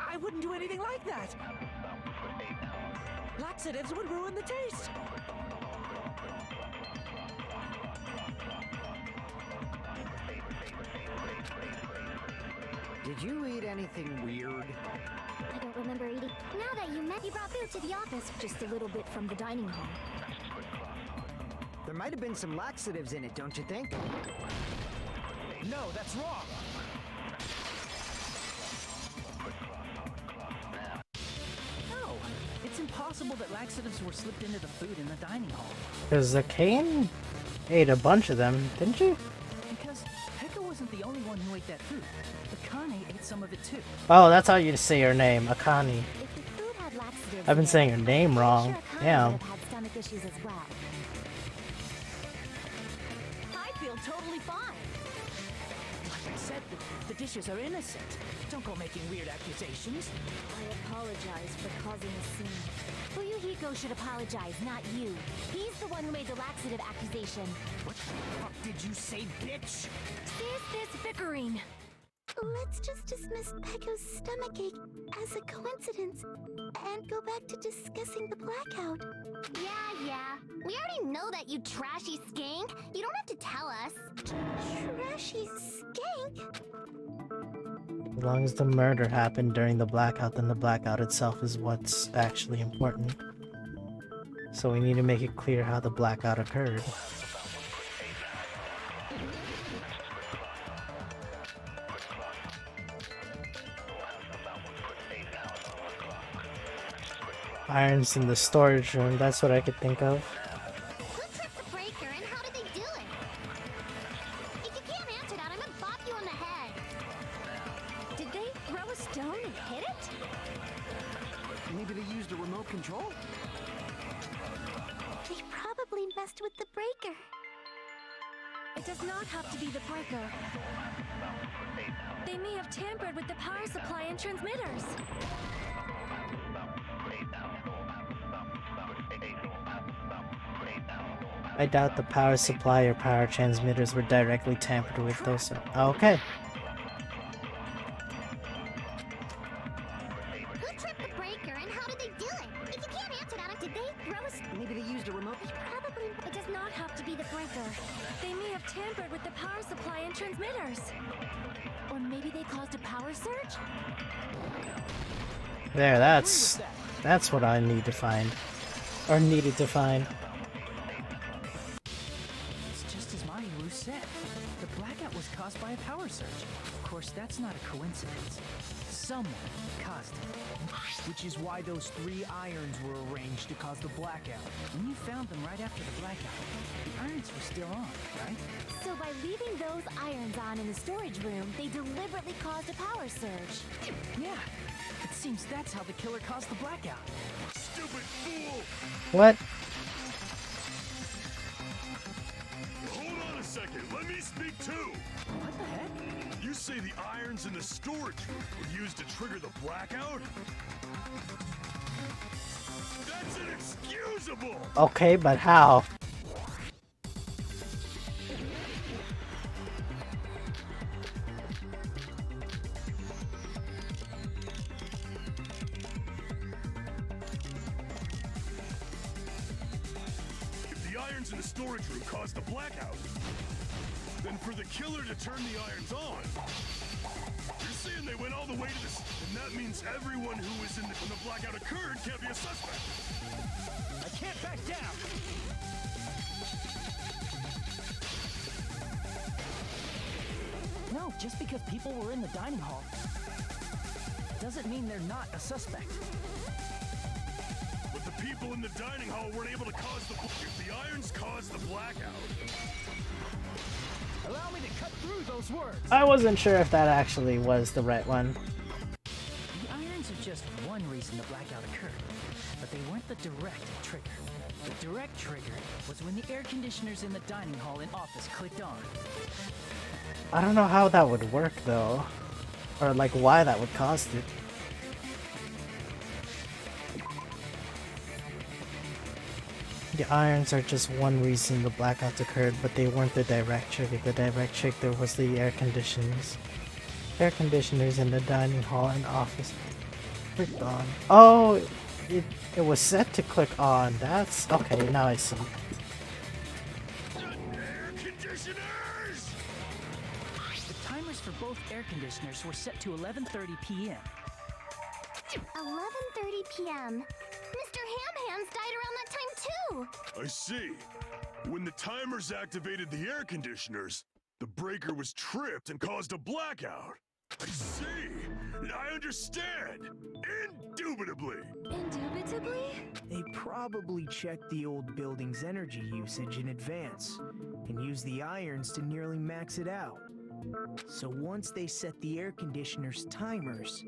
I wouldn't do anything like that. Laxatives would ruin the taste. Did you eat anything weird? I don't remember eating. Now that you brought food to the office. Just a little bit from the dining hall. There might have been some laxatives in it, don't you think? No, that's wrong. No, it's impossible that laxatives were slipped into the food in the dining hall. Because the Kane ate a bunch of them, didn't she? Because Pekka wasn't the only one who ate that food. Akane ate some of it too. Oh, that's how you say her name, Akane. If the food had laxatives I've been in saying her it, name I'm wrong. sure Akane Damn. would have had stomach issues as well. I feel totally fine. Like I said, the dishes are innocent. Don't go making weird accusations. I apologize for causing a scene. Fuyuhiko should apologize, not you. He's the one who made the laxative accusation. What the fuck did you say, bitch? Cease this bickering. Let's just dismiss Pecco's stomachache as a coincidence and go back to discussing the blackout. Yeah. We already know that, you trashy skank. You don't have to tell us. Trashy skank? As long as the murder happened during the blackout, then the blackout itself is what's actually important. So we need to make it clear how the blackout occurred. Irons in the storage room, that's what I could think of. Who tripped the breaker and how did they do it? If you can't answer that, I'm gonna bop you on the head. Did they throw a stone and hit it? Maybe they used a remote control? They probably messed with the breaker. It does not have to be the breaker. They may have tampered with the power supply and transmitters. I doubt the power supply or power transmitters were directly tampered with those. Okay. Who tripped the breaker and how did they do it? If you can't answer that, did they throw a... Maybe they used a remote. Probably... It does not have to be the breaker. They may have tampered with the power supply and transmitters. Or maybe they caused a power surge? There, that's what I need to find. Or needed to find. It's just as Mahiru said. The blackout was caused by a power surge. Of course, that's not a coincidence. Someone caused it. Which is why those 3 irons were arranged to cause the blackout. When you found them right after the blackout, the irons were still on, right? So by leaving those irons on in the storage room, they deliberately caused a power surge. Yeah. It seems that's how the killer caused the blackout. Stupid fool! What? Hold on a second, let me speak too! What the heck? You say the irons in the storage room were used to trigger the blackout? That's inexcusable! Okay, but how? If the irons in the storage room caused the blackout, than for the killer to turn the irons on. You're saying they went all the way to this, and that means everyone who was when the blackout occurred can't be a suspect. I can't back down! No, just because people were in the dining hall doesn't mean they're not a suspect. But the people in the dining hall weren't able to cause if the irons caused the blackout. Allow me to cut through those words. I wasn't sure if that actually was the right one. The irons are just one reason the blackout occurred, but they weren't the direct trigger. The direct trigger was when the air conditioners in the dining hall and office clicked on. I don't know how that would work though, or like why that would cause it. The irons are just one reason the blackouts occurred, but they weren't the direct trigger. The direct trigger was the air conditioners. Air conditioners in the dining hall and office clicked on. Oh, it was set to click on. That's okay. Now I see. Air conditioners! The timers for both air conditioners were set to 11:30 p.m. 11:30 p.m. Mr. Ham-Hands died around that time too. I see. When the timers activated the air conditioners, the breaker was tripped and caused a blackout. I see. I understand. Indubitably. Indubitably? They probably checked the old building's energy usage in advance and used the irons to nearly max it out. So once they set the air conditioner's timers,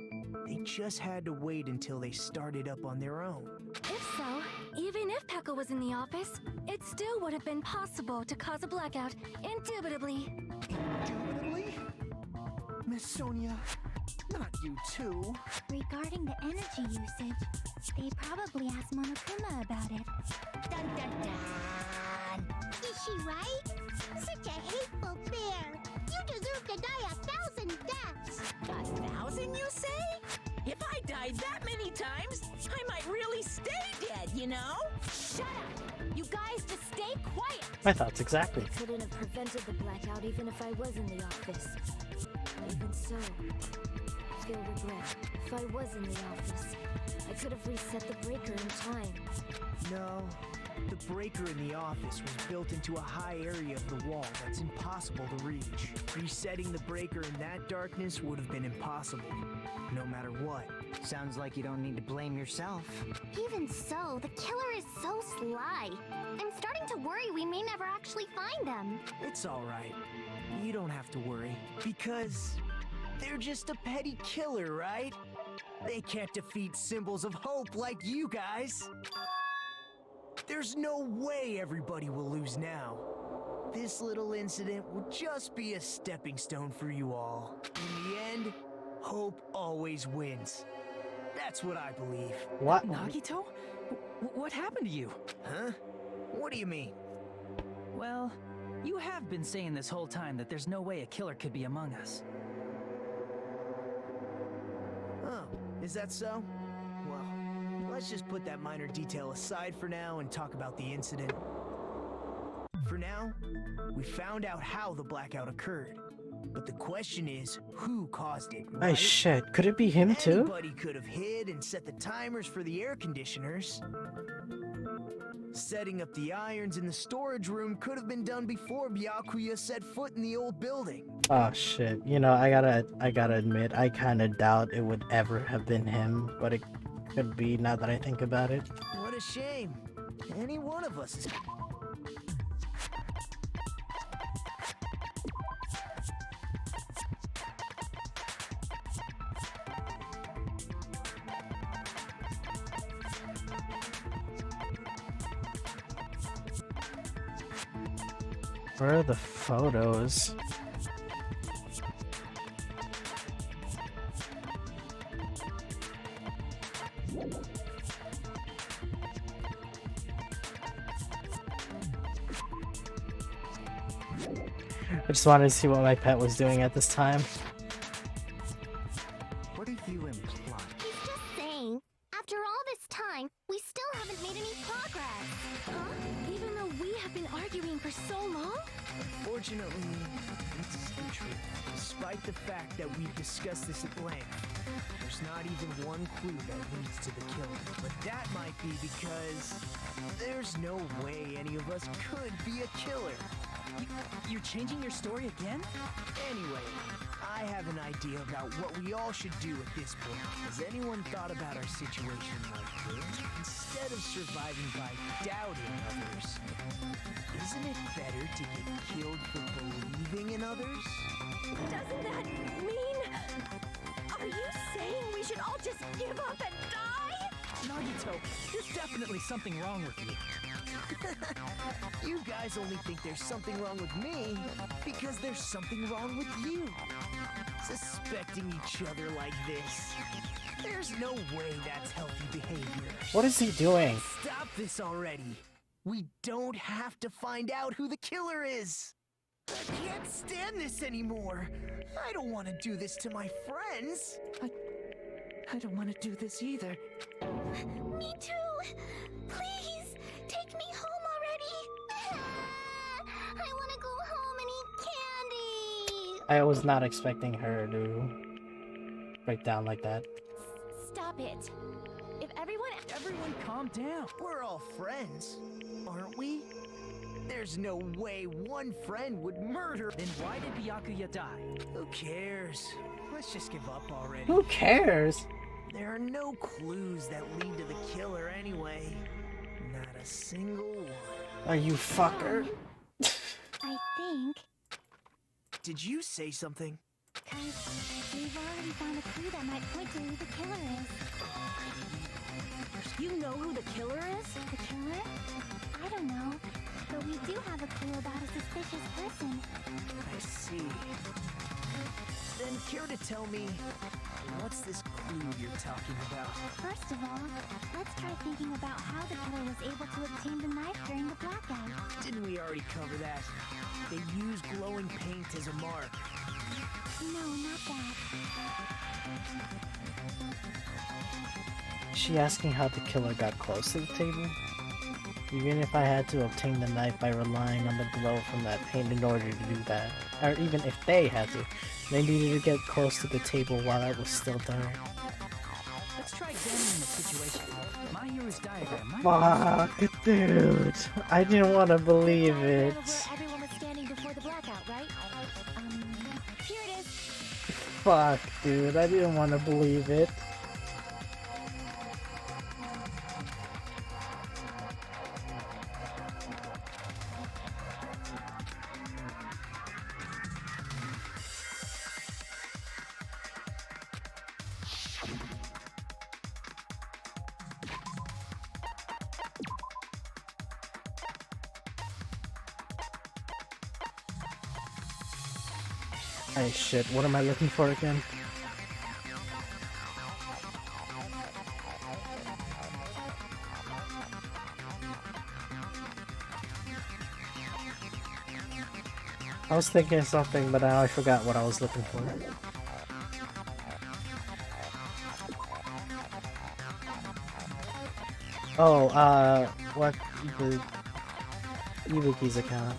they just had to wait until they started up on their own. If so, even if Pekka was in the office, it still would have been possible to cause a blackout, indubitably. Indubitably? Miss Sonia, not you too. Regarding the energy usage, they probably asked Monokuma about it. Dun dun dun! Is she right? Such a hateful bear! You deserve to die 1,000 deaths! 1,000, you say? If I died that many times, I might really stay dead, you know? Shut up! You guys just stay quiet! My thoughts exactly. I couldn't have prevented the blackout even if I was in the office. Even so, I feel regret. If I was in the office, I could have reset the breaker in time. No, the breaker in the office was built into a high area of the wall that's impossible to reach. Resetting the breaker in that darkness would have been impossible, no matter what. Sounds like you don't need to blame yourself. Even so, the killer is so sly. I'm starting to worry we may never actually find them. It's alright. You don't have to worry, because they're just a petty killer, right? They can't defeat symbols of hope like you guys. There's no way everybody will lose now. This little incident will just be a stepping stone for you all. In the end, hope always wins. That's what I believe. What? Nagito? What happened to you? Huh? What do you mean? Well, you have been saying this whole time that there's no way a killer could be among us. Oh, is that so? Well, let's just put that minor detail aside for now and talk about the incident. For now, we found out how the blackout occurred. But the question is, who caused it, right? Ay shit, could it be him too? Anybody could have hid and set the timers for the air conditioners. Setting up the irons in the storage room could have been done before Byakuya set foot in the old building. Oh shit, you know, I gotta admit, I kinda doubt it would ever have been him, but it could be now that I think about it. What a shame. Any one of us is... Where are the photos? I just wanted to see what my pet was doing at this time. What do you imply? He's just saying, after all this time, we still haven't made any progress. Huh? Even though we have been arguing for so long? Fortunately, it's the truth. Despite the fact that we've discussed this at length, there's not even one clue that leads to the killer. But that might be because there's no way any of us could be a killer. You're changing your story again? Anyway, I have an idea about what we all should do at this point. Has anyone thought about our situation like this? Instead of surviving by doubting others, isn't it better to get killed for believing in others? Doesn't that mean... Are you saying we should all just give up and die? Nagito, there's definitely something wrong with you. You guys only think there's something wrong with me because there's something wrong with you. Suspecting each other like this. There's no way that's healthy behavior. What is he doing? Stop this already. We don't have to find out who the killer is. I can't stand this anymore. I don't want to do this to my friends. I don't want to do this either. Me too. Please, take me home already. I want to go home and eat candy. I was not expecting her to break down like that. Stop it. If Everyone calm down. We're all friends, aren't we? There's no way one friend would murder. Then why did Byakuya die? Who cares? Let's just give up already. Who cares? There are no clues that lead to the killer anyway. Not a single one. Are you fucker? I think... Did you say something? Because we've already found a clue that might point to who the killer is. You know who the killer is? The killer? I don't know. But we do have a clue about a suspicious person. I see. Then care to tell me, what's this clue you're talking about? First of all, let's try thinking about how the killer was able to obtain the knife during the blackout. Didn't we already cover that? They used glowing paint as a mark. No, not that. Is she asking how the killer got close to the table? Even if I had to obtain the knife by relying on the glow from that paint in order to do that, or even if they had to, they needed to get close to the table while it was still dark. Let's try examining the situation. My hero's diagram. Fuck, dude. I didn't want to believe it. Where everyone was standing before the blackout, right? Here it is. Fuck, dude. I didn't want to believe it. Hey shit, what am I looking for again? I was thinking of something, but now I forgot what I was looking for. Oh, what? The Ibuki's account.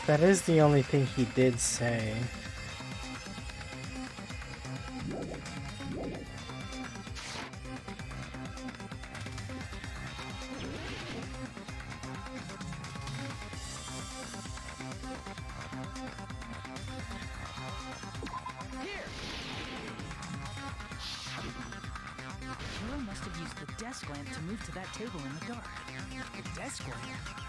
That is the only thing he did say. Killer must have used the desk lamp to move to that table in the dark. The desk lamp?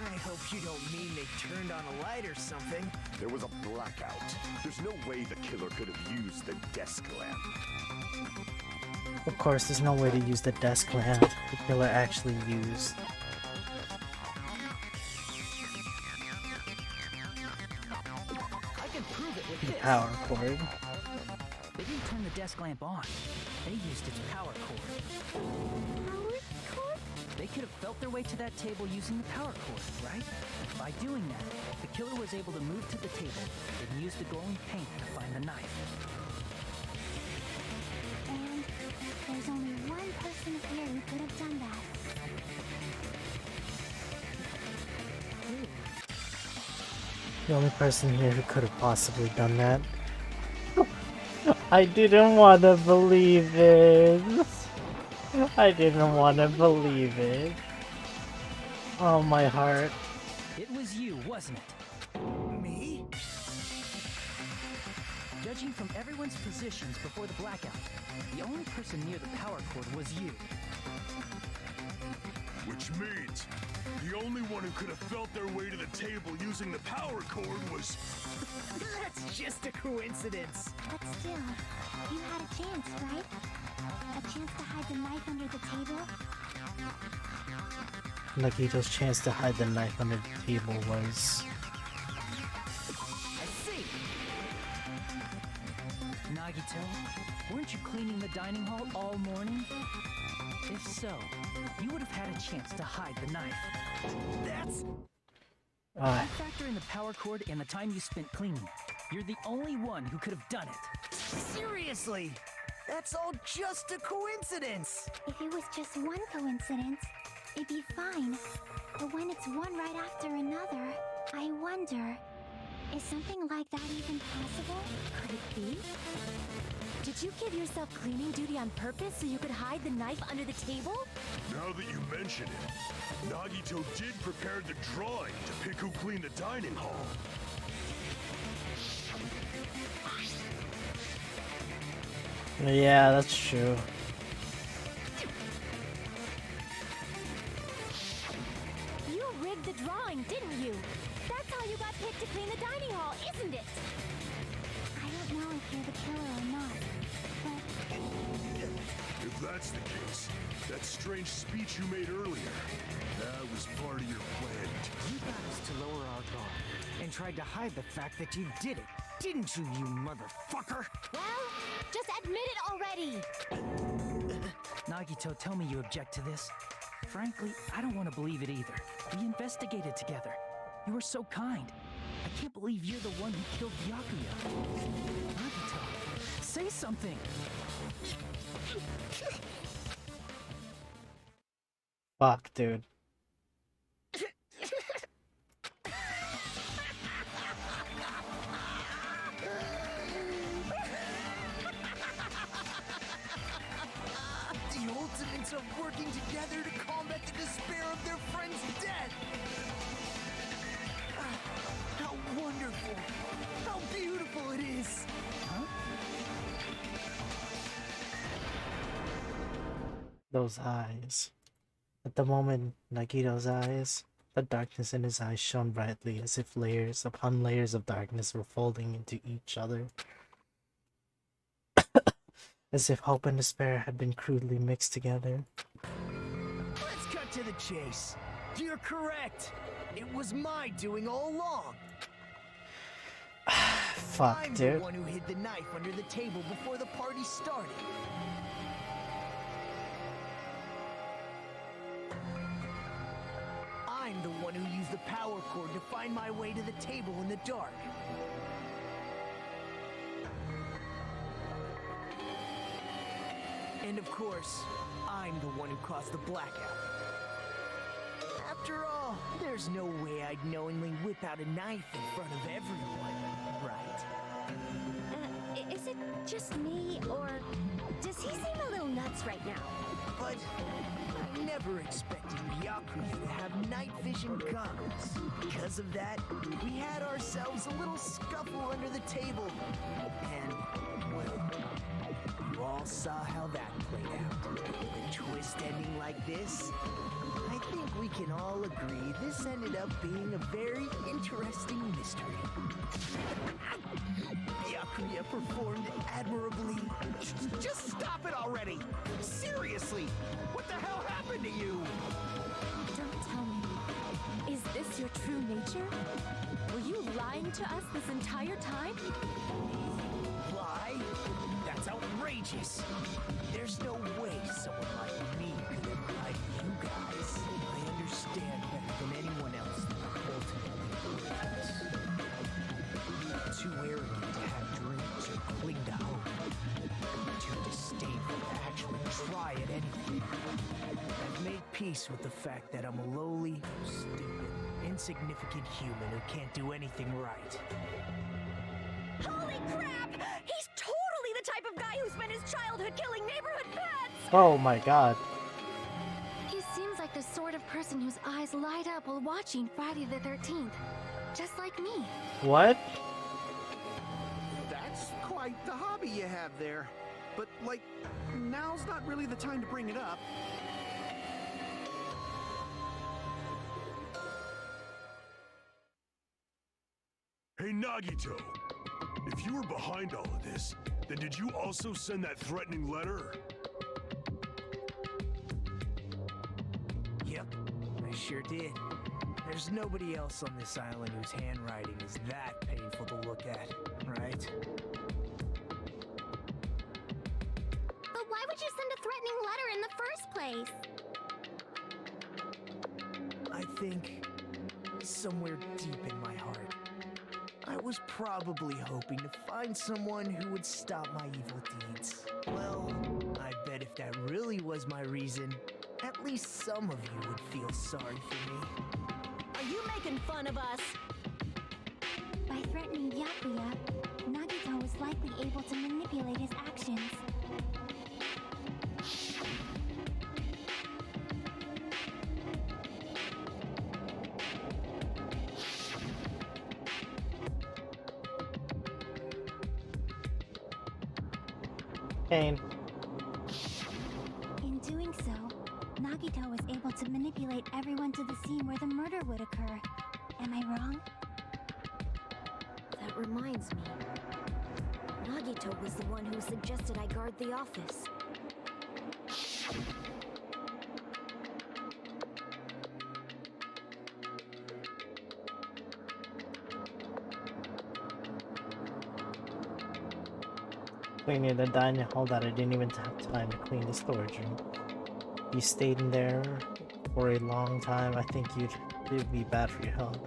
I hope you don't mean they turned on a light or something. There was a blackout. There's no way the killer could have used the desk lamp. Of course, there's no way to use the desk lamp the killer actually used. I can prove it with The this. power cord. They didn't turn the desk lamp on. They used its power cord. Power cord? They could have felt their way to that table using the power cord, right? By doing that, the killer was able to move to the table and use the glowing paint to find the knife. And there's only one person here who could have done that. The only person here who could have possibly done that. I didn't want to believe it. I didn't want to believe it. Oh, my heart. It was you, wasn't it? Me? Judging from everyone's positions before the blackout, the only person near the power cord was you. Which means the only one who could have felt their way to the table using the power cord was... That's just a coincidence. But still, you had a chance, right? A chance to hide the knife under the table? Nagito's chance to hide the knife under the table was... I see! Nagito, weren't you cleaning the dining hall all morning? If so, you would have had a chance to hide the knife. That's... Factor in the power cord and the time you spent cleaning. You're the only one who could have done it. Seriously? That's all just a coincidence. If it was just one coincidence, it'd be fine. But when it's one right after another, I wonder, is something like that even possible? Could it be? Did you give yourself cleaning duty on purpose so you could hide the knife under the table? Now that you mention it, Nagito did prepare the drawing to pick who cleaned the dining hall. Yeah, that's true. You rigged the drawing, didn't you? That's how you got picked to clean the dining hall, isn't it? I don't know if you're the killer or not, but... If that's the case, that strange speech you made earlier, that was part of your plan. You got us to lower our guard and tried to hide the fact that you did it, didn't you, you motherfucker? Well, just admit it already! Nagito, tell me you object to this. Frankly, I don't want to believe it either. We investigated together. You were so kind. I can't believe you're the one who killed Byakuya. Nagito, say something! Fuck, dude. The Ultimates are working together to combat the despair of their friend's death! How wonderful! How beautiful it is! Huh? Those eyes. At the moment, Nagito's eyes, the darkness in his eyes shone brightly as if layers upon layers of darkness were folding into each other. As if hope and despair had been crudely mixed together. Let's cut to the chase. You're correct. It was my doing all along. Fuck, I'm dude. the one who hid the knife under the table before the party started. I'm the one who used the power cord to find my way to the table in the dark. And of course, I'm the one who caused the blackout. After all, there's no way I'd knowingly whip out a knife in front of everyone, right? Is it just me, or does he seem a little nuts right now? But I never expected Byakuya to have night vision goggles. Because of that, we had ourselves a little scuffle under the table. And, well, you all saw how that played out. With a twist ending like this, I think we can all agree this ended up being a very interesting mystery. Byakuya performed admirably. Just stop it already! Seriously! What the hell happened to you? Don't tell me. Is this your true nature? Were you lying to us this entire time? Lie? That's outrageous. There's no way someone like me could have lied to you guys. peace with the fact that I'm a lowly, stupid, insignificant human who can't do anything right. Holy crap! He's totally the type of guy who spent his childhood killing neighborhood pets! Oh my god. He seems like the sort of person whose eyes light up while watching Friday the 13th. Just like me. What? That's quite the hobby you have there. But, like, now's not really the time to bring it up. Hey, Nagito! If you were behind all of this, then did you also send that threatening letter? Yep, I sure did. There's nobody else on this island whose handwriting is that painful to look at, right? But why would you send a threatening letter in the first place? I think somewhere deep in my heart, I was probably hoping to find someone who would stop my evil deeds. Well, I bet if that really was my reason, at least some of you would feel sorry for me. Are you making fun of us? By threatening Byakuya, Nagito was likely able to manipulate his actions. Pain. In doing so, Nagito was able to manipulate everyone to the scene where the murder would occur. Am I wrong? That reminds me. Nagito was the one who suggested I guard the office. Cleaning the dining hall that I didn't even have time to clean the storage room. You stayed in there for a long time. I think it'd be bad for your health.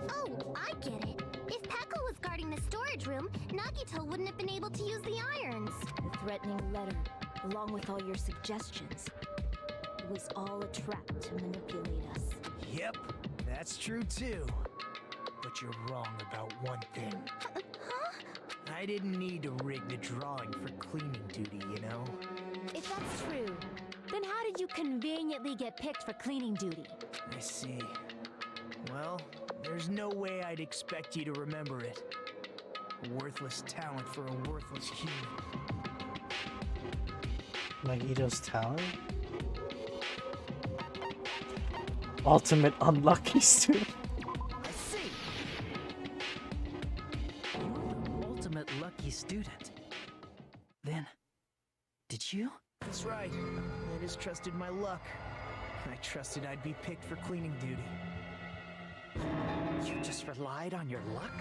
Oh, I get it. If Peko was guarding the storage room, Nagito wouldn't have been able to use the irons. The threatening letter, along with all your suggestions, it was all a trap to manipulate us. Yep, that's true too. But you're wrong about one thing. Huh? I didn't need to rig the drawing for cleaning duty, you know? If that's true, then how did you conveniently get picked for cleaning duty? I see. Well, there's no way I'd expect you to remember it. A worthless talent for a worthless human. Nagito's talent? Ultimate unlucky student. I see. You're the ultimate lucky student. Then, did you? That's right. I just trusted my luck. I trusted I'd be picked for cleaning duty. You just relied on your luck?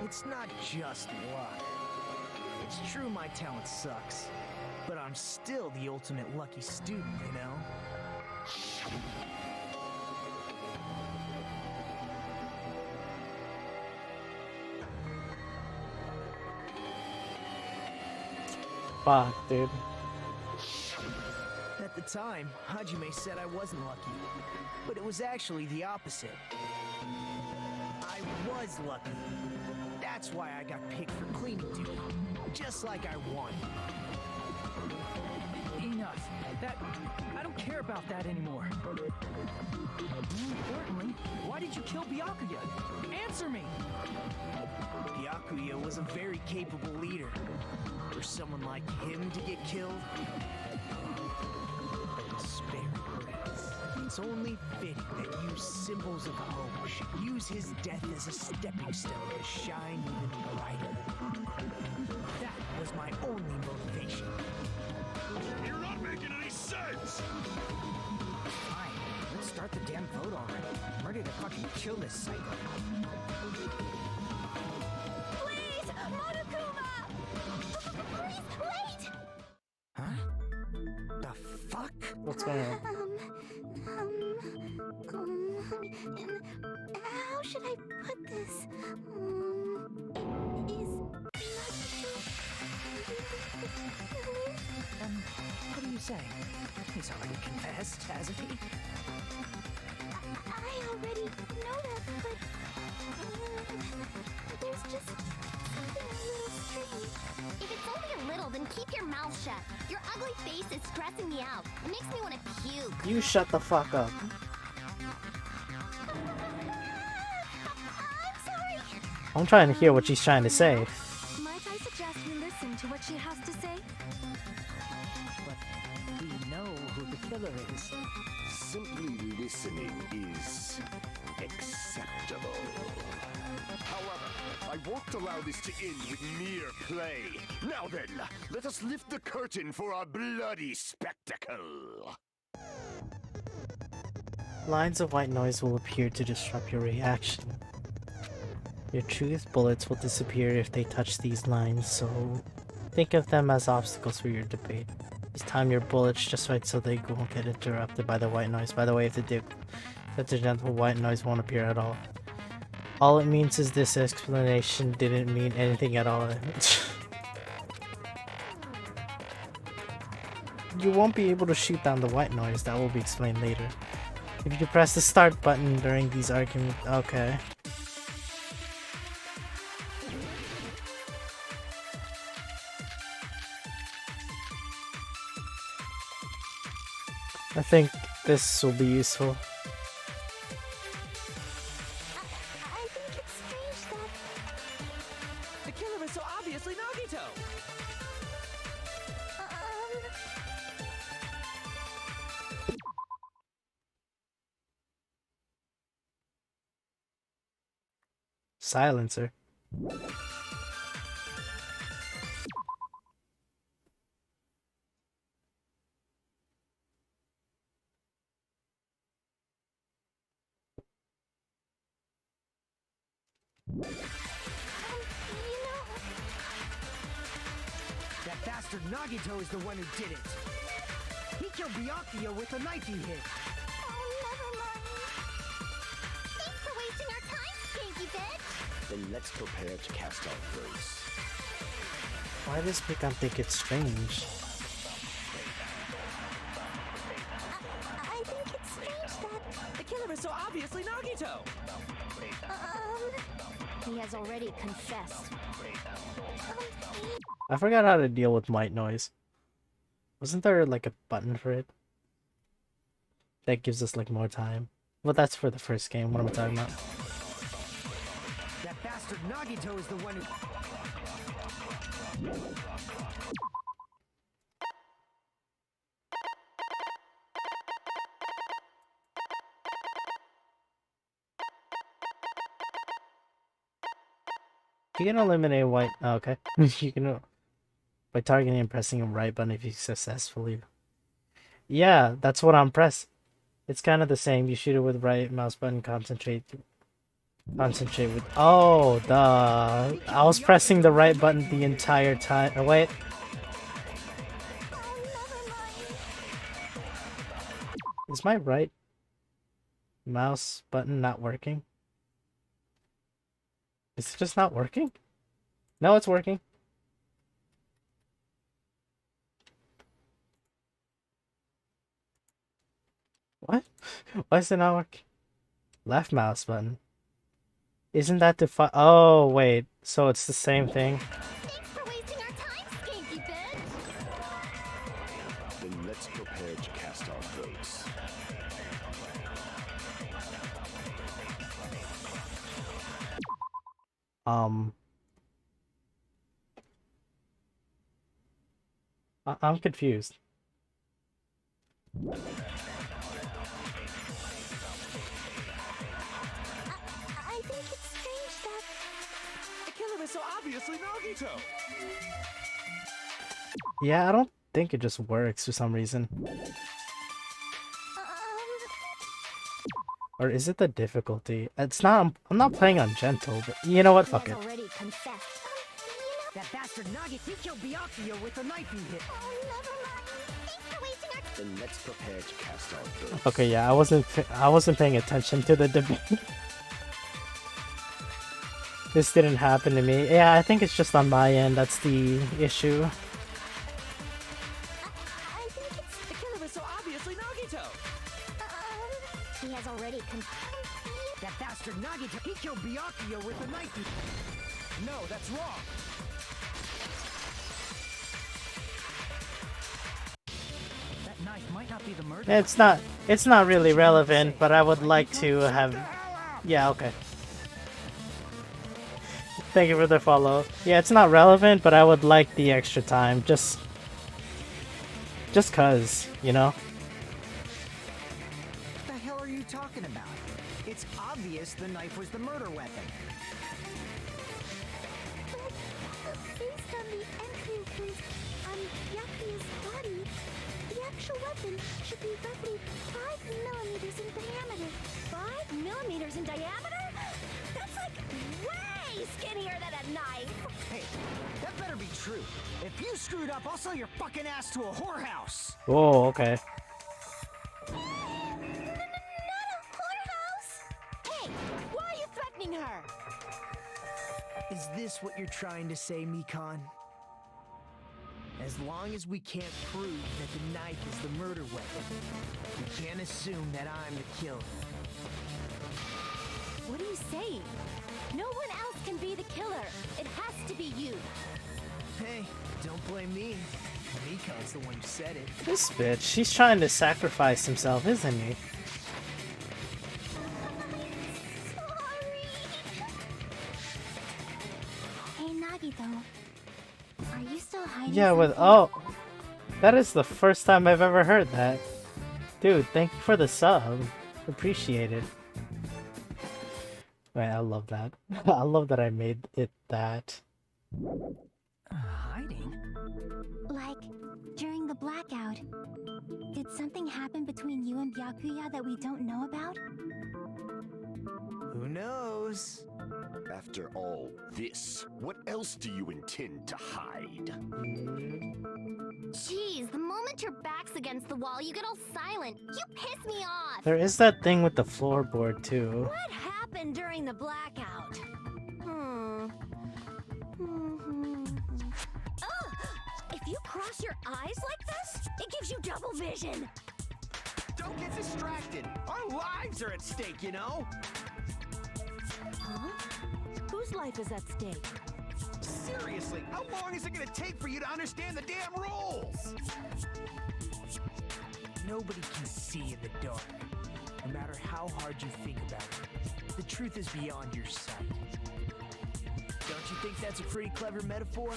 It's not just luck. It's true my talent sucks, but I'm still the ultimate lucky student, you know? Fuck, dude. At the time, Hajime said I wasn't lucky, but it was actually the opposite. I was lucky. That's why I got picked for cleaning duty, just like I won. Enough. I don't care about that anymore. More importantly, why did you kill Byakuya? Answer me! Byakuya was a very capable leader. For someone like him to get killed, spare words. It's only fitting that you symbols of hope should use his death as a stepping stone to shine even brighter. That was my only motivation. You're not making any sense! Fine, let's start the damn vote already. I'm ready to fucking kill this psycho. Please, Monokuma! Please, wait! Huh? The fuck? What's going on? How should I put this? What do you say? He's already confessed, hasn't he? I already know that, but there's just something a little strange. If it's only a little, then keep your mouth shut. Your ugly face is stressing me out. It makes me want to puke. You shut the fuck up. I'm sorry. I'm trying to hear what she's trying to say. Might I suggest we listen to what she has to say? But we know who the killer is. Simply listening is acceptable. However, I won't allow this to end with mere play. Now then, let us lift the curtain for our bloody spectacle. Lines of white noise will appear to disrupt your reaction. Your truth bullets will disappear if they touch these lines, so think of them as obstacles for your debate. Just time your bullets just right so they won't get interrupted by the white noise. By the way, if they do, such a gentle white noise won't appear at all. All it means is this explanation didn't mean anything at all. You won't be able to shoot down the white noise, that will be explained later. If you press the start button during these arguments, okay. I think this will be useful. I think it's strange that... The killer is so obviously Nagito! Silencer. That bastard Nagito is the one who did it. He killed Byakuya with a knife he hit. Thanks for wasting our time, stinky bitch! Then let's prepare to cast our votes. Why does Pikan think it's strange? I think it's strange that... The killer is so obviously Nagito! He has already confessed. I forgot how to deal with white noise. Wasn't there like a button for it? That gives us like more time. Well, that's for the first game. What am I talking about? That bastard Nagito is the one who... You can eliminate white. Oh, okay. You can by targeting and pressing a right button if you successfully. Yeah, that's what I'm pressing. It's kind of the same. You shoot it with right mouse button. Concentrate with. Oh, duh. I was pressing the right button the entire time. Oh, wait. Is my right mouse button not working? Is it just not working? No, it's working. What? Why is it not working? Left mouse button. Isn't that the Oh, wait. So it's the same thing? Thanks for wasting our time, stinky bitch! Then let's prepare to cast our votes. I'm confused. I think it's strange that... The killer is so obviously Nagito! Yeah, I don't think it just works for some reason. Or is it the difficulty? It's not. I'm not playing on gentle, but you know what? Fuck it. Already confessed. That bastard Nagito, he killed Byakuya with a knife he hit. Then let's prepare to cast our votes. Okay, yeah, I wasn't paying attention to the debate. This didn't happen to me. Yeah, I think it's just on my end. That's the issue. The killer is so obviously killed Byakuya with a knife. No, that's wrong. That knife might not be the murder. It's not really relevant, but I would like to have... Yeah, okay. Thank you for the follow. Yeah, it's not relevant, but I would like the extra time. Just cause, you know? What the hell are you talking about? It's obvious the knife was the murder weapon. Based on the entry print on Byakuya's body, the actual weapon should be roughly 5 millimeters in diameter. 5 millimeters in diameter? That's like way skinnier than a knife. Hey, that better be true. If you screwed up, I'll sell your fucking ass to a whorehouse. Whoa, okay. Not a whorehouse. Hey, why are you threatening her? Is this what you're trying to say, Mikan? As long as we can't prove that the knife is the murder weapon, we can't assume that I'm the killer. What are you saying? No one else can be the killer. It has to be you. Hey, don't blame me. Mikan's the one who said it. This bitch, she's trying to sacrifice himself, isn't he? Hey, Nagito. Are you still hiding Yeah, with... something? Oh! That is the first time I've ever heard that. Dude, thank you for the sub. Appreciate it. Wait, I love that. I love that I made it that. Hiding? Like, during the blackout, did something happen between you and Byakuya that we don't know about? Who knows? After all this, what else do you intend to hide? Jeez, the moment your back's against the wall, you get all silent. You piss me off. There is that thing with the floorboard, too. What happened during the blackout? Ugh! If you cross your eyes like this, it gives you double vision. Don't get distracted. Our lives are at stake, you know? Huh? Whose life is at stake? Seriously, how long is it gonna take for you to understand the damn rules? Nobody can see in the dark, no matter how hard you think about it. The truth is beyond your sight. Don't you think that's a pretty clever metaphor?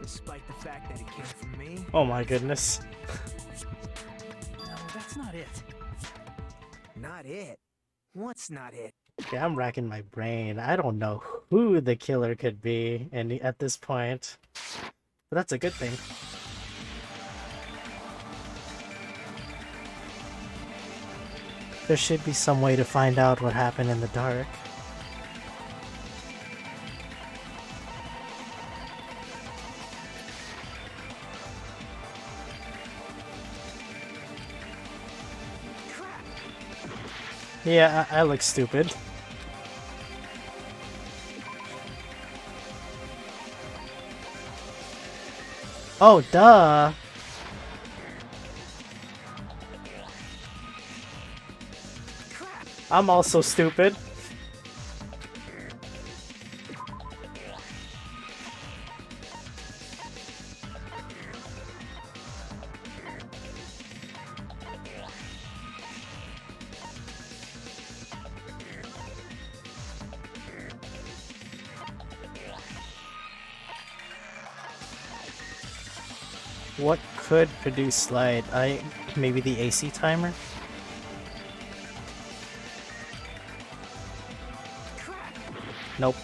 Despite the fact that it came from me? Oh my goodness. No, that's not it. Not it? What's not it? Okay, I'm racking my brain. I don't know who the killer could be at this point. But that's a good thing. There should be some way to find out what happened in the dark. Yeah, I look stupid. Oh, duh! I'm also stupid. What could produce light? Maybe the AC timer? Nope.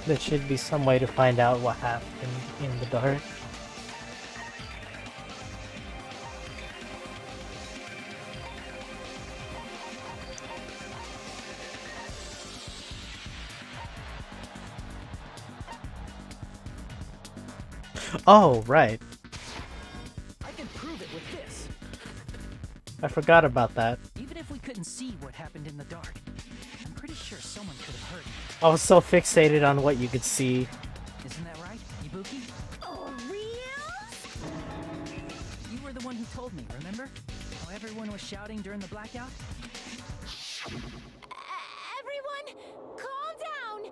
There should be some way to find out what happened in the dark. Oh, right. I can prove it with this. I forgot about that. Even if we couldn't see what happened in the dark, I'm pretty sure someone could have heard it. I was so fixated on what you could see. Isn't that right, Ibuki? Oh, real? You were the the one who told me, remember? How everyone was shouting during the blackout? Everyone, calm down!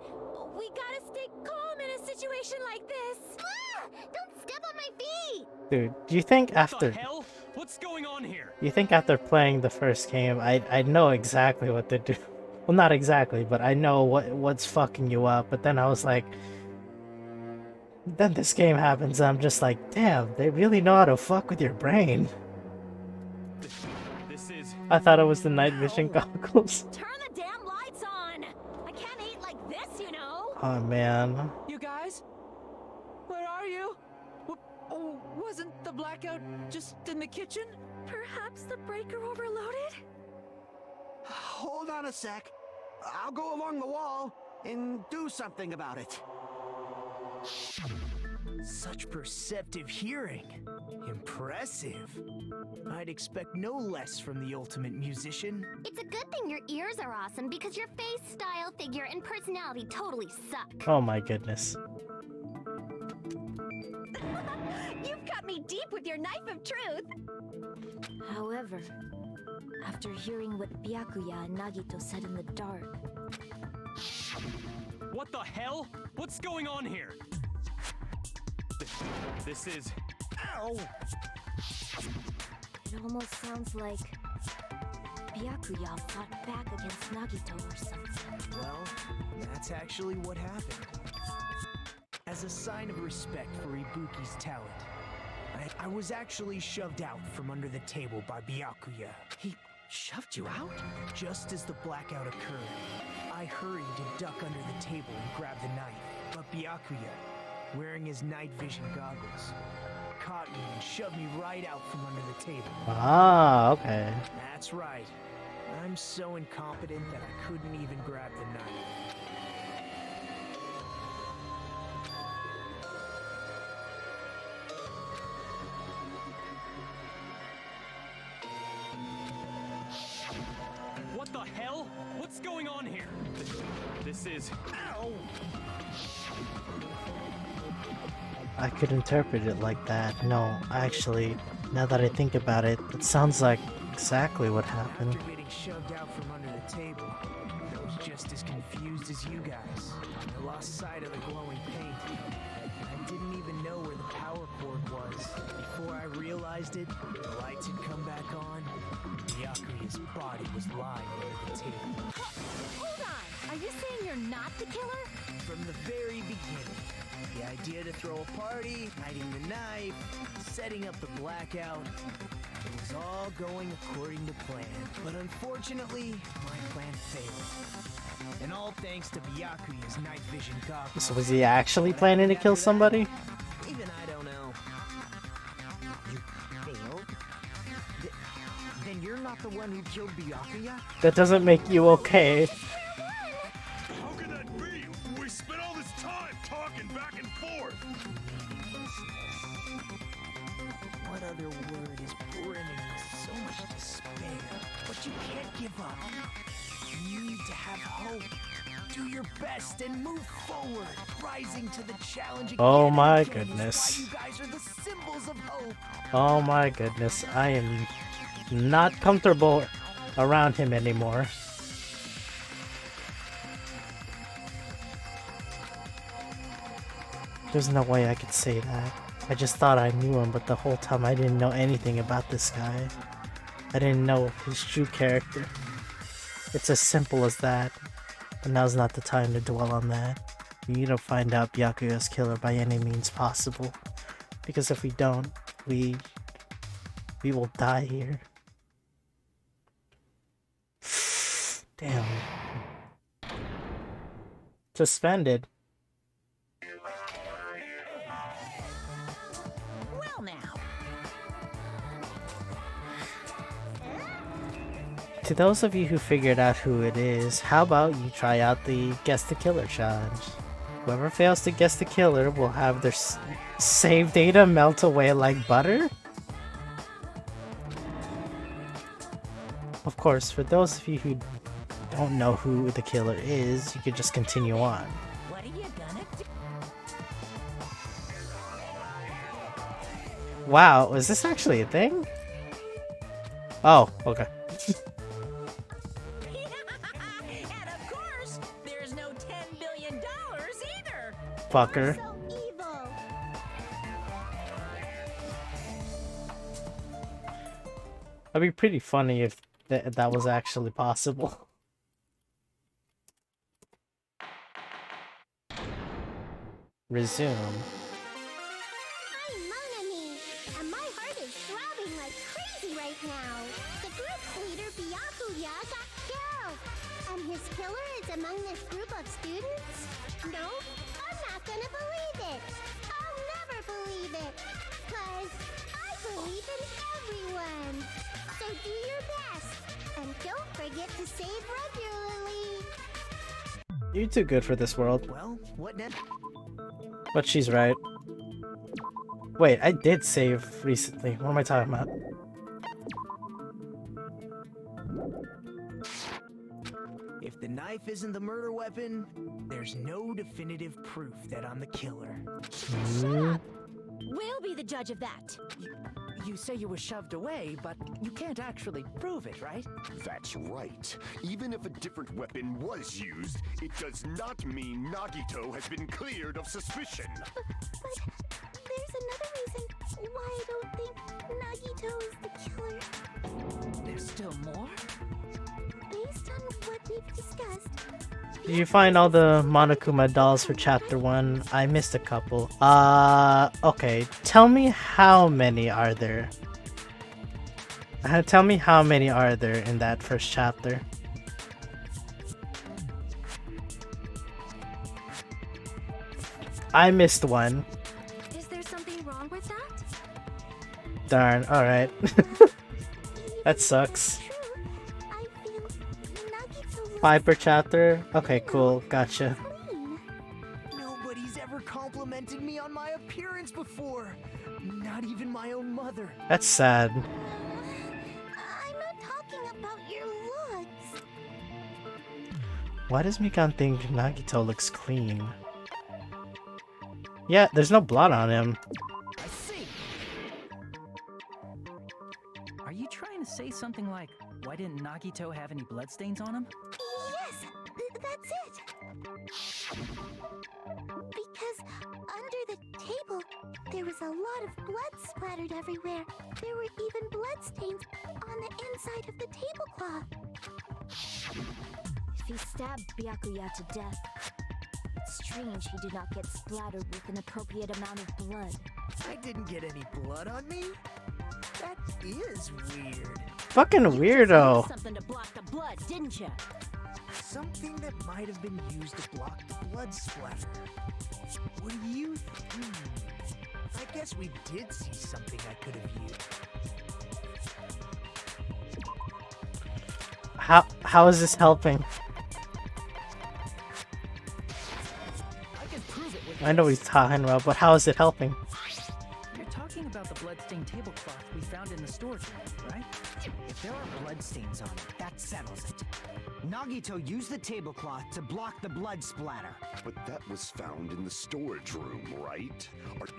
We gotta stay calm in a situation like this. Ah! Don't step on my feet! Dude, do you think after... hell? What's going on here? You think after playing the first game, I know exactly what to do. Well, not exactly, but I know what's fucking you up. But then I was like... Then this game happens, and I'm just like, damn, they really know how to fuck with your brain. This is... I thought it was the night vision goggles. Turn the damn lights on! I can't eat like this, you know! Oh, man. You guys? Where are you? Wasn't the blackout just in the kitchen? Perhaps the breaker overloaded? Hold on a sec. I'll go along the wall and do something about it. Such perceptive hearing. Impressive. I'd expect no less from the ultimate musician. It's a good thing your ears are awesome because your face, style, figure, and personality totally suck. Oh my goodness. You've cut me deep with your knife of truth! However, after hearing what Byakuya and Nagito said in the dark... What the hell? What's going on here? This is... Ow! It almost sounds like Byakuya fought back against Nagito or something. Well, that's actually what happened. As a sign of respect for Ibuki's talent, I was actually shoved out from under the table by Byakuya. He shoved you out? Just as the blackout occurred, I hurried to duck under the table and grab the knife. But Byakuya, wearing his night vision goggles, caught me and shoved me right out from under the table. Ah, okay. That's right. I'm so incompetent that I couldn't even grab the knife. What the hell? What's going on here? This is... Ow! I could interpret it like that. No, actually, now that I think about it, it sounds like exactly what happened. After getting shoved out from under the table, I was just as confused as you guys. I lost sight of the glowing paint. I didn't even know where the power cord was. Before I realized it, the lights had come back on. Byakuya's body was lying under the table. Hold on! Are you saying you're not the killer? From the very beginning, the idea to throw a party, hiding the knife, setting up the blackout, it was all going according to plan. But unfortunately, my plan failed. And all thanks to Byakuya's night vision goggles. So was he actually planning to kill somebody? Even I don't know. You failed? Then you're not the one who killed Byakuya? That doesn't make you okay. How could that be? We spent all this time talking back and forth. What other word is brimming with so much despair? But you can't give up. You need to have hope. Do your best and move forward, rising to the challenge. Oh again my and again is goodness. why you guys are the symbols of hope. Oh my goodness, I am not comfortable around him anymore. There's no way I could say that. I just thought I knew him, but the whole time I didn't know anything about this guy. I didn't know his true character. It's as simple as that. But now's not the time to dwell on that. We need to find out Byakuya's killer by any means possible. Because if we don't, we will die here. Damn. Suspended. Well now. To those of you who figured out who it is, how about you try out the Guess the Killer challenge? Whoever fails to guess the killer will have their save data melt away like butter? Of course, for those of you who don't know who the killer is, you could just continue on. What are you gonna do? Wow, is this actually a thing? Oh, okay. And of course, there's no $10 billion either. Fucker. So evil. That'd be pretty funny if that was actually possible. Resume. I'm Monami, and my heart is throbbing like crazy right now. The group's leader, Byakuya, got killed. And his killer is among this group of students? No, I'm not gonna believe it. I'll never believe it. 'Cause I believe in everyone. So do your best. And don't forget to save regularly. You're too good for this world. Well, what next? But she's right. Wait, I did save recently. What am I talking about? If the knife isn't the murder weapon, there's no definitive proof that I'm the killer. We'll be the judge of that. You say you were shoved away, but you can't actually prove it, right? That's right. Even if a different weapon was used, it does not mean Nagito has been cleared of suspicion. But there's another reason why I don't think Nagito is the killer. There's still more? Based on what we've discussed, Did you find all the Monokuma dolls for chapter 1? I missed a couple. Okay. Tell me how many are there? Tell me how many are there in that first chapter? I missed one. Is there something wrong with that? Darn, alright. That sucks. I feel Nagito 5 per chapter? Okay, cool. Gotcha. Nobody's ever complimented me on my appearance before. Not even my own mother. That's sad. I'm not talking about your looks. Why does Mikan think Nagito looks clean? Yeah, there's no blood on him. I see. Are you trying to say something like, why didn't Nagito have any bloodstains on him? Yes, that's it. Because under the table, there was a lot of blood splattered everywhere. There were even bloodstains on the inside of the tablecloth. If he stabbed Byakuya to death, it's strange he did not get splattered with an appropriate amount of blood. I didn't get any blood on me? That is weird. Fucking weirdo. Something to block the blood, didn't you? Something that might have been used to block the blood splatter. What do you think? I guess we did see something I could have used. How is this helping? I know what he's talking about, but how is it helping? You're talking about the bloodstained tablecloth we found in the storage room, right? If there are bloodstains on it, that settles it. Nagito used the tablecloth to block the blood splatter. But that was found in the storage room, right?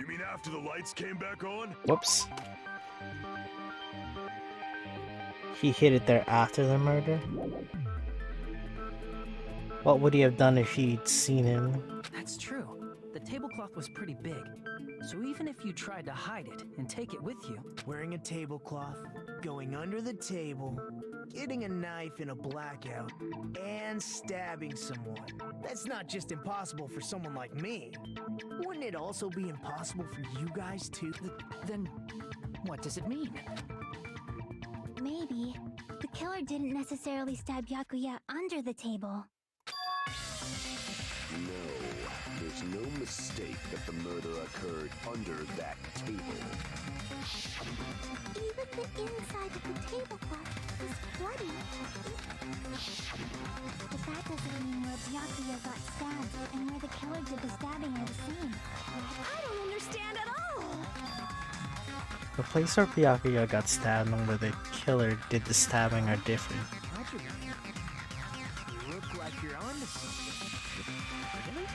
You mean after the lights came back on? Whoops. He hid it there after the murder? What would he have done if he'd seen him? That's true. The tablecloth was pretty big, so even if you tried to hide it and take it with you... Wearing a tablecloth, going under the table, getting a knife in a blackout, and stabbing someone. That's not just impossible for someone like me. Wouldn't it also be impossible for you guys too? Then what does it mean? Maybe the killer didn't necessarily stab Byakuya under the table. No, there's no mistake that the murder occurred under that table. Even the inside of the tablecloth is bloody. But that doesn't mean where Byakuya got stabbed and where the killer did the stabbing are the same. I don't understand at all. The place where Byakuya got stabbed and where the killer did the stabbing are different. look like you're onto something. Really?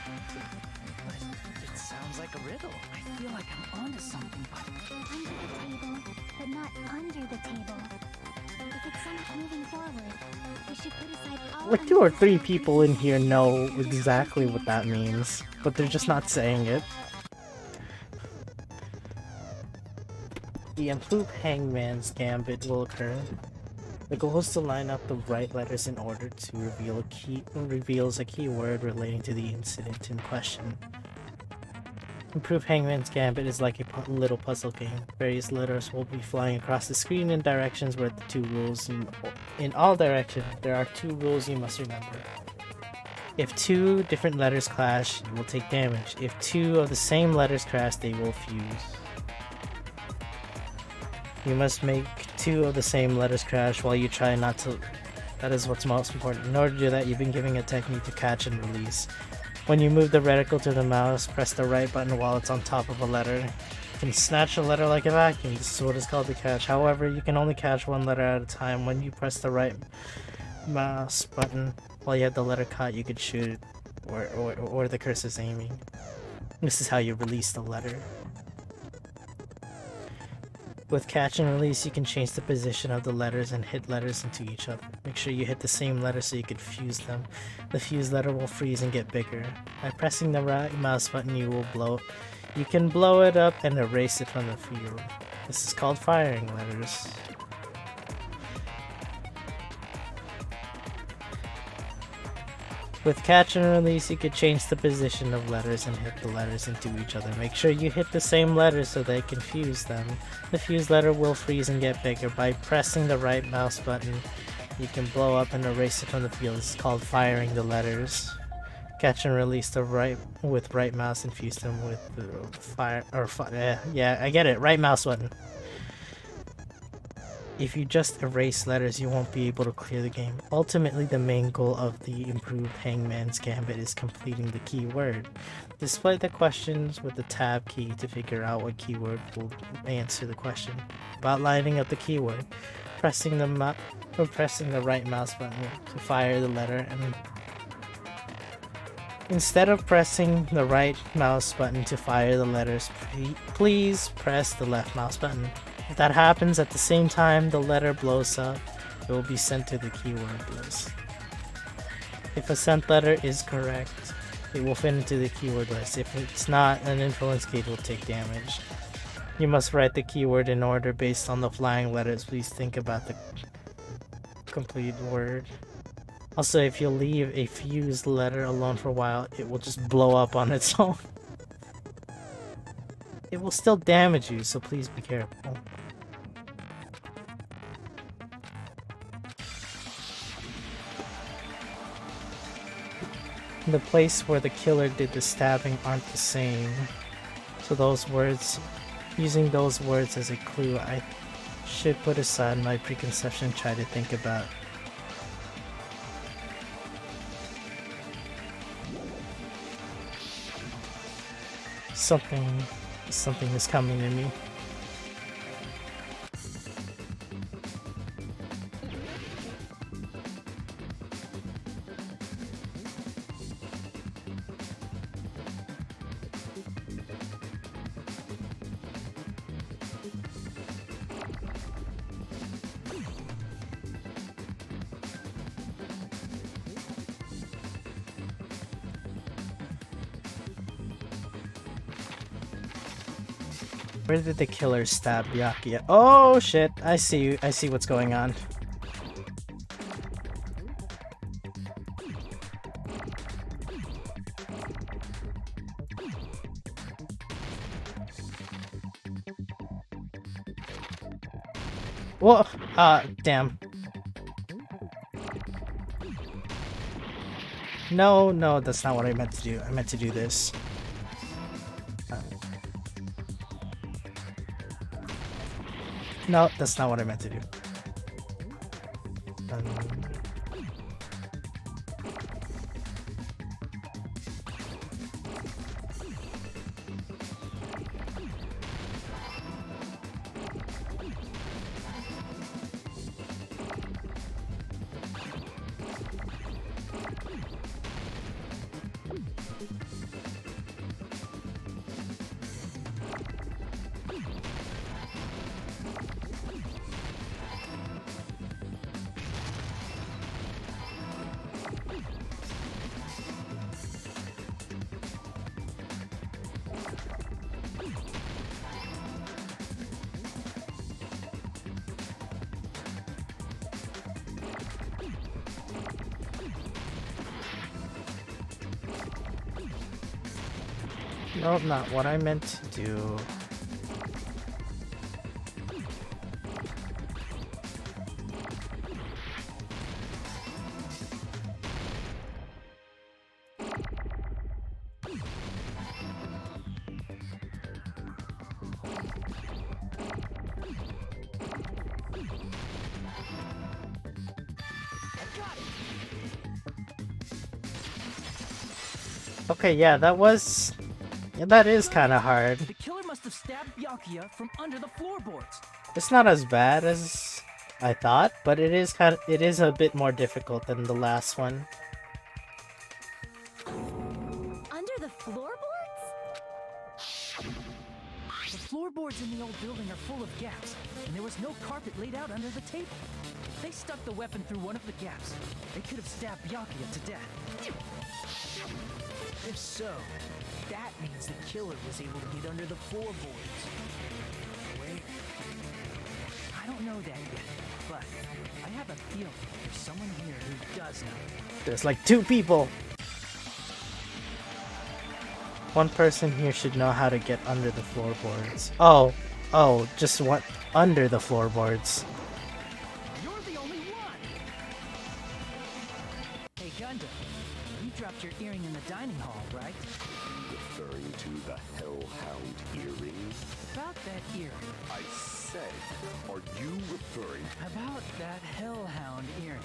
But it sounds like a riddle. I feel like I'm onto something, but... Under the table, but not under the table. If it's not moving forward, we should put aside all Like 2 or 3 people in here know exactly what that means, but they're just not saying it. The improved Hangman's Gambit will occur. The goal is to line up the right letters in order to reveals a keyword relating to the incident in question. Improved Hangman's Gambit is like a little puzzle game. Various letters will be flying across the screen in directions where the 2 rules in all directions. There are 2 rules you must remember. If 2 different letters clash, you will take damage. If 2 of the same letters crash, they will fuse. You must make 2 of the same letters crash while you try not to. That is what's most important. In order to do that, you've been given a technique to catch and release. When you move the reticle to the mouse, press the right button while it's on top of a letter. You can snatch a letter like a vacuum. This is what is called the catch. However, you can only catch 1 letter at a time. When you press the right mouse button while you have the letter caught, you could shoot it or the cursor is aiming. This is how you release the letter. With catch and release, you can change the position of the letters and hit letters into each other. Make sure you hit the same letter so you can fuse them. The fused letter will freeze and get bigger. By pressing the right mouse button, you can blow it up and erase it from the field. This is called firing letters. With catch and release, you can change the position of letters and hit the letters into each other. Make sure you hit the same letters so they can fuse them. The fused letter will freeze and get bigger. By pressing the right mouse button, you can blow up and erase it from the field. This is called firing the letters. Catch and release the right mouse and fuse them with the right mouse button. If you just erase letters, you won't be able to clear the game. Ultimately, the main goal of the improved Hangman's Gambit is completing the keyword. Display the questions with the tab key to figure out what keyword will answer the question. About lining up the keyword, pressing the right mouse button to fire the letter, and instead of pressing the right mouse button to fire the letters, please press the left mouse button. If that happens at the same time the letter blows up, it will be sent to the keyword list. If a sent letter is correct, it will fit into the keyword list. If it's not, an influence gate will take damage. You must write the keyword in order based on the flying letters. Please think about the complete word. Also, if you leave a fused letter alone for a while, it will just blow up on its own. It will still damage you, so please be careful. The place where the killer did the stabbing aren't the same. So using those words as a clue, I should put aside my preconception and try to think about something is coming to me. Where did the killer stab Byakuya? Oh shit, I see what's going on. Whoa, damn. No, that's not what I meant to do. I meant to do this. No, that's not what I meant to do. No, not what I meant to do. Okay, yeah, that is kind of hard. The killer must have stabbed Byakuya from under the floorboards. It's not as bad as I thought, but it is a bit more difficult than the last one. Under the floorboards? The floorboards in the old building are full of gaps, and there was no carpet laid out under the table. They stuck the weapon through one of the gaps. They could have stabbed Byakuya to death. If so, that means the killer was able to get under the floorboards. Where? I don't know that yet, but I have a feeling there's someone here who does know. There's like 2 people. One person here should know how to get under the floorboards. Oh, just one under the floorboards. You're the only one! Hey, Gundam, you dropped your earring in the dining hall, right? Referring to the Hellhound earring? About that earring. I said, are you referring? About that Hellhound earring.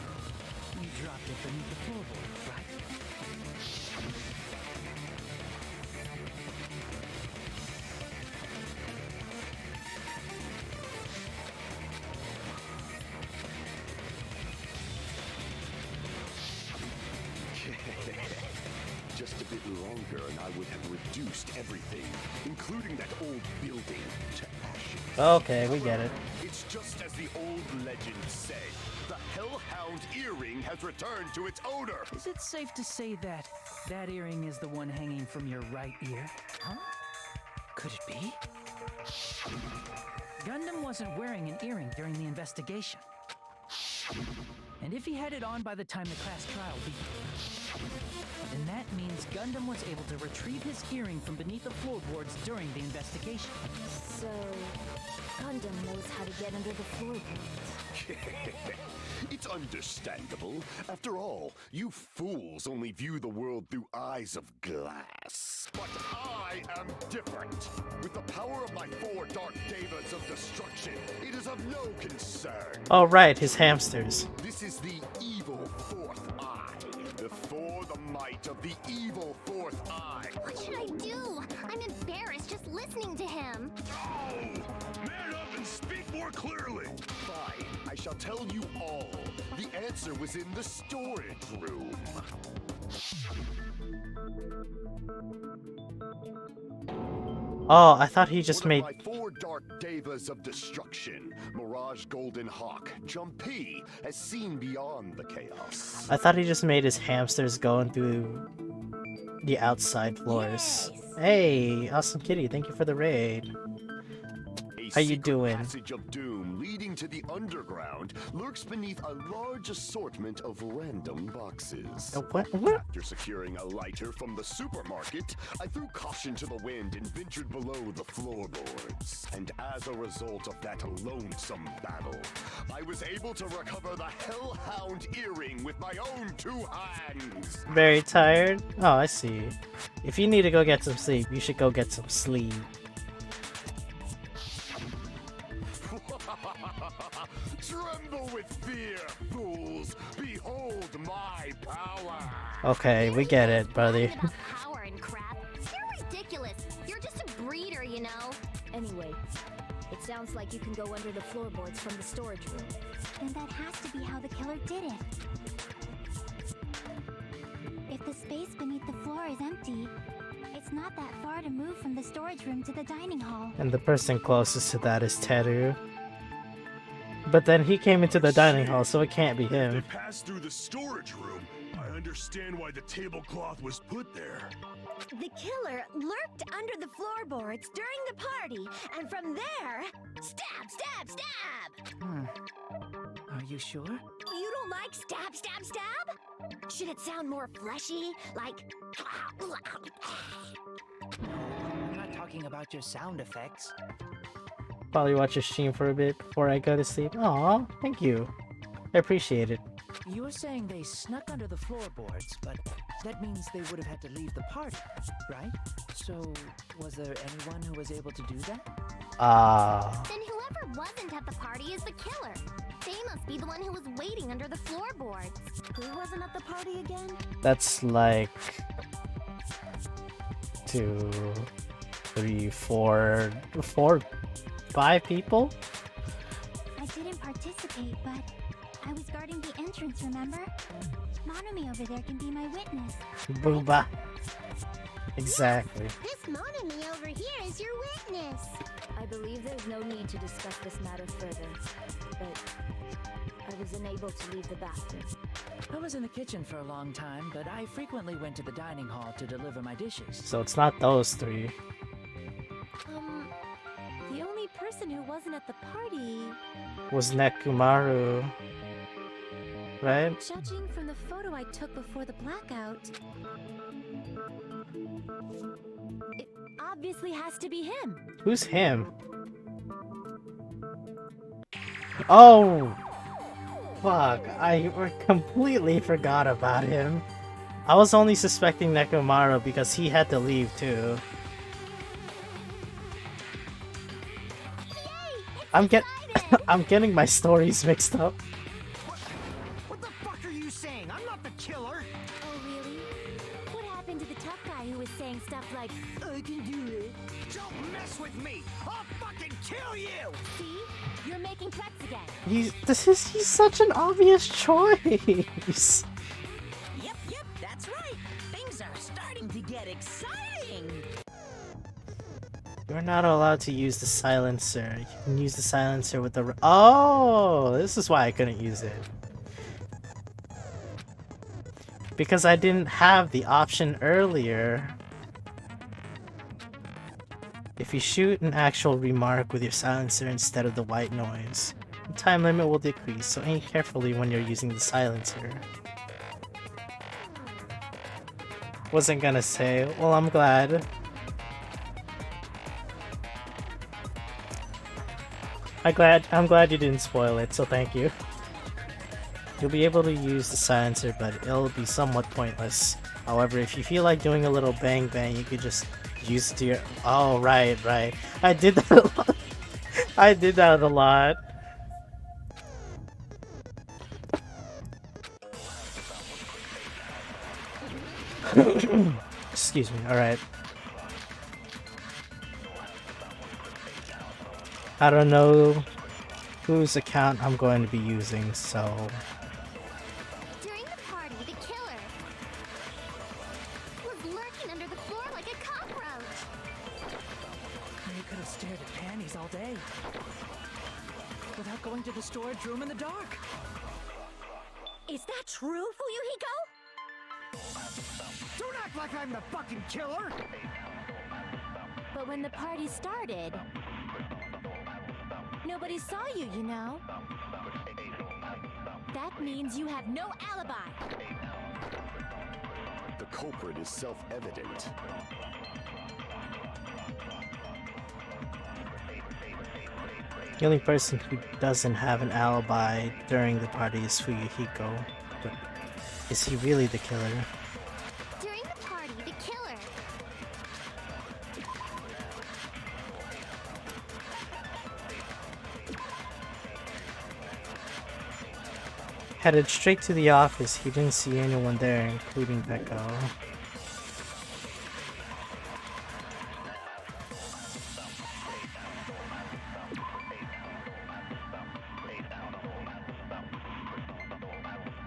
You dropped it beneath the floorboard, right? Just a bit longer and I would have reduced everything, including that old building, to ashes. Okay, we get it. It's just as the old legend said. The Hellhound earring has returned to its owner. Is it safe to say that that earring is the one hanging from your right ear? Huh? Could it be? Gundam wasn't wearing an earring during the investigation. And if he had it on by the time the class trial began, then that means Gundam was able to retrieve his earring from beneath the floorboards during the investigation. So, Gundam knows how to get under the floorboards. It's understandable. After all, you fools only view the world through eyes of glass. But I am different. With the power of my 4 Dark Devas of destruction, it is of no concern. Oh right, his hamsters. This is the evil 4th eye. Before the might of the evil 4th eye. What should I do? I'm embarrassed just listening to him. Oh! Man up and speak more clearly! Fine, I shall tell you all. The answer was in the storage room. Oh, I thought he just made... One of my 4 Dark Devas of destruction, Mirage Golden Hawk, Jumpy, has seen beyond the chaos. I thought he just made his hamsters going through the outside floors. Yes. Hey, Awesome Kitty, thank you for the raid. How you doing? Passage of doom leading to the underground lurks beneath a large assortment of random boxes. What? After securing a lighter from the supermarket, I threw caution to the wind and ventured below the floorboards. And as a result of that lonesome battle, I was able to recover the Hellhound earring with my own 2 hands. Very tired? Oh, I see. If you need to go get some sleep, you should go get some sleep. Tremble with fear, fools! Behold my power! Okay, we get it, buddy. Talking about power and crap. You're ridiculous. You're just a breeder, you know. Anyway, it sounds like you can go under the floorboards from the storage room. Then that has to be how the killer did it. If the space beneath the floor is empty, it's not that far to move from the storage room to the dining hall. And the person closest to that is Teru. But then he came into the dining hall, so it can't be They him. passed through the storage room. I understand why the tablecloth was put there. The killer lurked under the floorboards during the party, and from there, stab, stab, stab! Are you sure? You don't like stab, stab, stab? Should it sound more fleshy, like... talking about your sound effects. Probably watch your stream for a bit before I go to sleep. Aw, thank you. I appreciate it. You were saying they snuck under the floorboards, but that means they would have had to leave the party, right? So, was there anyone who was able to do that? Then whoever wasn't at the party is the killer. They must be the one who was waiting under the floorboards. Who wasn't at the party again? That's like 2, 3, 4, 5 people? I didn't participate, but I was guarding the entrance, remember? Monomi over there can be my witness. Booba. Exactly. This Monomi over here is your witness. I believe there's no need to discuss this matter further, but I was unable to leave the bathroom. I was in the kitchen for a long time, but I frequently went to the dining hall to deliver my dishes. So it's not those 3. The only person who wasn't at the party... Was Nekomaru. Right? Judging from the photo I took before the blackout... It obviously has to be him. Who's him? Oh! Fuck, I completely forgot about him. I was only suspecting Nekomaru because he had to leave too. I'm getting my stories mixed up. What the fuck are you saying? I'm not the killer. Oh, really? What happened to the tough guy who was saying stuff like, I can do it. Don't mess with me. I'll fucking kill you. see? You're making threats again. He's such an obvious choice. Yep, that's right. Things are starting to get exciting. You're not allowed to use the silencer. You can use the silencer with the... Oh! This is why I couldn't use it. Because I didn't have the option earlier. If you shoot an actual remark with your silencer instead of the white noise, the time limit will decrease, so aim carefully when you're using the silencer. Wasn't gonna say, well, I'm glad. I'm glad you didn't spoil it, so thank you. You'll be able to use the silencer, but it'll be somewhat pointless. However, if you feel like doing a little bang bang, you could just use it to your... Oh, right. I did that a lot. I did that a lot. Excuse me, alright. I don't know whose account I'm going to be using, so... During the party, the killer was lurking under the floor like a cockroach. You could have stared at panties all day. Without going to the storage room in the dark. Is that true, Fuyuhiko? Don't act like I'm the fucking killer. But when the party started, nobody saw you, you know? That means you have no alibi. The culprit is self-evident. The only person who doesn't have an alibi during the party is Fuyuhiko. But is he really the killer? During the party, the killer Headed straight to the office, he didn't see anyone there, including Beko.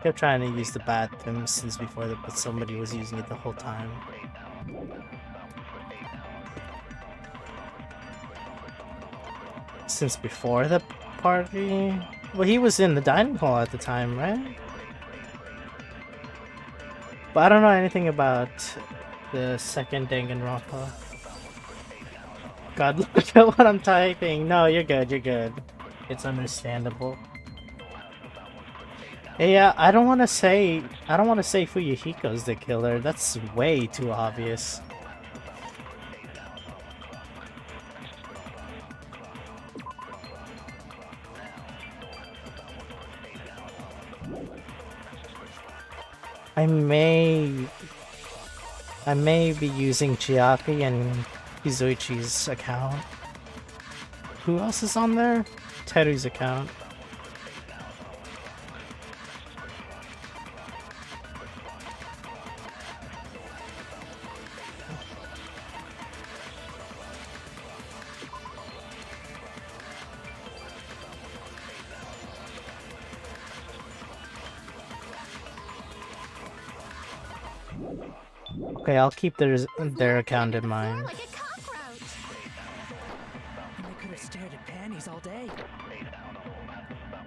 Kept trying to use the bathroom since before that, but somebody was using it the whole time. Since before the party? Well, he was in the dining hall at the time, right? But I don't know anything about the second Danganronpa. God, look at what I'm typing. No, you're good, you're good. It's understandable. Yeah, I don't want to say Fuyuhiko's the killer. That's way too obvious. I may be using Chiaki and Kizuichi's account. Who else is on there? Teru's account. Okay, I'll keep their account in mind. Like a cockroach. And they could have stared at panties all day.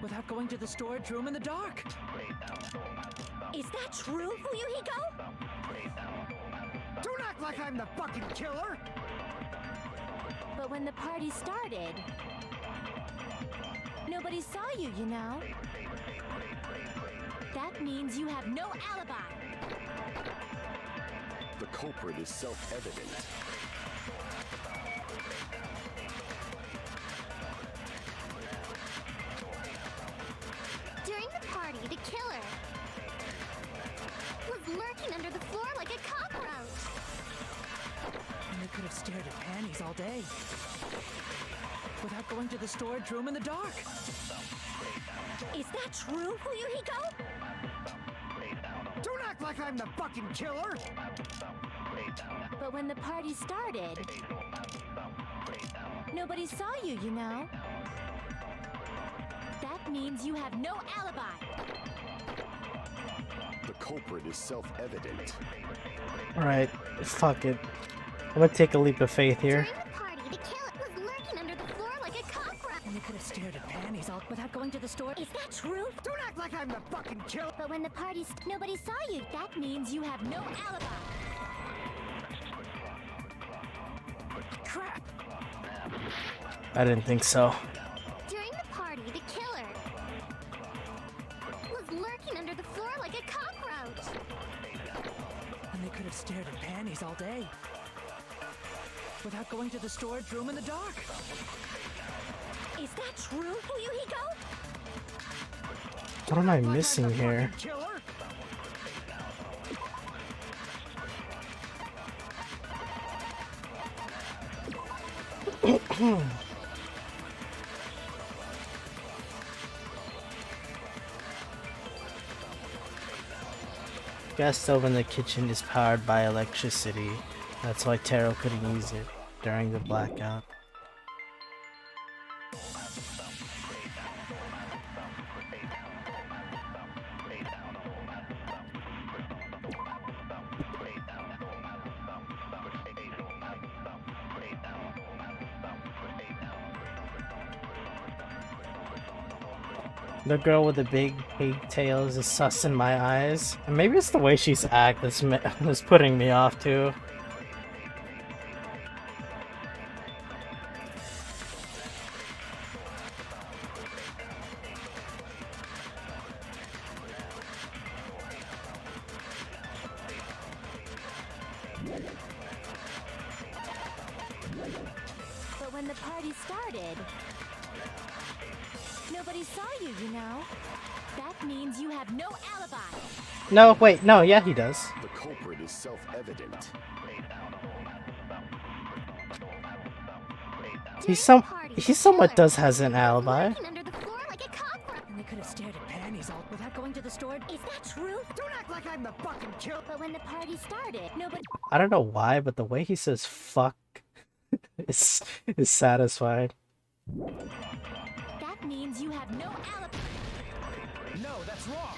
Without going to the storage room in the dark. Is that true, Fuyuhiko? Don't act like I'm the fucking killer! But when the party started, nobody saw you, you know? That means you have no alibi. The culprit is self-evident. During the party, the killer was lurking under the floor like a cockroach. And they could have stared at panties all day. Without going to the storage room in the dark. Is that true, Fuyuhiko? Don't act like I'm the fucking killer! But when the party started, nobody saw you, you know? That means you have no alibi. The culprit is self-evident. Alright, fuck it. I'm gonna take a leap of faith here. During the party, the killer was lurking under the floor like a cockroach. And they could have stared at panties all Without going to the store. Is that true? Don't act like I'm the fucking killer! But when the party nobody saw you. That means you have no alibi. Crap! I didn't think so. During the party, the killer was lurking under the floor like a cockroach. And they could have stared at panties all day. Without going to the storage room in the dark. Is that true, Fuyuhiko? What am I missing here? Gas stove in the kitchen is powered by electricity. That's why Taro couldn't use it during the blackout. The girl with the big pigtails is sus in my eyes. And maybe it's the way she's act that's putting me off too. But when the party started, nobody saw you, you know? That means you have no alibi. No, wait, no, yeah, he does. The culprit is self-evident. He somewhat does has an alibi. And they could have stared at panties all without going to the store. Is that true? Don't act like I'm the fucking killer. But when the party started, nobody. I don't know why, but the way he says fuck is satisfying. That means you have no alibi. No, that's wrong.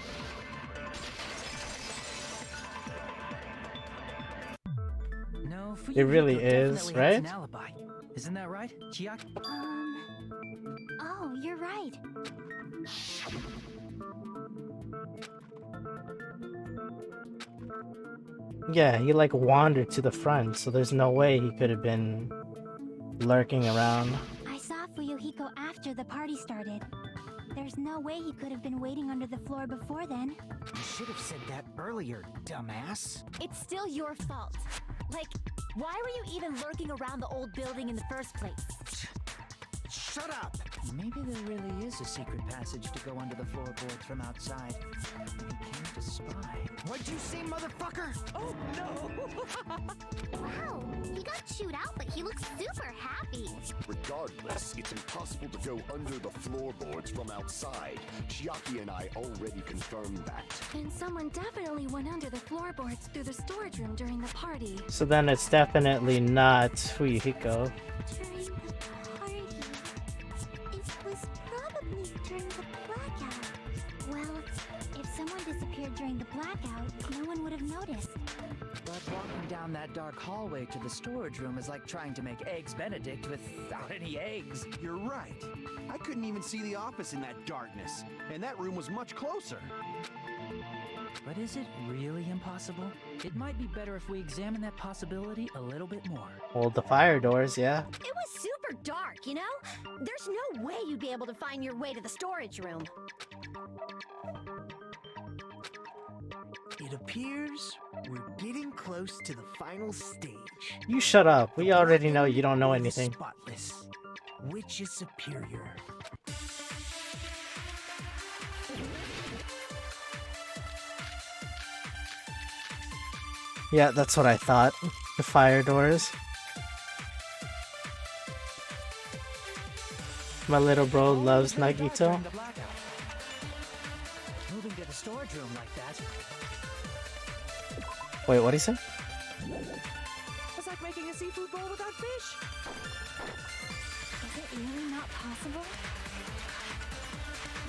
No, It really Fuyuhiko is, definitely has right? an alibi. Isn't that right, Chiaki? Oh, you're right. Yeah, he like wandered to the front, so there's no way he could have been lurking around. I saw Fuyuhiko after the party started. There's no way he could have been waiting under the floor before then. You should have said that earlier, dumbass. It's still your fault. Like, why were you even lurking around the old building in the first place? Shut up! Maybe there really is a secret passage to go under the floorboards from outside. We came to spy. What'd you say, motherfucker? Oh, no! Wow, he got chewed out, but he looks super happy. Regardless, it's impossible to go under the floorboards from outside. Chiaki and I already confirmed that. And someone definitely went under the floorboards through the storage room during the party. So then it's definitely not Fuyuhiko. During the party. It was probably during the blackout. Well, if someone disappeared during the blackout, no one would have noticed. But walking down that dark hallway to the storage room is like trying to make Eggs Benedict without any eggs. You're right. I couldn't even see the office in that darkness, and that room was much closer. But is it really impossible? It might be better if we examine that possibility a little bit more. Well, the fire doors, yeah. It was super dark, you know? There's no way you'd be able to find your way to the storage room. It appears we're getting close to the final stage. You shut up. We already know you don't know anything. Spotless. Which is superior? Yeah, that's what I thought. The fire doors. My little bro loves Nagito. Moving to the storage room like that. Wait, what did he say? It's like making a seafood bowl without fish. Is it really not possible?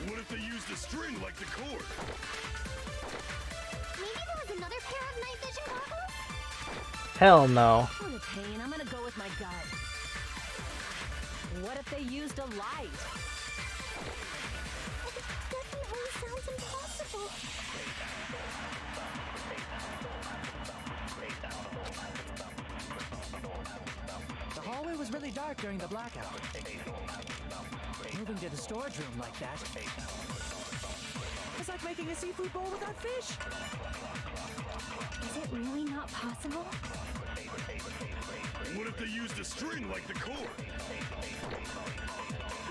What if they used a string like the cord? Maybe there was another pair of night vision goggles? Hell no. For the pain, I'm gonna go with my gut. What if they used a light? It definitely sounds impossible. The hallway was really dark during the blackout. Moving to the storage room like that. It's like making a seafood bowl without fish. Is it really not possible? What if they used a string like the cord?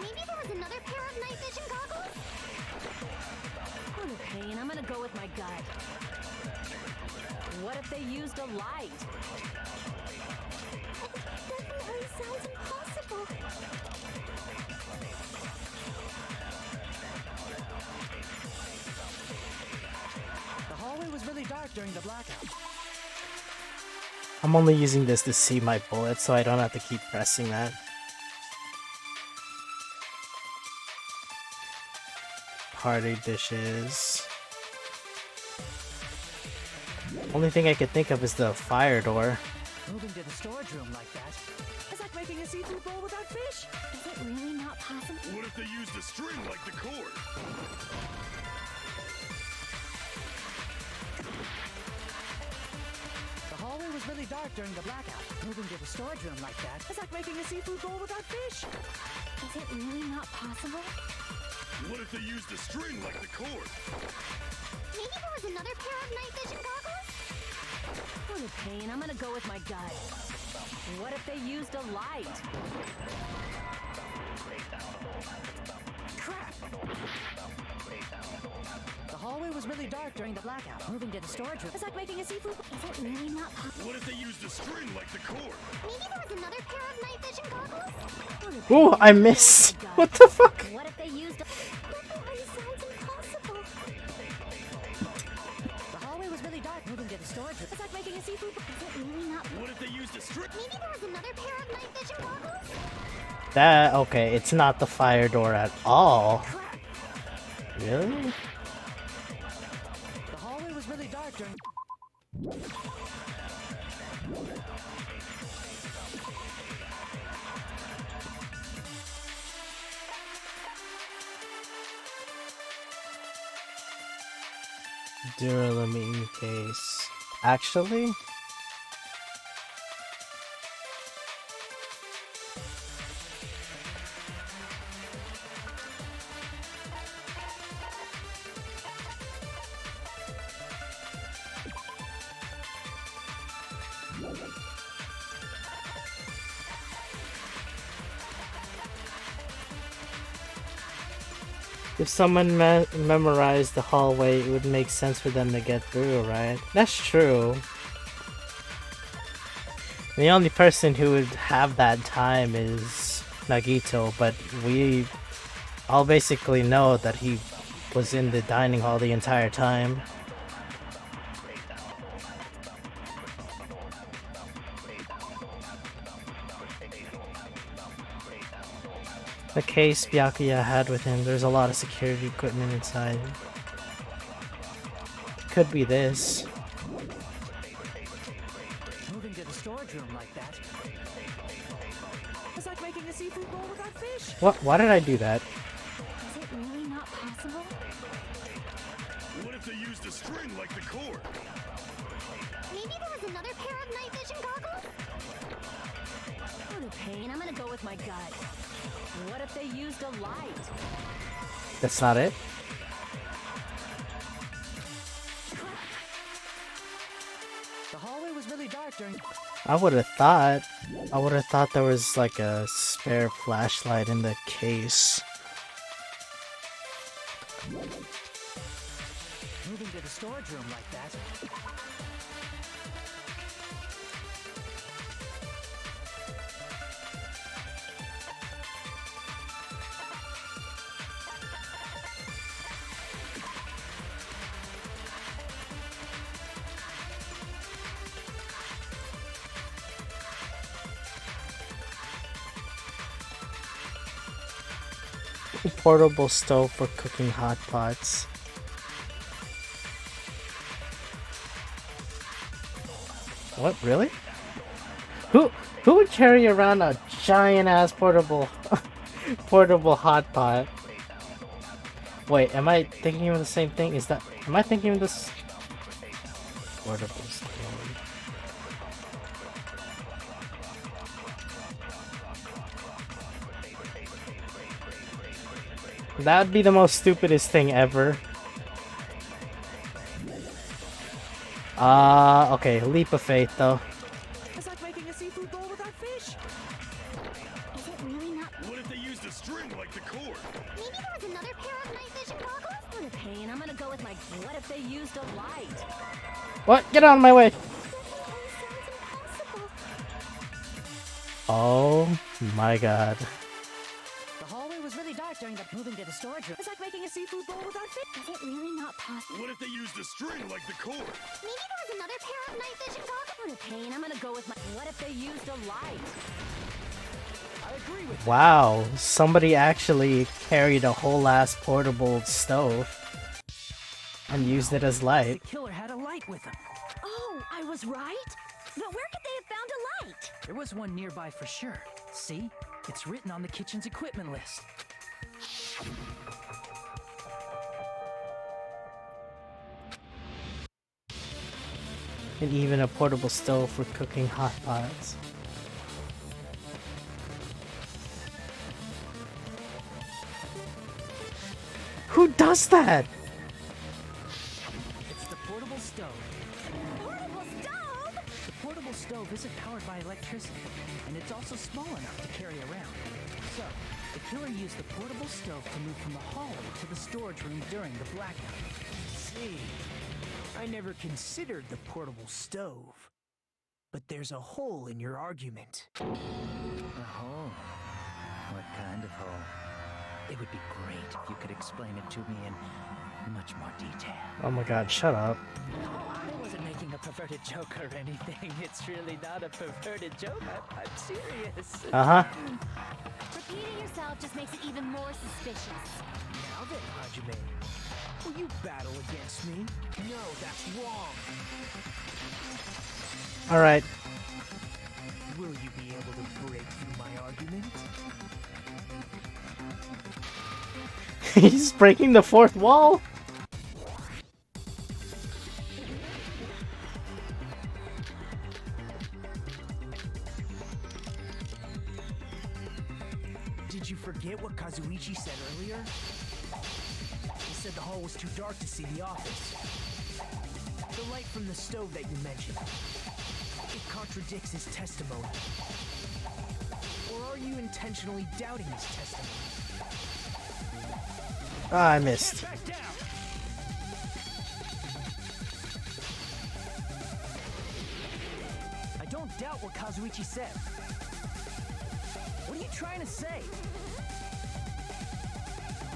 Maybe there was another pair of night vision goggles? For the pain, I'm gonna go with my gut. What if they used a light? It definitely sounds impossible. The hallway was really dark during the blackout. I'm only using this to see my bullets so I don't have to keep pressing that. Party dishes. Only thing I can think of is the fire door. Moving to the storage room like that. It's like making a seafood bowl without fish. Is it really not possible? What if they used a string like the cord? The hallway was really dark during the blackout. Moving to the storage room like that. It's like making a seafood bowl without fish. Is it really not possible? What if they used a string like the cord? Maybe there was another pair of night vision goggles? For the pain, I'm gonna go with my gut. What if they used a light? Crap! The hallway was really dark during the blackout. Moving to the storage room. It's like making a seafood bowl. Is it really not possible? What if they used a string like the cord? Maybe there was another pair of night vision goggles? Ooh, I missed. What the fuck? What if they used a... Definitely sounds impossible. The hallway was really dark. Moving to the storage room. It's like making a seafood bowl. Is it really not? What if they used a string? Maybe there was another pair of night vision goggles? That, okay, it's not the fire door at all. Really? The hallway was really dark during... Duralumin case. Actually? If someone memorized the hallway, it would make sense for them to get through, right? That's true. The only person who would have that time is Nagito, but we all basically know that he was in the dining hall the entire time. The case Byakuya had with him, there's a lot of security equipment inside. Could be this. Moving to the storage room like that. It's like making a seafood bowl without fish. What? Why did I do that? Is it really not possible? What if they used a string like the cord? Maybe there was another pair of night vision goggles? For the pain, I'm gonna go with my gut. What if they used a light? That's not it? The hallway was really dark during... I would have thought there was like a spare flashlight in the case. Moving to the storage room like that. Portable stove for cooking hot pots. What, really? Who would carry around a giant ass portable hot pot? Wait, am I thinking of the same thing? Am I thinking of this portable stove? That would be the most stupidest thing ever. Okay, leap of faith though. It's like making a seafood bowl without fish. Is it really not? What if they used a string like the cord? Maybe there was another pair of night vision goggles? For the pain, I'm gonna go with my... What if they used a light? What? Get out of my way! That sounds impossible. Oh my god. The hallway was really dark during the moving to the storage room. It's like making a seafood bowl without fish. Is it really not possible? What if they used a string like the cord? Maybe there was another pair of night vision goggles? For the pain, I'm gonna go with my... What if they used a light? I agree with Wow, somebody actually carried a whole ass portable stove and used it as light. The killer had a light with him. Oh, I was right? But where could they have found a light? There was one nearby for sure. See? It's written on the kitchen's equipment list. And even a portable stove for cooking hot pots. Who does that? It's the portable stove. Portable stove? The portable stove isn't powered by electricity, and it's also small enough to carry around. So, the killer used the portable stove to move from the hallway to the storage room during the blackout. See, I never considered the portable stove. But there's a hole in your argument. A hole? What kind of hole? It would be great if you could explain it to me in much more detail. Oh my god, shut up. I wasn't making a perverted joke or anything. It's really not a perverted joke. I'm serious. Uh-huh. Repeating yourself just makes it even more suspicious. Now then, Hajime, will you battle against me? No, that's wrong. Alright. Will you be able to break through my argument? He's breaking the fourth wall? Did you forget what Kazuichi said earlier? He said the hall was too dark to see the office. The light from the stove that you mentioned. It contradicts his testimony. Or are you intentionally doubting his testimony? Ah, I missed. Back down. I don't doubt what Kazuichi said. What are you trying to say?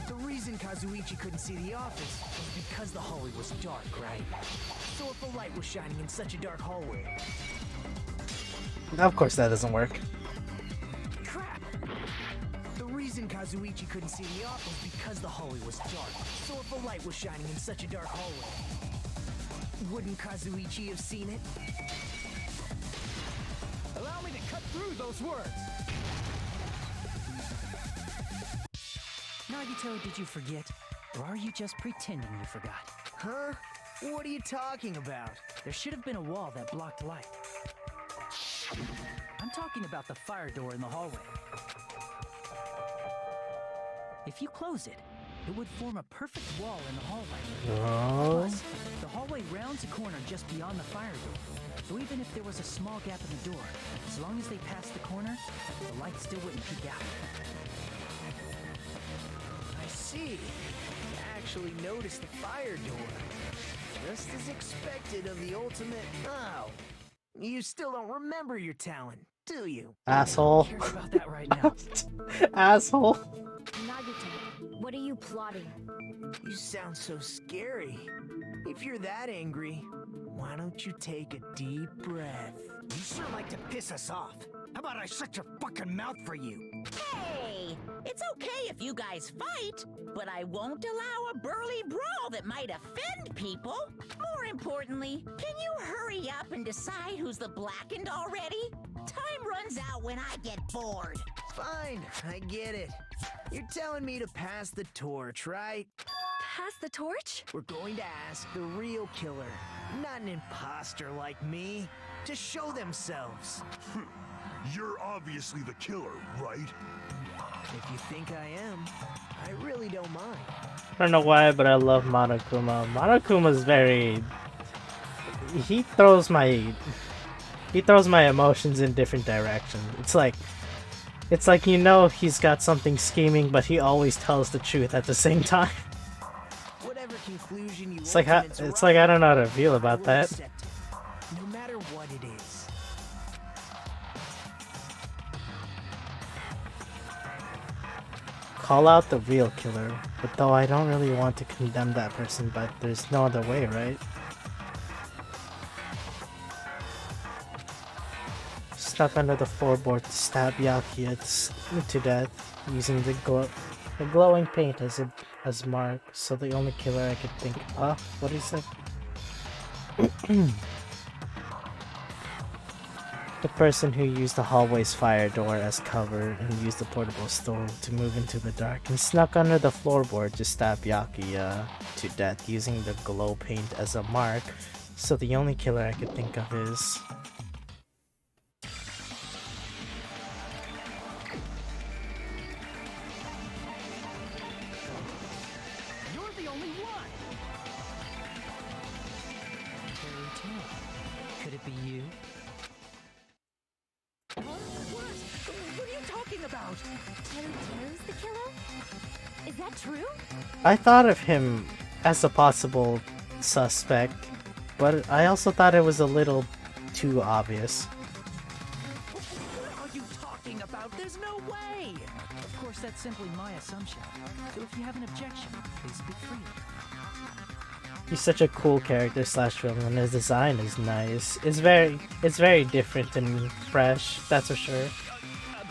The reason Kazuichi couldn't see the office was because the hallway was dark, right? So if a light was shining in such a dark hallway... Of course that doesn't work. Crap! The reason Kazuichi couldn't see the office was because the hallway was dark. So if a light was shining in such a dark hallway, wouldn't Kazuichi have seen it? Allow me to cut through those words. Nagito, did you forget? Or are you just pretending you forgot? Huh? What are you talking about? There should have been a wall that blocked light. I'm talking about the fire door in the hallway. If you close it, it would form a perfect wall in the hallway. Oh. Plus, the hallway rounds a corner just beyond the fire door. So even if there was a small gap in the door, as long as they passed the corner, the light still wouldn't peek out. I see. You actually noticed the fire door. Just as expected of the ultimate... Oh. You still don't remember your talent, do you? Asshole. Who cares about that right now? Asshole. Nagito, what are you plotting? You sound so scary. If you're that angry, why don't you take a deep breath? You sure like to piss us off. How about I shut your fucking mouth for you? Hey, it's okay if you guys fight, but I won't allow a burly brawl that might offend people. More importantly, can you hurry up and decide who's the blackened already? Time runs out when I get bored. Fine, I get it. You're telling me to pass the torch, right? Pass the torch? We're going to ask the real killer, not an imposter like me, to show themselves. You're obviously the killer, right? If you think I am, I really don't mind. I don't know why, but I love Monokuma. Monokuma's very... He throws my emotions in different directions. It's like you know he's got something scheming, but he always tells the truth at the same time. Whatever conclusion you It's like I don't know how to feel about that. No matter what it is. Call out the real killer, but though I don't really want to condemn that person, but there's no other way, right? Stuck under the floorboard to stab Yaki to death using the glowing paint as mark. So the only killer I could think of. What do you say? The person who used the hallway's fire door as cover and used the portable stove to move into the dark and snuck under the floorboard to stab Yaki to death using the glow paint as a mark. So the only killer I could think of is... You're the only one! Could it be you? What are you talking about? Teru's the killer? Is that true? I thought of him as a possible suspect, but I also thought it was a little too obvious. What are you talking about? There's no way! Of course, that's simply my assumption. So if you have an objection, please speak freely. He's such a cool character slash villain, and his design is nice. It's very different and fresh, that's for sure.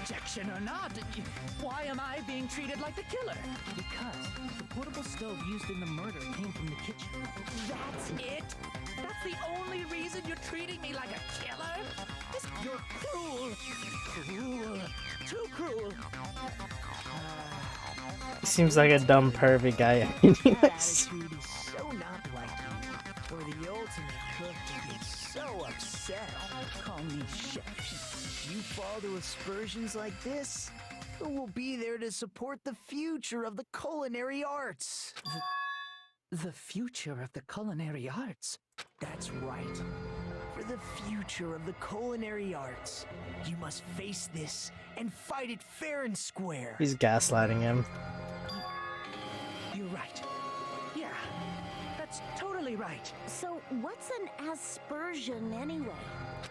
Objection or not, why am I being treated like the killer? Because the portable stove used in the murder came from the kitchen. That's it? That's the only reason you're treating me like a killer? You're cruel. Cruel. Too cruel. He seems like a dumb pervy guy. That attitude is so not like you. Or the ultimate cook to get so upset. Call me chef. You fall to aspersions like this, who will be there to support the future of the culinary arts? The future of the culinary arts? That's right. For the future of the culinary arts, you must face this and fight it fair and square. He's gaslighting him. You're right. Yeah, that's totally right. So, what's an aspersion anyway?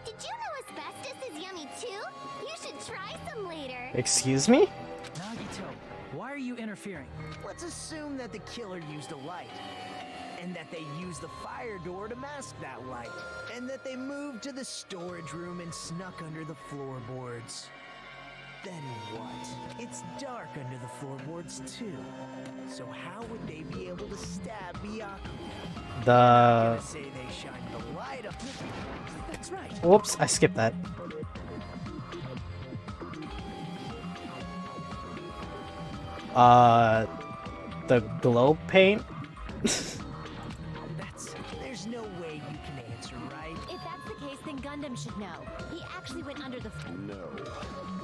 Did you know asbestos is yummy too? You should try some later. Excuse me? Nagito, why are you interfering? Let's assume that the killer used a light. And that they used the fire door to mask that light. And that they moved to the storage room and snuck under the floorboards. Then what? It's dark under the floorboards too. So how would they be able to stab Byakuya? The... Say they shined the light up. That's right. Whoops, I skipped that. The glow paint? There's no way you can answer, right? If that's the case, then Gundam should know. He actually went under the... No.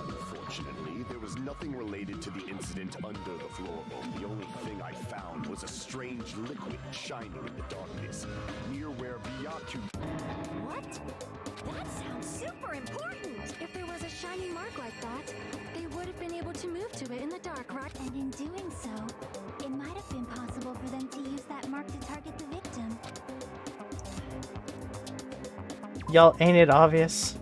Unfortunately, there was nothing related to the incident under the floorboard. The only thing I found was a strange liquid shining in the darkness, near where Byakuya... What? That sounds super important! If there was a shiny mark like that, they would have been able to move to it in the dark, right? And in doing so, it might have been possible for them to use that mark to target the victim. Y'all, ain't it obvious?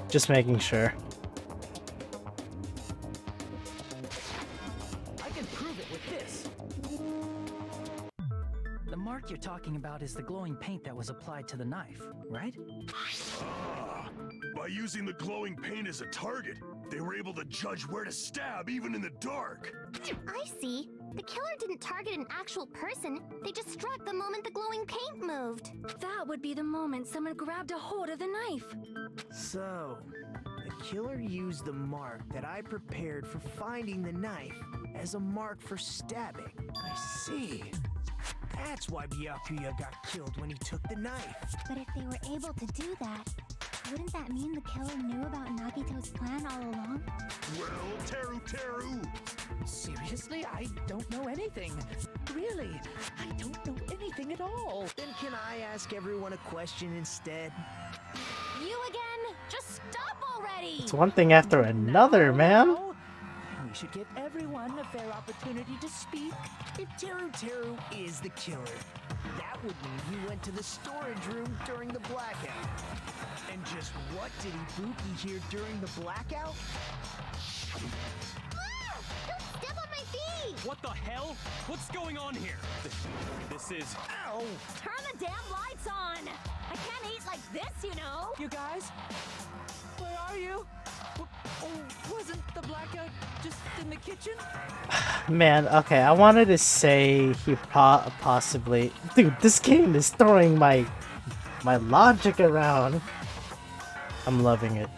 Just making sure. I can prove it with this. The mark you're talking about is the glowing paint that was applied to the knife, right? Ah, by using the glowing paint as a target, they were able to judge where to stab even in the dark. I see. The killer didn't target an actual person. They just struck the moment the glowing paint moved. That would be the moment someone grabbed a hold of the knife. So, the killer used the mark that I prepared for finding the knife as a mark for stabbing. I see. That's why Byakuya got killed when he took the knife. But if they were able to do that, wouldn't that mean the killer knew about Nagito's plan all along? Well, Teru! Seriously? I don't know anything. Really, I don't know anything at all. Then can I ask everyone a question instead? You again? Just stop already! It's one thing after another, man. We should give everyone a fair opportunity to speak. If Teru is the killer, that would mean he went to the storage room during the blackout. And just what did Ibuki hear during the blackout? Don't step on my feet! What the hell? What's going on here? This is... Ow! Turn the damn lights on! I can't eat like this, you know! You guys? Where are you? Wasn't the blackout just in the kitchen? Man, okay, I wanted to say he possibly... Dude, this game is throwing my logic around. I'm loving it.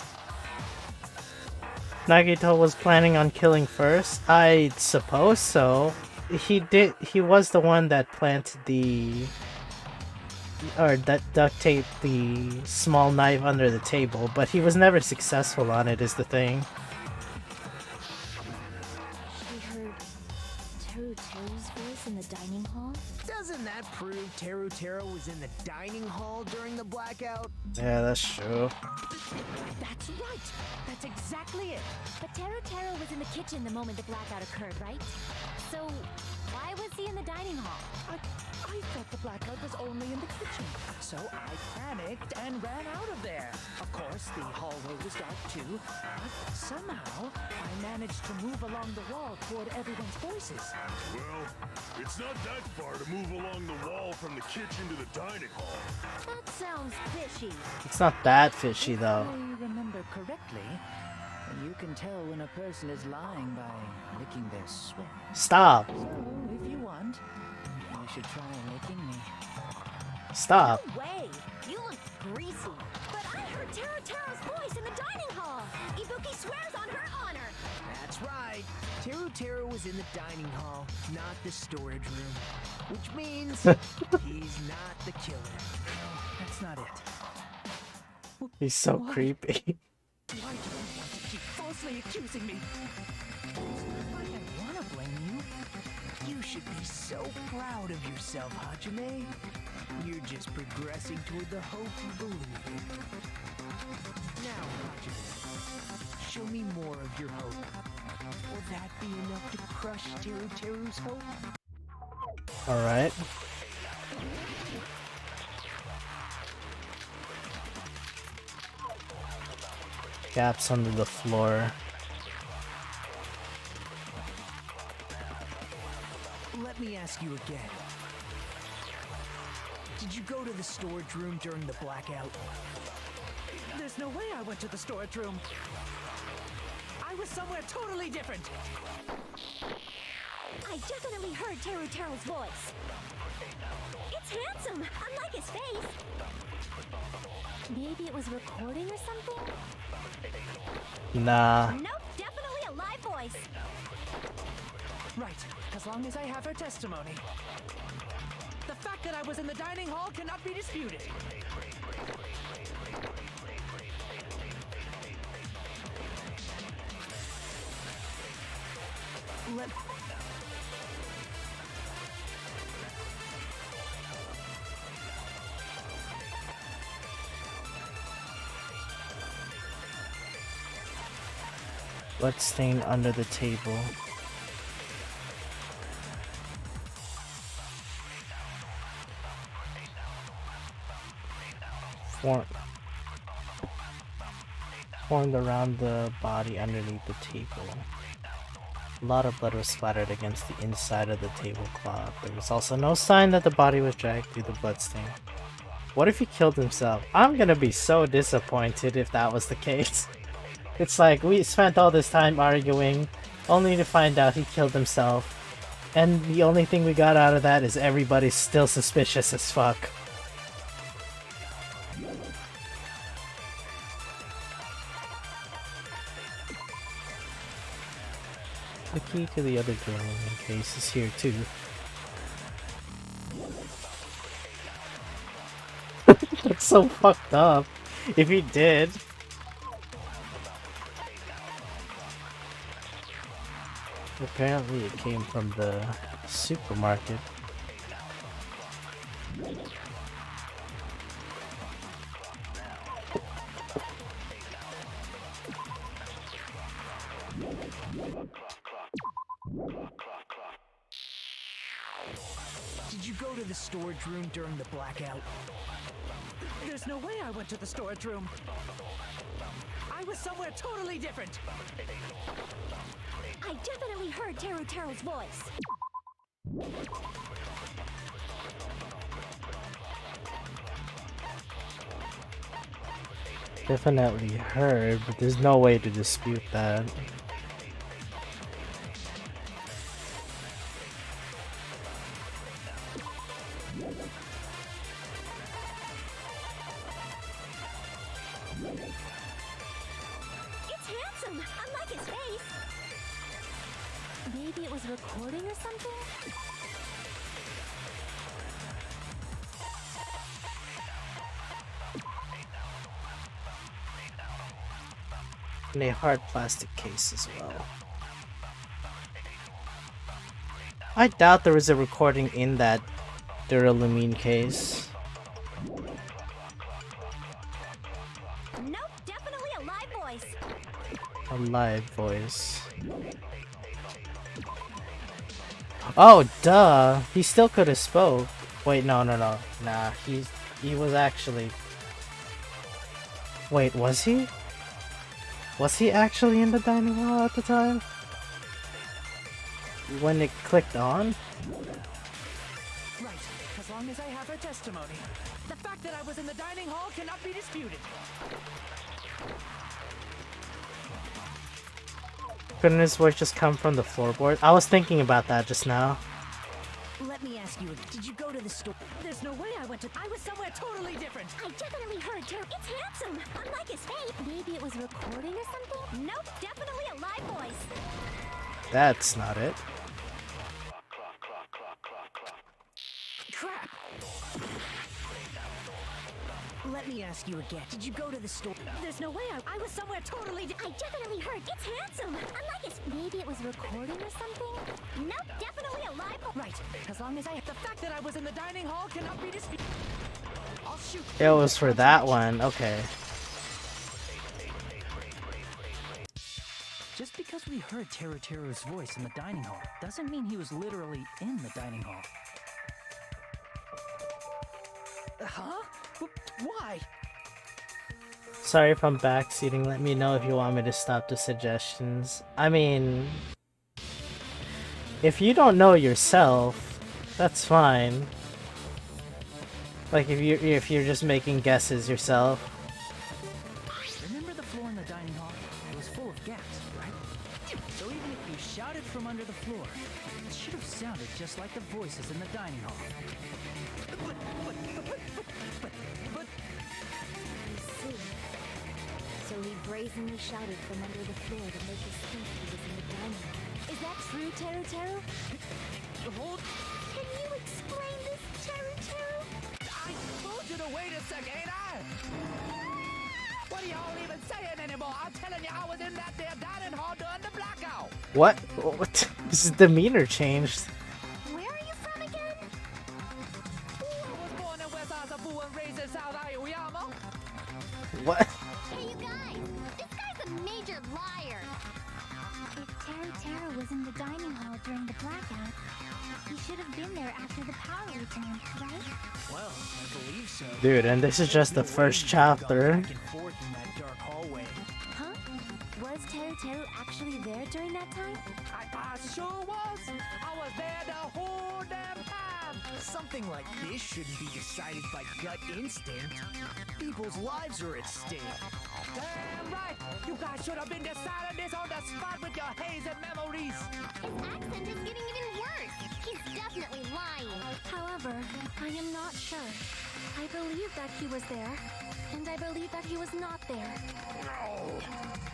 Nagito was planning on killing first? I suppose so. He was the one that planted the... or that duct taped the small knife under the table, but he was never successful on it is the thing. She heard Teru's voice in the dining hall? Doesn't that prove Teru was in the dining hall during the blackout? Yeah, that's true. That's right! That's exactly it! But Teru was in the kitchen the moment the blackout occurred, right? So, why was he in the dining hall? I thought the blackout was only in the kitchen, so I panicked and ran out of there. Of course, the hallway was dark too, but somehow I managed to move along the wall toward everyone's voices. Well, it's not that far to move along the wall from the kitchen to the dining hall. That sounds fishy. It's not that fishy though. If I remember correctly, you can tell when a person is lying by licking their sweat. Stop. So, if you want, you should try licking me. Stop. No way! You look greasy. But I heard Teru's voice in the dining hall! Ibuki swears on her honor! That's right. Teru was in the dining hall, not the storage room. Which means he's not the killer. That's not it. He's so Why? creepy. Why do you want to keep falsely accusing me? I didn't want to blame you. You should be so proud of yourself, Hajime. You're just progressing toward the hope you believe in. Now, Hajime, show me more of your hope. Will that be enough to crush Teru Teru's hope? Alright. Gaps under the floor. Let me ask you again. Did you go to the storage room during the blackout? There's no way I went to the storage room. I was somewhere totally different. I definitely heard Teru Teru's voice. It's handsome, unlike his face. Maybe it was recording or something? Nah. Nope, definitely a live voice. Right, as long as I have her testimony. The fact that I was in the dining hall cannot be disputed. Let... Blood stain under the table. Formed around the body underneath the table. A lot of blood was splattered against the inside of the tablecloth. There was also no sign that the body was dragged through the bloodstain. What if he killed himself? I'm gonna be so disappointed if that was the case. It's like, we spent all this time arguing, only to find out he killed himself. And the only thing we got out of that is everybody's still suspicious as fuck. The key to the other door in case is here too. That's so fucked up. If he did. Apparently it came from the supermarket. Did you go to the storage room during the blackout? There's no way I went to the storage room. I was somewhere totally different. I definitely heard Teru Teru's voice. Definitely heard, but there's no way to dispute that. It's handsome, unlike his face. Maybe it was recording or something? In a hard plastic case as well. I doubt there was a recording in that Duralumin case. Nope, definitely a live voice. A live voice. Oh, duh! He still could have spoke. Wait, no. Nah, he was actually... Wait, was he? Was he actually in the dining hall at the time? When it clicked on? Right, as long as I have her testimony. The fact that I was in the dining hall cannot be disputed. Couldn't his voice just come from the floorboard? I was thinking about that just now. Let me ask you, did you go to the store? There's no way I went to... I was somewhere totally different. I definitely heard Teru. It's handsome, unlike his face. Maybe it was recording or something? Nope, definitely a live voice. That's not it. Crap. Let let me ask you again. Did you go to the store? There's no way I was somewhere totally I definitely heard. It's handsome. Unlike his, maybe it was recording or something. Nope, definitely a live. Right. As long as the fact that I was in the dining hall cannot be disputed. I'll shoot. It was for that one. Okay. Just because we heard Teruteru's voice in the dining hall doesn't mean he was literally in the dining hall. Huh? Why? Sorry if I'm backseating. Let me know if you want me to stop the suggestions. I mean, if you don't know yourself, that's fine. Like if you're just making guesses yourself. Remember the floor in the dining hall? It was full of gaps, right? So even if you shouted from under the floor, it should have sounded just like the voices in the dining hall. But I see. So he brazenly shouted from under the floor to make us think he was in the dining hall. Is that true, Teru? hold. Can you explain this, Teru? I told you to wait a second, ain't I? What are y'all even saying anymore? I'm telling you, I was in that there dining hall during the blackout. What? His demeanor changed. Where are you from again? I was born in West Asabu and raised in South Aoyama. What? Hey, you guys! This guy's a major liar! If Teru was in the dining hall during the blackout, he should have been there after the power returned, right? Well, I believe so. Dude, and this is just the first chapter. Back and forth in that dark hallway. Huh? Was Teru actually there during that time? I sure was. I was there the whole damn time. Something like this shouldn't be decided by gut instinct. People's lives are at stake. Damn right. You guys should have been deciding this on the spot with your hazy memories. His accent is getting even worse. He's definitely lying. However, I am not sure. I believe that he was there, and I believe that he was not there. Oh,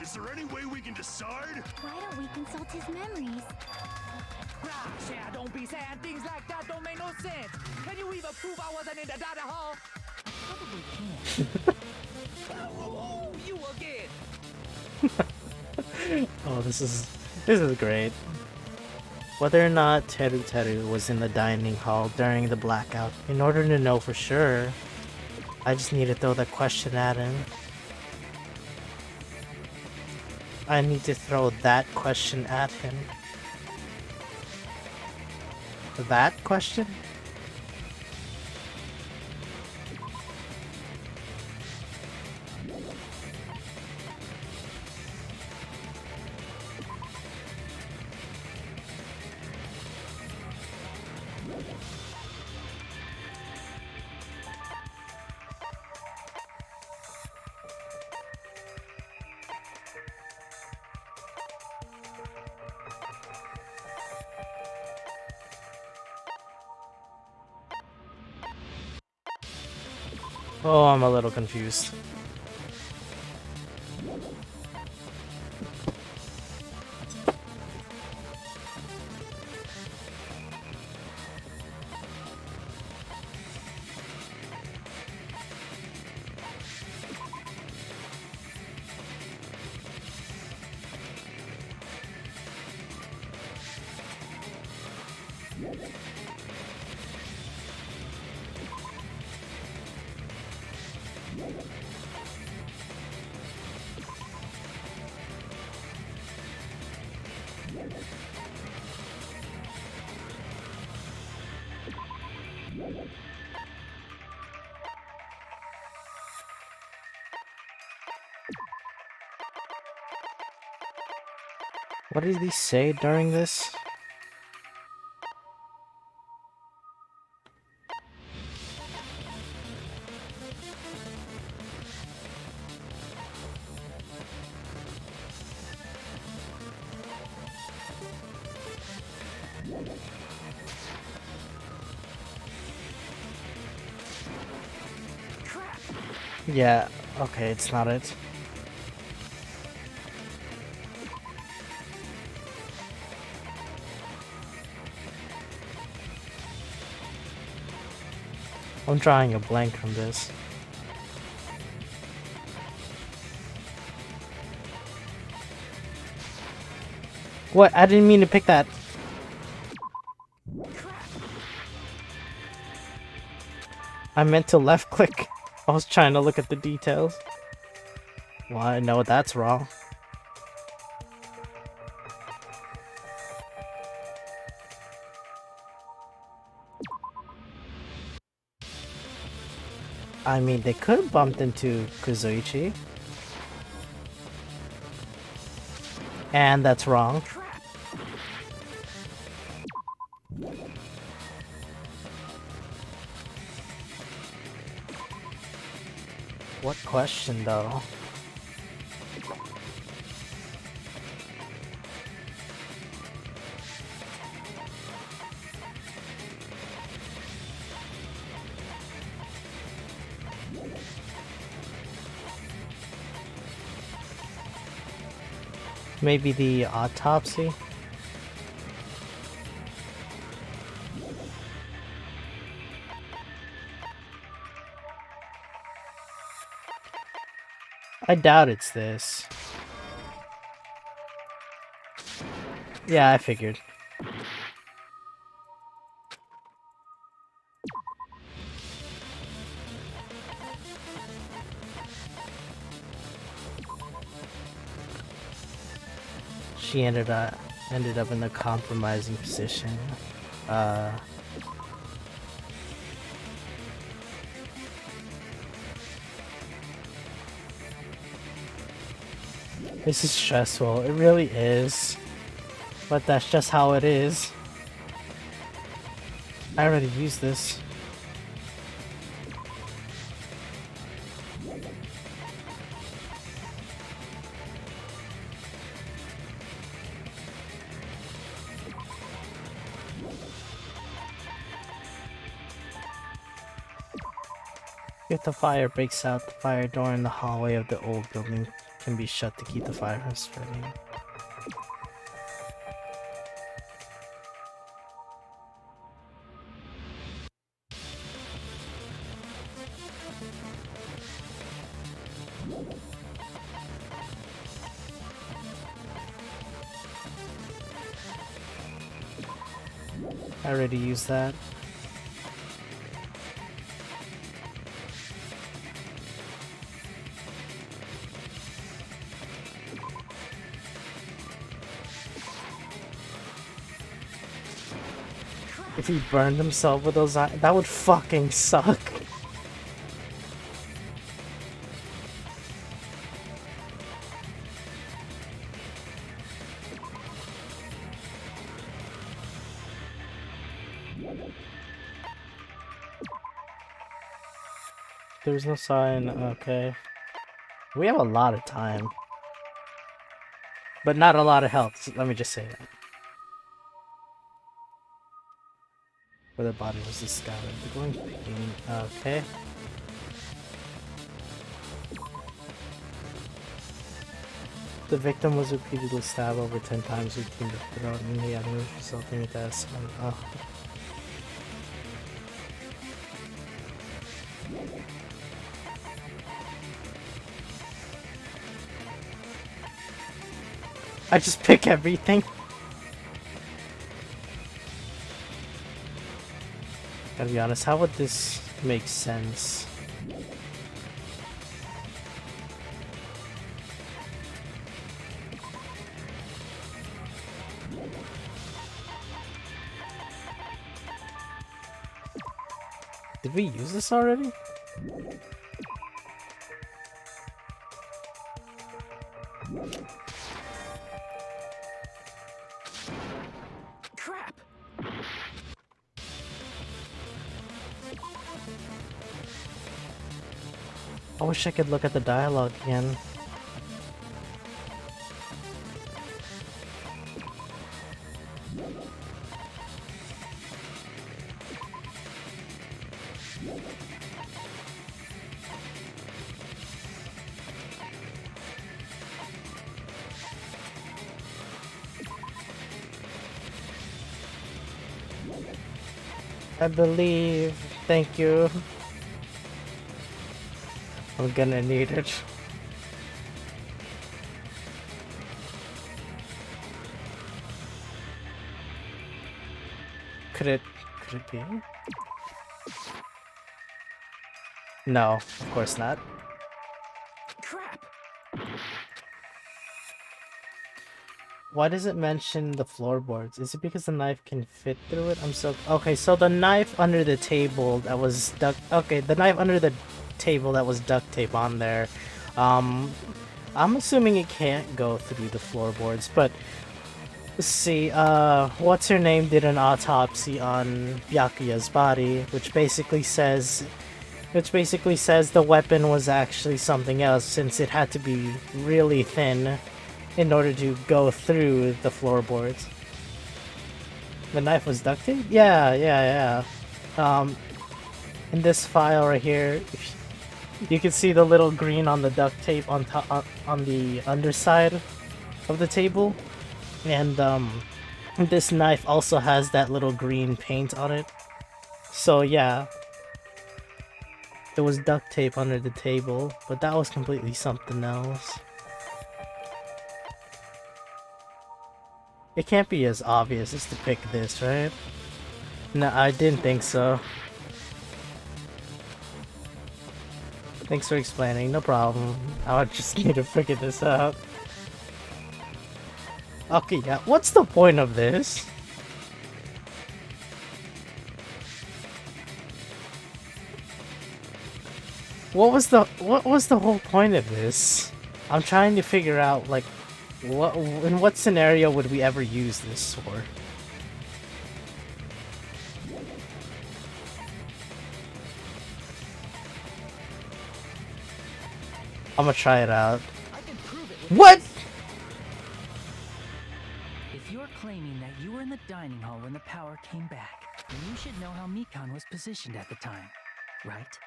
is there any way we can decide? Why don't we consult his memories? Gosh, yeah, don't be saying things like that. Don't make no sense. Can you even prove I wasn't in the dining hall? Probably can. Oh, you again. Oh, this is great. Whether or not Teru was in the dining hall during the blackout, in order to know for sure, I just need to throw that question at him. I need to throw that question at him. That question? Oh, I'm a little confused. What did he say during this? Yeah, okay, it's not it. I'm drawing a blank from this. What? I didn't mean to pick that. I meant to left click. I was trying to look at the details. Well, I know that's wrong. I mean, they could have bumped into Kuzuichi. And that's wrong. What question, though? Maybe the autopsy? I doubt it's this. Yeah, I figured. She ended up in a compromising position. This is stressful. It really is. But that's just how it is. I already used this. If the fire breaks out, the fire door in the hallway of the old building can be shut to keep the fire from spreading. I already used that. If he burned himself with those eyes, that would fucking suck. There's no sign, okay. We have a lot of time. But not a lot of health, so let me just say that. Where the body was discovered. The glowing pain, okay. The victim was repeatedly stabbed over 10 times between the throat and the other, resulting in death. I just pick everything. Gotta be honest, how would this make sense? Did we use this already? Crap! I wish I could look at the dialogue again. I believe. Thank you. I'm gonna need it. Could it be? No, of course not. Crap! Why does it mention the floorboards? Is it because the knife can fit through it? Okay, so the knife under the table that was the knife under the table that was duct tape on there. I'm assuming it can't go through the floorboards, but let's see, what's her name did an autopsy on Byakuya's body, which basically says the weapon was actually something else, since it had to be really thin in order to go through the floorboards. The knife was duct tape? Yeah. In this file right here, you can see the little green on the duct tape on top, on the underside of the table, and this knife also has that little green paint on it. So yeah, it was duct tape under the table, but that was completely something else. It can't be as obvious as to pick this, right? No, I didn't think so. Thanks for explaining, no problem. I just need to figure this out. Okay, yeah, what's the point of this? What was the whole point of this? I'm trying to figure out, like, in what scenario would we ever use this sword? I'm gonna try it out. What? If you're claiming that you were in the dining hall when the power came back, then you should know how Mikan was positioned at the time, right?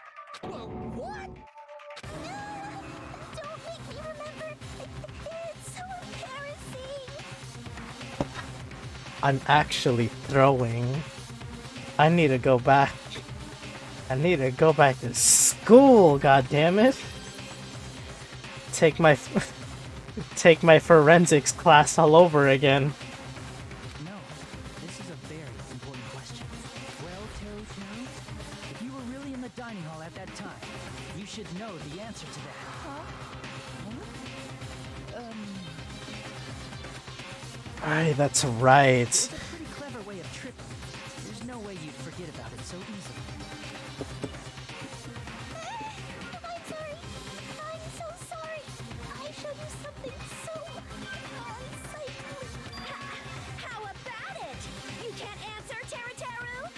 Whoa, what? Don't make me remember. It's so embarrassing. I'm actually throwing. I need to go back. I need to go back to school, god damn it. Take my forensics class all over again. No, this is a very important question. Well, Teru, if you were really in the dining hall at that time, you should know the answer to that. Aye, that's right. It's a pretty clever way of tripping. There's no way you'd forget about it so easily. I'm sorry. I'm so sorry. I showed you something so unsightly. How about it? You can't answer, Teru?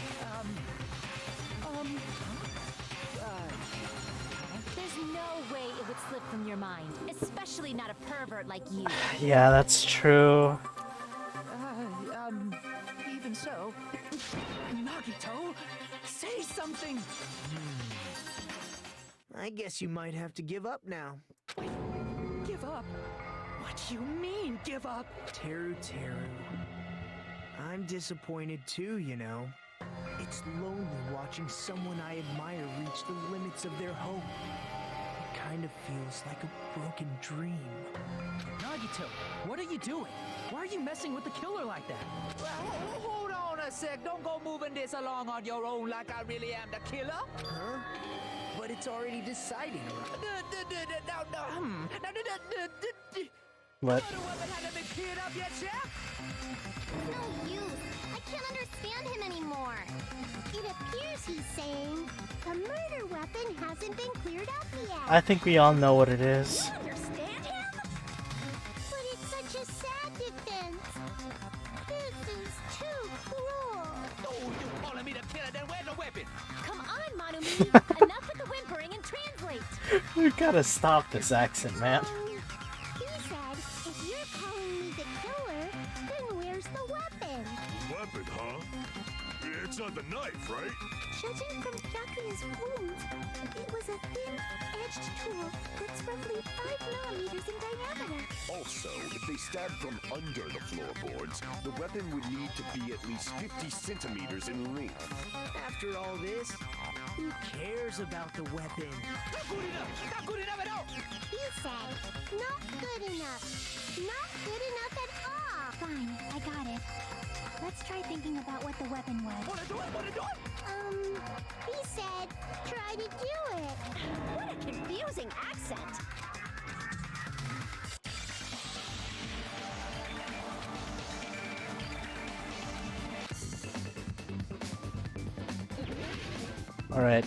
There's no way it would slip from your mind, especially not a pervert like you. Yeah, that's true. Even so, Nagito, say something. I guess you might have to give up now. Give up? What do you mean, give up? Teru. I'm disappointed too, you know. It's lonely watching someone I admire reach the limits of their hope. It kind of feels like a broken dream. Nagito, what are you doing? Why are you messing with the killer like that? Hold on a sec. Don't go moving this along on your own like I really am the killer. Huh? But it's already decided. What? No use. I can't understand him anymore. It appears he's saying the murder weapon hasn't been cleared up yet. I think we all know what it is. You understand him? But it's such a sad defense. This is too cruel. Oh, you calling me the killer? Then where's the weapon? Come on, Monumi. Enough with the whimpering and translate. We gotta stop this accent, man. He said, if you're calling me the killer, then where's the weapon? Weapon, huh? It's not the knife, right? Judging from Byakuya's wounds, it was a thin-edged tool that's roughly 5 millimeters in diameter. Also, if they stabbed from under the floorboards, the weapon would need to be at least 50 centimeters in length. After all this, who cares about the weapon? Not good enough! Not good enough at all! He said, not good enough. Not good enough at all. Fine, I got it. Let's try try thinking about what the weapon was. Wanna do it? Wanna do it? He said, try to do it. What a confusing accent. Alright.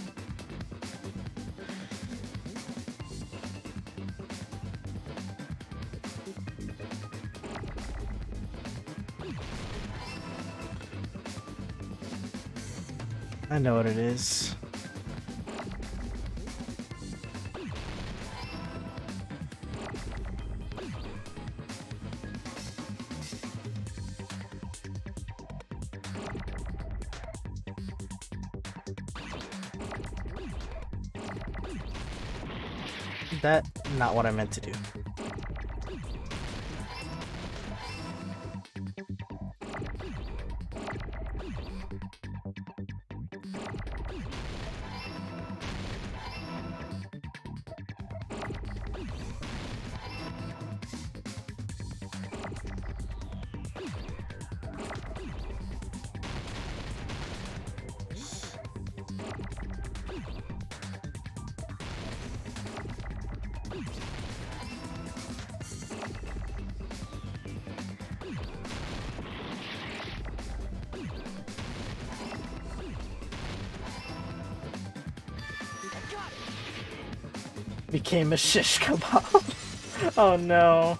I know what it is. That not what I meant to do. Became a shish kebab. Oh no.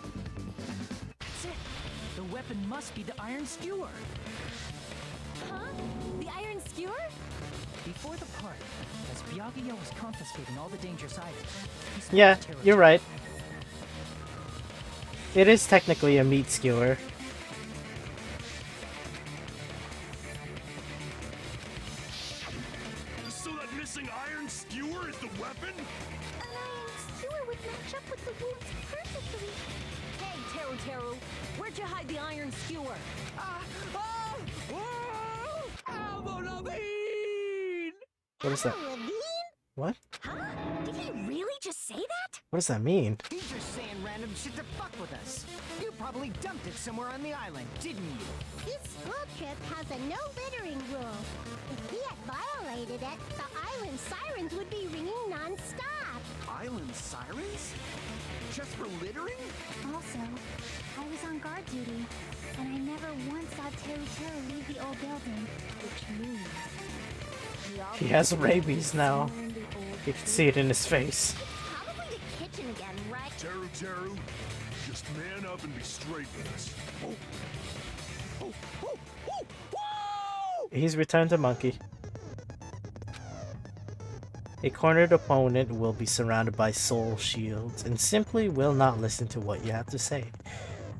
That's it. The weapon must be the iron skewer. Huh? The iron skewer? Before the party, as Byakuya was confiscating all the dangerous items, he spotted Yeah, Teru's you're right. It is technically a meat skewer. So that missing iron skewer is the weapon? An iron skewer would match up with the wounds perfectly. Hey, Teru, where'd you hide the iron skewer? Avril Lavigne! What is that? What? Huh? Did he really just say that? What does that mean? He's just saying random shit to fuck with us. You probably dumped it somewhere on the island, didn't you? This school trip has a no littering rule. If he had violated it, the island sirens would be ringing non-stop. Island sirens? Just for littering? Also, I was on guard duty, and I never once saw Teru leave the old building, which means He has rabies now. You can see it in his face. Probably the kitchen again, right? Teru, just man up and be straight with us. He's returned to Monkey. A cornered opponent will be surrounded by soul shields and simply will not listen to what you have to say.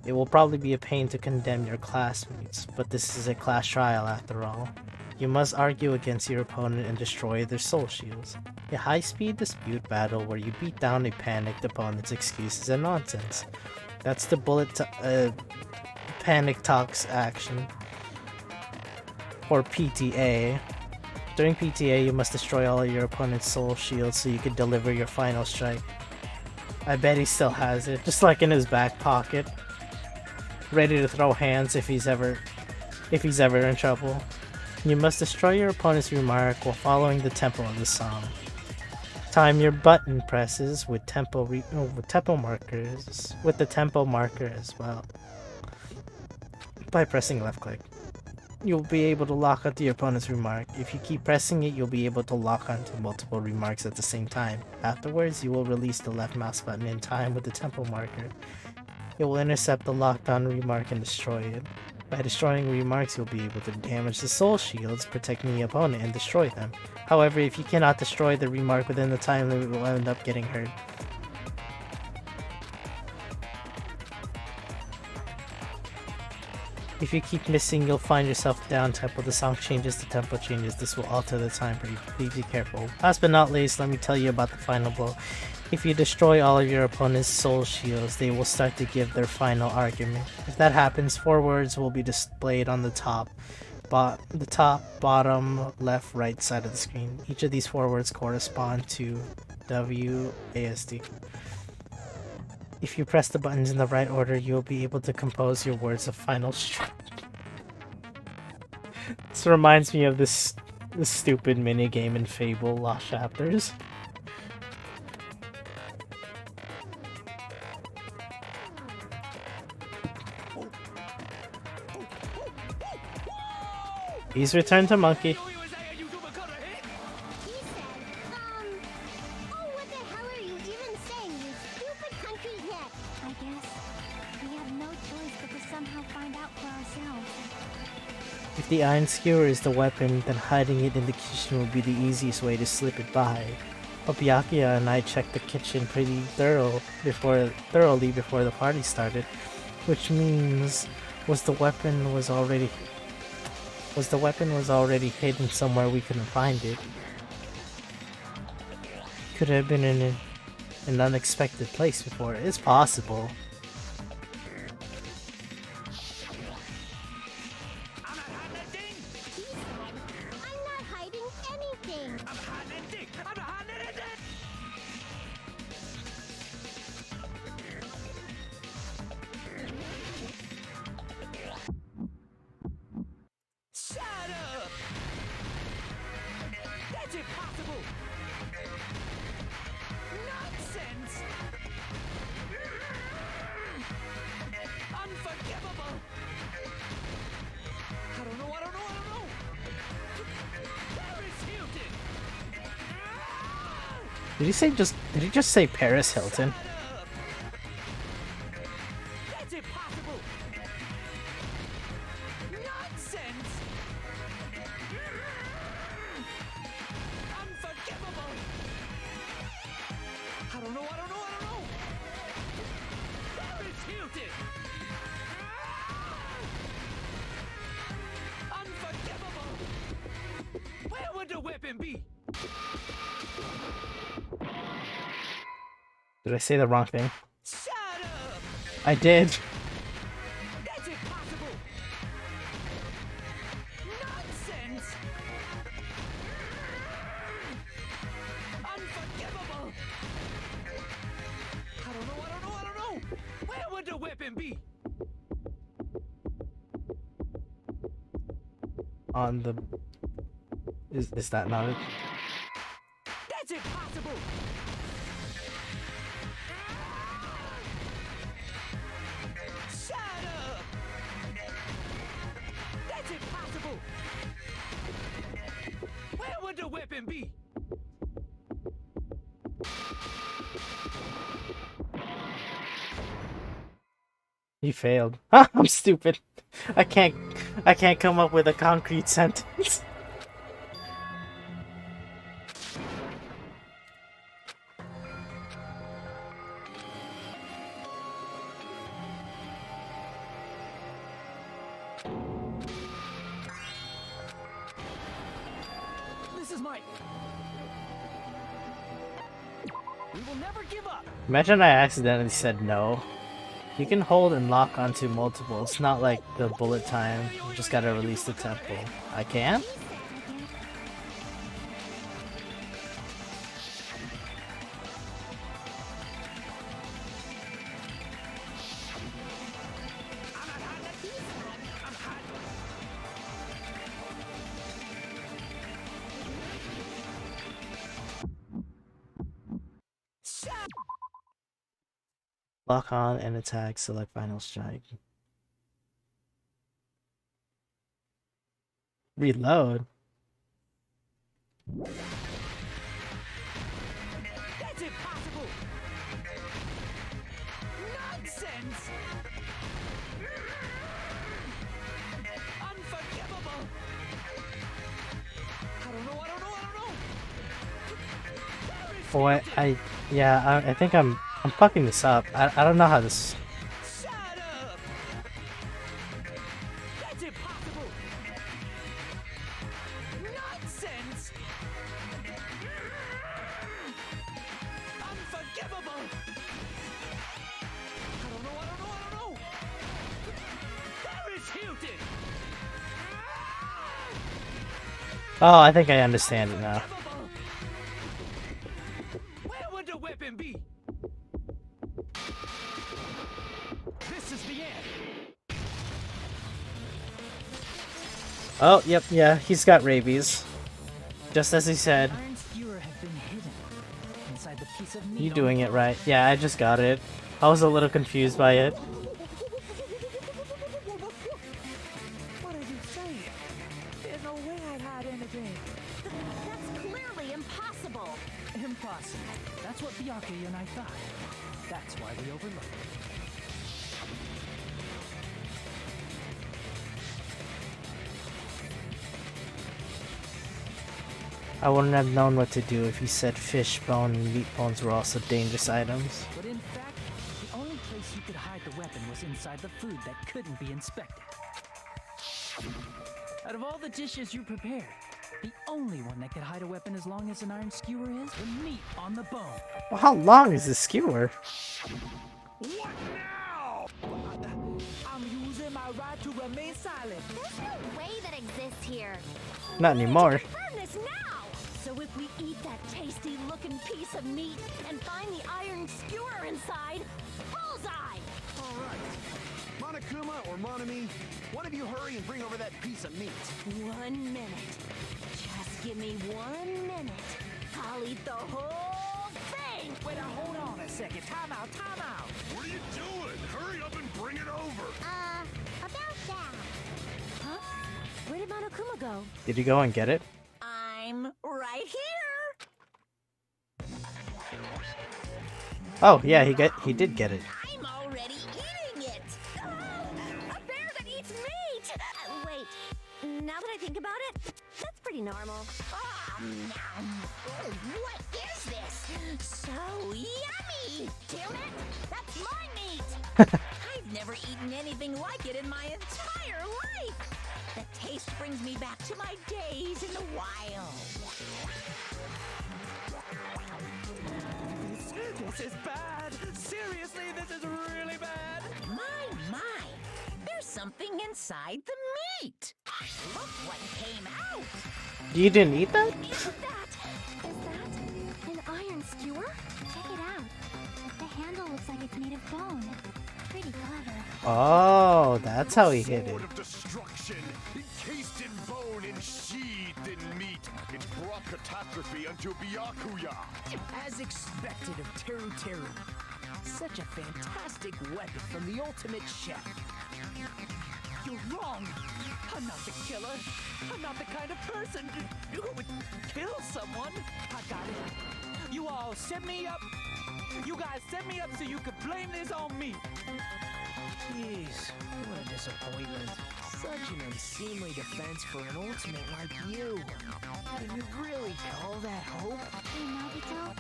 It will probably be a pain to condemn your classmates, but this is a class trial after all. You must argue against your opponent and destroy their soul shields. A high-speed dispute battle where you beat down a panicked opponent's excuses and nonsense. That's the panic talks action. Or PTA. During PTA, you must destroy all of your opponent's soul shields so you can deliver your final strike. I bet he still has it, just like in his back pocket. Ready to throw hands if he's ever in trouble. You must destroy your opponent's remark while following the tempo of the song. Time your button presses with tempo markers, with the tempo marker as well, by pressing left click. You'll be able to lock onto your opponent's remark. If you keep pressing it, you'll be able to lock onto multiple remarks at the same time. Afterwards, you will release the left mouse button in time with the tempo marker. It will intercept the locked on remark and destroy it. By destroying remarks, you'll be able to damage the soul shields, protecting the opponent, and destroy them. However, if you cannot destroy the remark within the time limit, you will end up getting hurt. If you keep missing, you'll find yourself down tempo. The song changes, the tempo changes. This will alter the time for you. Please be careful. Last but not least, let me tell you about the final blow. If you destroy all of your opponent's soul shields, they will start to give their final argument. If that happens, 4 words will be displayed on the top, bottom, left, right side of the screen. Each of these 4 words correspond to WASD. If you press the buttons in the right order, you'll be able to compose your words of final strike. This reminds me of this stupid mini game in Fable Lost Chapters. He's returned to Monkey. Oh, what the hell are you even saying, you stupid country hit? I guess we have no choice but to somehow find out for ourselves. If the iron skewer is the weapon, then hiding it in the kitchen would be the easiest way to slip it by. But Byakuya and I checked the kitchen pretty thoroughly before the party started, which means the weapon was already hidden somewhere we couldn't find it. Could have been in an unexpected place before. It's possible. I'm not hiding anything. Shut up! That's impossible! Nonsense! Unforgivable! I don't know! Paris Hilton! Did he just say Paris Hilton? That's impossible! Nonsense! Unforgivable! I don't know! Paris Hilton! Unforgivable! Where would the weapon be? Did I say the wrong thing? Shut up! I did. That's impossible! Nonsense! Unforgivable! I don't know! Where would the weapon be? On the... Is that not it? That's impossible! Shut up! That's impossible! Where would the weapon be? He failed. I'm stupid. I can't come up with a concrete sentence. This is my... We will never give up! Imagine I accidentally said no. You can hold and lock onto multiple. It's not like the bullet time. You just gotta release the temple. I can? Lock on and attack, select final strike. Reload? That's impossible! Nonsense! Unforgivable! I don't know! Boy, I think I'm fucking this up. I don't know how this... Shut up! That's impossible! Nonsense! Unforgivable! I don't know! Paris Hilton! Oh, I think I understand it now. Where would the weapon be? This is the end. Oh, yep, yeah, he's got rabies. Just as he said. Iron skewer had been hidden inside the piece of meat. You doing it right. Yeah, I just got it. I was a little confused by it. What are you saying? There's no way I'd hide anything. That's clearly impossible. Impossible. That's what Byakuya and I thought. That's why we overlooked it. I wouldn't have known what to do if he said fish bone and meat bones were also dangerous items. But in fact, the only place you could hide the weapon was inside the food that couldn't be inspected. Out of all the dishes you prepared, the only one that could hide a weapon as long as an iron skewer is the meat on the bone. Well, how long is this skewer? What now? I'm using my right to remain silent. There's no way that exists here. Not anymore. Burn this now! So if we eat that tasty-looking piece of meat and find the iron skewer inside, bullseye! All right. Monokuma or Monami, one of you hurry and bring over that piece of meat. 1 minute. Just give me 1 minute. I'll eat the whole thing! Wait, now hold on a second. Time out, time out. What are you doing? Hurry up and bring it over. About that. Huh? Where did Monokuma go? Did he go and get it? I'm right here! Oh, yeah, he did get it. I'm already eating it! A bear that eats meat! Wait, now that I think about it, that's pretty normal. What is this? So yummy! Kill it? That's my meat! I've never eaten anything like it in my entire life! The taste brings me back to my days in the wild. This is bad. Seriously, this is really bad. My! There's something inside the meat! Look what came out! You didn't eat that? Is that an iron skewer? Check it out. The handle looks like it's made of bone. Pretty clever. Oh, that's how he hit it. Sword of destruction, encased in bone and sheathed in meat. It brought catastrophe unto Byakuya. As expected of Teru Teru. Such a fantastic weapon from the ultimate chef. You're wrong. I'm not the killer. I'm not the kind of person who would kill someone. I got it. You all set me up. You guys set me up so you could blame this on me. Jeez, what a disappointment. Such an unseemly defense for an ultimate like you. Can you really call that hope? Hey, Nagito.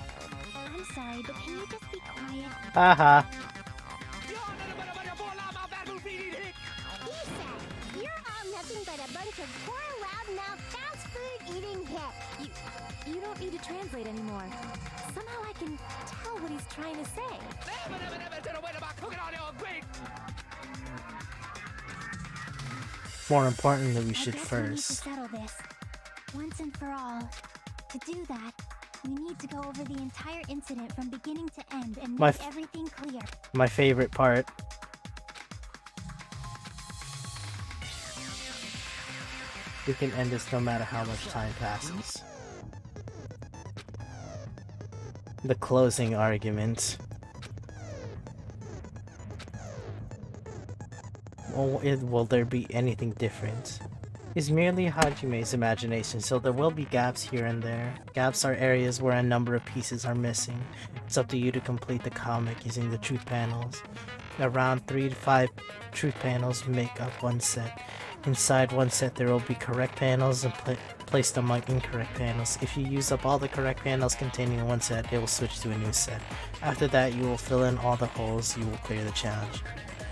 I'm sorry, but can you just be quiet? Haha. Issa, you're all nothing but a bunch of poor, loudmouth, fast food eating hicks. You don't need to translate anymore. Somehow I can tell what he's trying to say. More importantly, we I should guess first. we need to settle this once and for all. To do that, we need to go over the entire incident from beginning to end and My make everything clear. My favorite part. We can end this no matter how much time passes. The closing argument. Will there be anything different? Is merely Hajime's imagination, so there will be gaps here and there. Gaps are areas where a number of pieces are missing. It's up to you to complete the comic using the truth panels. Around 3 to 5 truth panels make up one set. Inside one set there will be correct panels and placed among incorrect panels. If you use up all the correct panels containing one set, it will switch to a new set. After that, you will fill in all the holes, you will clear the challenge.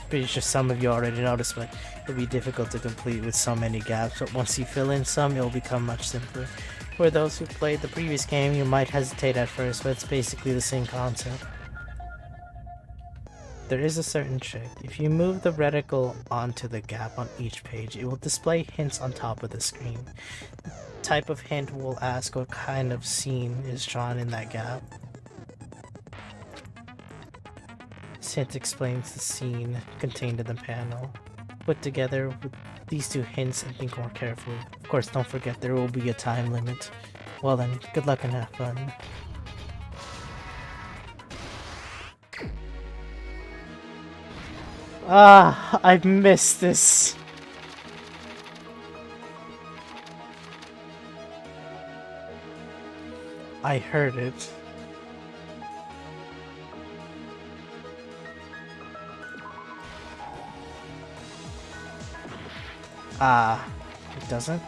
Pretty sure some of you already noticed, but it'll be difficult to complete with so many gaps, but once you fill in some, it will become much simpler. For those who played the previous game, you might hesitate at first, but it's basically the same concept. There is a certain trick. If you move the reticle onto the gap on each page, it will display hints on top of the screen. The type of hint will ask what kind of scene is drawn in that gap. This hint explains the scene contained in the panel. Put together with these two hints and think more carefully. Of course, don't forget there will be a time limit. Well then, good luck and have fun. Ah, I missed this. I heard it. Ah, it doesn't?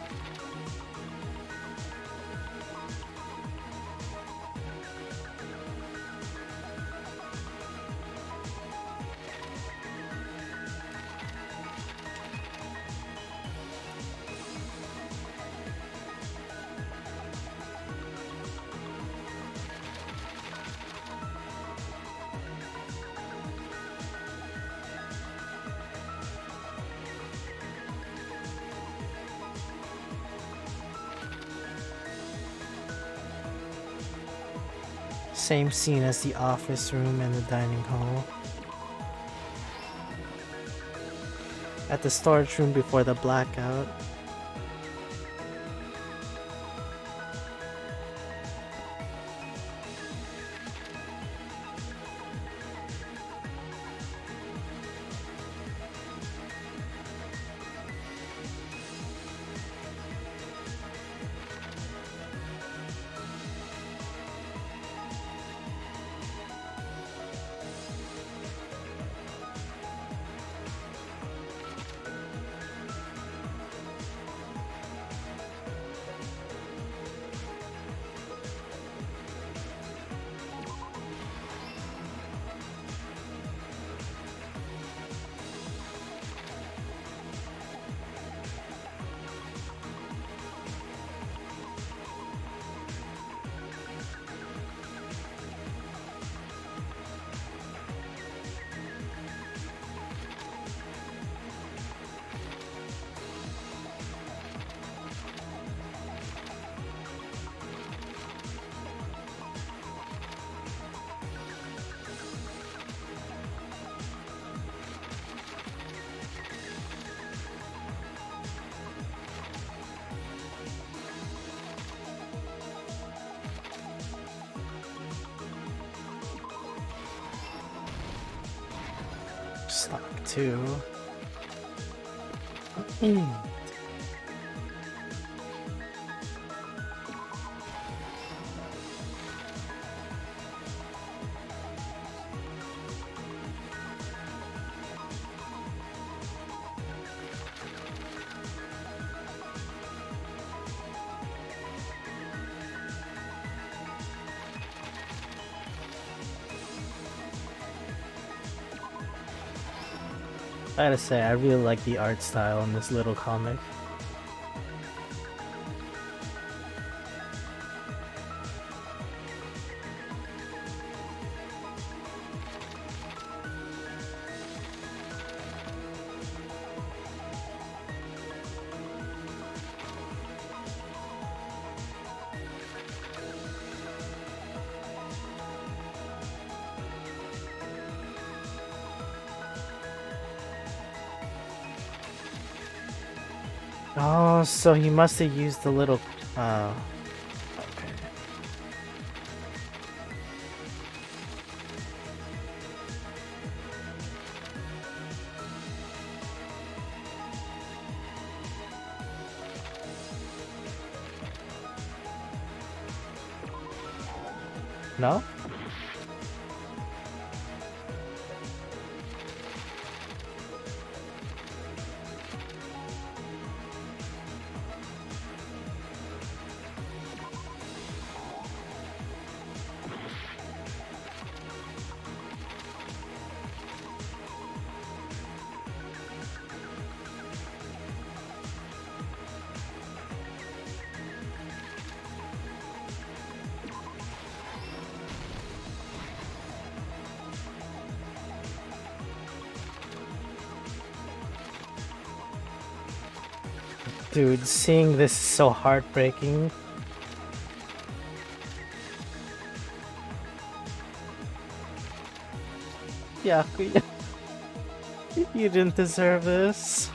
Same scene as the office room and the dining hall. At the storage room before the blackout. Stock 2. I gotta say, I really like the art style in this little comic. Oh, so he must have used the little, okay. No? Dude, seeing this is so heartbreaking. Yeah, you didn't deserve this.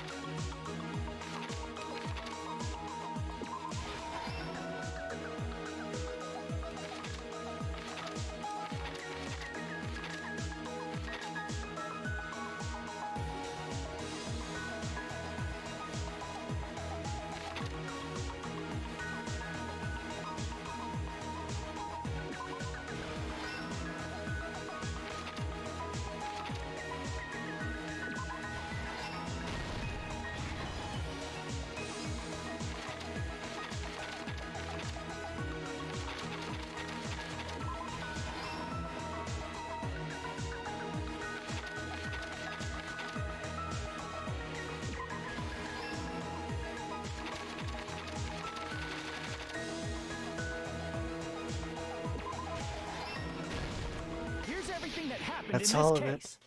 that happened That's in this all of it. case.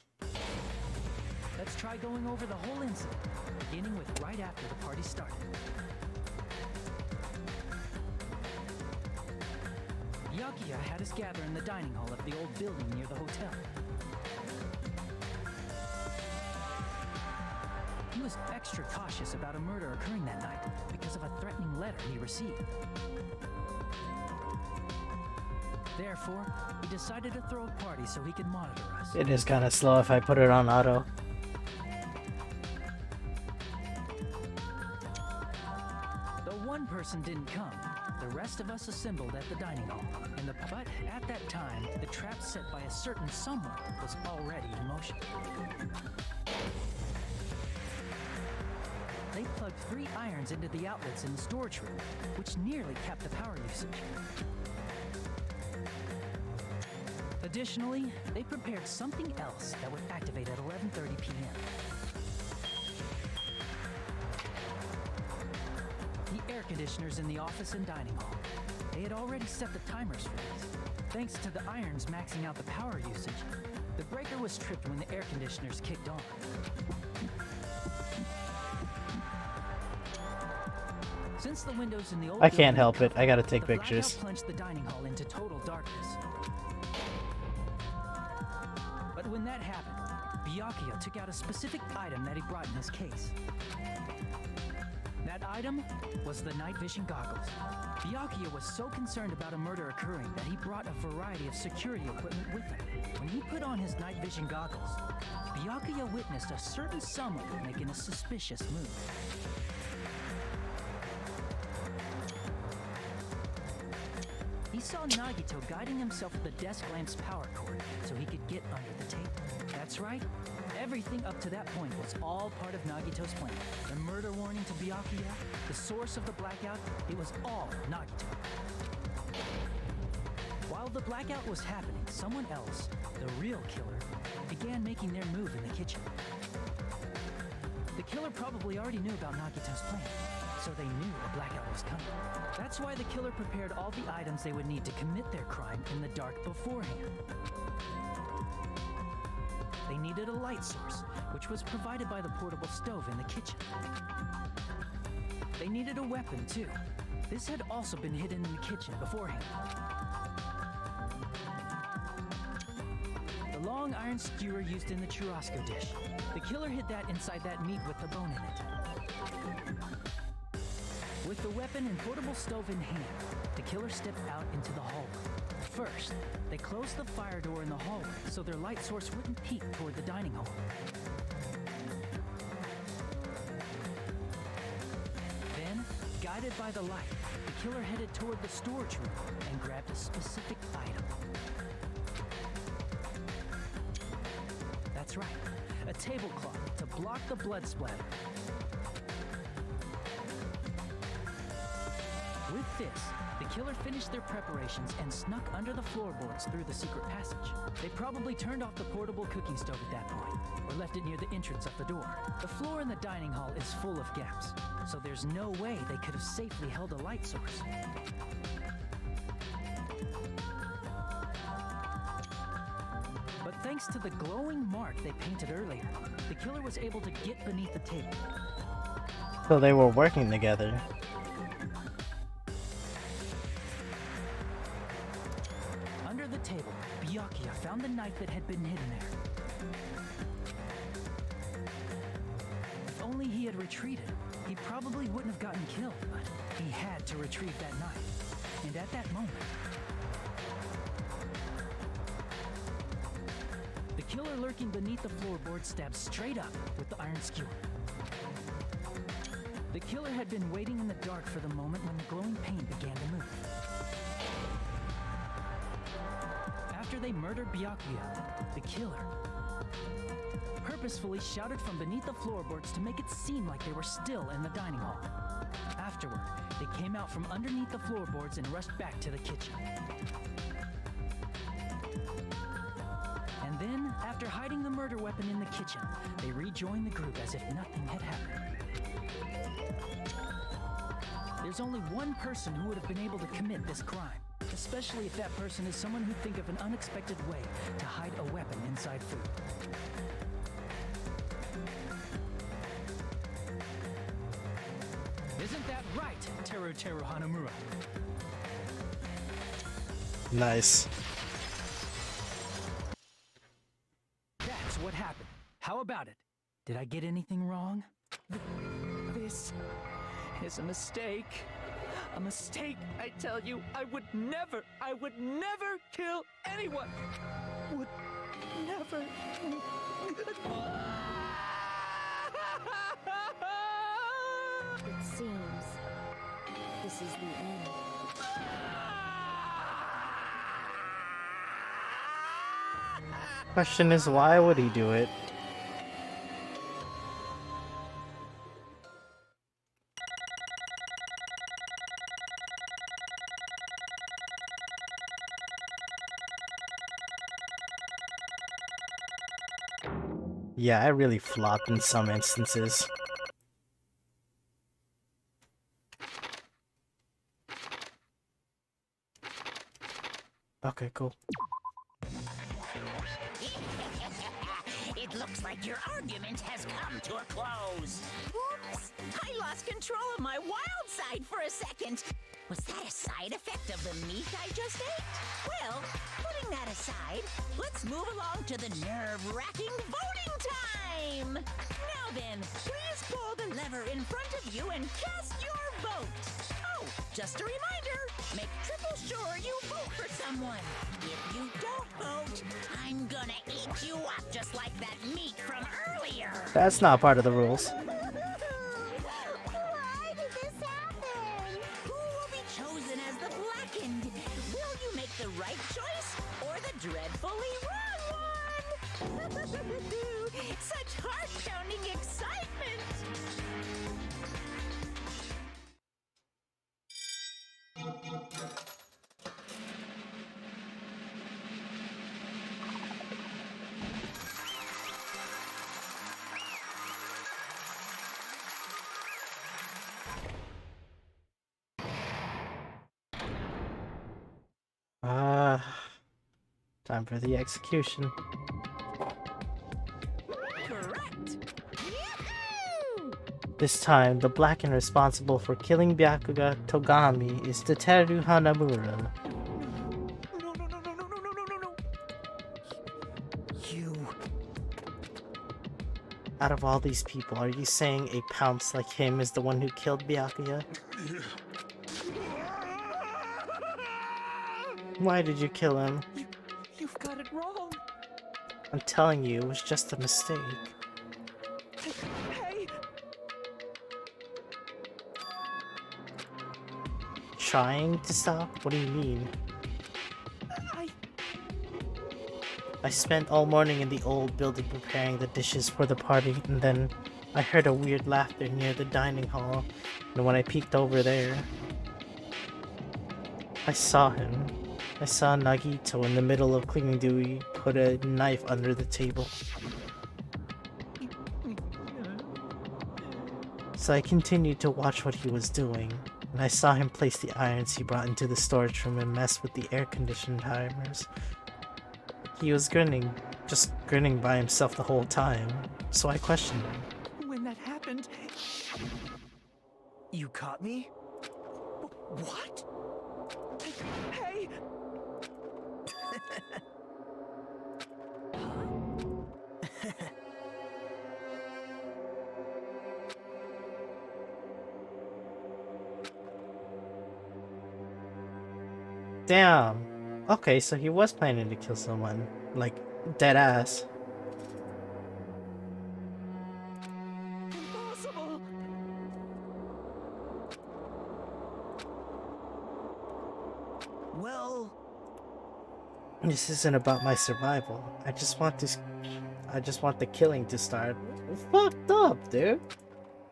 Let's try going over the whole incident, beginning with right after the party started. Byakuya had us gather in the dining hall of the old building near the hotel. He was extra cautious about a murder occurring that night because of a threatening letter he received. Therefore, he decided to throw a party so he could monitor us. It is kind of slow if I put it on auto. Though one person didn't come, the rest of us assembled at the dining hall. But at that time, the trap set by a certain someone was already in motion. They plugged 3 irons into the outlets in the storage room, which nearly capped the power usage. Additionally, they prepared something else that would activate at 11:30 p.m. The air conditioners in the office and dining hall. They had already set the timers for these. Thanks to the irons maxing out the power usage, the breaker was tripped when the air conditioners kicked on. Since the windows in the old I can't building help were it. I gotta take the blackout pictures. plunged the dining hall into total darkness. But when that happened, Byakuya took out a specific item that he brought in his case. That item was the night vision goggles. Byakuya was so concerned about a murder occurring that he brought a variety of security equipment with him. When he put on his night vision goggles, Byakuya witnessed a certain someone making a suspicious move. He saw Nagito guiding himself with the desk lamp's power cord so he could get under the table. That's right. Everything up to that point was all part of Nagito's plan. The murder warning to Byakuya, the source of the blackout, it was all Nagito. While the blackout was happening, someone else, the real killer, began making their move in the kitchen. The killer probably already knew about Nagito's plan, so they knew a blackout was coming. That's why the killer prepared all the items they would need to commit their crime in the dark beforehand. They needed a light source, which was provided by the portable stove in the kitchen. They needed a weapon, too. This had also been hidden in the kitchen beforehand. The long iron skewer used in the churrasco dish. The killer hid that inside that meat with the bone in it. With the weapon and portable stove in hand, the killer stepped out into the hallway. First, they closed the fire door in the hallway so their light source wouldn't peek toward the dining hall. Then, guided by the light, the killer headed toward the storage room and grabbed a specific item. That's right, a tablecloth to block the blood splatter. With this, the killer finished their preparations and snuck under the floorboards through the secret passage. They probably turned off the portable cooking stove at that point, or left it near the entrance of the door. The floor in the dining hall is full of gaps, so there's no way they could have safely held a light source. But thanks to the glowing mark they painted earlier, the killer was able to get beneath the table. So they were working together. Under the table, Byakuya found the knife that had been hidden there. If only he had retreated, he probably wouldn't have gotten killed, but he had to retrieve that knife. And at that moment, the killer lurking beneath the floorboard stabbed straight up with the iron skewer. The killer had been waiting in the dark for the moment when the glowing paint began to move. After they murdered Byakuya, the killer purposefully shouted from beneath the floorboards to make it seem like they were still in the dining hall. Afterward, they came out from underneath the floorboards and rushed back to the kitchen. And then, after hiding the murder weapon in the kitchen, they rejoined the group as if nothing had happened. There's only one person who would have been able to commit this crime. Especially if that person is someone who'd think of an unexpected way to hide a weapon inside food. Isn't that right, Teru Teru Hanamura? Nice. That's what happened. How about it? Did I get anything wrong? This is a mistake. A mistake, I tell you. I would never kill anyone. Would never. It seems this is the end. Question is, why would he do it? Yeah, I really flopped in some instances. Okay, cool. It looks like your argument has come to a close. Oops! I lost control of my wild side for a second. Was that a side effect of the meat I just ate? Well, putting that aside, let's move along to the nerve-wracking voting time! Now then, please pull the lever in front of you and cast your vote! Oh, just a reminder, make triple sure you vote for someone. If you don't vote, I'm gonna eat you up just like that meat from earlier! That's not part of the rules. Why did this happen? Who will be chosen as the blackened? Will you make the right choice or the dreadfully wrong one? Such heart-pounding excitement! Time for the execution. Correct! This time, the Blackened responsible for killing Byakuga Togami is Teru Hanamura. You. Out of all these people, are you saying a pounce like him is the one who killed Byakuya? Why did you kill him? You've got it wrong. I'm telling you, it was just a mistake. Hey! Trying to stop? What do you mean? I spent all morning in the old building preparing the dishes for the party, and then I heard a weird laughter near the dining hall, and when I peeked over there, I saw him. I saw Nagito in the middle of cleaning Dewey put a knife under the table. So I continued to watch what he was doing, and I saw him place the irons he brought into the storage room and mess with the air-conditioned timers. He was grinning, just grinning by himself the whole time, so I questioned him. When that happened... You caught me? What? Hey! Damn. Okay, so he was planning to kill someone. Like, dead ass. Impossible! Well... This isn't about my survival. I just want the killing to start. Fucked up, dude.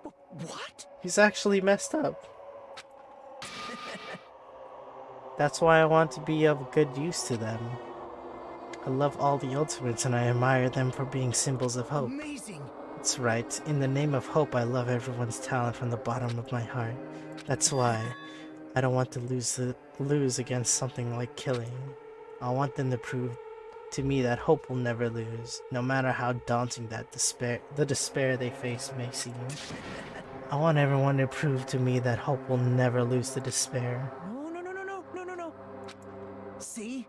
What? He's actually messed up. That's why I want to be of good use to them. I love all the Ultimates and I admire them for being symbols of hope. Amazing! That's right. In the name of hope, I love everyone's talent from the bottom of my heart. That's why I don't want to lose against something like killing. I want them to prove to me that hope will never lose, no matter how daunting the despair they face may seem. I want everyone to prove to me that hope will never lose the despair. No. See?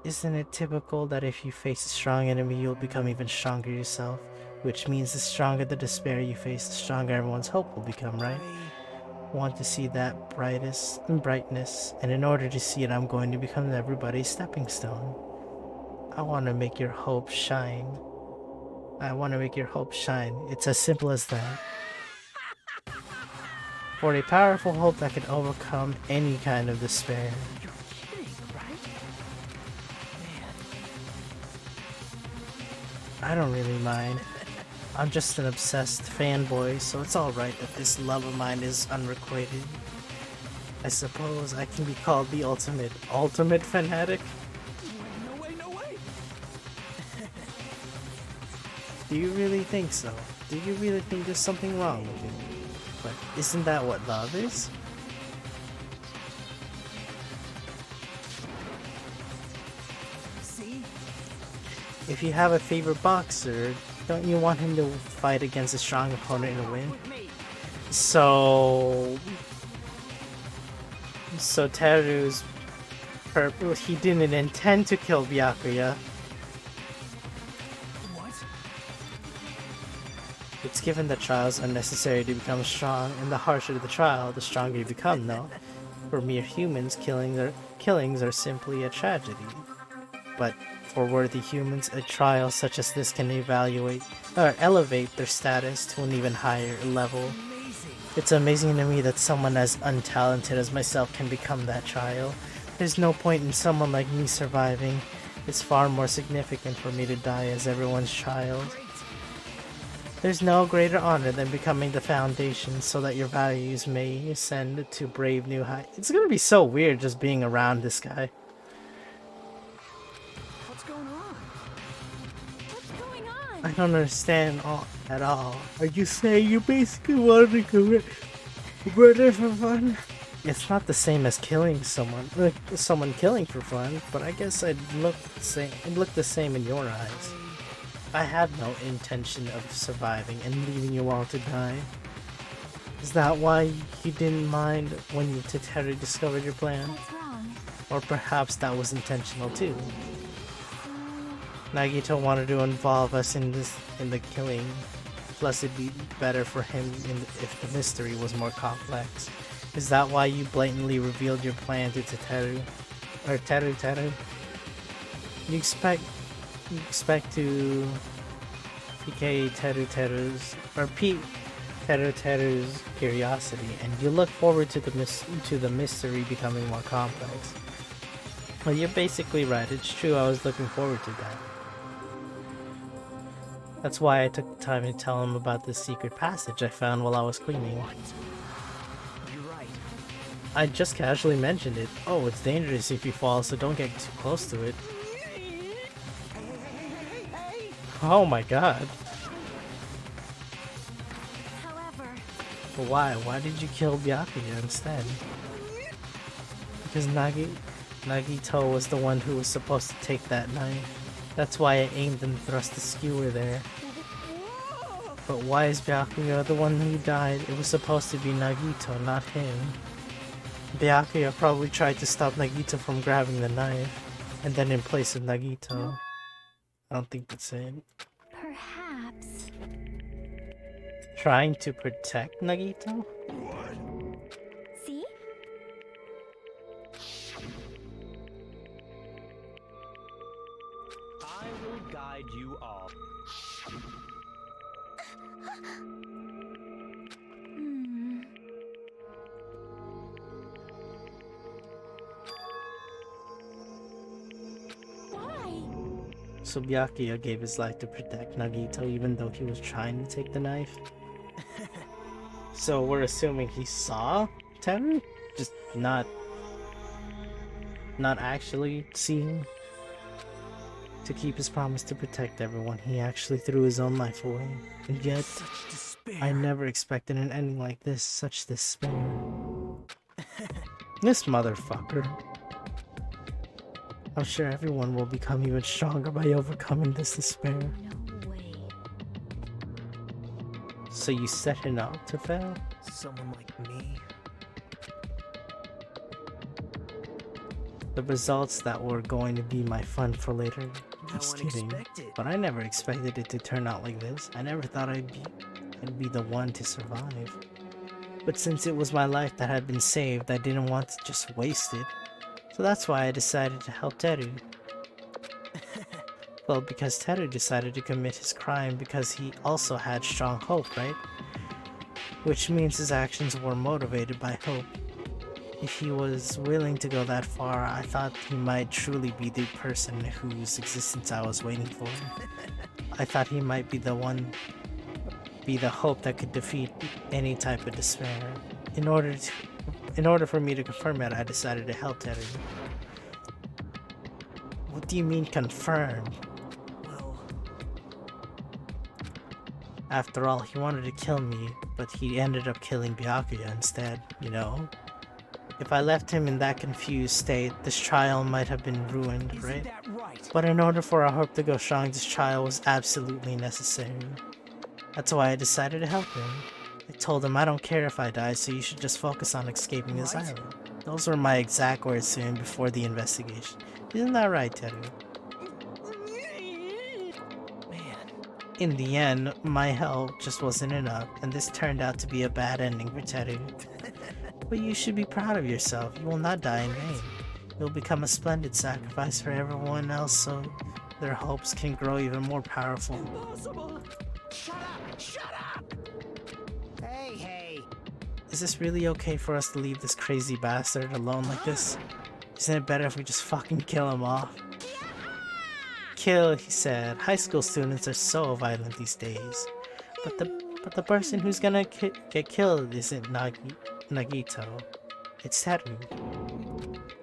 Isn't it typical that if you face a strong enemy, you'll become even stronger yourself? Which means the stronger the despair you face, the stronger everyone's hope will become, right? I want to see that brightness, and in order to see it, I'm going to become everybody's stepping stone. I want to make your hope shine. I want to make your hope shine. It's as simple as that. For a powerful hope that can overcome any kind of despair. You're kidding, right? Man. I don't really mind. I'm just an obsessed fanboy, so it's alright that this love of mine is unrequited. I suppose I can be called the ultimate fanatic? No way! Do you really think so? Do you really think there's something wrong with it? But isn't that what love is? See? If you have a favorite boxer, don't you want him to fight against a strong opponent and win? So Teru's purpose, he didn't intend to kill Byakuya. What? It's given that trials are necessary to become strong, and the harsher the trial, the stronger you become, no? For mere humans, killings are simply a tragedy. But for worthy humans, a trial such as this can elevate their status to an even higher level. It's amazing to me that someone as untalented as myself can become that trial. There's no point in someone like me surviving. It's far more significant for me to die as everyone's child. There's no greater honor than becoming the foundation so that your values may ascend to brave new heights. It's gonna be so weird just being around this guy. What's going on? What's going on? I don't understand at all. Are you saying you basically wanted to commit murder for fun? It's not the same as killing someone, like someone killing for fun, but I guess I'd look the same in your eyes. I had no intention of surviving and leaving you all to die. Is that why you didn't mind when Teteru discovered your plan? What's wrong? Or perhaps that was intentional too. Nagito wanted to involve us in the killing. Plus it'd be better for him if the mystery was more complex. Is that why you blatantly revealed your plan to Teteru? Or Teru? You expect to PK Teru's curiosity, and you look forward to the mystery becoming more complex. Well, you're basically right. It's true. I was looking forward to that. That's why I took the time to tell him about this secret passage I found while I was cleaning. You're right. I just casually mentioned it. Oh, it's dangerous if you fall, so don't get too close to it. Oh my god. However, Why? Why did you kill Byakuya instead? Because Nagito was the one who was supposed to take that knife. That's why I aimed and thrust the skewer there. But why is Byakuya the one who died? It was supposed to be Nagito, not him. Byakuya probably tried to stop Nagito from grabbing the knife, and then in place of Nagito. I don't think that's it. perhaps. Trying to protect Nagito? See? I will guide you all. Hmm. Why? So Byakuya gave his life to protect Nagito even though he was trying to take the knife? So we're assuming he saw Teru? Just not actually seeing? To keep his promise to protect everyone, he actually threw his own life away. And yet, I never expected an ending like this, such despair. This motherfucker. I'm sure everyone will become even stronger by overcoming this despair. No way. So you set him up to fail? Someone like me? The results that were going to be my fun for later. How Just kidding. unexpected. But I never expected it to turn out like this. I never thought I'd be the one to survive. But since it was my life that had been saved, I didn't want to just waste it. So that's why I decided to help Teru. Well, because Teru decided to commit his crime because he also had strong hope, right? Which means his actions were motivated by hope. If he was willing to go that far, I thought he might truly be the person whose existence I was waiting for. I thought he might be the one, be the hope that could defeat any type of despair. In order for me to confirm it, I decided to help Teru. What do you mean confirm? Well, After all, he wanted to kill me, but he ended up killing Byakuya instead, you know? If I left him in that confused state, this trial might have been ruined, Isn't right? that right? But in order for our hope to go strong, this trial was absolutely necessary. That's why I decided to help him. I told him I don't care if I die, so you should just focus on escaping this island. Those were my exact words to him before the investigation. Isn't that right, Teru? man. In the end, my help just wasn't enough, and this turned out to be a bad ending for Teru. But you should be proud of yourself. You will not die in vain. You'll become a splendid sacrifice for everyone else so their hopes can grow even more powerful. Impossible! Shut up! Shut up! Hey. Is this really okay for us to leave this crazy bastard alone like this? Isn't it better if we just fucking kill him off? Kill, he said. High school students are so violent these days. But the person who's gonna get killed isn't Nagito. It's Teru.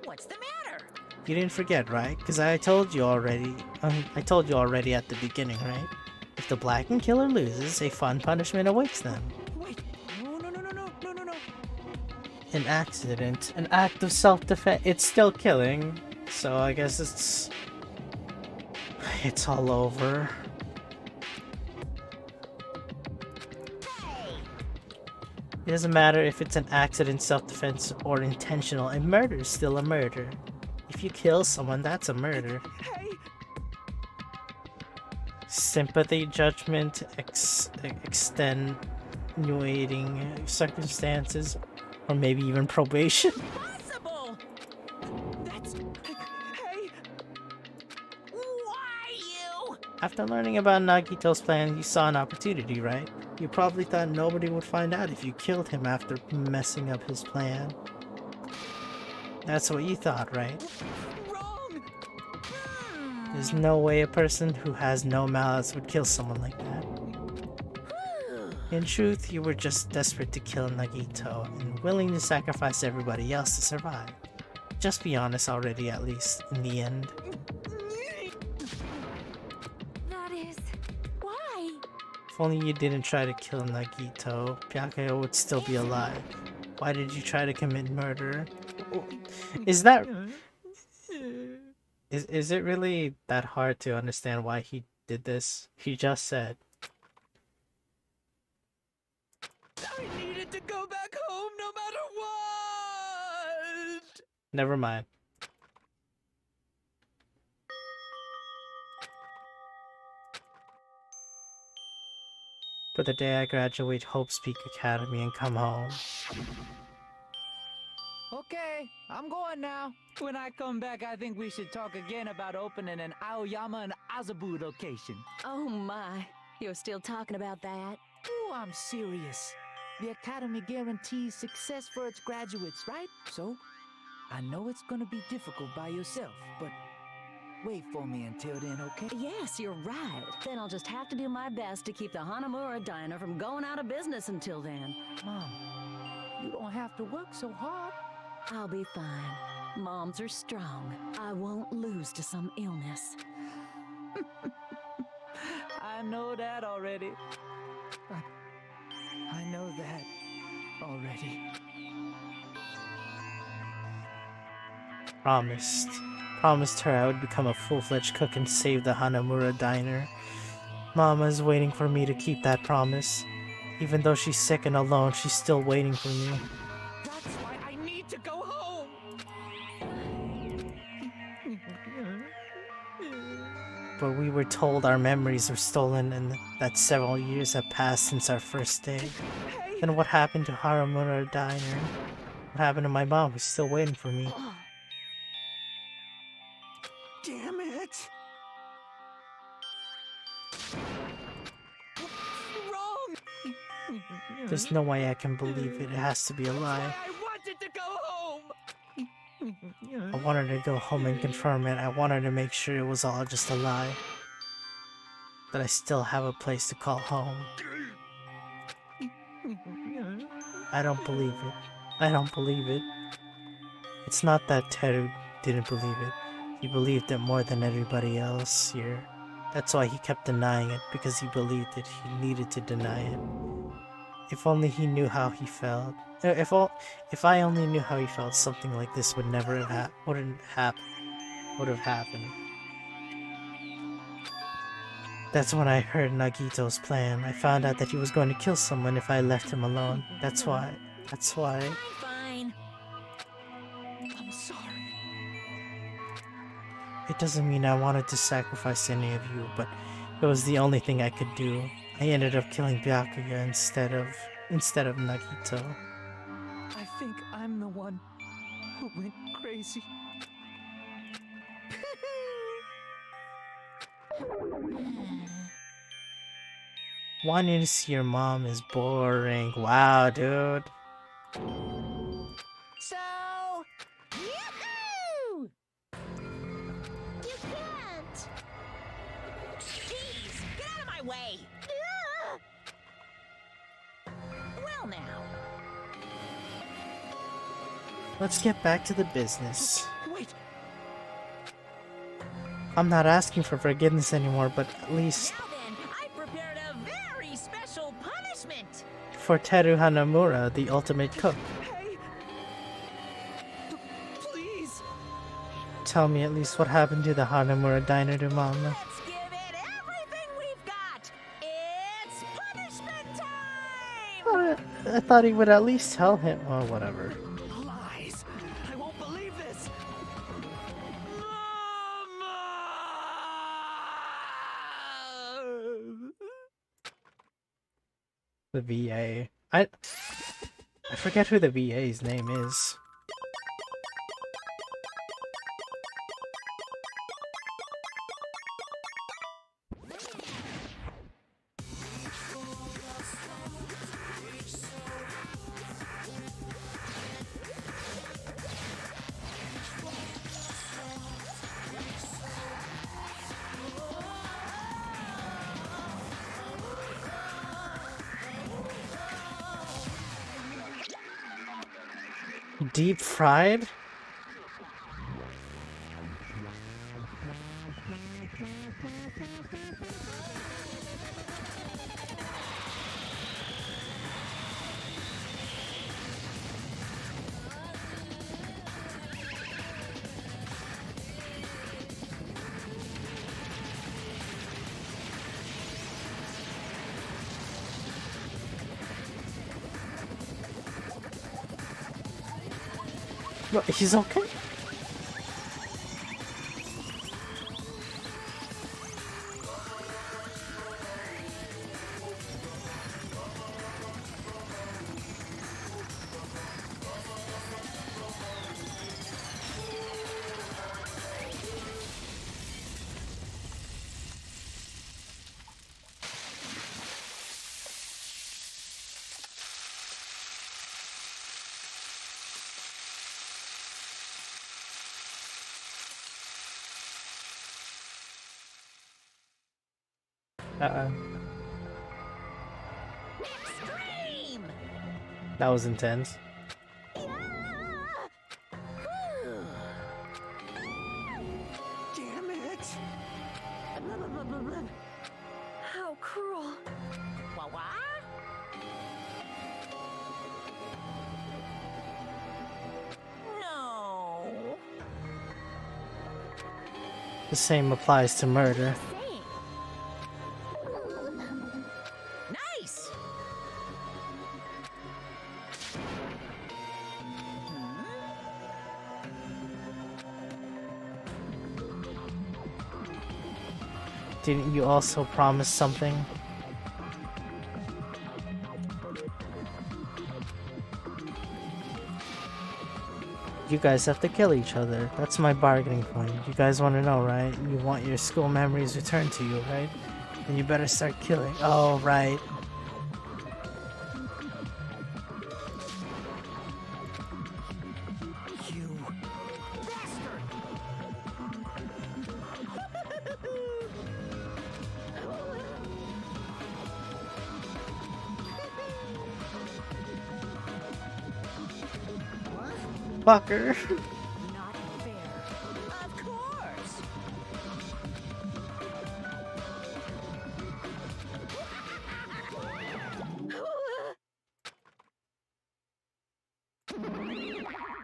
What's the matter? You didn't forget, right? Because I told you already. I told you already at the beginning, right? If the Blackened Killer loses, a fun punishment awaits them. Wait! No! An accident, an act of self-defense. It's still killing, so I guess it's all over. It doesn't matter if it's an accident, self-defense, or intentional. A murder is still a murder. If you kill someone, that's a murder. Hey! Sympathy, judgment, extenuating circumstances, or maybe even probation. Impossible! That's... Hey! Why you? After learning about Nagito's plan, you saw an opportunity, right? You probably thought nobody would find out if you killed him after messing up his plan. That's what you thought, right? Wrong! There's no way a person who has no malice would kill someone like that. In truth, you were just desperate to kill Nagito and willing to sacrifice everybody else to survive. Just be honest already, at least, in the end. That is... why? If only you didn't try to kill Nagito, Byakuya would still be alive. Why did you try to commit murder? Is it really that hard to understand why he did this? He just said. I needed to go back home no matter what! Never mind. For the day I graduate Hope's Peak Academy and come home. Okay, I'm going now. When I come back, I think we should talk again about opening an Aoyama and Azabu location. Oh my, you're still talking about that? Oh, I'm serious. The Academy guarantees success for its graduates, right? So, I know it's gonna be difficult by yourself, but wait for me until then, okay? Yes, you're right. Then I'll just have to do my best to keep the Hanamura Diner from going out of business until then. Mom, you don't have to work so hard. I'll be fine. Moms are strong. I won't lose to some illness. I know that already. I know that already. Promised her I would become a full-fledged cook and save the Hanamura diner. Mama is waiting for me to keep that promise. Even though she's sick and alone, she's still waiting for me. That's why I need to go home. But we were told our memories were stolen and that several years have passed since our first day. Then what happened to Hanamura diner? What happened to my mom who's still waiting for me? Damn it! Wrong! There's no way I can believe it. It has to be a lie. I wanted to go home! I wanted to go home and confirm it. I wanted to make sure it was all just a lie. That I still have a place to call home. I don't believe it. I don't believe it. It's not that Teru didn't believe it. He believed it more than everybody else here. That's why he kept denying it, because he believed it. He needed to deny it. If only he knew how he felt. If I only knew how he felt, something like this would never have would have happened. That's when I heard Nagito's plan. I found out that he was going to kill someone if I left him alone. That's why. Fine. I'm sorry. It doesn't mean I wanted to sacrifice any of you, but it was the only thing I could do. I ended up killing Byakuya instead of Nagito. I think I'm the one who went crazy. Wanting to see your mom is boring. Wow, dude. So, yoo-hoo! You can't! Jeez, get out of my way! Well now. Let's get back to the business. Wait, I'm not asking for forgiveness anymore, but at least Now then, I prepared a very special punishment. for Teru Hanamura, the ultimate cook. hey! Please! Tell me at least what happened to the Hanamura diner to Mama. Let's give it everything we've got. It's punishment time! I thought he would at least tell him. Oh, whatever. Lies! I won't believe this! Mama! The VA. I forget who the VA's name is. Deep fried? What, he's okay? Extreme! That was intense. Damn it! How cruel. What? No. The same applies to murder. Nice! Didn't you also promise something? You guys have to kill each other. That's my bargaining point. You guys want to know, right? You want your school memories returned to you, right? Then you better start killing. Oh, right. You bastard! Fucker. Not fair. Of course!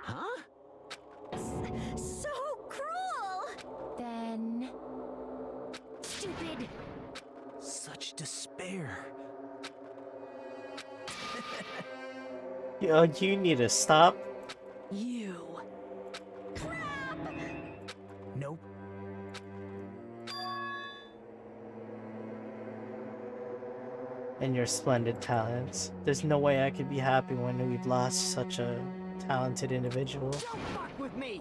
Huh? So cruel! Then... Stupid! Such despair. Yo, you need to stop. You. Nope. And your splendid talents. There's no way I could be happy when we've lost such a talented individual. Don't fuck with me!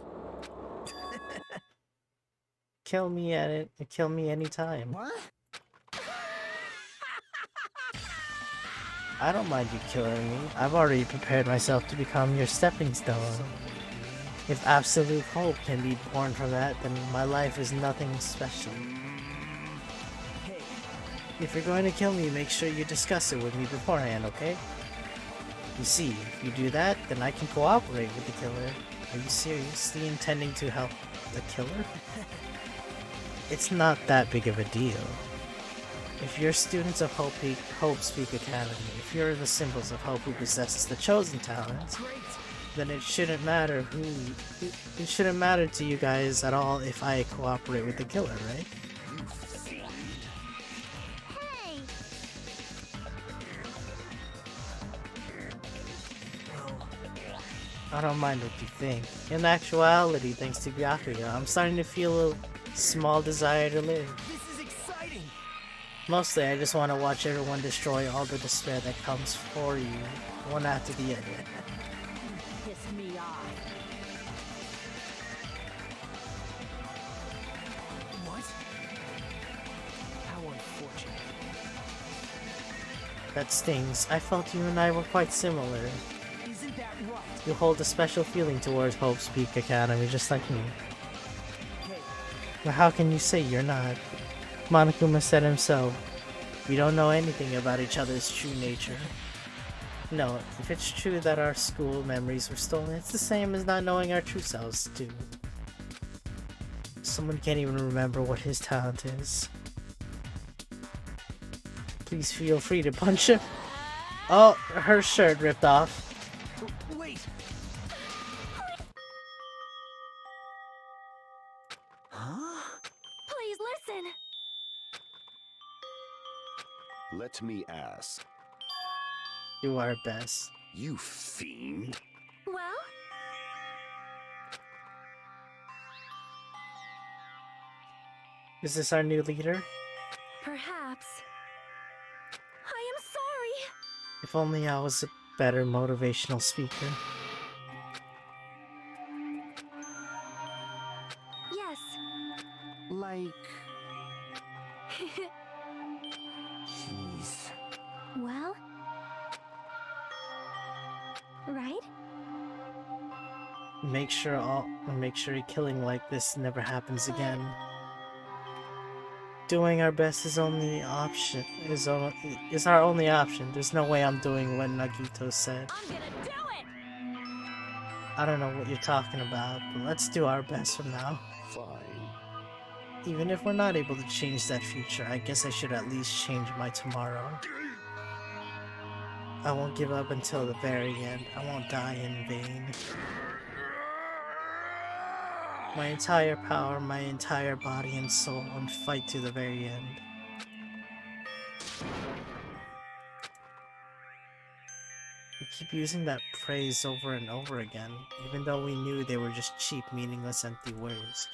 Kill me at it. Kill me anytime. What? I don't mind you killing me. I've already prepared myself to become your stepping stone. If absolute hope can be born from that, then my life is nothing special. Hey, If you're going to kill me, make sure you discuss it with me beforehand, okay? You see, if you do that, then I can cooperate with the killer. Are you seriously intending to help the killer? It's not that big of a deal. If you're students of Hope Speak Academy, if you're the symbols of hope who possesses the chosen talents, then it shouldn't matter it shouldn't matter to you guys at all if I cooperate with the killer, right? Hey! I don't mind what you think. In actuality, thanks to Byakuya, I'm starting to feel a small desire to live. this is exciting! Mostly, I just want to watch everyone destroy all the despair that comes for you, one after the other. Piss me off. What? How unfortunate. That stings. I felt you and I were quite similar. Isn't that right? You hold a special feeling towards Hope Speak Academy, just like me. Hey, But how can you say you're not? Monokuma said himself, we don't know anything about each other's true nature. No, if it's true that our school memories were stolen, it's the same as not knowing our true selves, too. Someone can't even remember what his talent is. Please feel free to punch him. Oh, her shirt ripped off. wait! Huh? Please listen! Let me ask. Do our best. You fiend. Well? Is this our new leader? Perhaps. I am sorry! If only I was a better motivational speaker. Yes. Like... Jeez. Well? Right? Make sure killing like this never happens again. Doing our best is our only option. There's no way I'm doing what Nagito said. I'm gonna do it! I don't know what you're talking about, but let's do our best for now. Fine. Even if we're not able to change that future, I guess I should at least change my tomorrow. I won't give up until the very end. I won't die in vain. my entire power, my entire body and soul, and fight to the very end. We keep using that phrase over and over again, even though we knew they were just cheap, meaningless, empty words.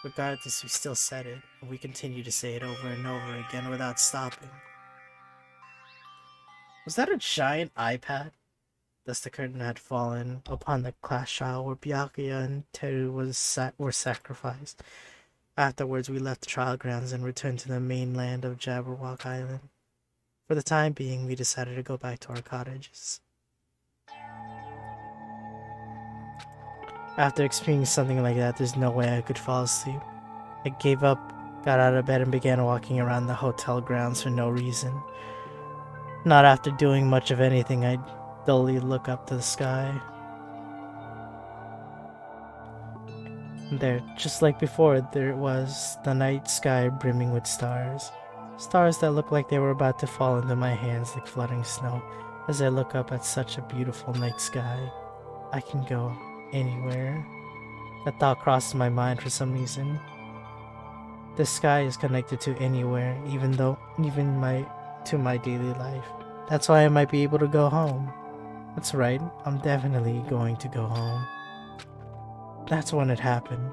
Regardless, we still said it, and we continue to say it over and over again without stopping. Was that a giant iPad? Thus the curtain had fallen upon the class trial where Byakuya and Teru were sacrificed. Afterwards, we left the trial grounds and returned to the mainland of Jabberwock Island. For the time being, we decided to go back to our cottages. After experiencing something like that, there's no way I could fall asleep. I gave up, got out of bed, and began walking around the hotel grounds for no reason. Not after doing much of anything, I dully look up to the sky. There, just like before, there it was, the night sky brimming with stars. Stars that looked like they were about to fall into my hands like flooding snow. As I look up at such a beautiful night sky, I can go anywhere. That thought crossed my mind for some reason. The sky is connected to anywhere, even to my daily life. That's why I might be able to go home. That's right, I'm definitely going to go home. That's when it happened.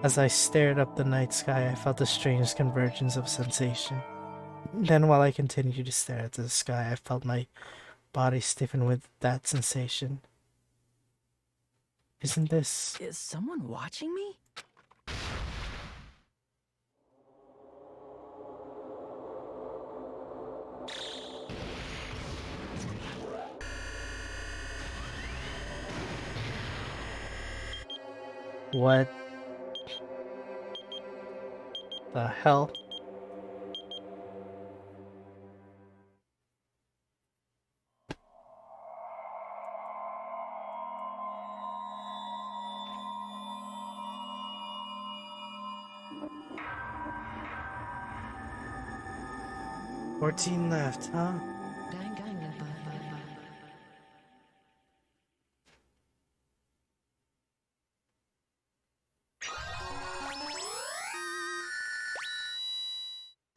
As I stared up the night sky, I felt a strange convergence of sensation. Then while I continued to stare at the sky, I felt my body stiffen with that sensation. Isn't this... Is someone watching me? What the hell? $14 left, huh?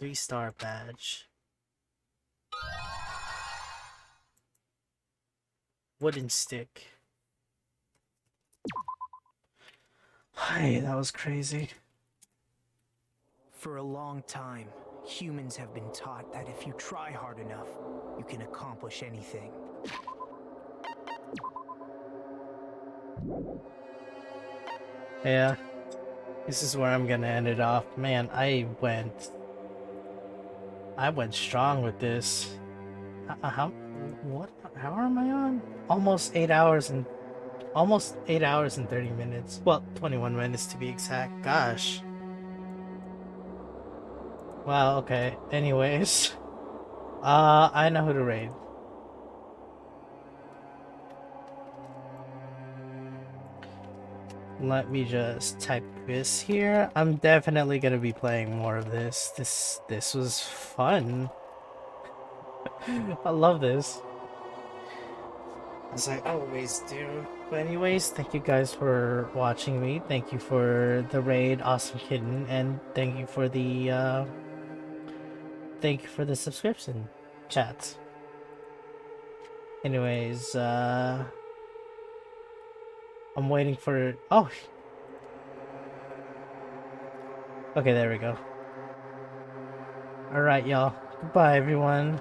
3-star badge. Wooden stick. Hey, that was crazy. For a long time, humans have been taught that if you try hard enough, you can accomplish anything. Yeah. This is where I'm gonna end it off. Man, I went strong with this. How am I on? Almost 8 hours and 30 minutes. Well, 21 minutes to be exact. Gosh. Wow, okay. Anyways. I know who to raid. Let me just type this here. I'm definitely gonna be playing more of this. This was fun. I love this. As I always do. But anyways, thank you guys for watching me. Thank you for the raid, Awesome Kitten, and thank you for the subscription chats. Anyways, I'm waiting for... Oh! Okay, there we go. Alright, y'all. Goodbye, everyone.